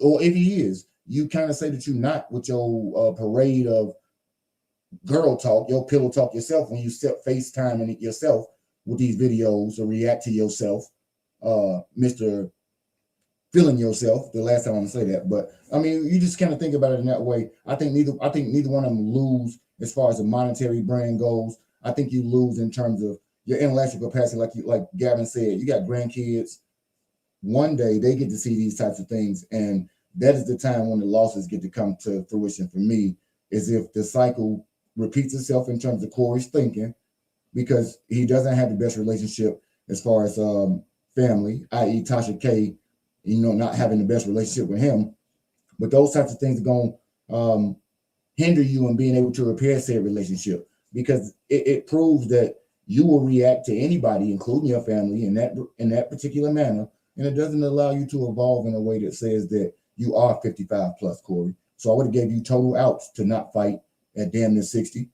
or if he is, you kind of say that you're not with your parade of girl talk, your pillow talk yourself, when you FaceTime it yourself with these videos or react to yourself, Mr. feeling yourself. The last time I'm gonna say that, but I mean, you just kind of think about it in that way. I think neither one of them lose as far as the monetary brand goes. I think you lose in terms of your intellectual capacity, like Gavin said. You got grandkids. One day they get to see these types of things, and that is the time when the losses get to come to fruition for me. Is if the cycle repeats itself in terms of Corey's thinking, because he doesn't have the best relationship as far as family, i.e. Tasha K, not having the best relationship with him. But those types of things are going to hinder you in being able to repair said relationship, because it proves that you will react to anybody, including your family, in that particular manner, and it doesn't allow you to evolve in a way that says that you are 55 plus, Corey. So I would have gave you total outs to not fight at damn near 60,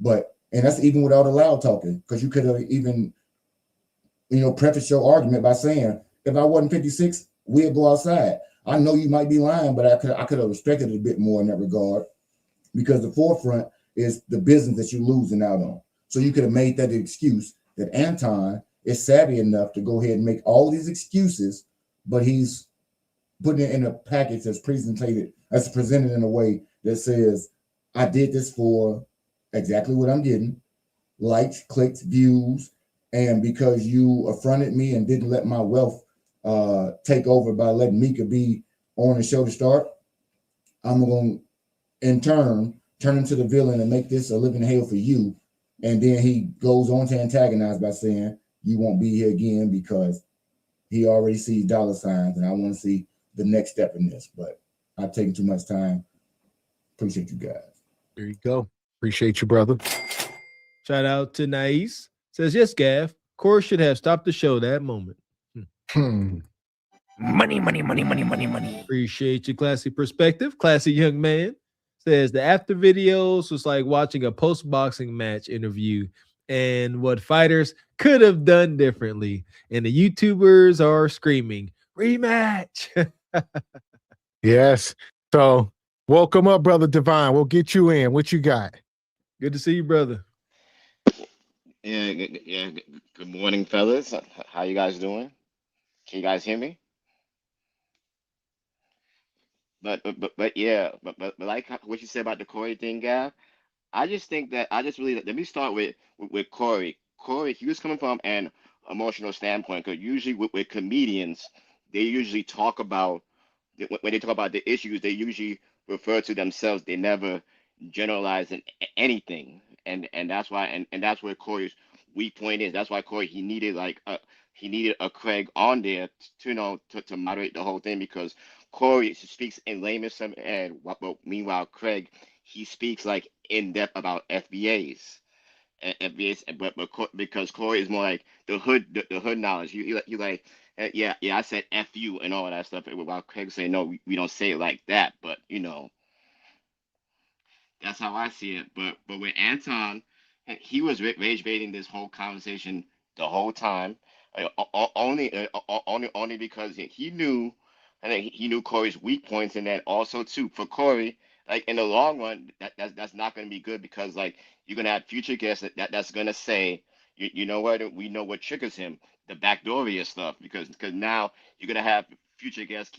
and that's even without a loud talking, because you could have even, preface your argument by saying, if I wasn't 56, we'd go outside. I know you might be lying, but I could have respected it a bit more in that regard, because the forefront is the business that you're losing out on. So you could have made that excuse that Anton is savvy enough to go ahead and make all these excuses, but he's putting it in a package that's presented in a way that says, I did this for exactly what I'm getting: likes, clicks, views, and because you affronted me and didn't let my wealth take over by letting Mika be on the show to start, I'm going to, in turn, turn into the villain and make this a living hell for you. And then he goes on to antagonize by saying, you won't be here again, because he already sees dollar signs, and I want to see the next step in this. But I've taken too much time. Appreciate you guys.
There you go. Appreciate you, brother.
Shout out to Nais. Says, yes, Gav, Corey should have stopped the show that moment.
Money, money, money, money, money, money.
Appreciate your classy perspective. Classy young man. Says the after videos was like watching a post-boxing match interview and what fighters could have done differently. And the YouTubers are screaming, rematch.
Yes. So welcome up, brother Divine. We'll get you in. What you got?
Good to see you, brother.
Yeah. Good morning, fellas. How you guys doing? Can you guys hear me? But like what you said about the Corey thing, Gav. I just think that let me start with Corey. Corey, he was coming from an emotional standpoint, because usually with comedians, they usually talk about, when they talk about the issues, they usually refer to themselves. They never generalize anything, and that's why, and that's where Corey's weak point is. That's why Corey, he needed a Craig on there to moderate the whole thing, because Corey speaks in layman's terms, and meanwhile Craig, he speaks like in depth about FBAs. But because Corey is more like the hood knowledge. You like, yeah, I said F you and all of that stuff. While Craig saying, no, we don't say it like that. But that's how I see it. But with Anton, he was rage baiting this whole conversation the whole time, only because he knew. I think he knew Corey's weak points, and then also too for Corey, like in the long run, that's not going to be good, because like you're going to have future guests that's going to say, you know what, we know what triggers him, the backdooria stuff, because now you're going to have future guests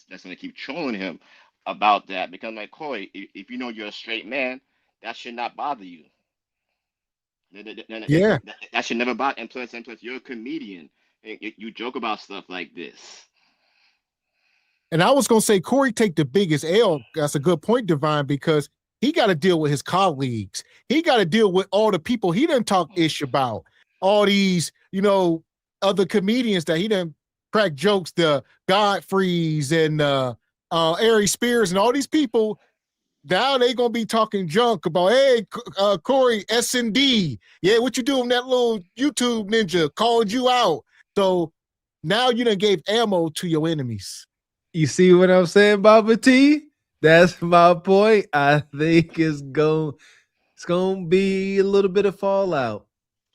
that's going to keep trolling him about that, because like Corey, if you know you're a straight man, that should not bother you.
Yeah,
that should never bother. And plus, you're a comedian. You joke about stuff like this.
and I was going to say, Corey take the biggest L. That's a good point, Divine, because he got to deal with his colleagues. He got to deal with all the people he didn't talk ish about. All these, other comedians that he didn't crack jokes, the Godfreys and Ari Spears and all these people. Now they going to be talking junk about, hey, Corey, S&D. Yeah, what you doing? That little YouTube ninja called you out. So now you done gave ammo to your enemies.
You see what I'm saying, Baba T? That's my point. I think it's going to be a little bit of fallout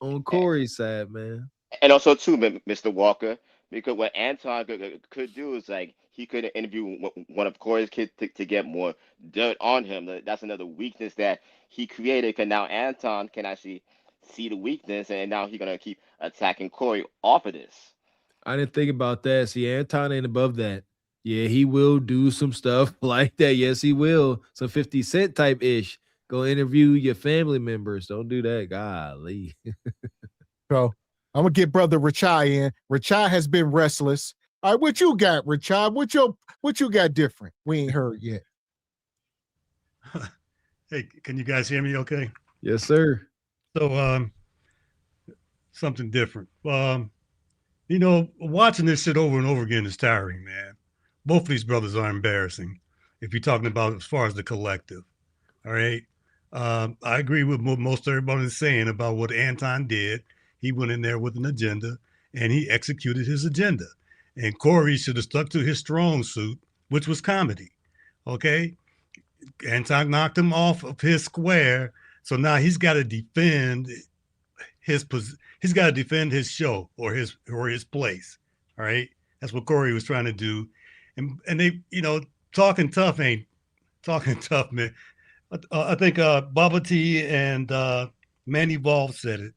on Corey's side, man.
And also too, Mr. Walker, because what Anton could do is like he could interview one of Corey's kids to get more dirt on him. That's another weakness that he created. Because now Anton can actually see the weakness, and now he's gonna keep attacking Corey off of this.
I didn't think about that. See, Anton ain't above that. Yeah, he will do some stuff like that. Yes, he will. Some 50 Cent type ish. Go interview your family members. Don't do that. Golly.
So I'm gonna get brother Rachai in. Rachai has been restless. All right, what you got, Rachai? What you got different? We ain't heard yet.
Hey, can you guys hear me okay?
Yes, sir.
So something different. Watching this shit over and over again is tiring, man. Both of these brothers are embarrassing if you're talking about as far as the collective. All right. I agree with what most everybody is saying about what Anton did. He went in there with an agenda and he executed his agenda. And Corey should have stuck to his strong suit, which was comedy. Okay. Anton knocked him off of his square. So now he's got to defend he's got to defend his show or his place. All right. That's what Corey was trying to do. And they, talking tough ain't talking tough, man. I think Baba T and Manny Evolve said it.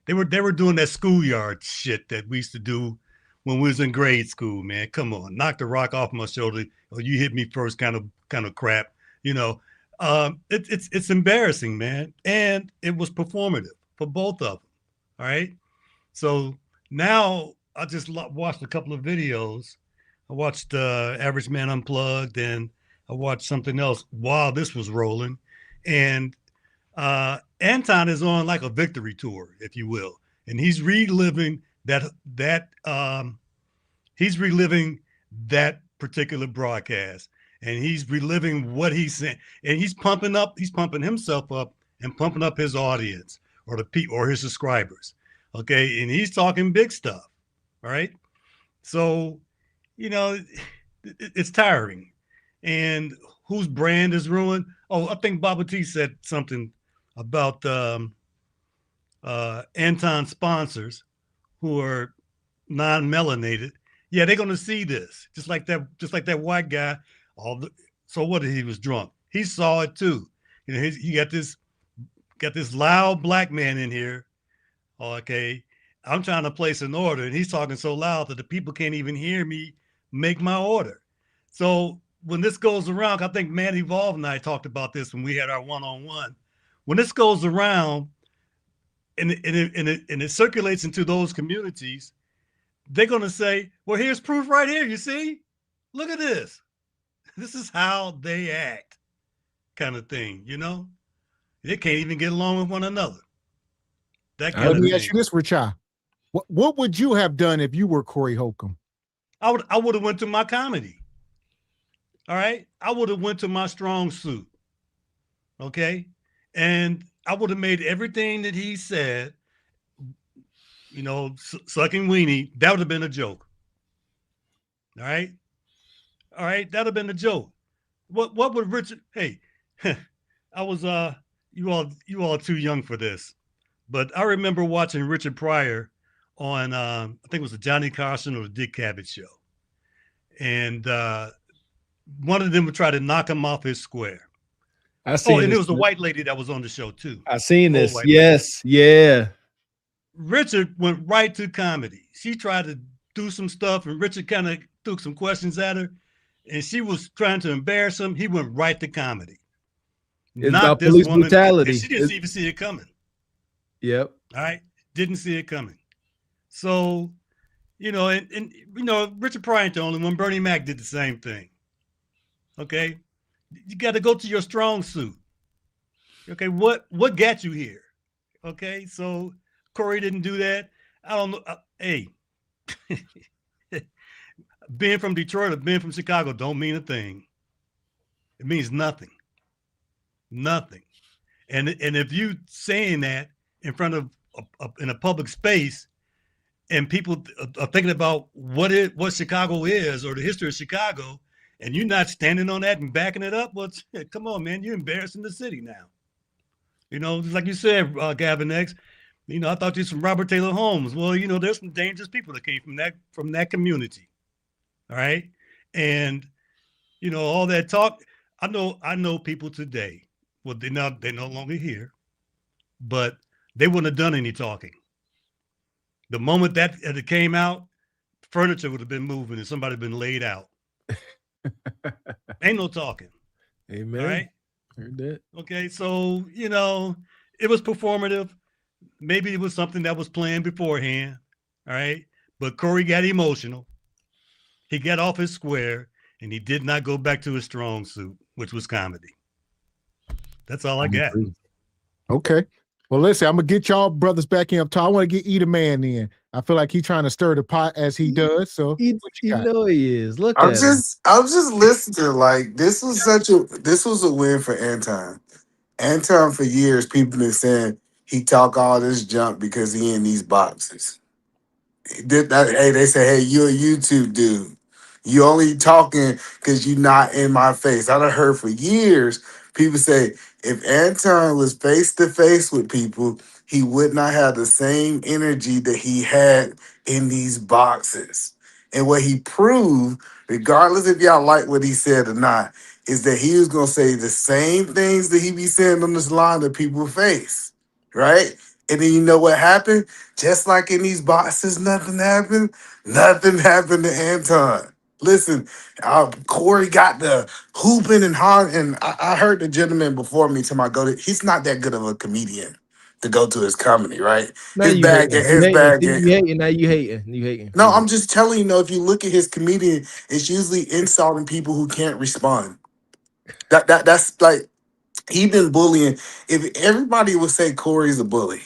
They were doing that schoolyard shit that we used to do when we was in grade school, man. Come on, knock the rock off my shoulder, or you hit me first, kind of crap. It's embarrassing, man, and it was performative for both of them. All right, so now I just watched a couple of videos. I watched Average Man Unplugged, and I watched something else while this was rolling, and Anton is on like a victory tour, if you will, and he's reliving that particular broadcast, and he's reliving what he's saying, and he's pumping himself up and pumping up his audience or his subscribers. Okay, and he's talking big stuff. All right, so it's tiring. And whose brand is ruined? Oh, I think Baba T said something about Anton sponsors who are non-melanated. Yeah, they're gonna see this, just like that white guy. So what? He was drunk. He saw it too. He got this loud black man in here. Okay, I'm trying to place an order, and he's talking so loud that the people can't even hear me make my order. So when this goes around, I think Man Evolve and I talked about this when we had our one-on-one. When this goes around and it circulates into those communities, they're going to say, well, here's proof right here. You see, look at this. This is how they act, kind of thing. They can't even get along with one another.
Let me ask you this, Rachai. What would you have done if you were Corey Holcomb?
I would have went to my comedy. All right. I would have went to my strong suit. Okay. And I would have made everything that he said, sucking weenie, that would have been a joke. All right. All right. That'd have been a joke. What would Richard? Hey, I was you all too young for this, but I remember watching Richard Pryor on I think it was the Johnny Carson or the Dick Cavett show. And one of them would try to knock him off his square. And it was the white lady that was on the show too.
I seen this. Yes. Lady. Yeah.
Richard went right to comedy. She tried to do some stuff, and Richard kind of threw some questions at her, and she was trying to embarrass him. He went right to comedy.
It's not about police brutality.
She didn't even see it coming.
Yep.
All right. Didn't see it coming. So, Richard Pryor ain't the only one. Bernie Mac did the same thing. Okay. You got to go to your strong suit. Okay. What got you here? Okay. So Corey didn't do that. I don't know. Hey, being from Detroit or being from Chicago don't mean a thing. It means nothing. Nothing. And if you saying that in front of in a public space, and people are thinking about what Chicago is or the history of Chicago, and you're not standing on that and backing it up, well, come on, man, you're embarrassing the city now. Just like you said, Gavin X, I thought you was from Robert Taylor Holmes. Well, there's some dangerous people that came from that community. All right. And, all that talk, I know people today. Well, they're no longer here, but they wouldn't have done any talking. The moment that it came out, furniture would have been moving and somebody been laid out. Ain't no talking.
Amen.
All right.
Heard that.
Okay, so it was performative. Maybe it was something that was planned beforehand. All right, but Corey got emotional. He got off his square, and he did not go back to his strong suit, which was comedy. That's all I got.
Okay. Well, listen, I'm gonna get y'all brothers back in up top. I want to get Eat a Man in. I feel like he's trying to stir the pot as he does. So
you know he is. Look
I'm
at him.
just listening. Like this was a win for Anton. Anton for years, people been saying he talk all this junk because he in these boxes. They say, hey, you a YouTube dude. You only talking because you not in my face. I done heard for years people say if Anton was face to face with people, he would not have the same energy that he had in these boxes. And what he proved, regardless if y'all like what he said or not, is that he was gonna say the same things that he be saying on this line that people face, right? And then you know what happened? Just like in these boxes, nothing happened. Nothing happened to Anton. Listen, Corey got the hooping and hollering, and I heard the gentleman before me tell me he's not that good of a comedian to go to his comedy, right?
Now
His
you
bag,
hating.
his bag.
You hating. Now you hating. You hating.
No, I'm just telling you, if you look at his comedian, it's usually insulting people who can't respond. That's like he been bullying. If everybody would say Corey's a bully,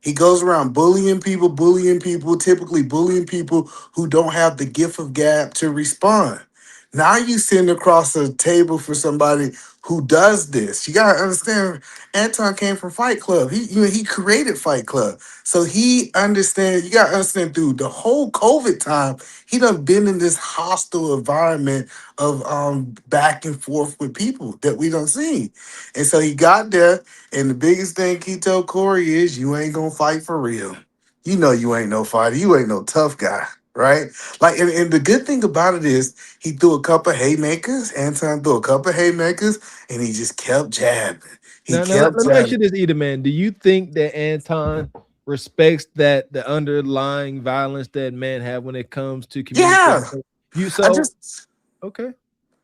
he goes around bullying people, typically bullying people who don't have the gift of gab to respond. Now you sitting across a table for somebody who does this. You gotta understand, Anton came from Fight Club. He created Fight Club. So he understands, you gotta understand through the whole COVID time, he done been in this hostile environment of back and forth with people that we don't see. And so he got there, and the biggest thing he told Corey is, you ain't gonna fight for real. You know you ain't no fighter. You ain't no tough guy, right? Like, and the good thing about it is he threw a couple haymakers. Anton threw a couple haymakers, and he just kept jabbing.
Now, let me ask you this, Eat a Man. Do you think that Anton respects the underlying violence that men have when it comes to communication?
Yeah.
Okay.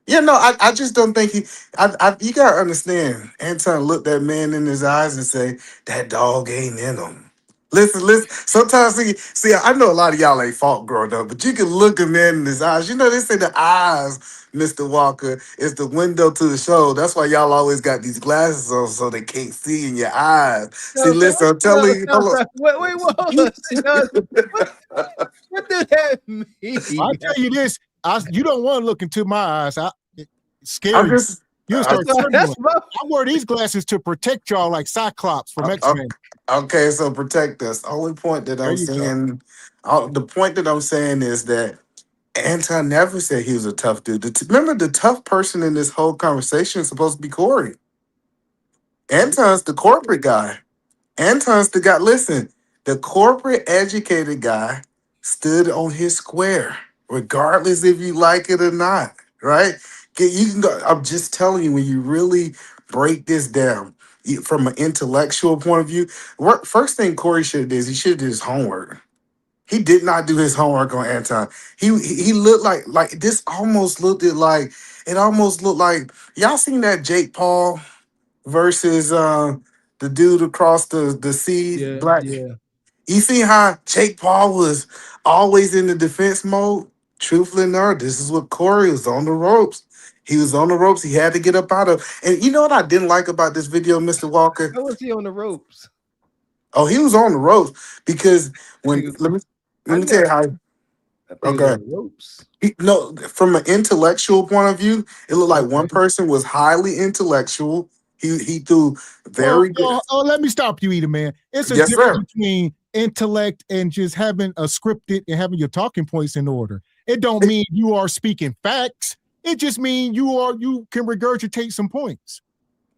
Yeah, no, I just don't think you gotta understand. Anton looked that man in his eyes and say, that dog ain't in him. Listen. Sometimes, see, I know a lot of y'all ain't fought growing up, but you can look a man in his eyes. You know, they say the eyes, Mr. Walker, is the window to the soul. That's why y'all always got these glasses on so they can't see in your eyes. See, listen, I'm telling you.
Wait, hold on. What does that mean?
I'll tell you this. You don't want to look into my eyes. It's scary. I wear these glasses to protect y'all like Cyclops from X-Men.
Okay, so protect us. Only point that I'm saying, the point that I'm saying is that Anton never said he was a tough dude. Remember, the tough person in this whole conversation is supposed to be Corey. Anton's the corporate guy. Anton's the guy. Listen, the corporate educated guy stood on his square, regardless if you like it or not, right? You can go. I'm just telling you, when you really break this down from an intellectual point of view, first thing Corey should have did is he should have did his homework. He did not do his homework on Anton. He looked like this. Almost looked like y'all seen that Jake Paul versus the dude across the sea, black.
Yeah.
You see how Jake Paul was always in the defense mode? Truthfully, no, this is what Corey was on the ropes. He was on the ropes. He had to get up out of. And you know what I didn't like about this video, Mr. Walker?
How was he on the ropes?
Oh, he was on the ropes because when let me tell you how. Okay. No, from an intellectual point of view, it looked like one person was highly intellectual. He threw very good.
Oh, let me stop you, Eat a Man. It's a difference between intellect and just having a scripted and having your talking points in order. It don't mean you are speaking facts. It just means you can regurgitate some points.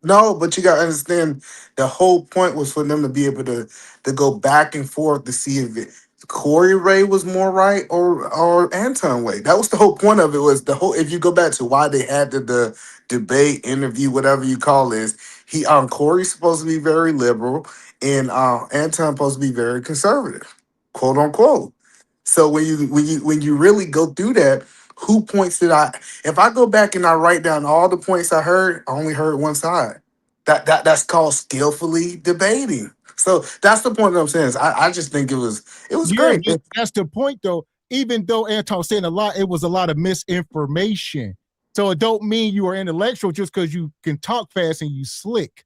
No, but you gotta understand the whole point was for them to be able to go back and forth to see if Corey Ray was more right or Anton Way. That was the whole point of it. Was the whole, if you go back to why they had the debate, interview, whatever you call this, Corey's supposed to be very liberal and Anton supposed to be very conservative, quote unquote. So when you really go through that, who points did I? If I go back and I write down all the points I heard, I only heard one side. That's called skillfully debating. So that's the point that I'm saying. Is I just think it was great.
That's the point, though. Even though Anton was saying a lot, it was a lot of misinformation. So it don't mean you are intellectual just because you can talk fast and you slick.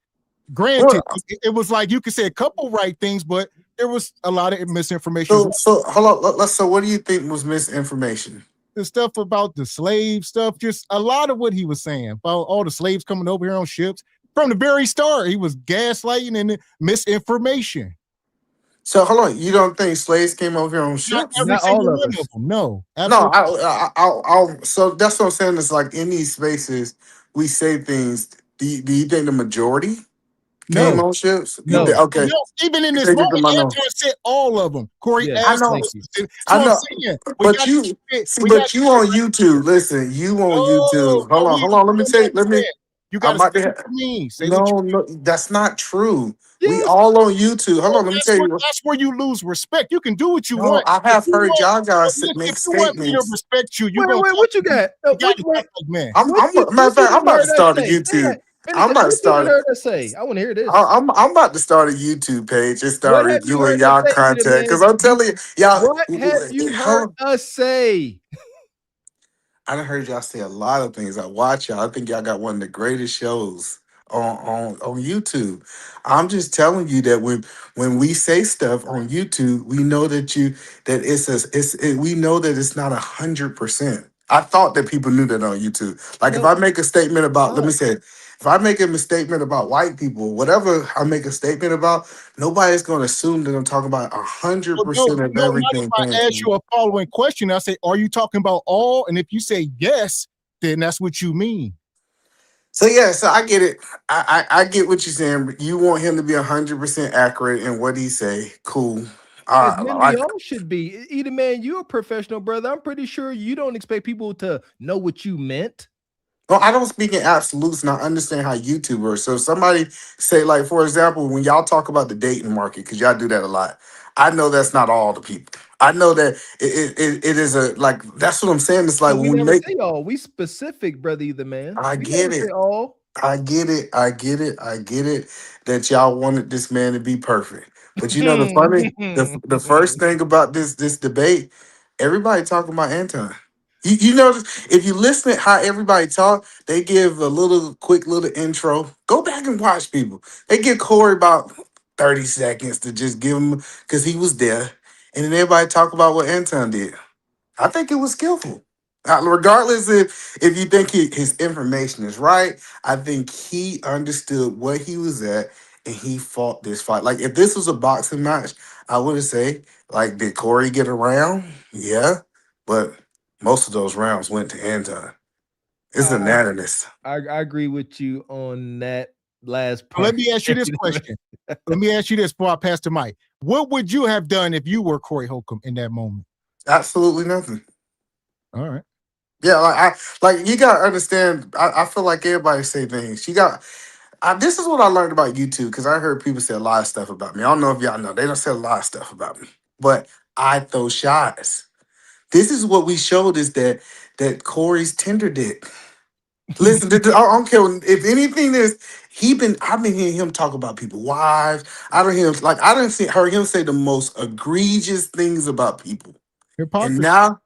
Granted, it was like you could say a couple right things, but there was a lot of misinformation.
So hold on. So what do you think was misinformation?
The stuff about the slave stuff, just a lot of what he was saying about all the slaves coming over here on ships. From the very start, he was gaslighting and misinformation.
So hold on, you don't think slaves came over here on ships?
Not all of them. No,
no. So that's what I'm saying. It's like in these spaces, we say things. Do you think the majority came on ships?
No.
Okay.
No, even in this moment, Anton said all of them. Corey asked
I know. But you on YouTube. Listen, you on YouTube. Hold on. Let me tell you.
You got to say what you mean.
No, that's not true. Yes. We all on YouTube. Hold on, let me tell you.
That's where you lose respect. You can do what you want.
I have heard y'all guys make statements.
If you want me to respect you,
wait, what you got?
Man,
matter of fact, I'm about to start a YouTube. I'm about to start.
I want to hear this.
I'm about to start a YouTube page and start reviewing y'all content because I'm telling you, y'all.
What have you heard us say?
I done heard y'all say a lot of things. I watch y'all. I think y'all got one of the greatest shows on YouTube. I'm just telling you that when we say stuff on YouTube, we know that we know that it's not 100%. I thought that people knew that on YouTube. Like if I make a statement about, let me say, if I make a statement about white people, whatever I make a statement about, nobody's going to assume that I'm talking about 100% of everything.
If I ask you a following question, I say, are you talking about all? And if you say yes, then that's what you mean.
So yeah, so I get it. I get what you're saying. You want him to be 100% accurate in what he say. Cool.
We all should be. Either man, you're a professional, brother. I'm pretty sure you don't expect people to know what you meant.
Well, I don't speak in absolutes, and I understand how YouTube works. So if somebody say, like, for example, when y'all talk about the dating market, because y'all do that a lot, I know that's not all the people. I know that it is that's what I'm saying. It's like
we never say all. We specific, brother, either man.
I get it. I get it that y'all wanted this man to be perfect. But you know the first thing about this debate, everybody talking about Anton. You notice if you listen to how everybody talk, they give a quick little intro. Go back and watch people. They give Corey about 30 seconds to just give him because he was there. And then everybody talk about what Anton did. I think it was skillful. Regardless if you think his information is right, I think he understood what he was at and he fought this fight. Like if this was a boxing match, I would say, like, did Corey get around? Yeah. But most of those rounds went to Anton. It's unanimous.
I agree with you on that last part.
Let me ask you this question. Let me ask you this before I pass the mic. What would you have done if you were Corey Holcomb in that moment?
Absolutely nothing.
All right.
Yeah, like you gotta understand. I feel like everybody say things. This is what I learned about YouTube because I heard people say a lot of stuff about me. I don't know if y'all know. They don't say a lot of stuff about me, but I throw shots. This is what we showed is that Corey's tender dick. Listen, I don't care if anything is. I've been hearing him talk about people's wives. I don't hear him heard him say the most egregious things about people.
Hypocrisy.
And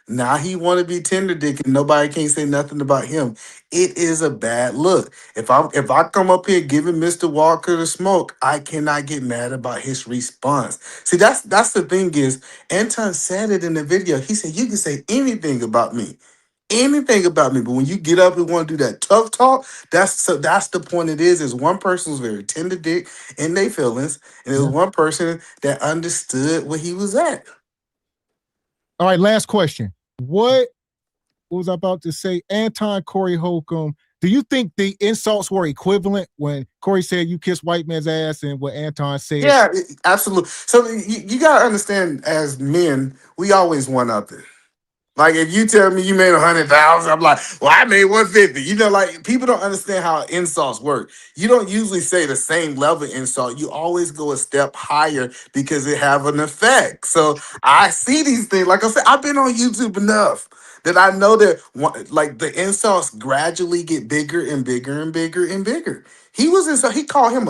now he want to be tender dick and nobody can't say nothing about him. It is a bad look. If I come up here giving Mr. Walker the smoke, I cannot get mad about his response. See, that's the thing is, Anton said it in the video. He said, you can say anything about me. Anything about me, but when you get up and want to do that tough talk, that's the point. It is one person was very tender dick in their feelings, and it was one person that understood where he was at.
All right, last question. What was I about to say? Anton, Corey Holcomb. Do you think the insults were equivalent when Corey said you kiss white man's ass and what Anton said?
Yeah, absolutely. So you got to understand, as men, we always one up it. Like if you tell me you made 100,000, I'm like, well, I made 150. You know, like people don't understand how insults work. You don't usually say the same level insult. You always go a step higher because it have an effect. So I see these things. Like I said, I've been on YouTube enough that I know that like the insults gradually get bigger and bigger and bigger and bigger. He was insult. He called him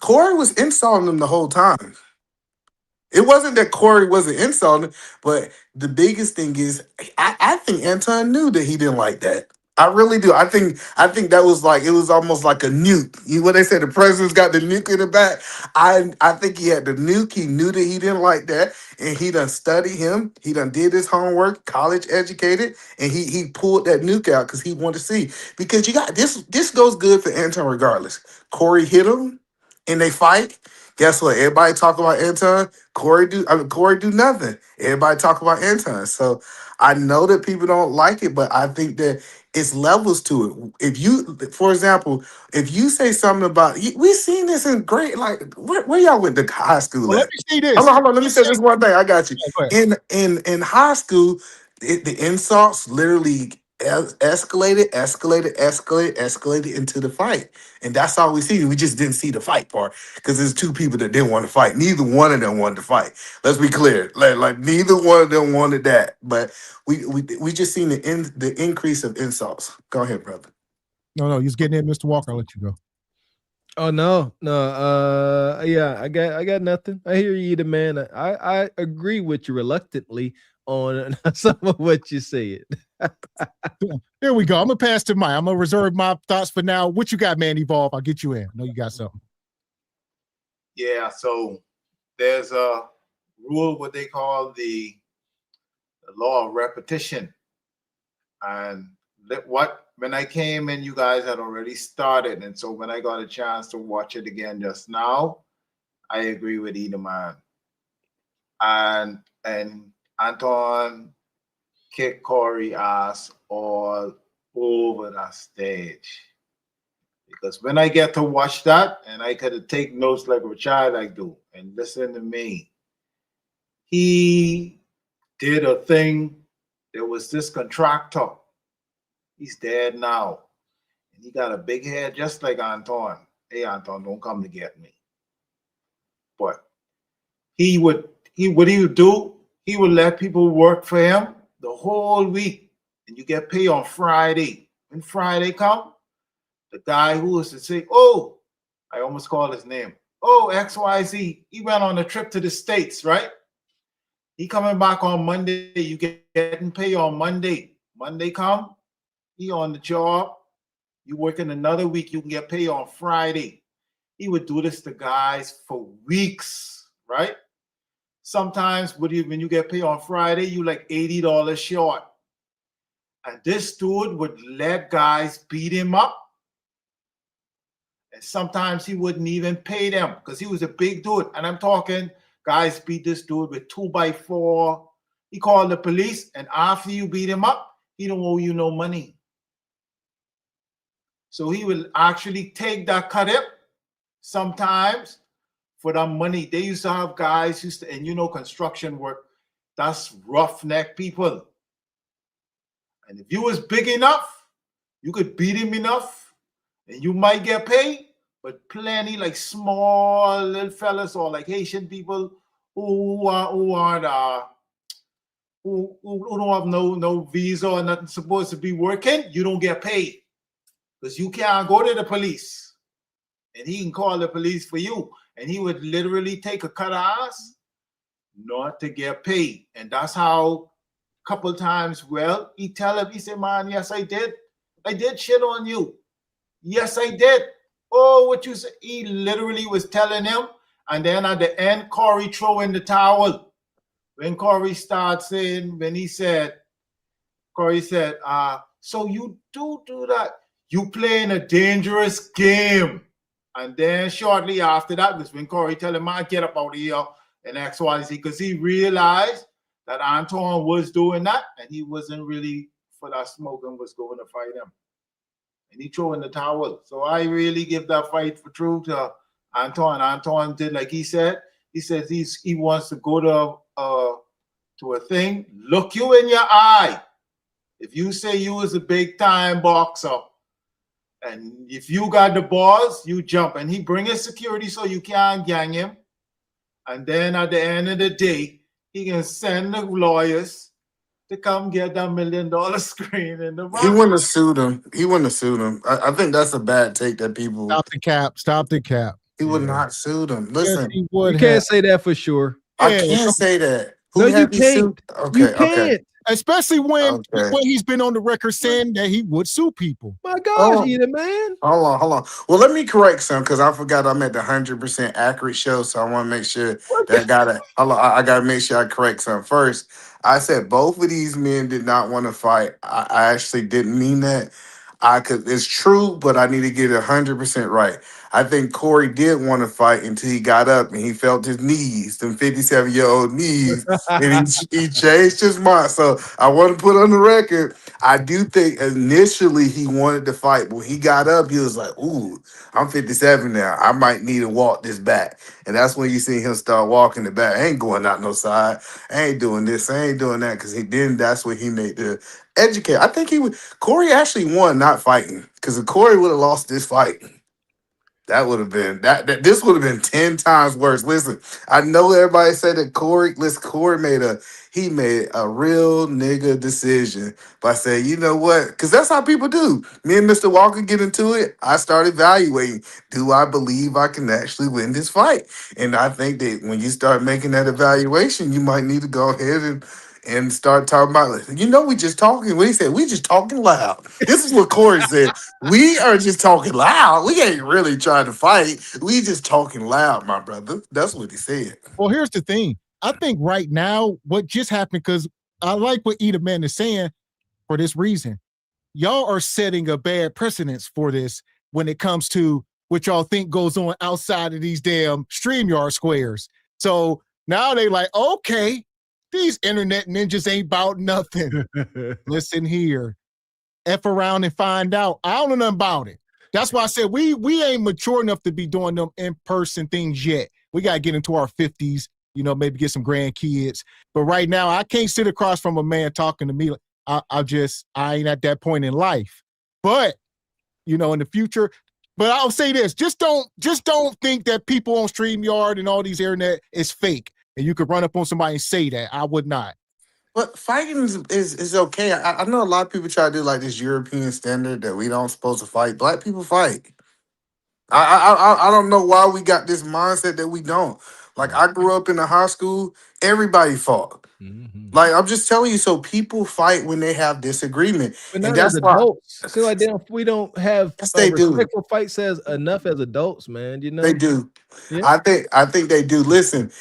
Corey was insulting him the whole time. It wasn't that Corey wasn't insulting, but the biggest thing is I think Anton knew that he didn't like that. I really do. I think that was like it was almost like a nuke. What they said, the president's got the nuke in the back. I think he had the nuke. He knew that he didn't like that, and he done studied him. He done did his homework, college educated, and he pulled that nuke out because he wanted to see. Because you got this. This goes good for Anton regardless. Corey hit him, and they fight. Guess what? Everybody talk about Anton. Corey do nothing. Everybody talk about Anton. So I know that people don't like it, but I think that it's levels to it. If you, for example, if you say something about, we seen this in grade, like where y'all went to high school
Well,
at?
let me see this.
Hold on. Let me say this one thing. I got you.
Go ahead.
In high school, the insults literally escalated into the fight, and that's all we see. We just didn't see the fight part because there's two people that didn't want to fight. Neither one of them wanted to fight. Let's be clear. Like neither one of them wanted that. But we just seen the increase of insults. Go ahead, brother.
No, you're getting in, Mr. Walker. I'll let you go.
Oh no. Yeah, I got nothing. I hear you, the man. I agree with you reluctantly on some of what you said.
There we go. I'm gonna pass to Mike. I'm gonna reserve my thoughts for now. What you got, man? Evolve. I'll get you in. I know you got something.
Yeah, so there's a rule, what they call the law of repetition. And when I came in, you guys had already started. And so when I got a chance to watch it again just now, I agree with either man. And Anton kicked Corey ass all over that stage. Because when I get to watch that, and I could take notes like a child I do, and listen to me, he did a thing. There was this contractor. He's dead now. And he got a big head just like Anton. Hey, Anton, don't come to get me. But what he would do, he would let people work for him the whole week. And you get paid on Friday. When Friday come, the guy who was to say, oh, I almost called his name. Oh, XYZ, he went on a trip to the States, right? He coming back on Monday. You getting paid on Monday. Monday come, he on the job. You working another week, you can get paid on Friday. He would do this to guys for weeks, right? Sometimes when you get paid on Friday, you like $80 short. And this dude would let guys beat him up. And sometimes he wouldn't even pay them because he was a big dude. And I'm talking, guys beat this dude with 2x4. He called the police, and after you beat him up, he don't owe you no money. So he will actually take that cut up sometimes for that money. They used to have guys and you know, construction work, that's roughneck people. And if you was big enough, you could beat him enough and you might get paid, but plenty like small little fellas or like Haitian people who don't have no visa or nothing supposed to be working, you don't get paid. Because you can't go to the police. And he can call the police for you. And he would literally take a cut ass not to get paid. And that's how a couple times, well, he tell him, he said, man, yes, I did. I did shit on you. Yes, I did. Oh, what you say? He literally was telling him. And then at the end, Corey throw in the towel. When Corey started saying, Corey said, so you do that. You playing a dangerous game. And then shortly after that was when Corey tell him, man, get up out of here and XYZ, because he realized that Anton was doing that and he wasn't really for that smoke and was going to fight him. And he threw in the towel. So I really give that fight for true to Anton. Anton did like he said. He says he wants to go to to a thing, look you in your eye. If you say you was a big time boxer, and if you got the balls, you jump. And he bring his security so you can't gang him. And then at the end of the day, he can send the lawyers to come get that $1 million screen in the
He wouldn't have sued him. He wouldn't have sued him. I think that's a bad take that people.
Stop the cap. Stop the cap.
He would not sue them. Listen,
Yes, he would
You can't
have.
say that for sure.
I can't say that.
No, you
have he
can't.
sued? Okay,
You
okay.
can't.
Especially when
Okay.
he's been on the record saying that he would sue people.
My gosh,
Oh.
either man.
Hold on. Well, let me correct some because I forgot I'm at the 100% accurate show, so I want to make sure that I gotta make sure I correct some first. I said both of these men did not want to fight. I actually didn't mean that. It's true, but I need to get it 100% right. I think Corey did want to fight until he got up and he felt his knees, them 57-year-old knees, and he changed his mind. So I want to put on the record, I do think initially he wanted to fight, but when he got up, he was like, ooh, I'm 57 now. I might need to walk this back. And that's when you see him start walking the back. I ain't going out no side. I ain't doing this. I ain't doing that. Because that's when he made the educate. I think Corey actually won not fighting. Because if Corey would have lost this fight, that would have been this would have been 10 times worse. Listen, I know everybody said that Corey made a real nigga decision by saying, you know what? Because that's how people do. Me and Mr. Walker get into it. I start evaluating, do I believe I can actually win this fight? And I think that when you start making that evaluation, you might need to go ahead and start talking about, we just talking. What he said, we just talking loud. This is what Corey said. We are just talking loud. We ain't really trying to fight. We just talking loud, my brother. That's what he said.
Well, here's the thing. I think right now, what just happened, because I like what Eda Man is saying for this reason. Y'all are setting a bad precedence for this when it comes to what y'all think goes on outside of these damn StreamYard squares. So now they like, okay, these internet ninjas ain't about nothing. Listen here. F around and find out. I don't know nothing about it. That's why I said we ain't mature enough to be doing them in-person things yet. We got to get into our 50s, maybe get some grandkids. But right now, I can't sit across from a man talking to me. I ain't at that point in life. But, in the future, but I'll say this, just don't think that people on StreamYard and all these internet is fake. And you could run up on somebody and say that. I would not.
But fighting is okay. I know a lot of people try to do like this European standard that we don't supposed to fight. Black people fight. I don't know why we got this mindset that we don't. Like I grew up in a high school, everybody fought.
Mm-hmm.
Like I'm just telling you, so people fight when they have disagreement,
But
and
not as
that's why
adults. I feel like we don't have
they do.
respectful fight says enough as adults, man.
They do.
Yeah.
I think they do. Listen,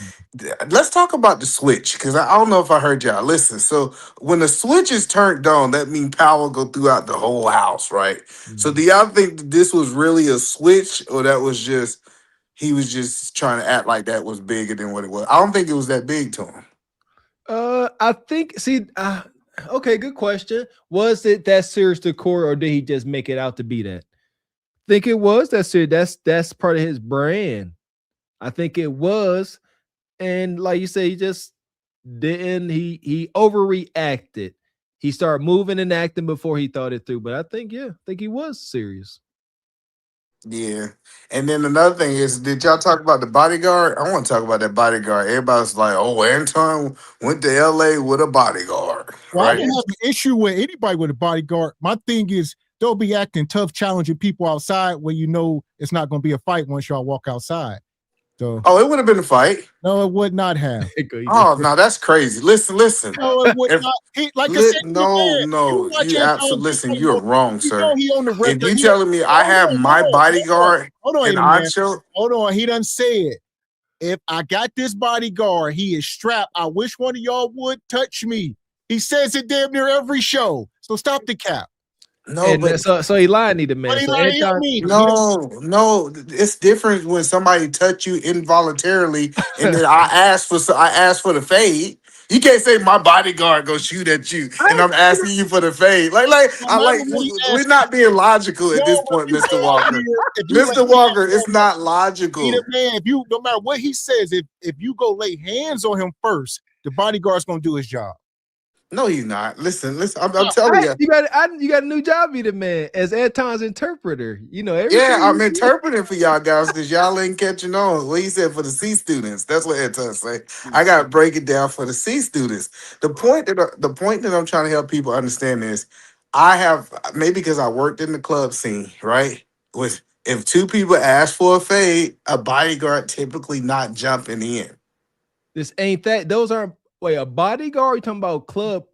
let's talk about the switch because I don't know if I heard y'all. Listen, so when the switch is turned on, that means power go throughout the whole house, right? So do y'all think that this was really a switch, or that was just he was just trying to act like that was bigger than what it was? I don't think it was that big to him.
I think. Okay, good question. Was it that serious to Corey, or did he just make it out to be that? I think it was that serious. That's part of his brand. I think it was, and like you say, he just didn't. He overreacted. He started moving and acting before he thought it through. But I think he was serious.
Yeah. And then another thing is, did y'all talk about the bodyguard? I want to talk about that bodyguard. Everybody's like, oh, Anton went to LA with a bodyguard.
Well,
right?
I didn't have an issue with anybody with a bodyguard. My thing is, they'll be acting tough, challenging people outside where it's not going to be a fight once y'all walk outside. So,
it would have been a fight.
No, it would not have.
Oh, no, that's crazy. Listen.
No, it would not.
You absolutely listen. You're wrong, sir.
He on the record.
If you telling me I have my bodyguard and I chill,
hold on, he done said, if I got this bodyguard, he is strapped. I wish one of y'all would touch me. He says it damn near every show. So stop the cap.
No,
but so he lied to the man.
No, it's different when somebody touch you involuntarily, and then I ask for the fade. You can't say my bodyguard go shoot at you, and I'm asking you for the fade. We're not being logical at this point, Mr. Walker. Mr. Walker, it's not logical.
Man, no matter what he says, if you go lay hands on him first, The bodyguard's gonna do his job.
No, he's not. Listen. I'm telling you.
You got a new job, be the man, as Anton's interpreter. You know, everything.
Yeah, I'm interpreting for y'all guys because y'all ain't catching on. What he said for the C students. That's what Anton say. I gotta break it down for the C students. The point that I'm trying to help people understand is, I have, maybe because I worked in the club scene, right? If two people ask for a fade, a bodyguard typically not jumping in.
This ain't that. Those aren't. Wait, a bodyguard? You talking about club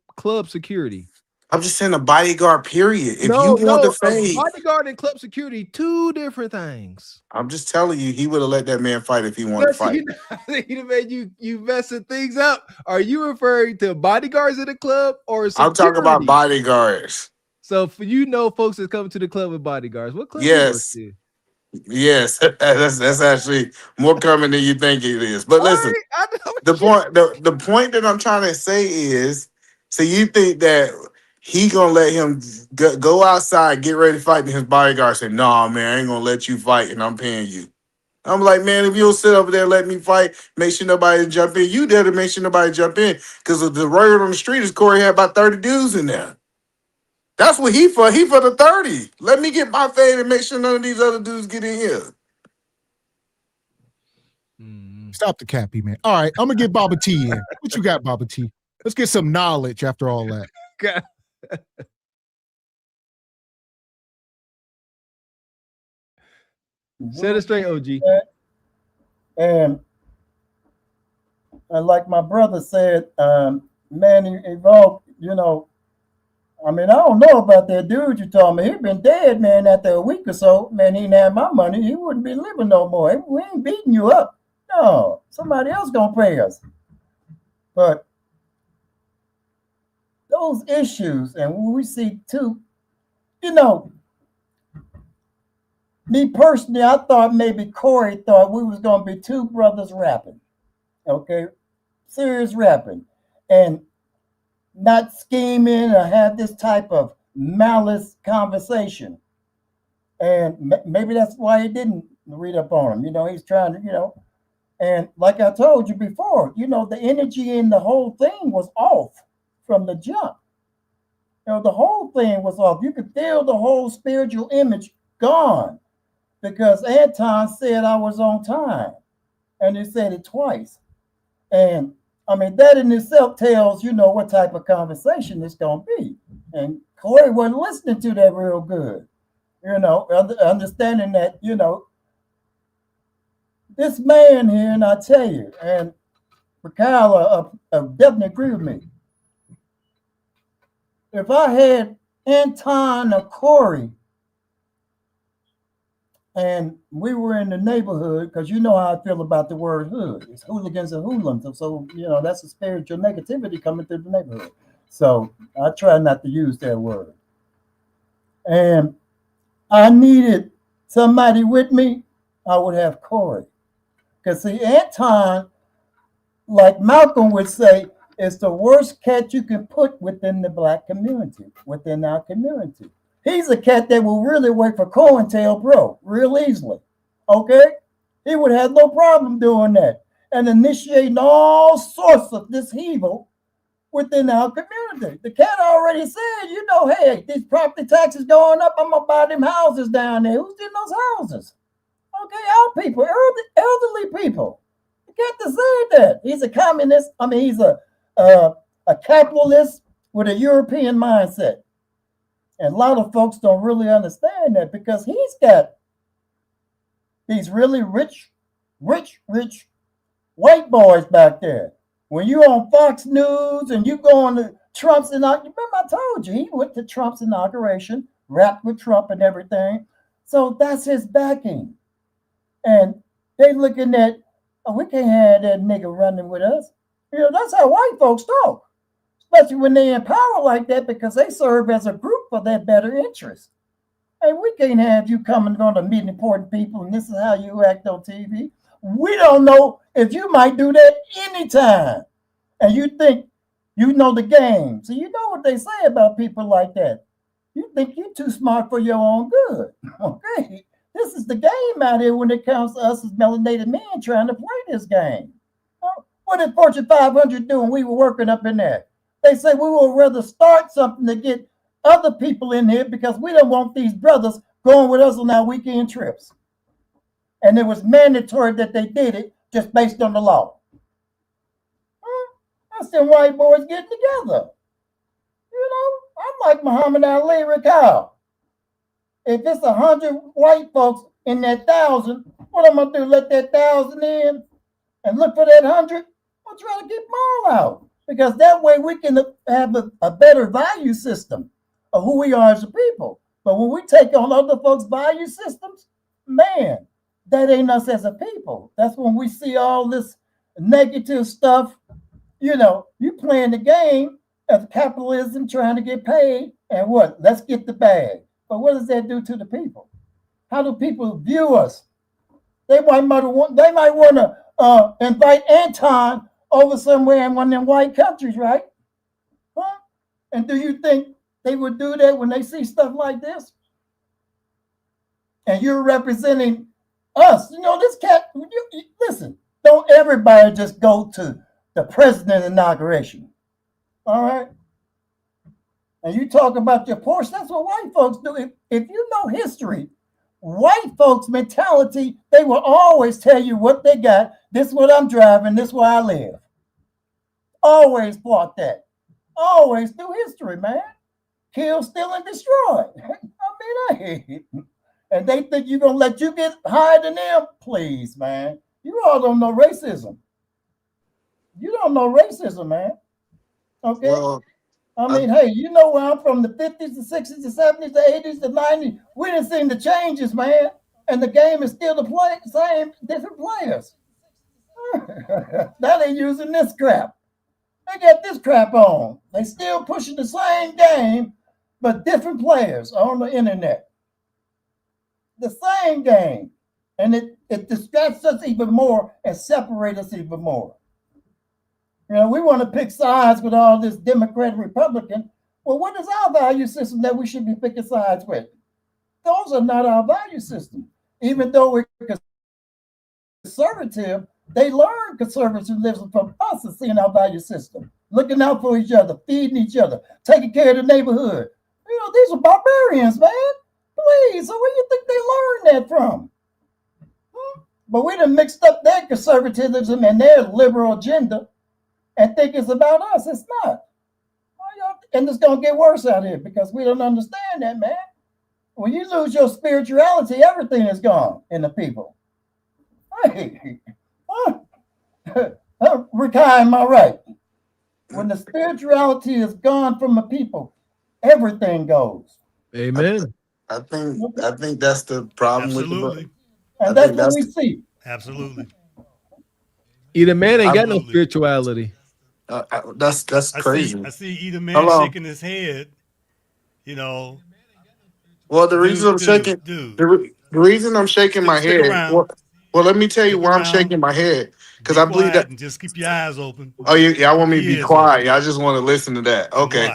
security?
I'm just saying a bodyguard, period. If you want the fade,
bodyguard and club security, two different things.
I'm just telling you, he would have let that man fight if he wanted to fight.
He done made you messing things up. Are you referring to bodyguards in the club or security?
I'm talking about bodyguards.
So for folks that come to the club with bodyguards, what club?
Yes. Yes, that's actually more common than you think it is. But listen, the point that I'm trying to say is, so you think that he gonna let him go outside, get ready to fight, and his bodyguard say, "Nah, man, I ain't gonna let you fight, and I'm paying you." I'm like, man, if you'll sit over there and let me fight, make sure nobody jump in. You there to make sure nobody jump in, because the word on the street is Corey had about 30 dudes in there. That's what he for. He for the 30. Let me get my fade and make sure none of these other dudes get in here.
Stop the cappy, man. All right, I'm gonna get Baba T in. What you got, Baba T? Let's get some knowledge after all that.
Set it straight, OG.
And like my brother said, man, Evolve, I mean, I don't know about that dude you told me. He'd been dead, man, after a week or so. Man, he didn't have my money. He wouldn't be living no more. We ain't beating you up. No, somebody else gonna pay us. But those issues, and when we see too, me personally, I thought maybe Corey thought we was gonna be two brothers rapping. Okay, serious rapping. And not scheming or have this type of malice conversation. And maybe that's why he didn't read up on him. He's trying to, and like I told you before, the energy in the whole thing was off from the jump. The whole thing was off. You could feel the whole spiritual image gone because Anton said I was on time. And he said it twice. And I mean, that in itself tells, what type of conversation it's going to be. And Corey wasn't listening to that real good, understanding that, this man here, and I tell you, and Kyle definitely agree with me. If I had Anton or Corey, and we were in the neighborhood, because you know how I feel about the word hood. It's hooligans and hoodlums. So, that's a spiritual negativity coming through the neighborhood. So I try not to use that word. And I needed somebody with me, I would have Corey. Because see, Anton, like Malcolm would say, is the worst cat you can put within the black community, within our community. He's a cat that will really work for COINTELPRO real easily. Okay? He would have no problem doing that and initiating all sorts of this evil within our community. The cat already said, hey, these property taxes going up, I'm going to buy them houses down there. Who's in those houses? Okay, our people, elderly people. The cat said that. He's a communist. I mean, he's a capitalist with a European mindset. And a lot of folks don't really understand that because he's got these really rich white boys back there. When you're on Fox News and you go on to Trump's inauguration, remember I told you, he went to Trump's inauguration, rapped with Trump and everything. So that's his backing. And they looking at, we can't have that nigga running with us. That's how white folks talk. Especially when they're in power like that because they serve as a group for their better interest. Hey, we can't have you coming going to meet important people and this is how you act on TV. We don't know if you might do that anytime. And you think you know the game. So you know what they say about people like that. You think you're too smart for your own good. Okay. This is the game out here when it comes to us as melanated men trying to play this game. What did Fortune 500 do when we were working up in there? They say we will rather start something to get other people in here because we don't want these brothers going with us on our weekend trips. And it was mandatory that they did it just based on the law. That's them white boys getting together. You know, I'm like Muhammad Ali, Regal. If it's 100 white folks in that 1,000, what I'm going to do, let that 1,000 in and look for that 100? I'm trying to get them all out. Because that way we can have a better value system of who we are as a people. But when we take on other folks' value systems, man, that ain't us as a people. That's when we see all this negative stuff. You know, you playing the game of capitalism, trying to get paid, and what? Let's get the bag. But what does that do to the people? How do people view us? They might want to invite Anton over somewhere in one of them white countries, right? Huh? And do you think they would do that when they see stuff like this? And you're representing us. You know, this cat, listen, don't everybody just go to the president's inauguration. All right? And you talk about your Porsche, that's what white folks do. If you know history, white folks' mentality, they will always tell you what they got. This is what I'm driving, this is where I live. Always fought that. Always through history, man. Kill, steal, and destroy. I hate it. And they think you're going to let you get higher than them? Please, man. You all don't know racism. You don't know racism, man. Okay?
Well,
I mean, hey, you know where I'm from, the 50s, the 60s, the 70s, the 80s, the 90s. We didn't see the changes, man. And the game is still the same, different players. Now they're using this crap. They got this crap on. They still pushing the same game, but different players on the internet. The same game. And it distracts us even more and separates us even more. You know, we want to pick sides with all this Democrat, Republican. Well, what is our value system that we should be picking sides with? Those are not our value system. Even though we're conservative, they learn conservatism from us and seeing our value system. Looking out for each other, feeding each other, taking care of the neighborhood. You know, these are barbarians, man. Please, so where do you think they learned that from? But we done mixed up their conservatism and their liberal agenda and think it's about us. It's not. And it's going to get worse out here because we don't understand that, man. When you lose your spirituality, everything is gone in the people. Hey, Rikai, am I right? When the spirituality is gone from the people, everything goes.
Amen.
I think that's the problem with the
and that's what we see.
Absolutely.
Either man ain't got no spirituality.
That's crazy.
I see either man shaking his head, you know.
Well, the reason I'm shaking, the reason I'm shaking my head. Well, let me tell you why I'm shaking my head because I believe that.
And just keep your eyes open.
Oh, yeah, I want me to be quiet. I just want to listen to that. Okay,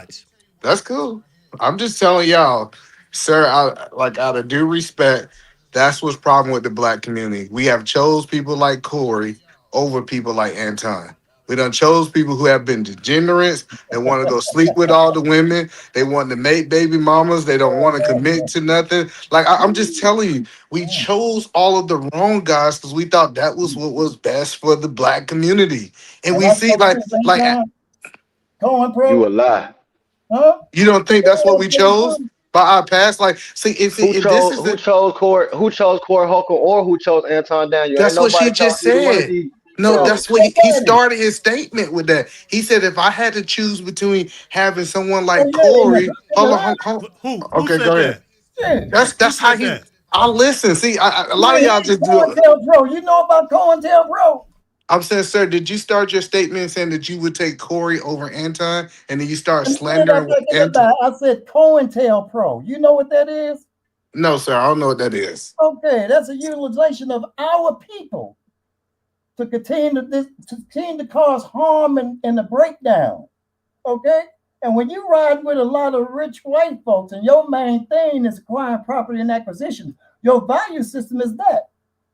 that's cool. I'm just telling y'all, sir. Out of due respect, that's what's problem with the black community. We have chose people like Corey over people like Anton. We done chose people who have been degenerates. They want to go sleep with all the women. They want to make baby mamas. They don't want to commit to nothing. Like, I'm just telling you, we chose all of the wrong guys because we thought that was what was best for the black community. And we see like
you a lie.
Huh?
You don't think that's what we chose by our past? Like, see, who
chose Corey Holcomb or who chose Anton Daniel?
That's what she just said. No, that's what he started his statement with that. He said, if I had to choose between having someone like Corey, hold on. Okay, go ahead. That's how he. I listen. See, a lot of y'all just do it.
Bro, you know about COINTELPRO?
I'm saying, sir, did you start your statement saying that you would take Corey over Anton, and then you start slandering Anton?
I said COINTELPRO. You know what that is?
No, sir, I don't know what that is.
Okay, that's a utilization of our people to continue to cause harm and a breakdown. Okay? And when you ride with a lot of rich white folks and your main thing is acquiring property and acquisition, your value system is that.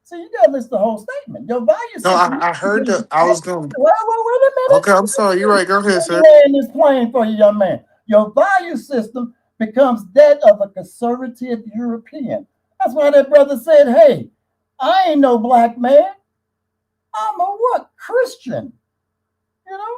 See, you gotta listen to the whole statement. Your value
No,
system.
I heard that. I was going.
Well, wait a minute.
Okay, I'm sorry. You're right. Go ahead, sir.
Land this plane for you, young man. Your value system becomes that of a conservative European. That's why that brother said, "Hey, I ain't no black man. I'm a what? Christian." You know.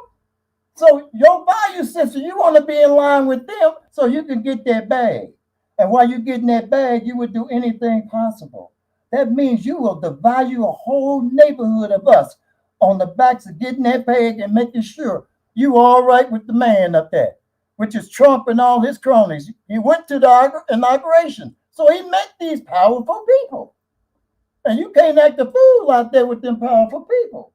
So your value system, you want to be in line with them so you can get that bag. And while you're getting that bag, you would do anything possible. That means you will devalue a whole neighborhood of us on the backs of getting that bag and making sure you all right with the man up there, which is Trump and all his cronies. He went to the inauguration, so he met these powerful people. And you can't act a fool out there with them powerful people.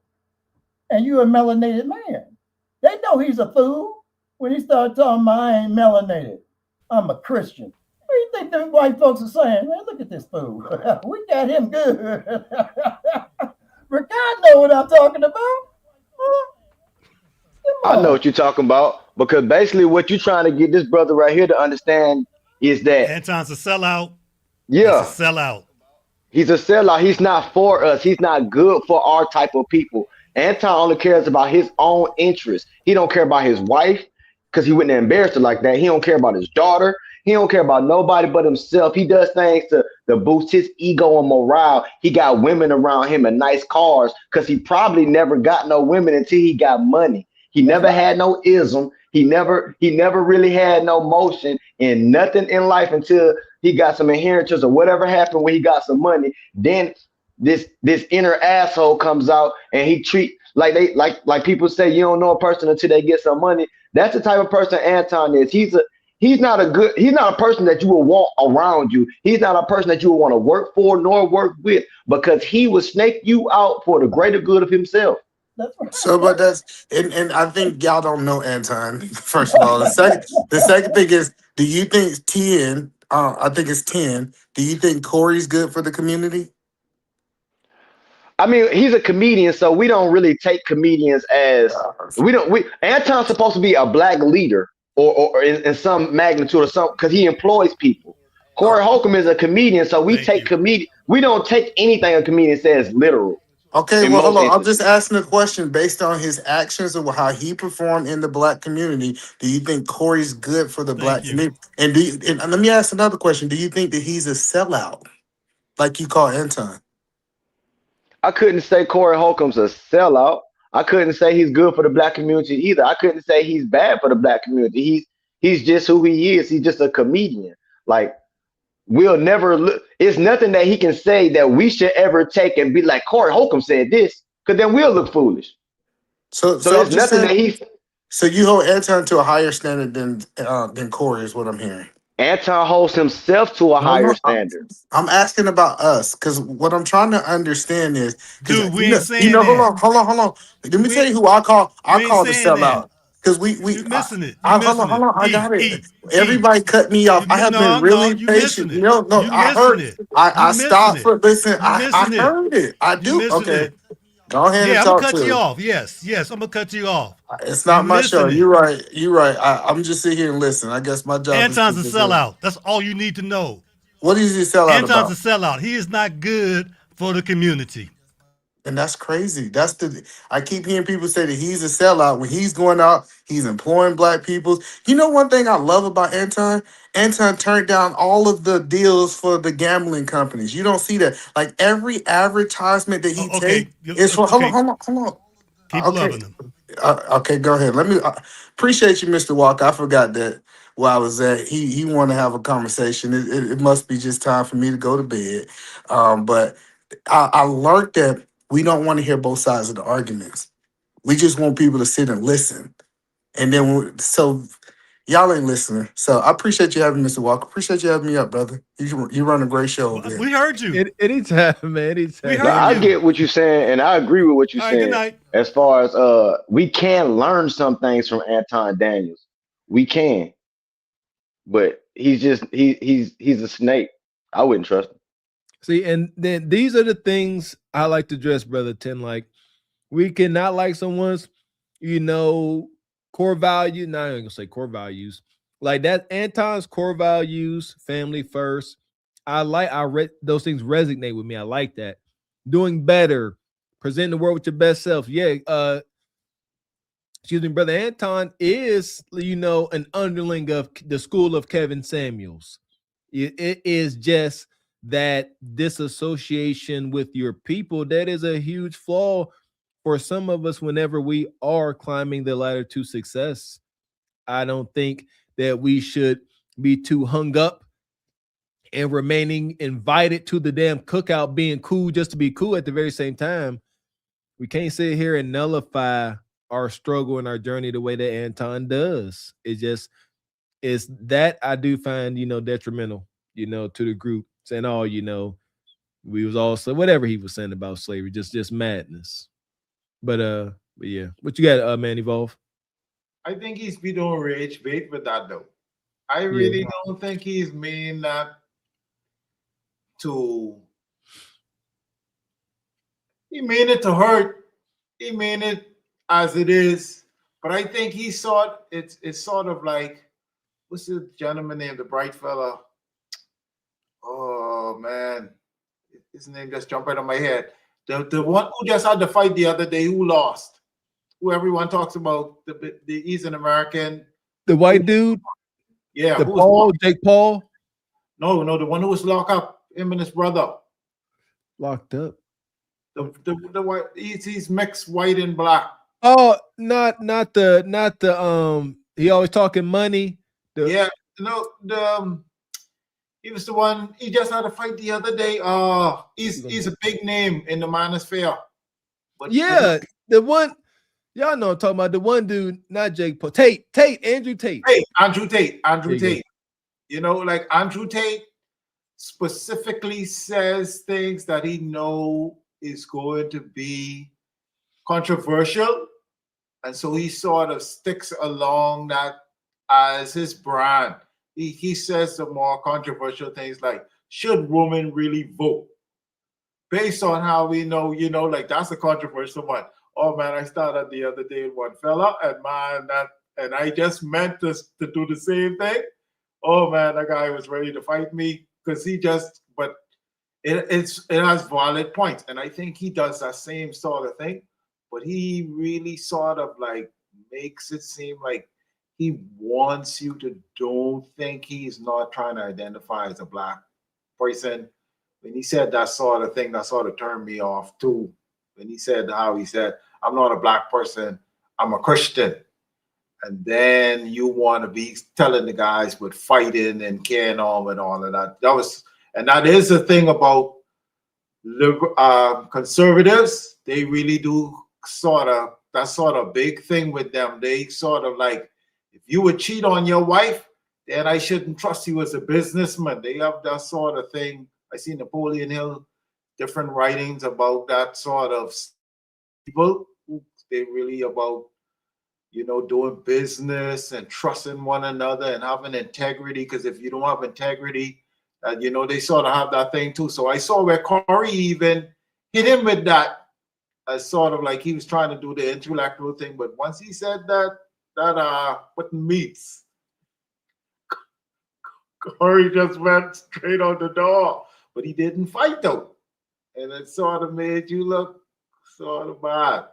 And you're a melanated man. They know he's a fool when he started talking about I ain't melanated. I'm a Christian. What do you think them white folks are saying? Man, look at this fool. We got him good. Ricardo know what I'm talking about. Huh?
I know what you're talking about, because basically what you're trying to get this brother right here to understand is that
Anton's a sellout.
Yeah.
He's a sellout.
He's a sellout. He's not for us. He's not good for our type of people. Anton only cares about his own interests. He don't care about his wife because he wouldn't embarrass her like that. He don't care about his daughter. He don't care about nobody but himself. He does things to boost his ego and morale. He got women around him and nice cars because he probably never got no women until he got money. He never had no ism. He never really had no motion in nothing in life until he got some inheritance or whatever happened when he got some money. Then this inner asshole comes out and he treat like people say you don't know a person until they get some money. That's the type of person Anton is. He's not a person that you will want around you. He's not a person that you will want to work for nor work with, because he will snake you out for the greater good of himself.
So, but and I think y'all don't know Anton. First of all, the second thing is, do you think 10? I think it's 10. Do you think Corey's good for the community?
I mean, he's a comedian, so we don't really take comedians as Anton's supposed to be a black leader or in some magnitude or something, because he employs people. Corey Holcomb is a comedian, so we don't take anything a comedian says literal.
Okay, well, hold on. I'm just asking a question based on his actions or how he performed in the black community. Do you think Corey's good for the black community? And let me ask another question. Do you think that he's a sellout, like you call Anton?
I couldn't say Corey Holcomb's a sellout. I couldn't say he's good for the black community either. I couldn't say he's bad for the black community. He's just who he is. He's just a comedian. Like, we'll never look. It's nothing that he can say that we should ever take and be like, Corey Holcomb said this, because then we'll look foolish.
So
there's nothing that he's.
So you hold Anton to a higher standard than Corey is what I'm hearing.
Anton holds himself to a higher standard.
I'm asking about us, because what I'm trying to understand is,
dude, we ain't saying
hold on. Let me tell you who I call the sellout. Because we
missing it.
Hold on. I got it. Everybody cut me off. I have been really patient. No, I heard it. I stopped for listen. I heard it. I do. Okay. Go ahead and talk to
I'm gonna cut
it.
you off. Yes, I'm gonna cut you off.
It's not my show. You're right. I'm just sitting here and listen. I guess my job.
Anton's a sellout. That's all you need to know.
What is he sellout about?
Anton's a sellout. He is not good for the community.
And that's crazy. I keep hearing people say that he's a sellout. When he's going out, he's employing black people. You know one thing I love about Anton? Anton turned down all of the deals for the gambling companies. You don't see that. Like every advertisement that he takes is for hold on.
Keep loving them.
Okay, go ahead. Let me appreciate you, Mr. Walker. I forgot that where I was at. He wanted to have a conversation. It must be just time for me to go to bed. But I learned that we don't want to hear both sides of the arguments. We just want people to sit and listen. And then, so y'all ain't listening. So I appreciate you having Mr. Walker. Appreciate you having me up, brother. You run a great show over there.
We heard you.
Anytime, man. Anytime.
I get what you're saying, and I agree with what you're saying.
Good night.
As far as we can learn some things from Anton Daniels. We can. But he's a snake. I wouldn't trust him.
See, and then these are the things I like to address, Brother 10. Like, we cannot like someone's, core value. Now I'm going to say core values. Like that, Anton's core values, family first. I read those things resonate with me. I like that. doing better, presenting the world with your best self. Yeah, excuse me, Brother Anton is, an underling of the school of Kevin Samuels. It is just that disassociation with your people that is a huge flaw for some of us whenever we are climbing the ladder to success. I don't think that we should be too hung up and remaining invited to the damn cookout, being cool just to be cool. At the very same time, we can't sit here and nullify our struggle and our journey the way that Anton does. It's that I do find, detrimental, to the group, saying, oh, we was also whatever he was saying about slavery, just madness. But yeah, what you got, man, Evolve?
I think he's been doing rage bait with that though. I really don't think he's mean that to. He mean it to hurt. He mean it as it is. But I think he saw it. It's sort of like, what's the gentleman named, the bright fella? Oh man, his name just jumped right on my head. The one who just had the fight the other day, who lost, who everyone talks about, he's an American.
The white dude?
Yeah.
Jake Paul?
No, the one who was locked up, him and his brother.
Locked up?
The white, he's mixed white and black.
Oh, not the he always talking money.
He was the one. He just had a fight the other day. He's a big name in the manosphere. But
yeah, the one y'all know I'm talking about. The one dude, not Jake Paul. Andrew Tate.
Andrew Tate. Like Andrew Tate specifically says things that he know is going to be controversial, and so he sort of sticks along that as his brand. He says the more controversial things like, should women really vote? Based on how we know, like that's a controversial one. Oh man, I started the other day with one fella, and I just meant to do the same thing. Oh man, that guy was ready to fight me because but it has valid points. And I think he does that same sort of thing, but he really sort of like makes it seem like he wants you to don't think he's not trying to identify as a black person. When he said that sort of thing, that sort of turned me off too. When he said how he said, I'm not a black person, I'm a Christian. And then you want to be telling the guys with fighting and carrying on and all of that. That is the thing about conservatives. They really do that's sort of big thing with them. They sort of like, if you would cheat on your wife, then I shouldn't trust you as a businessman. They have that sort of thing. I see Napoleon Hill, different writings about that sort of people. They really about, doing business and trusting one another and having integrity. Because if you don't have integrity, they sort of have that thing too. So I saw where Corey even hit him with that, as sort of like he was trying to do the intellectual thing. But once he said that what meats, Corey just went straight on the door. But he didn't fight though. And it sort of made you look sort of bad.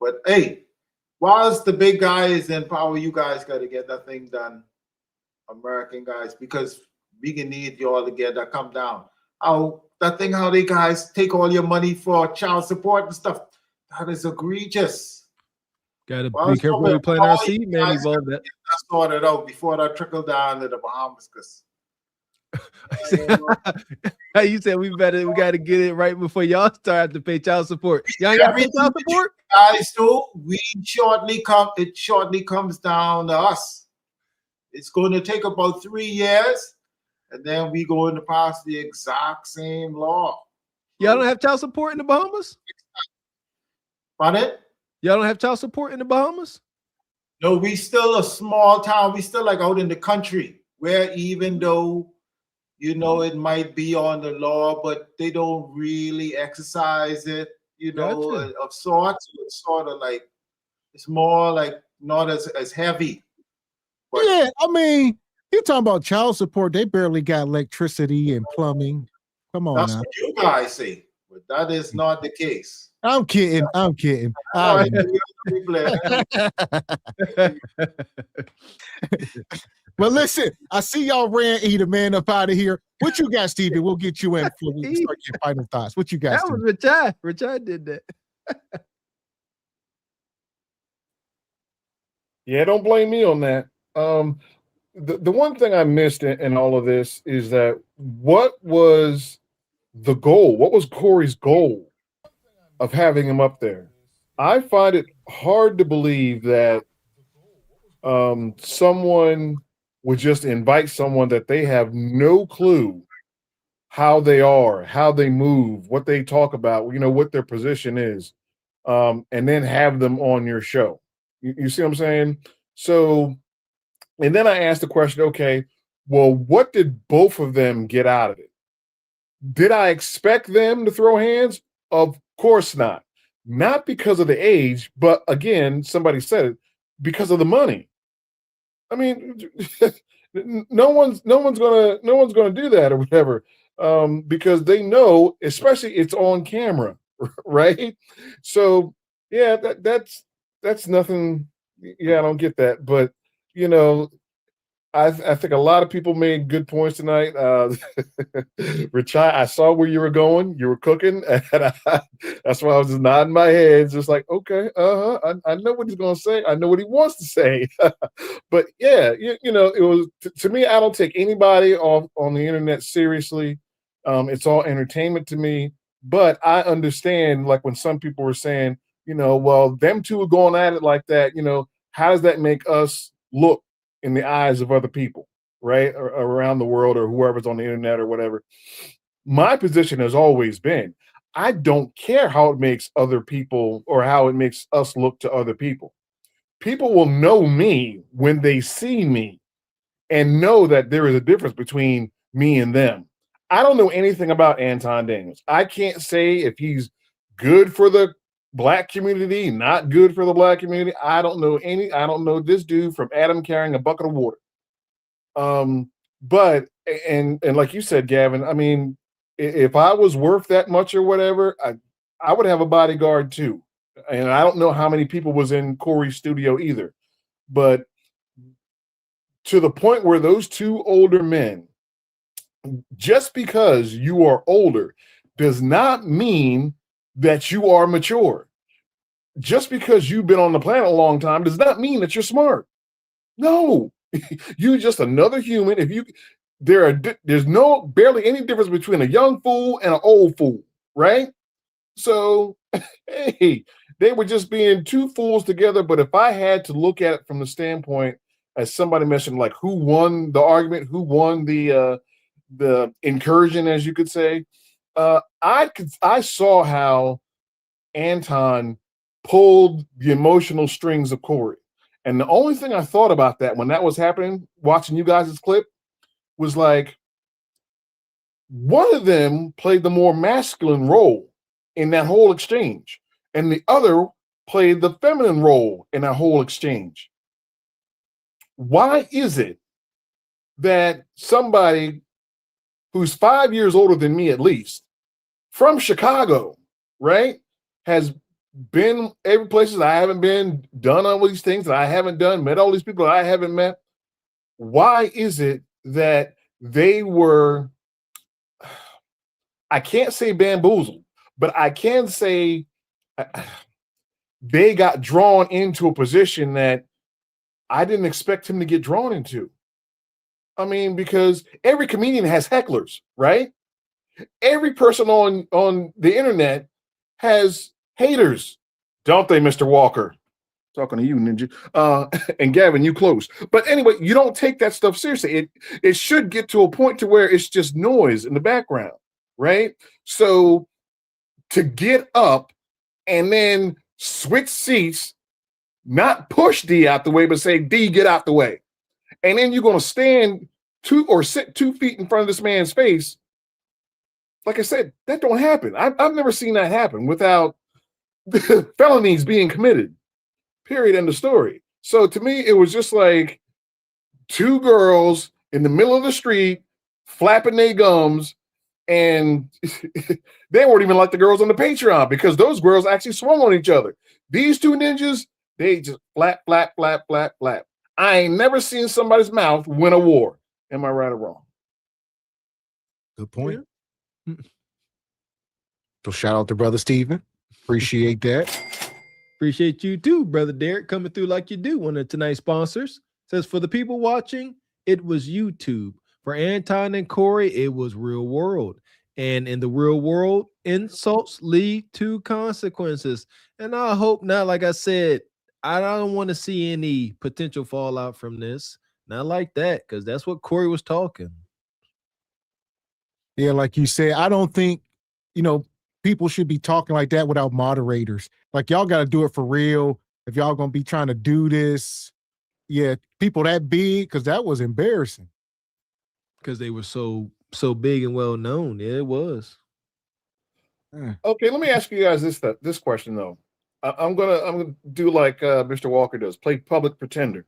But hey, whilst the big guy is in power, you guys got to get that thing done, American guys, because we can need you all to get that come down. How they guys take all your money for child support and stuff, that is egregious.
Gotta be careful when we playing our seed, man. Evolve that.
Sorted out before that trickle down to the Bahamas, because
you said we got to get it right before y'all start to pay child support. Y'all got to pay child support,
guys. So it shortly comes down to us. It's going to take about 3 years, and then we going to pass the exact same law.
Y'all don't have child support in the Bahamas?
Pardon?
Y'all don't have child support in the Bahamas?
No, we still a small town. We still like out in the country, where even though it might be on the law, but they don't really exercise it, of sorts. It's sort of like, it's more like not as heavy. But
yeah, I mean, you're talking about child support. They barely got electricity and plumbing. Come on,
that's
now.
what you guys say. but that is not the case.
I'm kidding. I'm kidding. All right. Well, listen, I see y'all ran eat a man up out of here. What you got, Stevie? We'll get you in before we start your final thoughts. What you got,
That
Stevie?
was Rashad. Rashad did that.
Yeah, don't blame me on that. The one thing I missed in all of this is that what was the goal? What was Corey's goal of having him up there? I find it hard to believe that someone would just invite someone that they have no clue how they are, how they move, what they talk about, you know, what their position is, and then have them on your show. You see what I'm saying? So, and then I asked the question, okay, well, what did both of them get out of it? Did I expect them to throw hands? Of course not. Not because of the age, but again, somebody said it, because of the money. I mean, no one's gonna do that or whatever, because they know, especially it's on camera, right? So yeah, that's nothing. Yeah, I don't get that, but you know, I think a lot of people made good points tonight. Richai, I saw where you were going. You were cooking, and that's why I was just nodding my head, just like, okay, I know what he's going to say. I know what he wants to say. But yeah, you know, it was to me. I don't take anybody on the internet seriously. It's all entertainment to me. But I understand, like when some people were saying, you know, well, them two are going at it like that. You know, how does that make us look in the eyes of other people, right? Or around the world, or whoever's on the internet or whatever. My position has always been, I don't care how it makes other people or how it makes us look to other people. People will know me when they see me and know that there is a difference between me and them. I don't know anything about Anton Daniels. I can't say if he's good for the Black community, not good for the Black community. I don't know this dude from Adam carrying a bucket of water. But like you said, Gavin, I mean, if I was worth that much or whatever, I would have a bodyguard too. And I don't know how many people was in Corey's studio either. But to the point where those two older men, just because you are older does not mean that you are mature. Just because you've been on the planet a long time does not mean that you're smart. No, you're just another human. There's barely any difference between a young fool and an old fool, right? So, hey, they were just being two fools together. But if I had to look at it from the standpoint, as somebody mentioned, like who won the argument, who won the incursion, as you could say, I saw how Anton pulled the emotional strings of Corey. And the only thing I thought about that when that was happening, watching you guys' clip, was like, one of them played the more masculine role in that whole exchange, and the other played the feminine role in that whole exchange. Why is it that somebody who's 5 years older than me, at least, from Chicago, right, has been every places I haven't been, done all these things that I haven't done, met all these people that I haven't met? Why is it that they were, I can't say bamboozled, but I can say they got drawn into a position that I didn't expect him to get drawn into? I mean, because every comedian has hecklers, right? Every person on the internet has haters, don't they, Mr. Walker? Talking to you, Ninja. And Gavin, you close. But anyway, you don't take that stuff seriously. It should get to a point to where it's just noise in the background, right? So to get up and then switch seats, not push D out the way, but say, D, get out the way. And then you're going to stand sit 2 feet in front of this man's face. Like I said, that don't happen. I've never seen that happen without felonies being committed. Period. End of story. So to me, it was just like two girls in the middle of the street flapping their gums And they weren't even like the girls on the Patreon because those girls actually swung on each other. These two ninjas, they just flap, flap, flap, flap, flap. I ain't never seen somebody's mouth win a war. Am I right or wrong?
Good point. So shout out to Brother Steven. Appreciate that.
Appreciate you too, Brother Derek, coming through like you do. One of tonight's sponsors says, for the people watching, it was YouTube. For Anton and Corey, it was real world. And in the real world, insults lead to consequences. And I hope not, like I said, I don't want to see any potential fallout from this. Not like that, because that's what Corey was talking.
Yeah, like you said, I don't think, people should be talking like that without moderators. Like, y'all got to do it for real. If y'all going to be trying to do this, yeah, people that big, because that was embarrassing.
Because they were so big and well known. Yeah, it was.
Okay, let me ask you guys this question though. I'm gonna do like Mr. Walker does, play public pretender.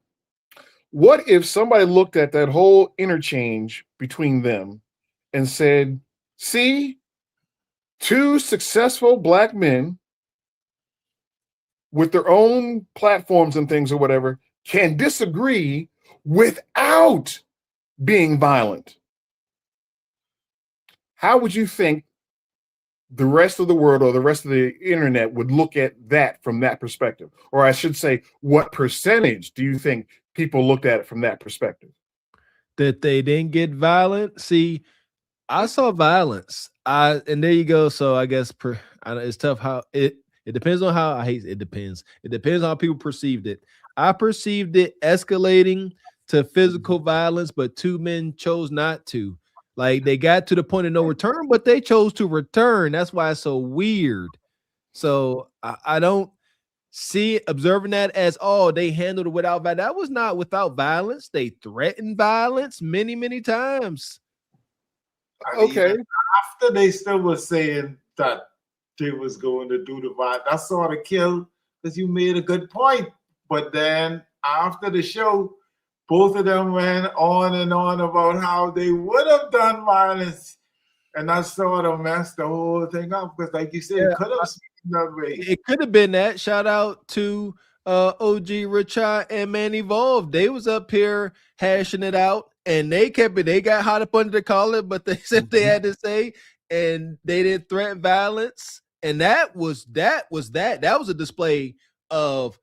What if somebody looked at that whole interchange between them and said, "See, two successful black men with their own platforms and things or whatever can disagree without being violent." How would you think the rest of the world or the rest of the internet would look at that from that perspective? Or I should say, what percentage do you think people looked at it from that perspective?
That they didn't get violent? See, I saw violence. And there you go. So I guess it's tough how it depends on how it depends. It depends on how people perceived it. I perceived it escalating to physical violence, but two men chose not to. Like, they got to the point of no return, but they chose to return. That's why it's so weird. So I don't see observing that as, oh, they handled it without violence. That was not without violence. They threatened violence many, many times.
Okay. After they still were saying that they was going to do the violence, that sort of killed, because you made a good point. But then after the show, both of them went on and on about how they would have done violence. And that sort of messed the whole thing up. Because like you said, it could have been that way.
It could have been that. Shout out to OG Richard and Man Evolved. They was up here hashing it out. And they kept it. They got hot up under the collar, but they said they had to say. And they didn't threaten violence. And that was that. That was a display of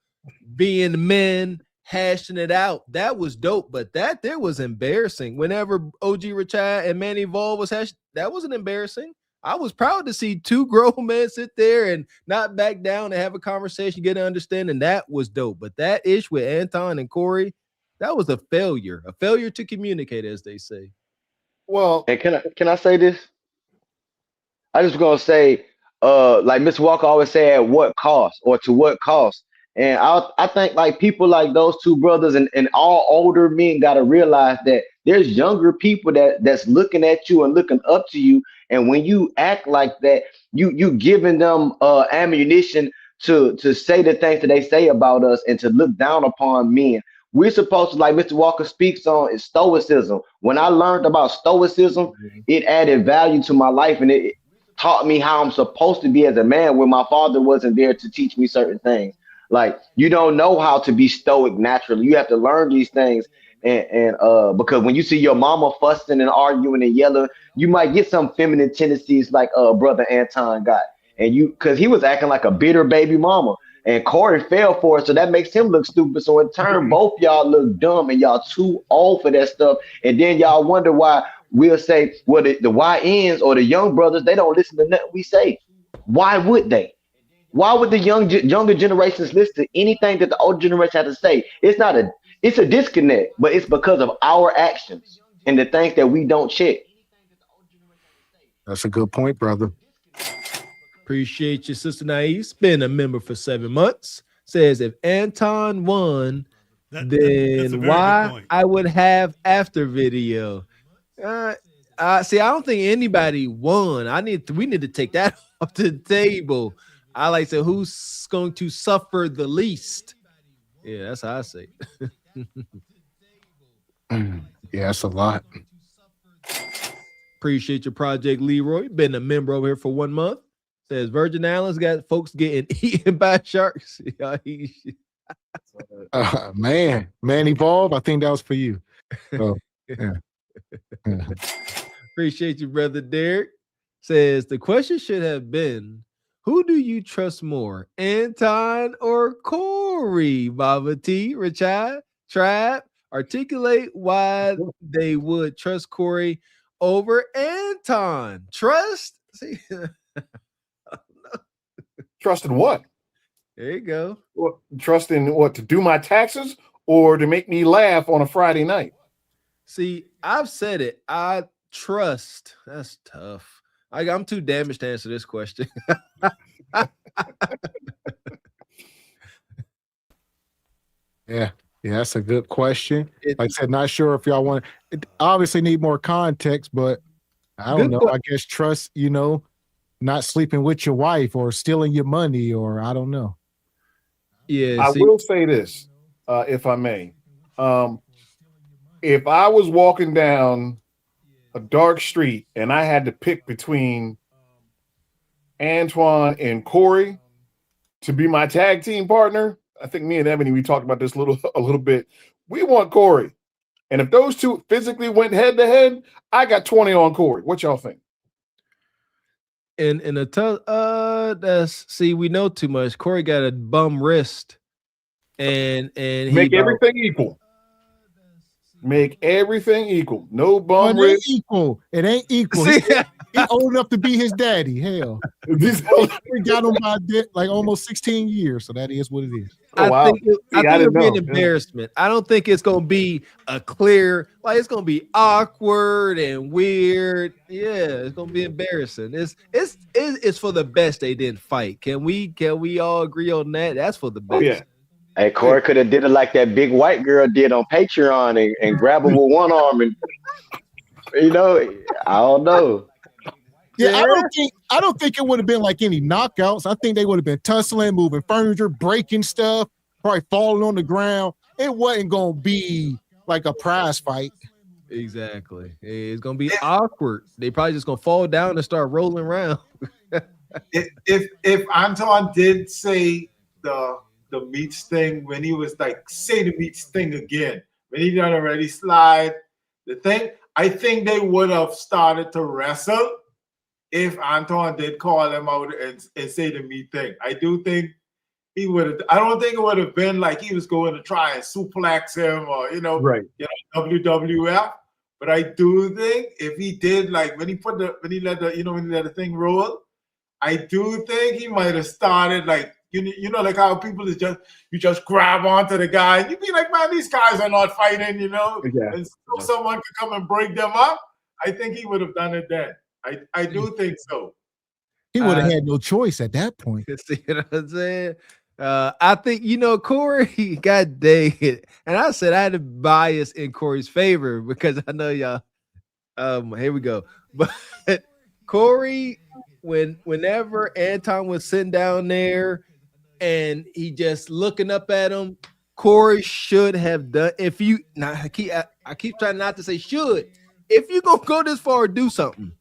being men hashing it out. That was dope, but that there was embarrassing. Whenever OG Richard and Manny Vol was hashed, that wasn't embarrassing. I was proud to see two grown men sit there and not back down and have a conversation, get an understanding. That was dope. But that ish with Anton and Corey, that was a failure to communicate, as they say.
Well,
and can I say this? I just gonna say, like Mr. Walker always say, at what cost or to what cost? And I think like people like those two brothers and all older men got to realize that there's younger people that's looking at you and looking up to you. And when you act like that, you giving them ammunition to say the things that they say about us and to look down upon men. We're supposed to, like Mr. Walker speaks on, is stoicism. When I learned about stoicism, it added value to my life, and it taught me how I'm supposed to be as a man when my father wasn't there to teach me certain things. Like, you don't know how to be stoic naturally. You have to learn these things. And because when you see your mama fussing and arguing and yelling, you might get some feminine tendencies like brother Anton got. And because he was acting like a bitter baby mama. And Corey fell for it, so that makes him look stupid. So in turn, both y'all look dumb and y'all too old for that stuff. And then y'all wonder why we'll say, well, the YNs or the young brothers, they don't listen to nothing we say. Why would they? Why would the younger generations listen to anything that the older generation has to say? It's a disconnect, but it's because of our actions and the things that we don't check.
That's a good point, brother.
Appreciate you, Sister Naive. Been a member for 7 months. Says if Anton won, then why I would have after video. See, I don't think anybody won. We need to take that off the table. I like to say, who's going to suffer the least? Yeah, that's how I say it.
Yeah, that's a lot.
Appreciate your project, Leroy. Been a member over here for 1 month. Says Virgin Islands got folks getting eaten by sharks.
Man, Evolve. I think that was for you. So, yeah.
Appreciate you, brother Derek. Says the question should have been, who do you trust more, Anton or Corey? Baba T, Richard, Trap, articulate why they would trust Corey over Anton. Trust? See,
Trust in what?
There you go.
Well, trust in what? To do my taxes or to make me laugh on a Friday night?
See, I've said it. I trust. That's tough. I'm too damaged to answer this question.
Yeah, that's a good question. Like I said, not sure if y'all want to. Obviously, need more context, but I don't know. I guess trust. Not sleeping with your wife or stealing your money, or I don't know.
Yeah,
I will say this, if I may. If I was walking down a dark street and I had to pick between Antoine and Corey to be my tag team partner, I think me and Ebony, we talked about this a little bit. We want Corey. And if those two physically went head to head, I got 20 on Corey. What y'all think?
In a tough, we know too much. Corey got a bum wrist, and he
make everything equal. Make everything equal. No bum
it ain't
wrist.
equal. It ain't equal. He old enough to be his daddy. Hell, we got him by like almost 16 years, so that is what it is.
I think it'll be an embarrassment. I don't think it's gonna be a clear, like it's gonna be awkward and weird. Yeah, it's gonna be embarrassing. It's for the best they didn't fight. Can we all agree on that? That's for the best.
Yeah.
Hey, Corey could have did it like that big white girl did on Patreon and grab her with one arm and I don't know.
Yeah, I don't think it would have been like any knockouts. I think they would have been tussling, moving furniture, breaking stuff, probably falling on the ground. It wasn't gonna be like a prize fight.
Exactly. It's gonna be awkward. They probably just gonna fall down and start rolling around.
if Anton did say the meats thing when he was like, say the meats thing again, when he done already slide the thing, I think they would have started to wrestle if Anton did call him out and say the meat thing. I do think he would have. I don't think it would have been like he was going to try and suplex him or
right.
WWF. But I do think if he did, like when he let the thing roll, I do think he might have started like like how people is just grab onto the guy and you be like, man, these guys are not fighting,
Yeah.
And so someone could come and break them up. I think he would have done it then. I do think so.
He would have had no choice at that point.
See what I'm saying? I think, Corey got dated. And I said I had a bias in Corey's favor because I know y'all. Here we go. But Corey, whenever Anton was sitting down there and he just looking up at him, Corey should have done. I keep trying not to say should. If you gonna go this far, do something.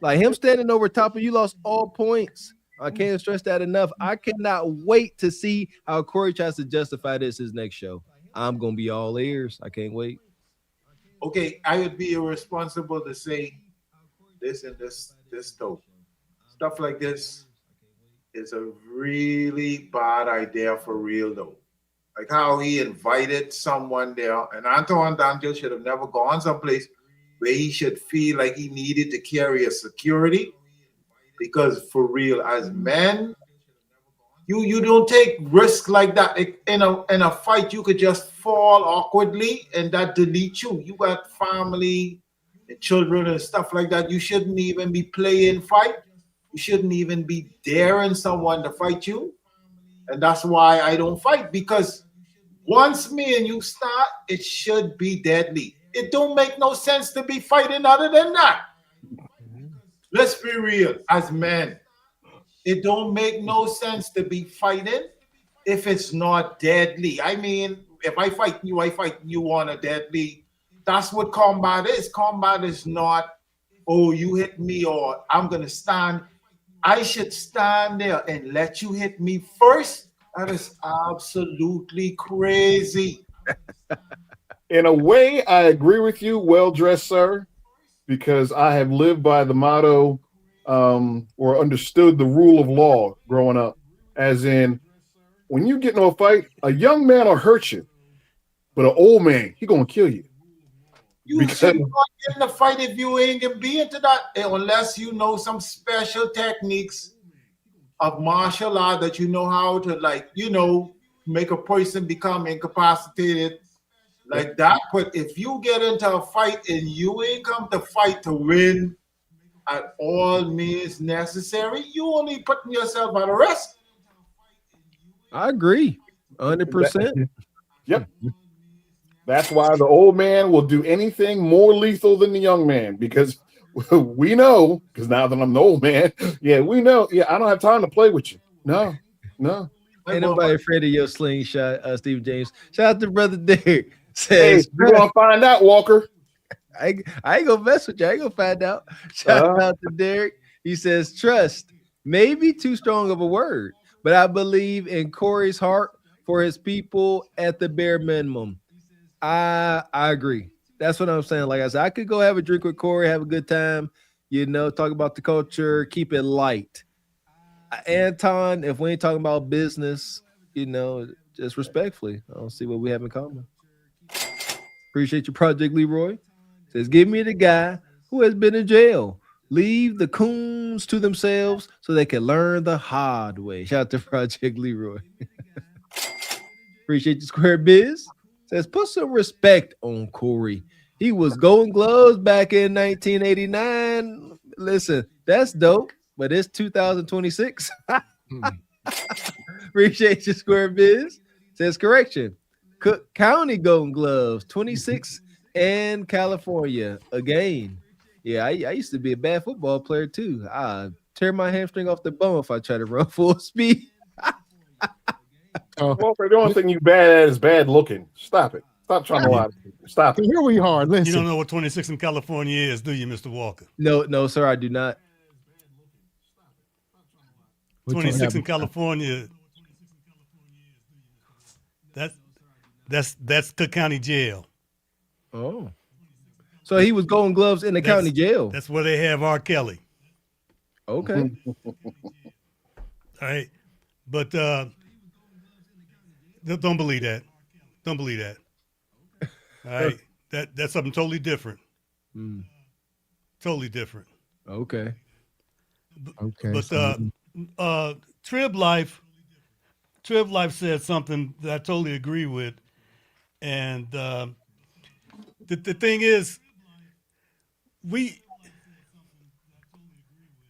Like him standing over top of you, lost all points. I can't stress that enough. I cannot wait to see how Corey tries to justify this his next show. I'm gonna be all ears. I can't wait.
Okay, I would be irresponsible to say this and this though. Stuff like this is a really bad idea for real though. Like how he invited someone there, and Anton Daniel should have never gone someplace where he should feel like he needed to carry a security, because for real, as men, you don't take risks like that. In a fight, you could just fall awkwardly and that delete you. You got family and children and stuff like that. You shouldn't even be playing fight. You shouldn't even be daring someone to fight you. And that's why I don't fight, because once me and you start, it should be deadly. It don't make no sense to be fighting other than that. Let's be real, as men. It don't make no sense to be fighting if it's not deadly. I mean, if I fight you on a deadly. That's what combat is. Combat is not oh, you hit me, or I'm gonna stand. I should stand there and let you hit me first. That is absolutely crazy.
In a way, I agree with you, well-dressed sir, because I have lived by the motto or understood the rule of law growing up, as in, when you get in a fight, a young man will hurt you, but an old man, he gonna kill you.
You should not get in a fight if you ain't gonna be into that, unless you know some special techniques of martial art that you know how to, like, you know, make a person become incapacitated like that. But if you get into a fight and you ain't come to fight to win at all means necessary, you only putting yourself at risk.
I agree, 100%.
Yep. That's why the old man will do anything more lethal than the young man, because we know, because now that I'm the old man, we know, I don't have time to play with you. No.
Ain't nobody afraid of your slingshot, Steve James. Shout out to Brother Derek. Says,
hey, you're going to find out, Walker.
I ain't going to mess with you. I ain't going to find out. Shout out to Derek. He says, trust, maybe too strong of a word, but I believe in Corey's heart for his people at the bare minimum. I agree. That's what I'm saying. Like I said, I could go have a drink with Corey, have a good time, you know, talk about the culture, keep it light. Anton, if we ain't talking about business, you know, just respectfully, I don't see what we have in common. Appreciate your Project Leroy. Says, give me the guy who has been in jail. Leave the coons to themselves so they can learn the hard way. Shout out to Project Leroy. Appreciate you, Square Biz. Says, put some respect on Corey. He was Golden Gloves back in 1989. Listen, that's dope, but it's 2026. Appreciate you, Square Biz. Says, correction. Cook County Golden Gloves, 26 and California. Again, I used to be a bad football player too. I tear my hamstring off the bone if I try to run full speed.
Walker, the only thing you bad at is bad looking. Stop it. Stop trying to lie. Stop it.
Here we are. Listen.
You don't know what 26 in California is, do you, Mr. Walker?
No, sir, I do not.
26 in California. That's Cook County Jail.
Oh. So he was Golden Gloves in the county jail.
That's where they have R. Kelly.
Okay.
All right. But don't believe that. Don't believe that. All right. That's something totally different. Totally different.
Okay.
But Trib Life said something that I totally agree with. And the thing is, we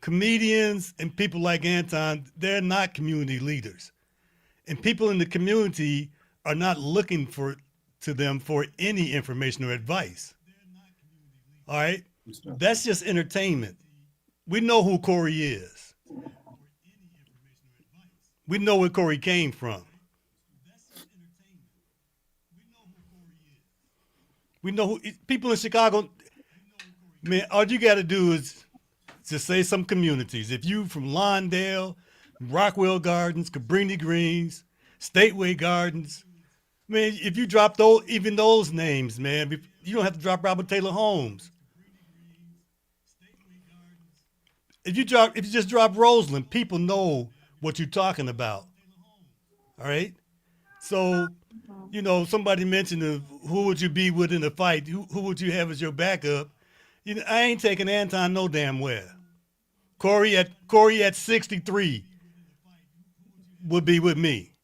comedians and people like Anton, they're not community leaders. And people in the community are not looking to them for any information or advice. All right? That's just entertainment. We know who Corey is. We know where Corey came from. We know who people in Chicago, man, all you got to do is just say some communities. If you from Lawndale, Rockwell Gardens, Cabrini Greens, Stateway Gardens, man, if you drop even those names, man, you don't have to drop Robert Taylor Holmes. If you just drop Roseland, people know what you're talking about. All right? So, you know, somebody mentioned who would you be with in a fight? Who would you have as your backup? You know, I ain't taking Anton no damn where. Corey at 63 would be with me.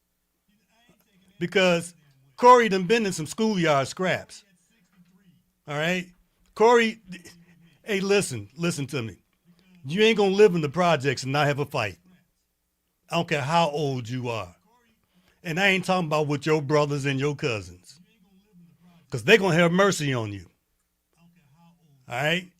Because Corey done been in some schoolyard scraps. All right? Corey, hey, listen to me. You ain't gonna live in the projects and not have a fight. I don't care how old you are. And I ain't talking about with your brothers and your cousins. Because they're gonna have mercy on you. All right?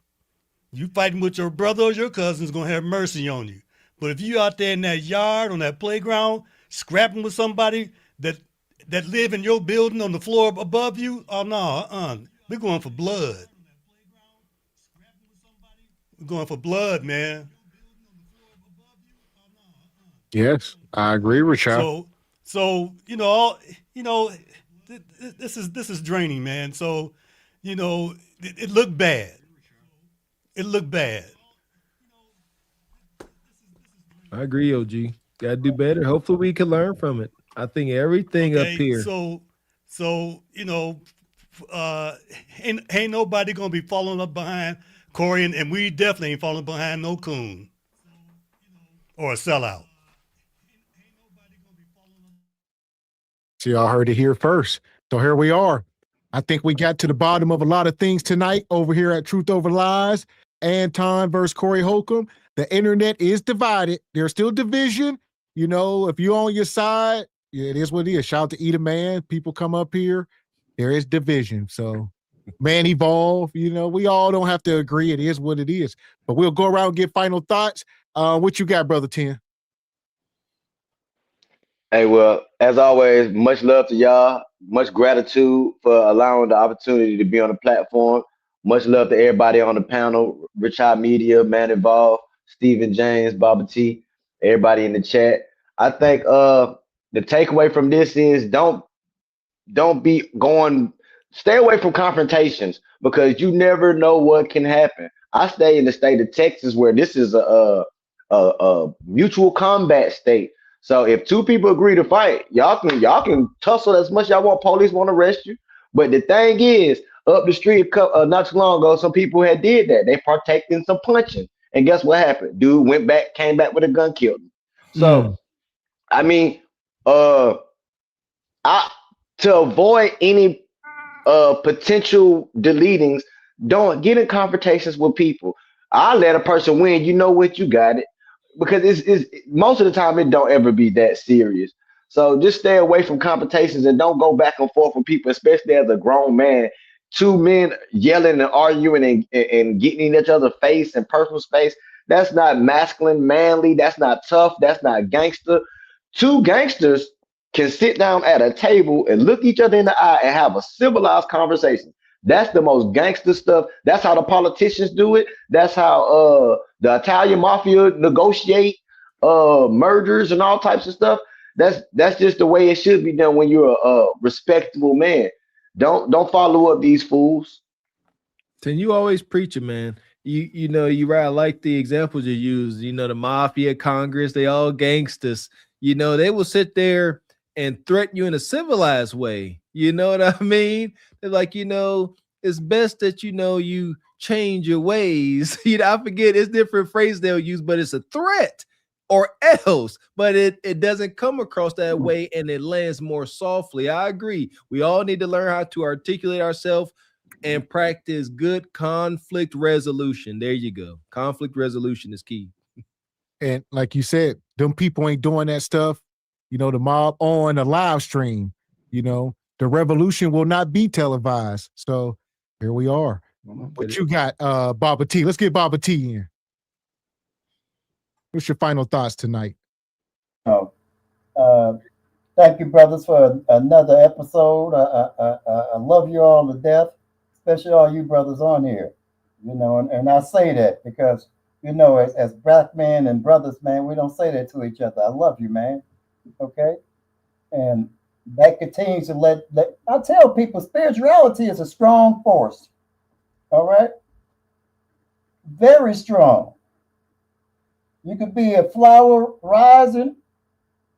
You fighting with your brother or your cousin's gonna have mercy on you. But if you out there in that yard, on that playground, scrapping with somebody that live in your building on the floor above you, oh no, we're going for blood. We're going for blood, man.
Yes, I agree with you.
So this is draining, man. So, it looked bad. It looked bad.
I agree, OG. Gotta do better. Hopefully we can learn from it. I think everything up here.
So ain't nobody gonna be following up behind Corey, and we definitely ain't following behind no coon or a sellout.
So y'all heard it here first. So here we are. I think we got to the bottom of a lot of things tonight over here at Truth Over Lies. Anton versus Corey Holcomb. The internet is divided. There's still division. If you're on your side, it is what it is. Shout out to Eat a Man. People come up here. There is division. So man evolve. We all don't have to agree. It is what it is. But we'll go around and get final thoughts. What you got, Brother 10?
Hey, well, as always, much love to y'all. Much gratitude for allowing the opportunity to be on the platform. Much love to everybody on the panel, Richard Media, Man Involved, Stephen James, Baba T, everybody in the chat. I think the takeaway from this is don't stay away from confrontations because you never know what can happen. I stay in the state of Texas where this is a mutual combat state. So if two people agree to fight, y'all can tussle as much as y'all want. Police want to arrest you. But the thing is, up the street not too long ago, some people had did that. They partaked in some punching. And guess what happened? Dude came back with a gun, killed him. So, I mean, to avoid any potential deletings, don't get in confrontations with people. I let a person win. You know what? You got it. Because it's most of the time it don't ever be that serious. So just stay away from confrontations and don't go back and forth with people, especially as a grown man. Two men yelling and arguing and getting in each other's face and personal space. That's not masculine, manly. That's not tough. That's not gangster. Two gangsters can sit down at a table and look each other in the eye and have a civilized conversation. That's the most gangster stuff. That's how the politicians do it. That's how the Italian mafia negotiate murders and all types of stuff. That's just the way it should be done when you're a respectable man. Don't follow up these fools.
Then you always preach it, man. You right. I like the examples you use. The mafia, Congress, they all gangsters. They will sit there and threaten you in a civilized way. You know what I mean? They're like, it's best that you change your ways. I forget, it's different phrases they'll use, but it's a threat or else. But it doesn't come across that way, and it lands more softly. I agree. We all need to learn how to articulate ourselves and practice good conflict resolution. There you go. Conflict resolution is key.
And like you said, them people ain't doing that stuff. The mob on a live stream. The revolution will not be televised. So here we are. What you got, Baba T? Let's get Baba T in. What's your final thoughts tonight?
Thank you, brothers, for another episode. I love you all to death, especially all you brothers on here. And I say that because, as black men and brothers, man, we don't say that to each other. I love you, man. Okay? And that continues to let I tell people spirituality is a strong force. All right? Very strong. You could be a flower rising,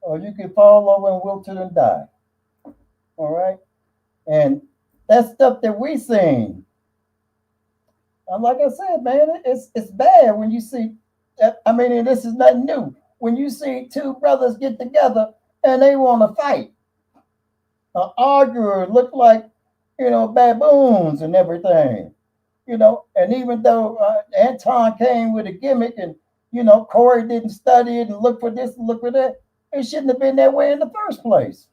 or you could fall over and wilt and die. All right? And that stuff that we seen, like I said, man, it's bad when you see that. I mean, and this is nothing new. When you see two brothers get together and they want to fight, argue, look like, baboons and everything, and even though Anton came with a gimmick and, Corey didn't study it and look for this and look for that, it shouldn't have been that way in the first place.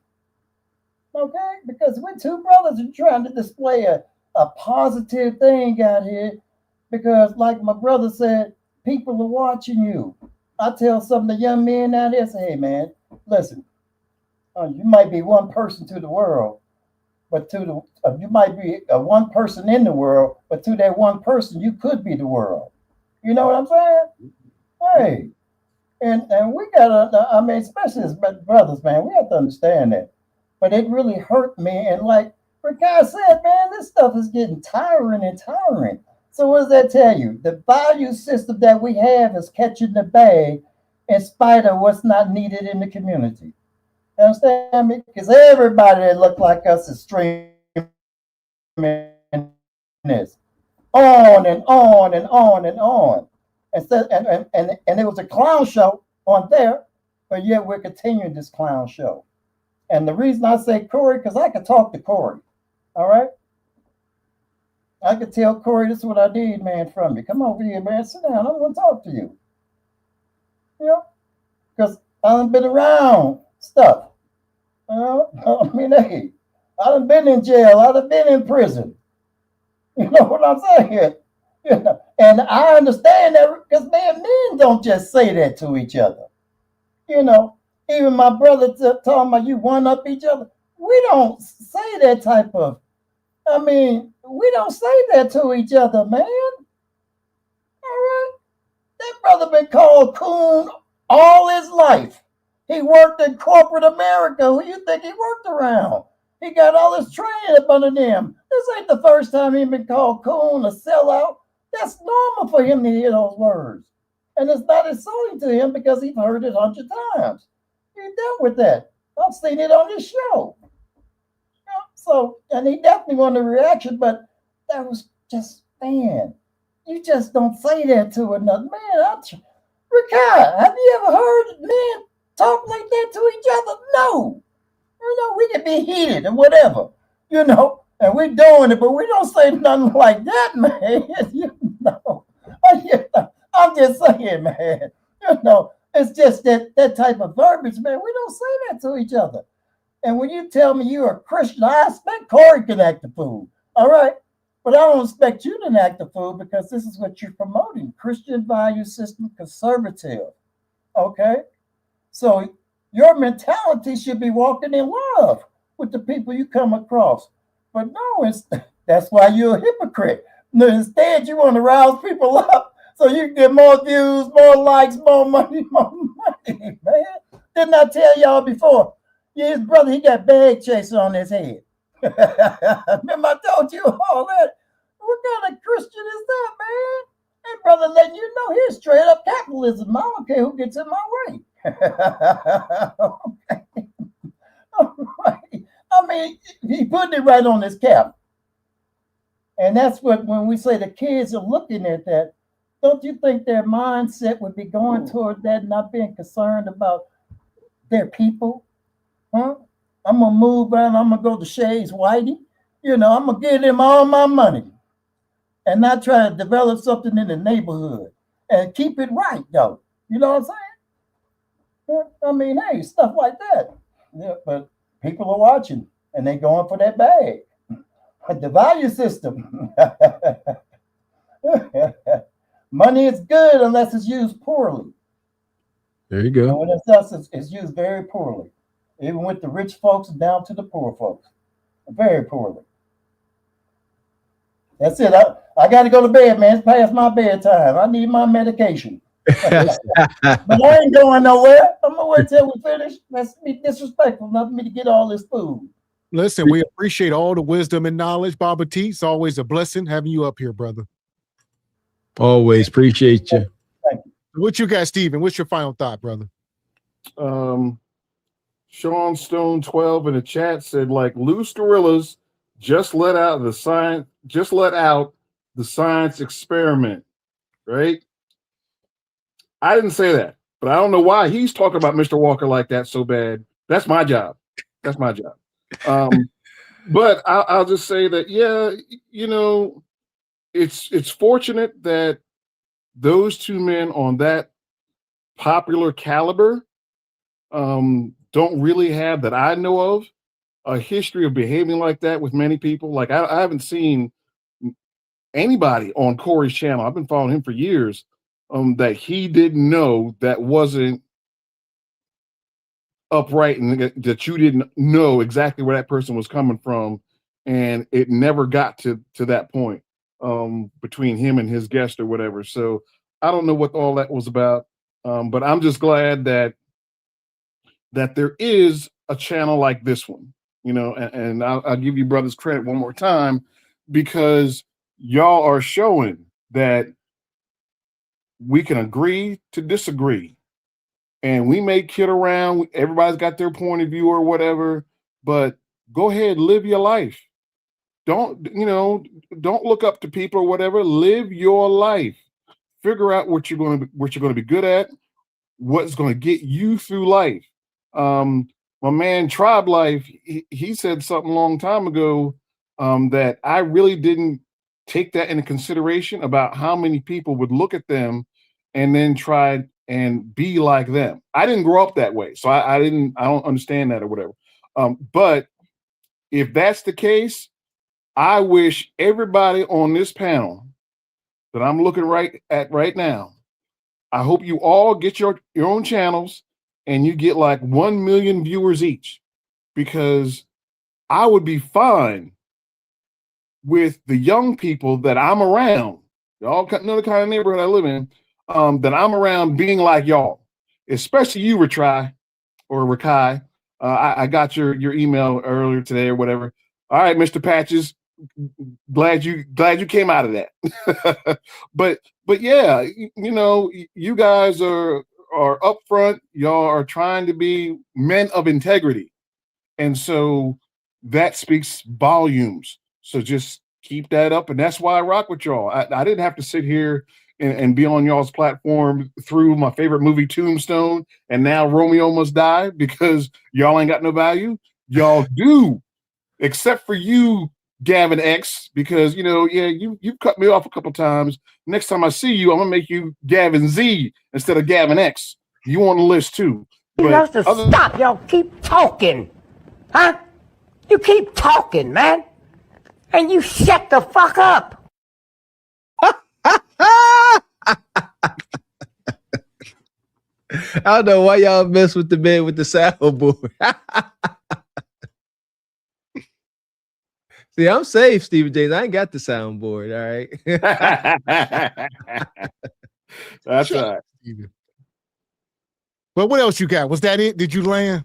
Okay? Because we're two brothers and trying to display a positive thing out here because, like my brother said, people are watching you. I tell some of the young men out there, say, hey, man, listen, you might be one person to the world, but you might be one person in the world, but to that one person, you could be the world. You know what I'm saying? Hey, and we gotta. I mean, especially as brothers, man, we have to understand that. But it really hurt me, and like Rikai said, man, this stuff is getting tiring and tiring. So what does that tell you? The value system that we have is catching the bag in spite of what's not needed in the community. You understand me? Because everybody that look like us is streaming this on and on and on and on. And it was a clown show on there, but yet we're continuing this clown show. And the reason I say Corey, because I could talk to Corey. All right? I could tell Corey, this is what I need, man, from you. Come over here, man. Sit down. I want to talk to you. You know? Because I done been around stuff. You know? I mean, hey, I done been in jail. I done been in prison. You know what I'm saying? You know? And I understand that because, man, men don't just say that to each other. You know? Even my brother talking about you one up each other. We don't say that type of, I mean, we don't say that to each other, man. All right? That brother been called coon all his life. He worked in corporate America. Who you think he worked around? He got all his training up under them. This ain't the first time he been called coon, a sellout. That's normal for him to hear those words. And it's not insulting to him because he's heard it 100 times. He dealt with that. I've seen it on this show. So, and he definitely wanted a reaction, but that was just, man, you just don't say that to another man. Rikai, have you ever heard men talk like that to each other? No. You know, we can be heated and whatever, you know, and we're doing it, but we don't say nothing like that, man. You know, I'm just saying, man, you know, it's just that type of verbiage, man. We don't say that to each other. And when you tell me you're a Christian, I expect Corey can act the fool. All right. But I don't expect you to act the fool because this is what you're promoting. Christian value system, conservative. Okay. So your mentality should be walking in love with the people you come across. But no, that's why you're a hypocrite. No, instead, you want to rouse people up so you can get more views, more likes, more money, man. Didn't I tell y'all before? Yeah, his brother, he got bag chaser on his head. Remember I told you all that? What kind of Christian is that, man? That brother letting you know he's straight up capitalism. I don't care who gets in my way. Okay. All right. I mean, he put it right on his cap. And that's what, when we say the kids are looking at that, don't you think their mindset would be going toward that, not being concerned about their people? Huh? I'm going to move around. I'm going to go to Shay's Whitey. You know, I'm going to give them all my money and not try to develop something in the neighborhood and keep it right, though. You know what I'm saying? I mean, hey, stuff like that. Yeah, but people are watching and they're going for that bag. The value system. Money is good unless it's used poorly.
There you go.
And when it's used very poorly. Even with the rich folks down to the poor folks. Very poorly. That's it. I got to go to bed, man. It's past my bedtime. I need my medication. But I ain't going nowhere. I'm going to wait till we finish. That's be disrespectful enough for me to get all this food.
Listen, we appreciate all the wisdom and knowledge, Baba T. It's always a blessing having you up here, brother.
Always appreciate you.
Thank you.
What you got, Steven? What's your final thought, brother?
Sean Stone 12 in the chat said, like loose gorillas, just let out the science experiment, right? I didn't say that, but I don't know why he's talking about Mr. Walker like that so bad. That's my job. That's my job. But I'll just say that, yeah, you know, it's fortunate that those two men on that popular caliber don't really have, that I know of, a history of behaving like that with many people. Like I haven't seen anybody on Corey's channel, I've been following him for years, that he didn't know that wasn't upright and that you didn't know exactly where that person was coming from, and it never got to that point between him and his guest or whatever. So I don't know what all that was about, but I'm just glad that there is a channel like this one, you know, and I'll give you brothers credit one more time, because y'all are showing that we can agree to disagree, and we may kid around. Everybody's got their point of view or whatever, but go ahead, live your life. Don't look up to people or whatever. Live your life. Figure out what you're going to be good at, what's going to get you through life. My man Tribe Life, he said something a long time ago that I really didn't take that into consideration about how many people would look at them and then try and be like them. I didn't grow up that way, so I don't understand that or whatever. But if that's the case, I wish everybody on this panel that I'm looking right now, I hope you all get your own channels and you get like 1 million viewers each, because I would be fine with the young people that I'm around. Y'all know the kind of neighborhood I live in, that I'm around being like y'all, especially you, Retry or Rakai. I got your email earlier today or whatever. All right, Mr. Patches, glad you came out of that. but yeah, you know, you guys are upfront. Y'all are trying to be men of integrity, and so that speaks volumes. So just keep that up, and that's why I rock with y'all. I didn't have to sit here and be on y'all's platform through my favorite movie Tombstone and now Romeo Must Die, because y'all ain't got no value. Y'all do, except for you, Gavin X, because you've cut me off a couple times. Next time I see you, I'm gonna make you Gavin Z instead of Gavin X. You on the list too.
You have to stop. Y'all keep talking. Huh? You keep talking, man. And you shut the fuck up.
I don't know why y'all mess with the man with the soundboard. See, I'm safe, Stephen James. I ain't got the soundboard. All right.
That's right.
But what else you got? Was that it? Did you land?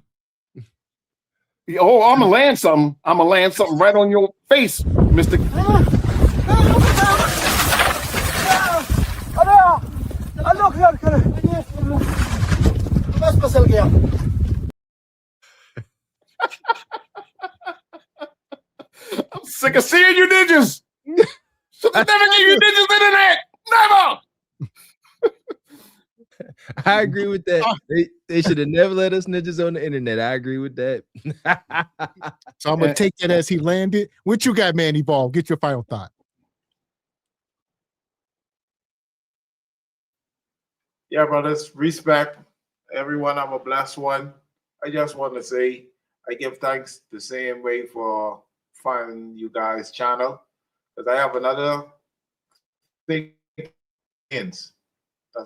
Oh, I'm gonna land something. I'm gonna land something right on your face, Mr. I'm sick of seeing you ninjas. Should have never gave you ninjas internet. Never.
I agree with that. They should have never let us ninjas on the internet. I agree with that.
So I'm gonna take that as he landed. What you got, man? Evolve. Get your final thought.
Yeah, brothers, respect everyone. I'm a blessed one. I just want to say I give thanks the same way for finding you guys' channel, because I have another thing. That's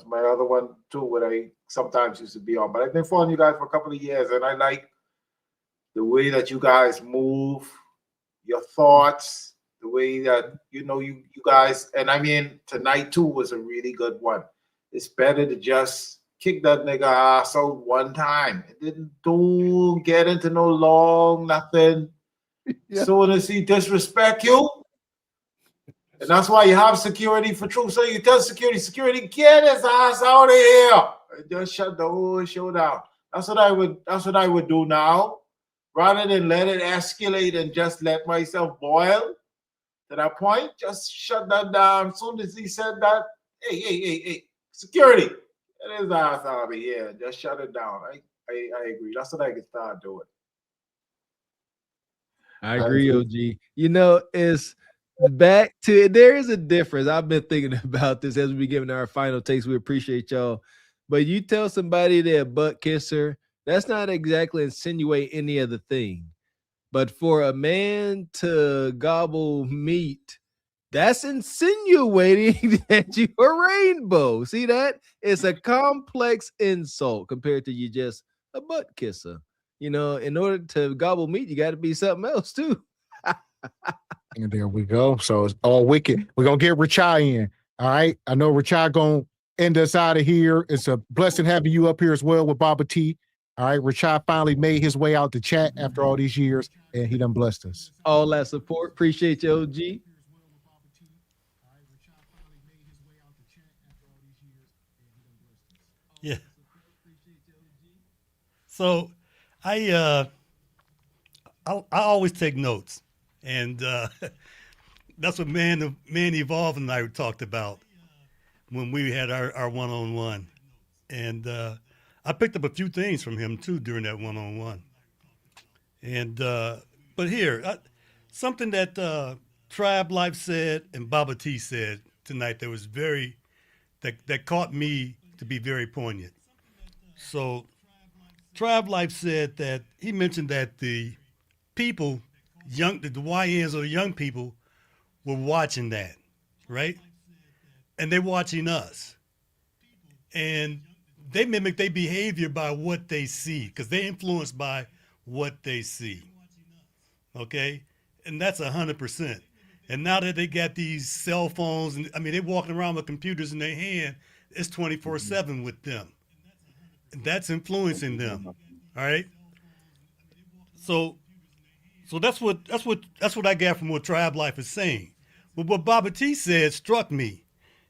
my other one too, what I sometimes used to be on. But I've been following you guys for a couple of years, and I like the way that you guys move, your thoughts, the way that you guys. And I mean, tonight too was a really good one. It's better to just kick that nigga ass out one time. It don't get into no long nothing. Yeah. Soon as he disrespect you, and that's why you have security for truth. So you tell security, get his ass out of here. And just shut the whole show down. That's what I would do now, rather than let it escalate and just let myself boil to that point. Just shut that down. As soon as he said that, hey, security, get his ass out of here. Just shut it down. I agree. That's what I can start doing.
I agree, OG. It's back to, there is a difference. I've been thinking about this as we be giving our final takes. We appreciate y'all. But you tell somebody they're a butt kisser, that's not exactly insinuate any other thing. But for a man to gobble meat, that's insinuating that you're a rainbow. See that? It's a complex insult compared to you just a butt kisser. In order to gobble meat, you got to be something else too.
And there we go. So it's all wicked. We're gonna get Richai in. All right. I know Richai gonna end us out of here. It's a blessing having you up here as well with Baba T. All right, Rashad finally made his way out the chat after all these years, and he done blessed us.
All that support. Appreciate you, OG.
Yeah. So I always take notes, and that's what Man Evolve and I talked about when we had our one-on-one, and I picked up a few things from him too during that one-on-one. And but here, something that Tribe Life said and Baba T said tonight that was that caught me to be very poignant. So Tribe Life said that he mentioned that the people, the YNs or the young people, were watching that, right? And they're watching us. And they mimic their behavior by what they see, because they're influenced by what they see. Okay? And that's 100%. And now that they got these cell phones, and I mean, they're walking around with computers in their hand, it's 24/7 with them. And that's influencing them. All right? So that's what I got from what Tribe Life is saying. But what Baba T said struck me.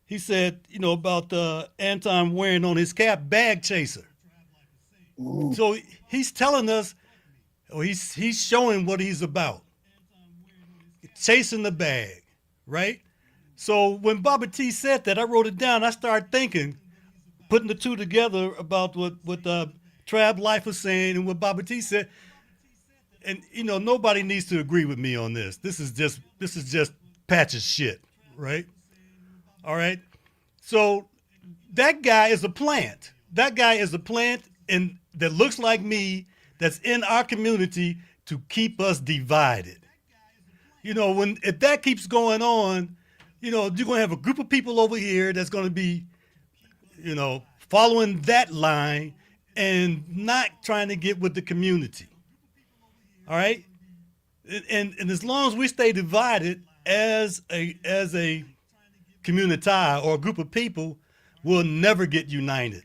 He said, about Anton wearing on his cap bag chaser. Ooh. So he's telling us, or he's showing what he's about. Chasing the bag, right? So when Baba T said that, I wrote it down. I started thinking, putting the two together about what Tribe Life was saying and what Baba T said. And nobody needs to agree with me on this. This is just Patch's shit, right? All right. So that guy is a plant. That guy is a plant and that looks like me, that's in our community to keep us divided. If that keeps going on, you're going to have a group of people over here that's going to be, following that line and not trying to get with the community. All right. And as long as we stay divided as a community or a group of people, we'll never get united.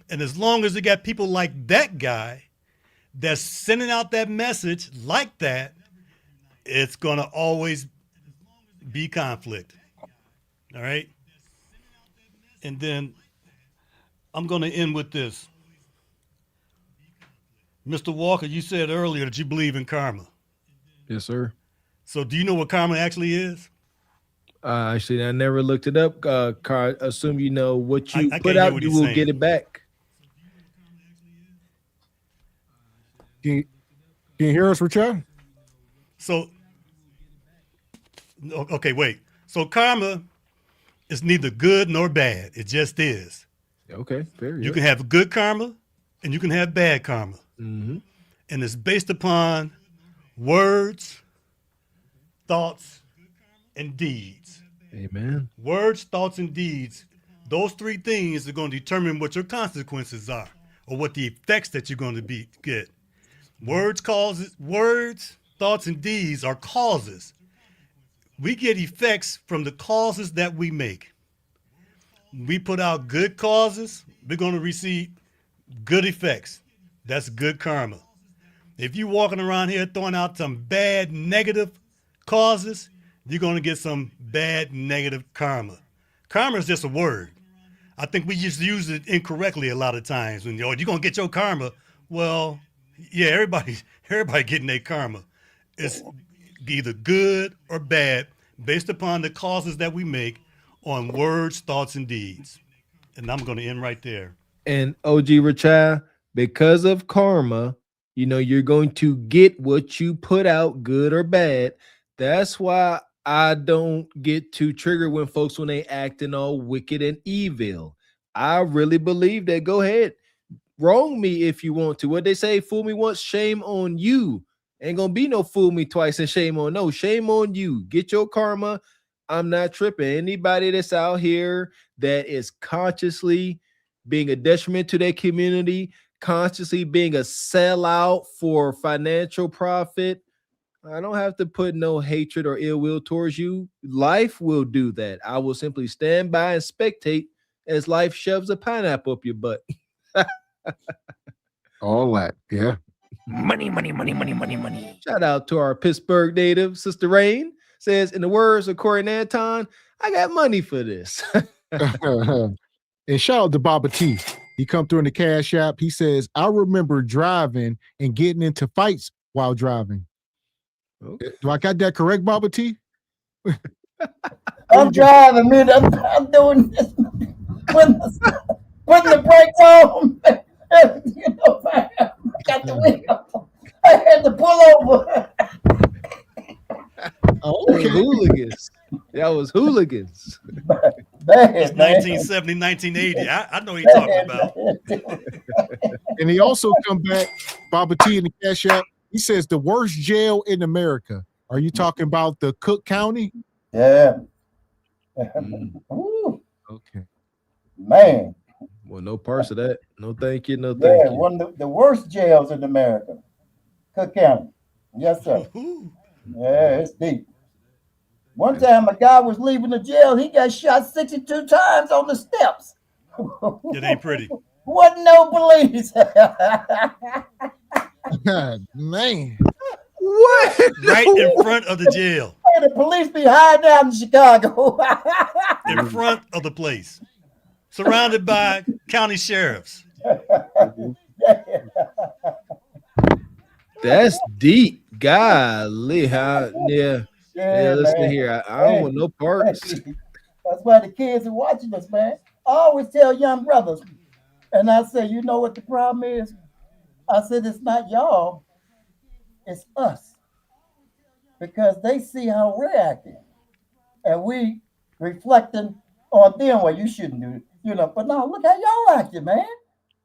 And as long as you got people like that guy that's sending out that message like that, it's going to always be conflict. All right? And then I'm going to end with this. Mr. Walker, you said earlier that you believe in karma.
Yes, sir.
So do you know what karma actually is?
Actually, I never looked it up. Assume you know what you put out, you will get it back.
Can you hear us, Richard?
So, okay, wait. So karma is neither good nor bad. It just is.
Okay, fair.
You can have good karma and you can have bad karma.
Mm-hmm.
And it's based upon words, thoughts, and deeds.
Amen.
Words, thoughts, and deeds. Those three things are going to determine what your consequences are or what the effects that you're going to get. Words, thoughts, and deeds are causes. We get effects from the causes that we make. We put out good causes, we're going to receive good effects. That's good karma. If you're walking around here throwing out some bad, negative causes, you're going to get some bad, negative karma. Karma is just a word. I think we just use it incorrectly a lot of times. When you're going to get your karma. Well, yeah, everybody getting their karma. It's either good or bad based upon the causes that we make on words, thoughts, and deeds. And I'm going to end right there.
And OG Richard, because of karma, you're going to get what you put out, good or bad. That's why I don't get too triggered when they acting all wicked and evil. I really believe that. Go ahead. Wrong me if you want to. What they say, fool me once, shame on you. Ain't gonna be no fool me twice and shame on you. Get your karma. I'm not tripping. Anybody that's out here that is consciously being a detriment to their community, consciously being a sellout for financial profit, I don't have to put no hatred or ill will towards you. Life will do that. I will simply stand by and spectate as life shoves a pineapple up your butt.
All that, yeah.
Money, money, money, money, money, money.
Shout out to our Pittsburgh native, Sister Rain. Says, in the words of Corey and Anton, I got money for this.
And shout out to Baba T. He come through in the Cash App. He says, I remember driving and getting into fights while driving. Okay. Do I got that correct, Baba T?
I'm driving, man. I'm doing this. Putting the brakes on. You know, I got the wheel. I had to pull over.
Okay. Hooligans. That was hooligans.
It's 1970, 1980. I know what you're talking about.
And he also come back, Baba T in the Cash App. He says the worst jail in America. Are you talking about the Cook County?
Yeah.
Okay.
Man.
Well, no parts of that. No thank you. No thank you.
One of the worst jails in America. Cook County. Yes, sir. Yeah, it's deep. One time a guy was leaving the jail, he got shot 62 times on the steps.
It ain't pretty.
Wasn't no police.
Man.
What?
Right in front of the jail.
Hey, the police be hiding out in Chicago.
In front of the place. Surrounded by county sheriffs.
That's deep. Golly, how yeah. Listen
man.
here. I don't want no parts.
That's why the kids are watching us, man. I always tell young brothers, and I say, you know what the problem is? I said, it's not y'all, it's us. Because they see how we're acting. And we reflecting on them, well, you shouldn't do it. You know, but no, look how y'all acting, man.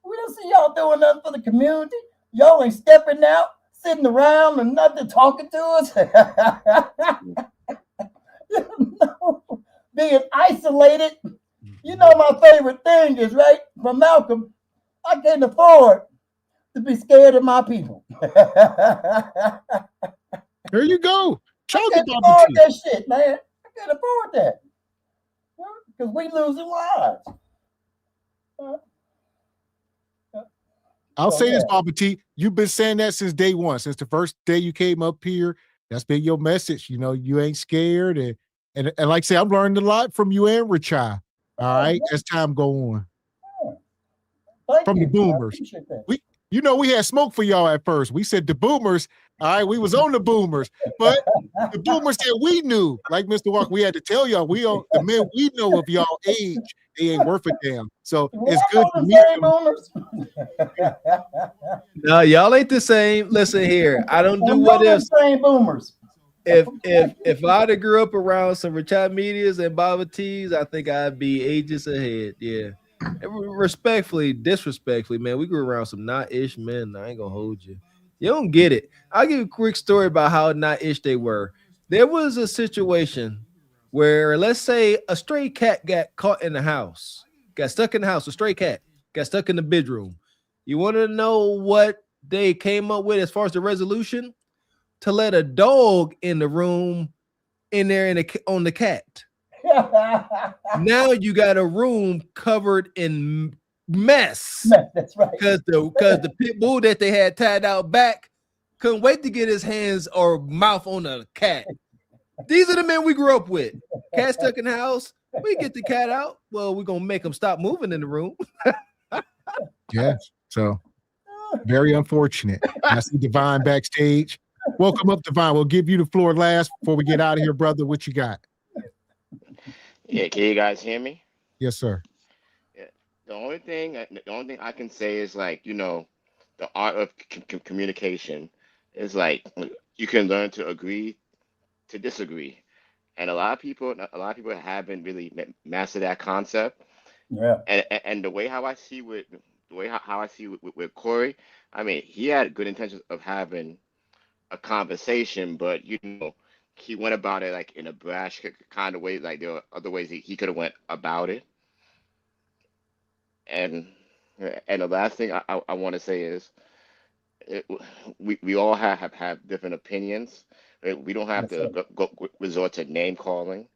We don't see y'all doing nothing for the community. Y'all ain't stepping out, sitting around and nothing talking to us. You know, being isolated. You know, my favorite thing is, right, from Malcolm, I can't afford to be scared of my people.
There you go.
I can't afford that shit, man. I can't afford that. Because we losing lives.
I'll say this, Baba T. You've been saying that since day one, since the first day you came up here. That's been your message. You know, you ain't scared. And like I say, I'm learning a lot from you and Richai. All right, as time go on. From the boomers. We had smoke for y'all at first. We said the boomers. All right, we was on the boomers, but the boomers that we knew, like Mr. Walker, we had to tell y'all, the men we know of y'all age, they ain't worth a damn. So it's good to meet them.
No, y'all ain't the same. Listen here, I don't do what if.
Same boomers.
If I'd have grew up around some Richard Medias and Baba T's, I think I'd be ages ahead. Yeah. Respectfully, disrespectfully, man, we grew around some not-ish men. I ain't gonna hold you. You don't get it. I'll give you a quick story about how not-ish they were. There was a situation where, let's say, a stray cat got caught in the house, got stuck in the house. A stray cat got stuck in the bedroom. You want to know what they came up with as far as the resolution? To let a dog in the room in there on the cat. Now you got a room covered in mess.
That's right.
Because the pit bull that they had tied out back couldn't wait to get his hands or mouth on a cat. These are the men we grew up with. Cat stuck in the house. We get the cat out. Well, we're gonna make him stop moving in the room.
Yeah. So very unfortunate. I see Divine backstage. Welcome up, Divine. We'll give you the floor last before we get out of here, brother. What you got?
Yeah, can you guys hear me?
Yes, sir.
Yeah. The only thing I can say is, like, you know, the art of communication is like you can learn to agree to disagree, and a lot of people haven't really mastered that concept.
Yeah.
And the way how I see with Corey, I mean, he had good intentions of having a conversation, but you know, he went about it like in a brash kind of way. Like there were other ways he could have went about it. And the last thing I want to say is, we all have different opinions. We don't have to go resort to name calling.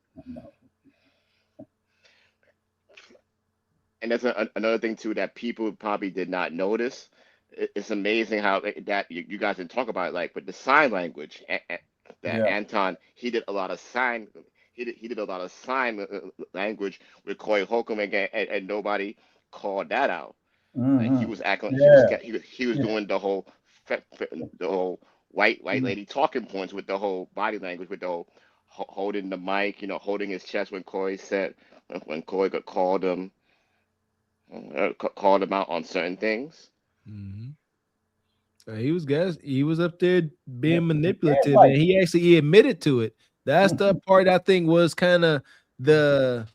And that's another thing too that people probably did not notice. It's amazing how that you guys didn't talk about it, like with the sign language. That Anton he did a lot of sign. He did a lot of sign language with Corey Holcomb and nobody called that out. Like he was acting, he was doing the whole white lady talking points with the whole body language, with the whole holding the mic, holding his chest when Corey called him out on certain things.
He was up there being manipulative, and he admitted to it. That's the part I think was kind of the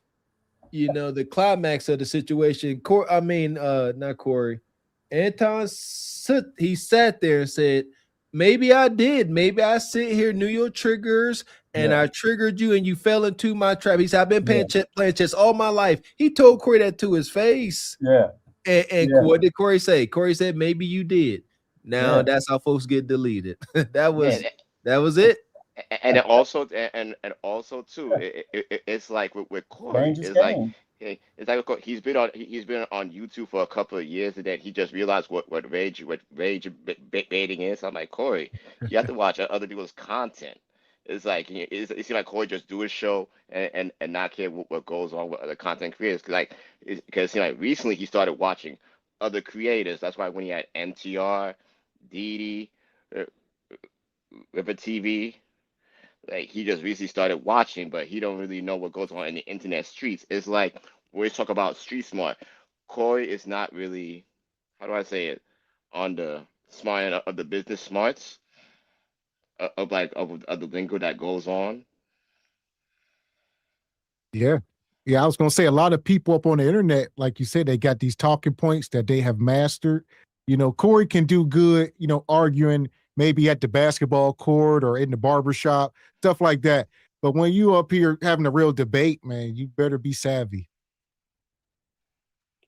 climax of the situation. Not Corey. Anton, he sat there and said, maybe I did. Maybe I sit here, knew your triggers, and I triggered you, and you fell into my trap. He said, I've been playing chess all my life. He told Corey that to his face. And what did Corey say? Corey said, maybe you did. Now that's how folks get deleted. that was it.
And also too, it's like with Corey, it's like he's been on YouTube for a couple of years, and then he just realized what rage baiting is. I'm like, Corey, you have to watch other people's content. It's like it seems like Corey just do his show and not care what goes on with other content creators. Because recently he started watching other creators. That's why when he had NTR, Didi, River TV. Like he just recently started watching, but he don't really know what goes on in the internet streets. It's like we talk about street smart. Corey is not really, how do I say it, on the smart end of the business smarts of the lingo that goes on.
Yeah, I was gonna say a lot of people up on the internet, like you said, they got these talking points that they have mastered. Corey can do good, arguing maybe at the basketball court or in the barbershop, stuff like that. But when you up here having a real debate, man, you better be savvy.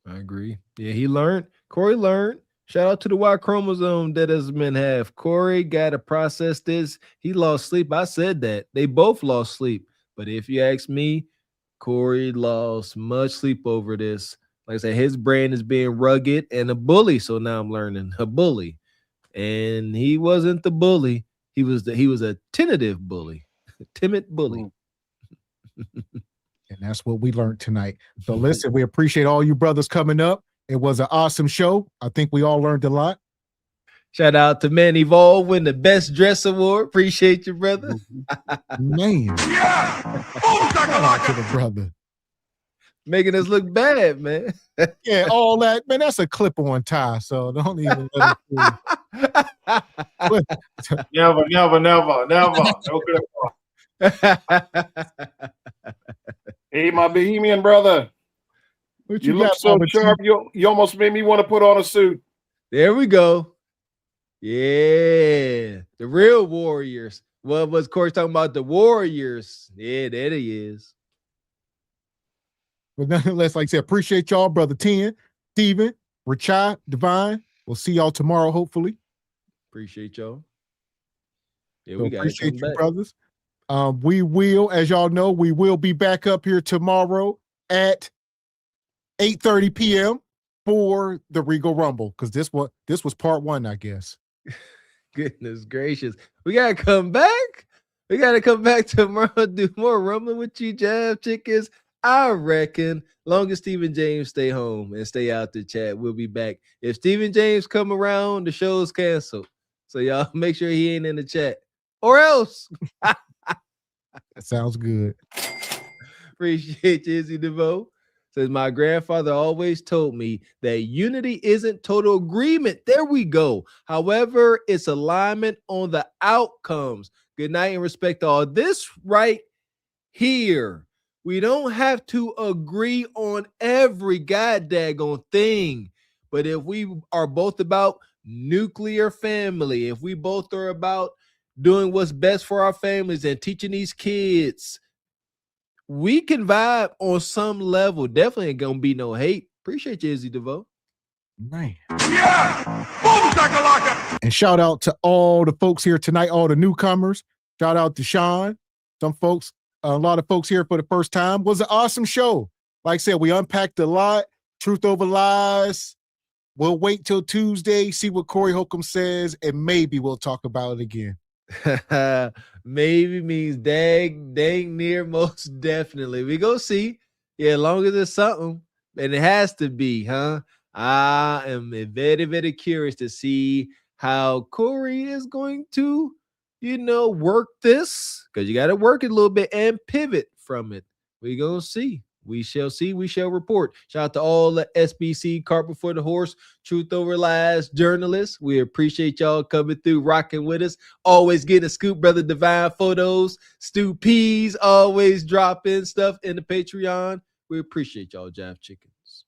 I agree. Yeah, he learned. Corey learned. Shout out to the Y chromosome that as men have. Corey got to process this. He lost sleep. I said that. They both lost sleep. But if you ask me, Corey lost much sleep over this. Like I said, his brain is being rugged and a bully. So now I'm learning a bully. And he wasn't the bully. He was a tentative bully, timid bully.
And that's what we learned tonight. So listen, we appreciate all you brothers coming up. It was an awesome show. I think we all learned a lot.
Shout out to Man Evolve, win the Best Dress Award. Appreciate you, brother.
Man. Shout out to the brother.
Making us look bad, man.
Yeah, all that, man, that's a clip-on tie, so don't even let it
Never. No clip-on.
Hey, my Bohemian brother. You look so sharp, you almost made me want to put on a suit.
There we go. Yeah, the real Warriors. What was Corey talking about? The Warriors. Yeah, there he is.
But nonetheless, like I said, appreciate y'all, Brother 10, Steven, Rachai, Divine. We'll see y'all tomorrow, hopefully.
Appreciate y'all. Yeah,
we appreciate you, brothers. We will, as y'all know, we will be back up here tomorrow at 8:30 p.m. for the Regal Rumble, because this was part one, I guess.
Goodness gracious. We gotta come back. We gotta come back tomorrow, do more rumbling with you, Jab Chickens. I reckon long as Stephen James stay home and stay out the chat, we'll be back. If Stephen James come around, the show's canceled. So y'all make sure he ain't in the chat. Or else.
That sounds good.
Appreciate you, Izzy DeVoe. Says, my grandfather always told me that unity isn't total agreement. There we go. However, it's alignment on the outcomes. Good night and respect to all. This right here. We don't have to agree on every goddamn thing. But if we are both about nuclear family, if we both are about doing what's best for our families and teaching these kids, we can vibe on some level. Definitely ain't gonna be no hate. Appreciate you, Izzy DeVoe.
Man. Yeah! And shout out to all the folks here tonight, all the newcomers. Shout out to Sean. Some folks, a lot of folks here for the first time. Was an awesome show. Like I said, we unpacked a lot. Truth Over Lies. We'll wait till Tuesday, see what Corey Holcomb says, and maybe we'll talk about it again.
Maybe means dang near, most definitely. We go see. Yeah, as long as it's something, and it has to be, huh? I am very, very curious to see how Corey is going to, work this, because you got to work it a little bit and pivot from it. We gonna see. We shall see. We shall report. Shout out to all the SBC Cart Before the Horse, Truth Over Lies journalists. We appreciate y'all coming through, rocking with us. Always getting a scoop, Brother Divine photos. Stu P's always dropping stuff in the Patreon. We appreciate y'all, Jive Chickens.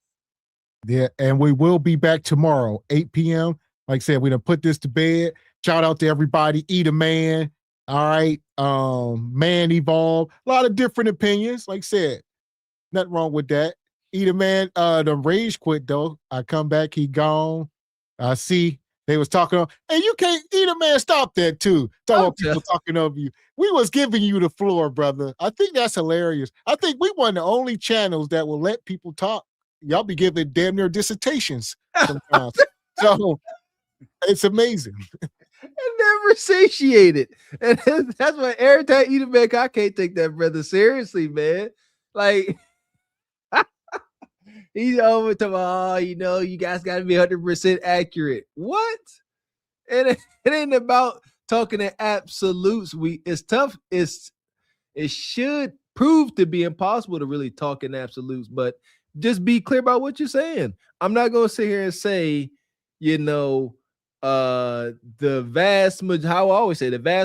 Yeah, and we will be back tomorrow, 8 p.m. Like I said, we done put this to bed. Shout out to everybody. Eat a Man. All right. Man Evolve. A lot of different opinions. Like I said, nothing wrong with that. Eat a Man. The rage quit though. I come back, he gone. I see they was talking. And you can't, Eat a Man, stop that too. People talking over you. We was giving you the floor, brother. I think that's hilarious. I think we one of the only channels that will let people talk. Y'all be giving damn near dissertations sometimes. So it's amazing.
I never satiated. And that's why every time I eat a man, I can't take that brother seriously, man. Like, he's over to, you guys got to be 100% accurate. What? And it ain't about talking in absolutes. It's tough. It should prove to be impossible to really talk in absolutes, but just be clear about what you're saying. I'm not going to sit here and say, the vast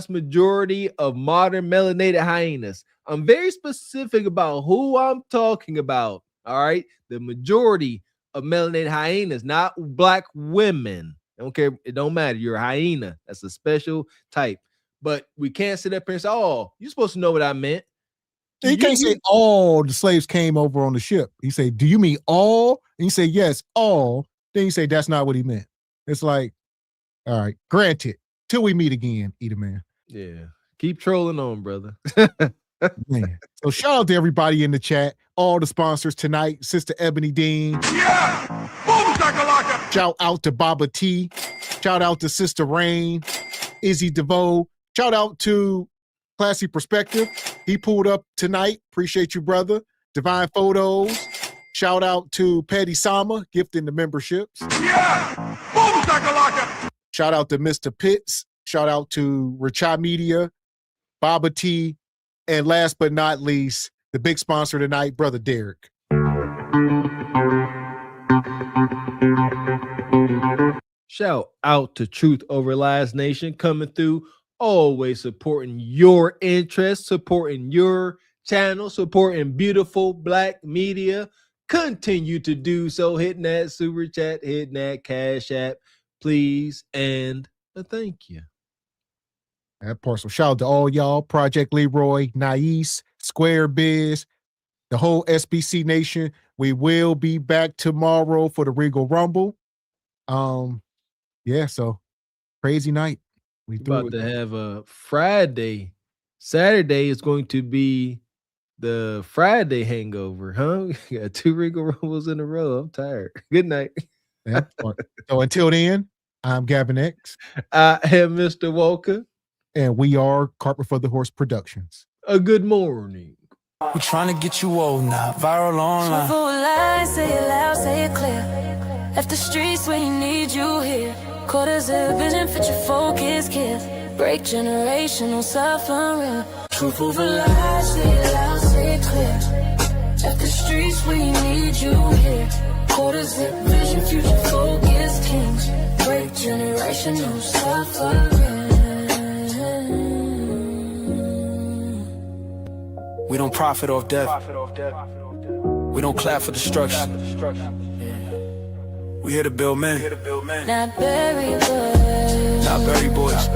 majority of modern melanated hyenas. I'm very specific about who I'm talking about. All right. The majority of melanated hyenas, not black women. I don't care. It don't matter. You're a hyena. That's a special type. But we can't sit up here and say, oh, you're supposed to know what I meant.
You can't say all the slaves came over on the ship. He say, do you mean all? And you say, yes, all. Then you say, that's not what he meant. It's like, all right, granted, till we meet again, Eat a Man.
Yeah, keep trolling on, brother.
Man. So shout out to everybody in the chat, all the sponsors tonight, Sister Ebony Dean.
Yeah! Boom, shakalaka!
Shout out to Baba T. Shout out to Sister Rain, Izzy DeVoe. Shout out to Classy Perspective. He pulled up tonight. Appreciate you, brother. Divine Photos. Shout out to Patty Sama, gifting the memberships.
Yeah! Boom, shakalaka!
Shout out to Mr. Pitts. Shout out to Richa Media, Baba T, and last but not least, the big sponsor tonight, Brother Derek.
Shout out to Truth Over Lies Nation coming through, always supporting your interests, supporting your channel, supporting beautiful black media. Continue to do so, hitting that super chat, hitting that Cash App, please, and a thank you.
That parcel. Shout out to all y'all, Project Leroy, Nais, Square Biz, the whole SBC Nation. We will be back tomorrow for the Regal Rumble. Yeah, so crazy night. We
about to have a Friday. Saturday is going to be the Friday hangover, huh? We got 2 Regal Rumbles in a row. I'm tired. Good night.
Yeah. So until then, I'm Gavin X.
I am Mr. Walker.
And we are Cart Before the Horse Productions.
A good morning.
We're trying to get you old now. Viral online.
Truthful lies, say it loud, say it clear. Left the streets where he need you here. Quarters of vision, fit your focus, kiss. Break generational suffering. Truthful lies, say it loud, say it clear. Left the streets where he need you here. Quarters of vision, future focus, kings. Break generational suffering.
We don't profit off death. We don't clap for destruction. We here to build men.
Not Berry boys.
Not Berry boys.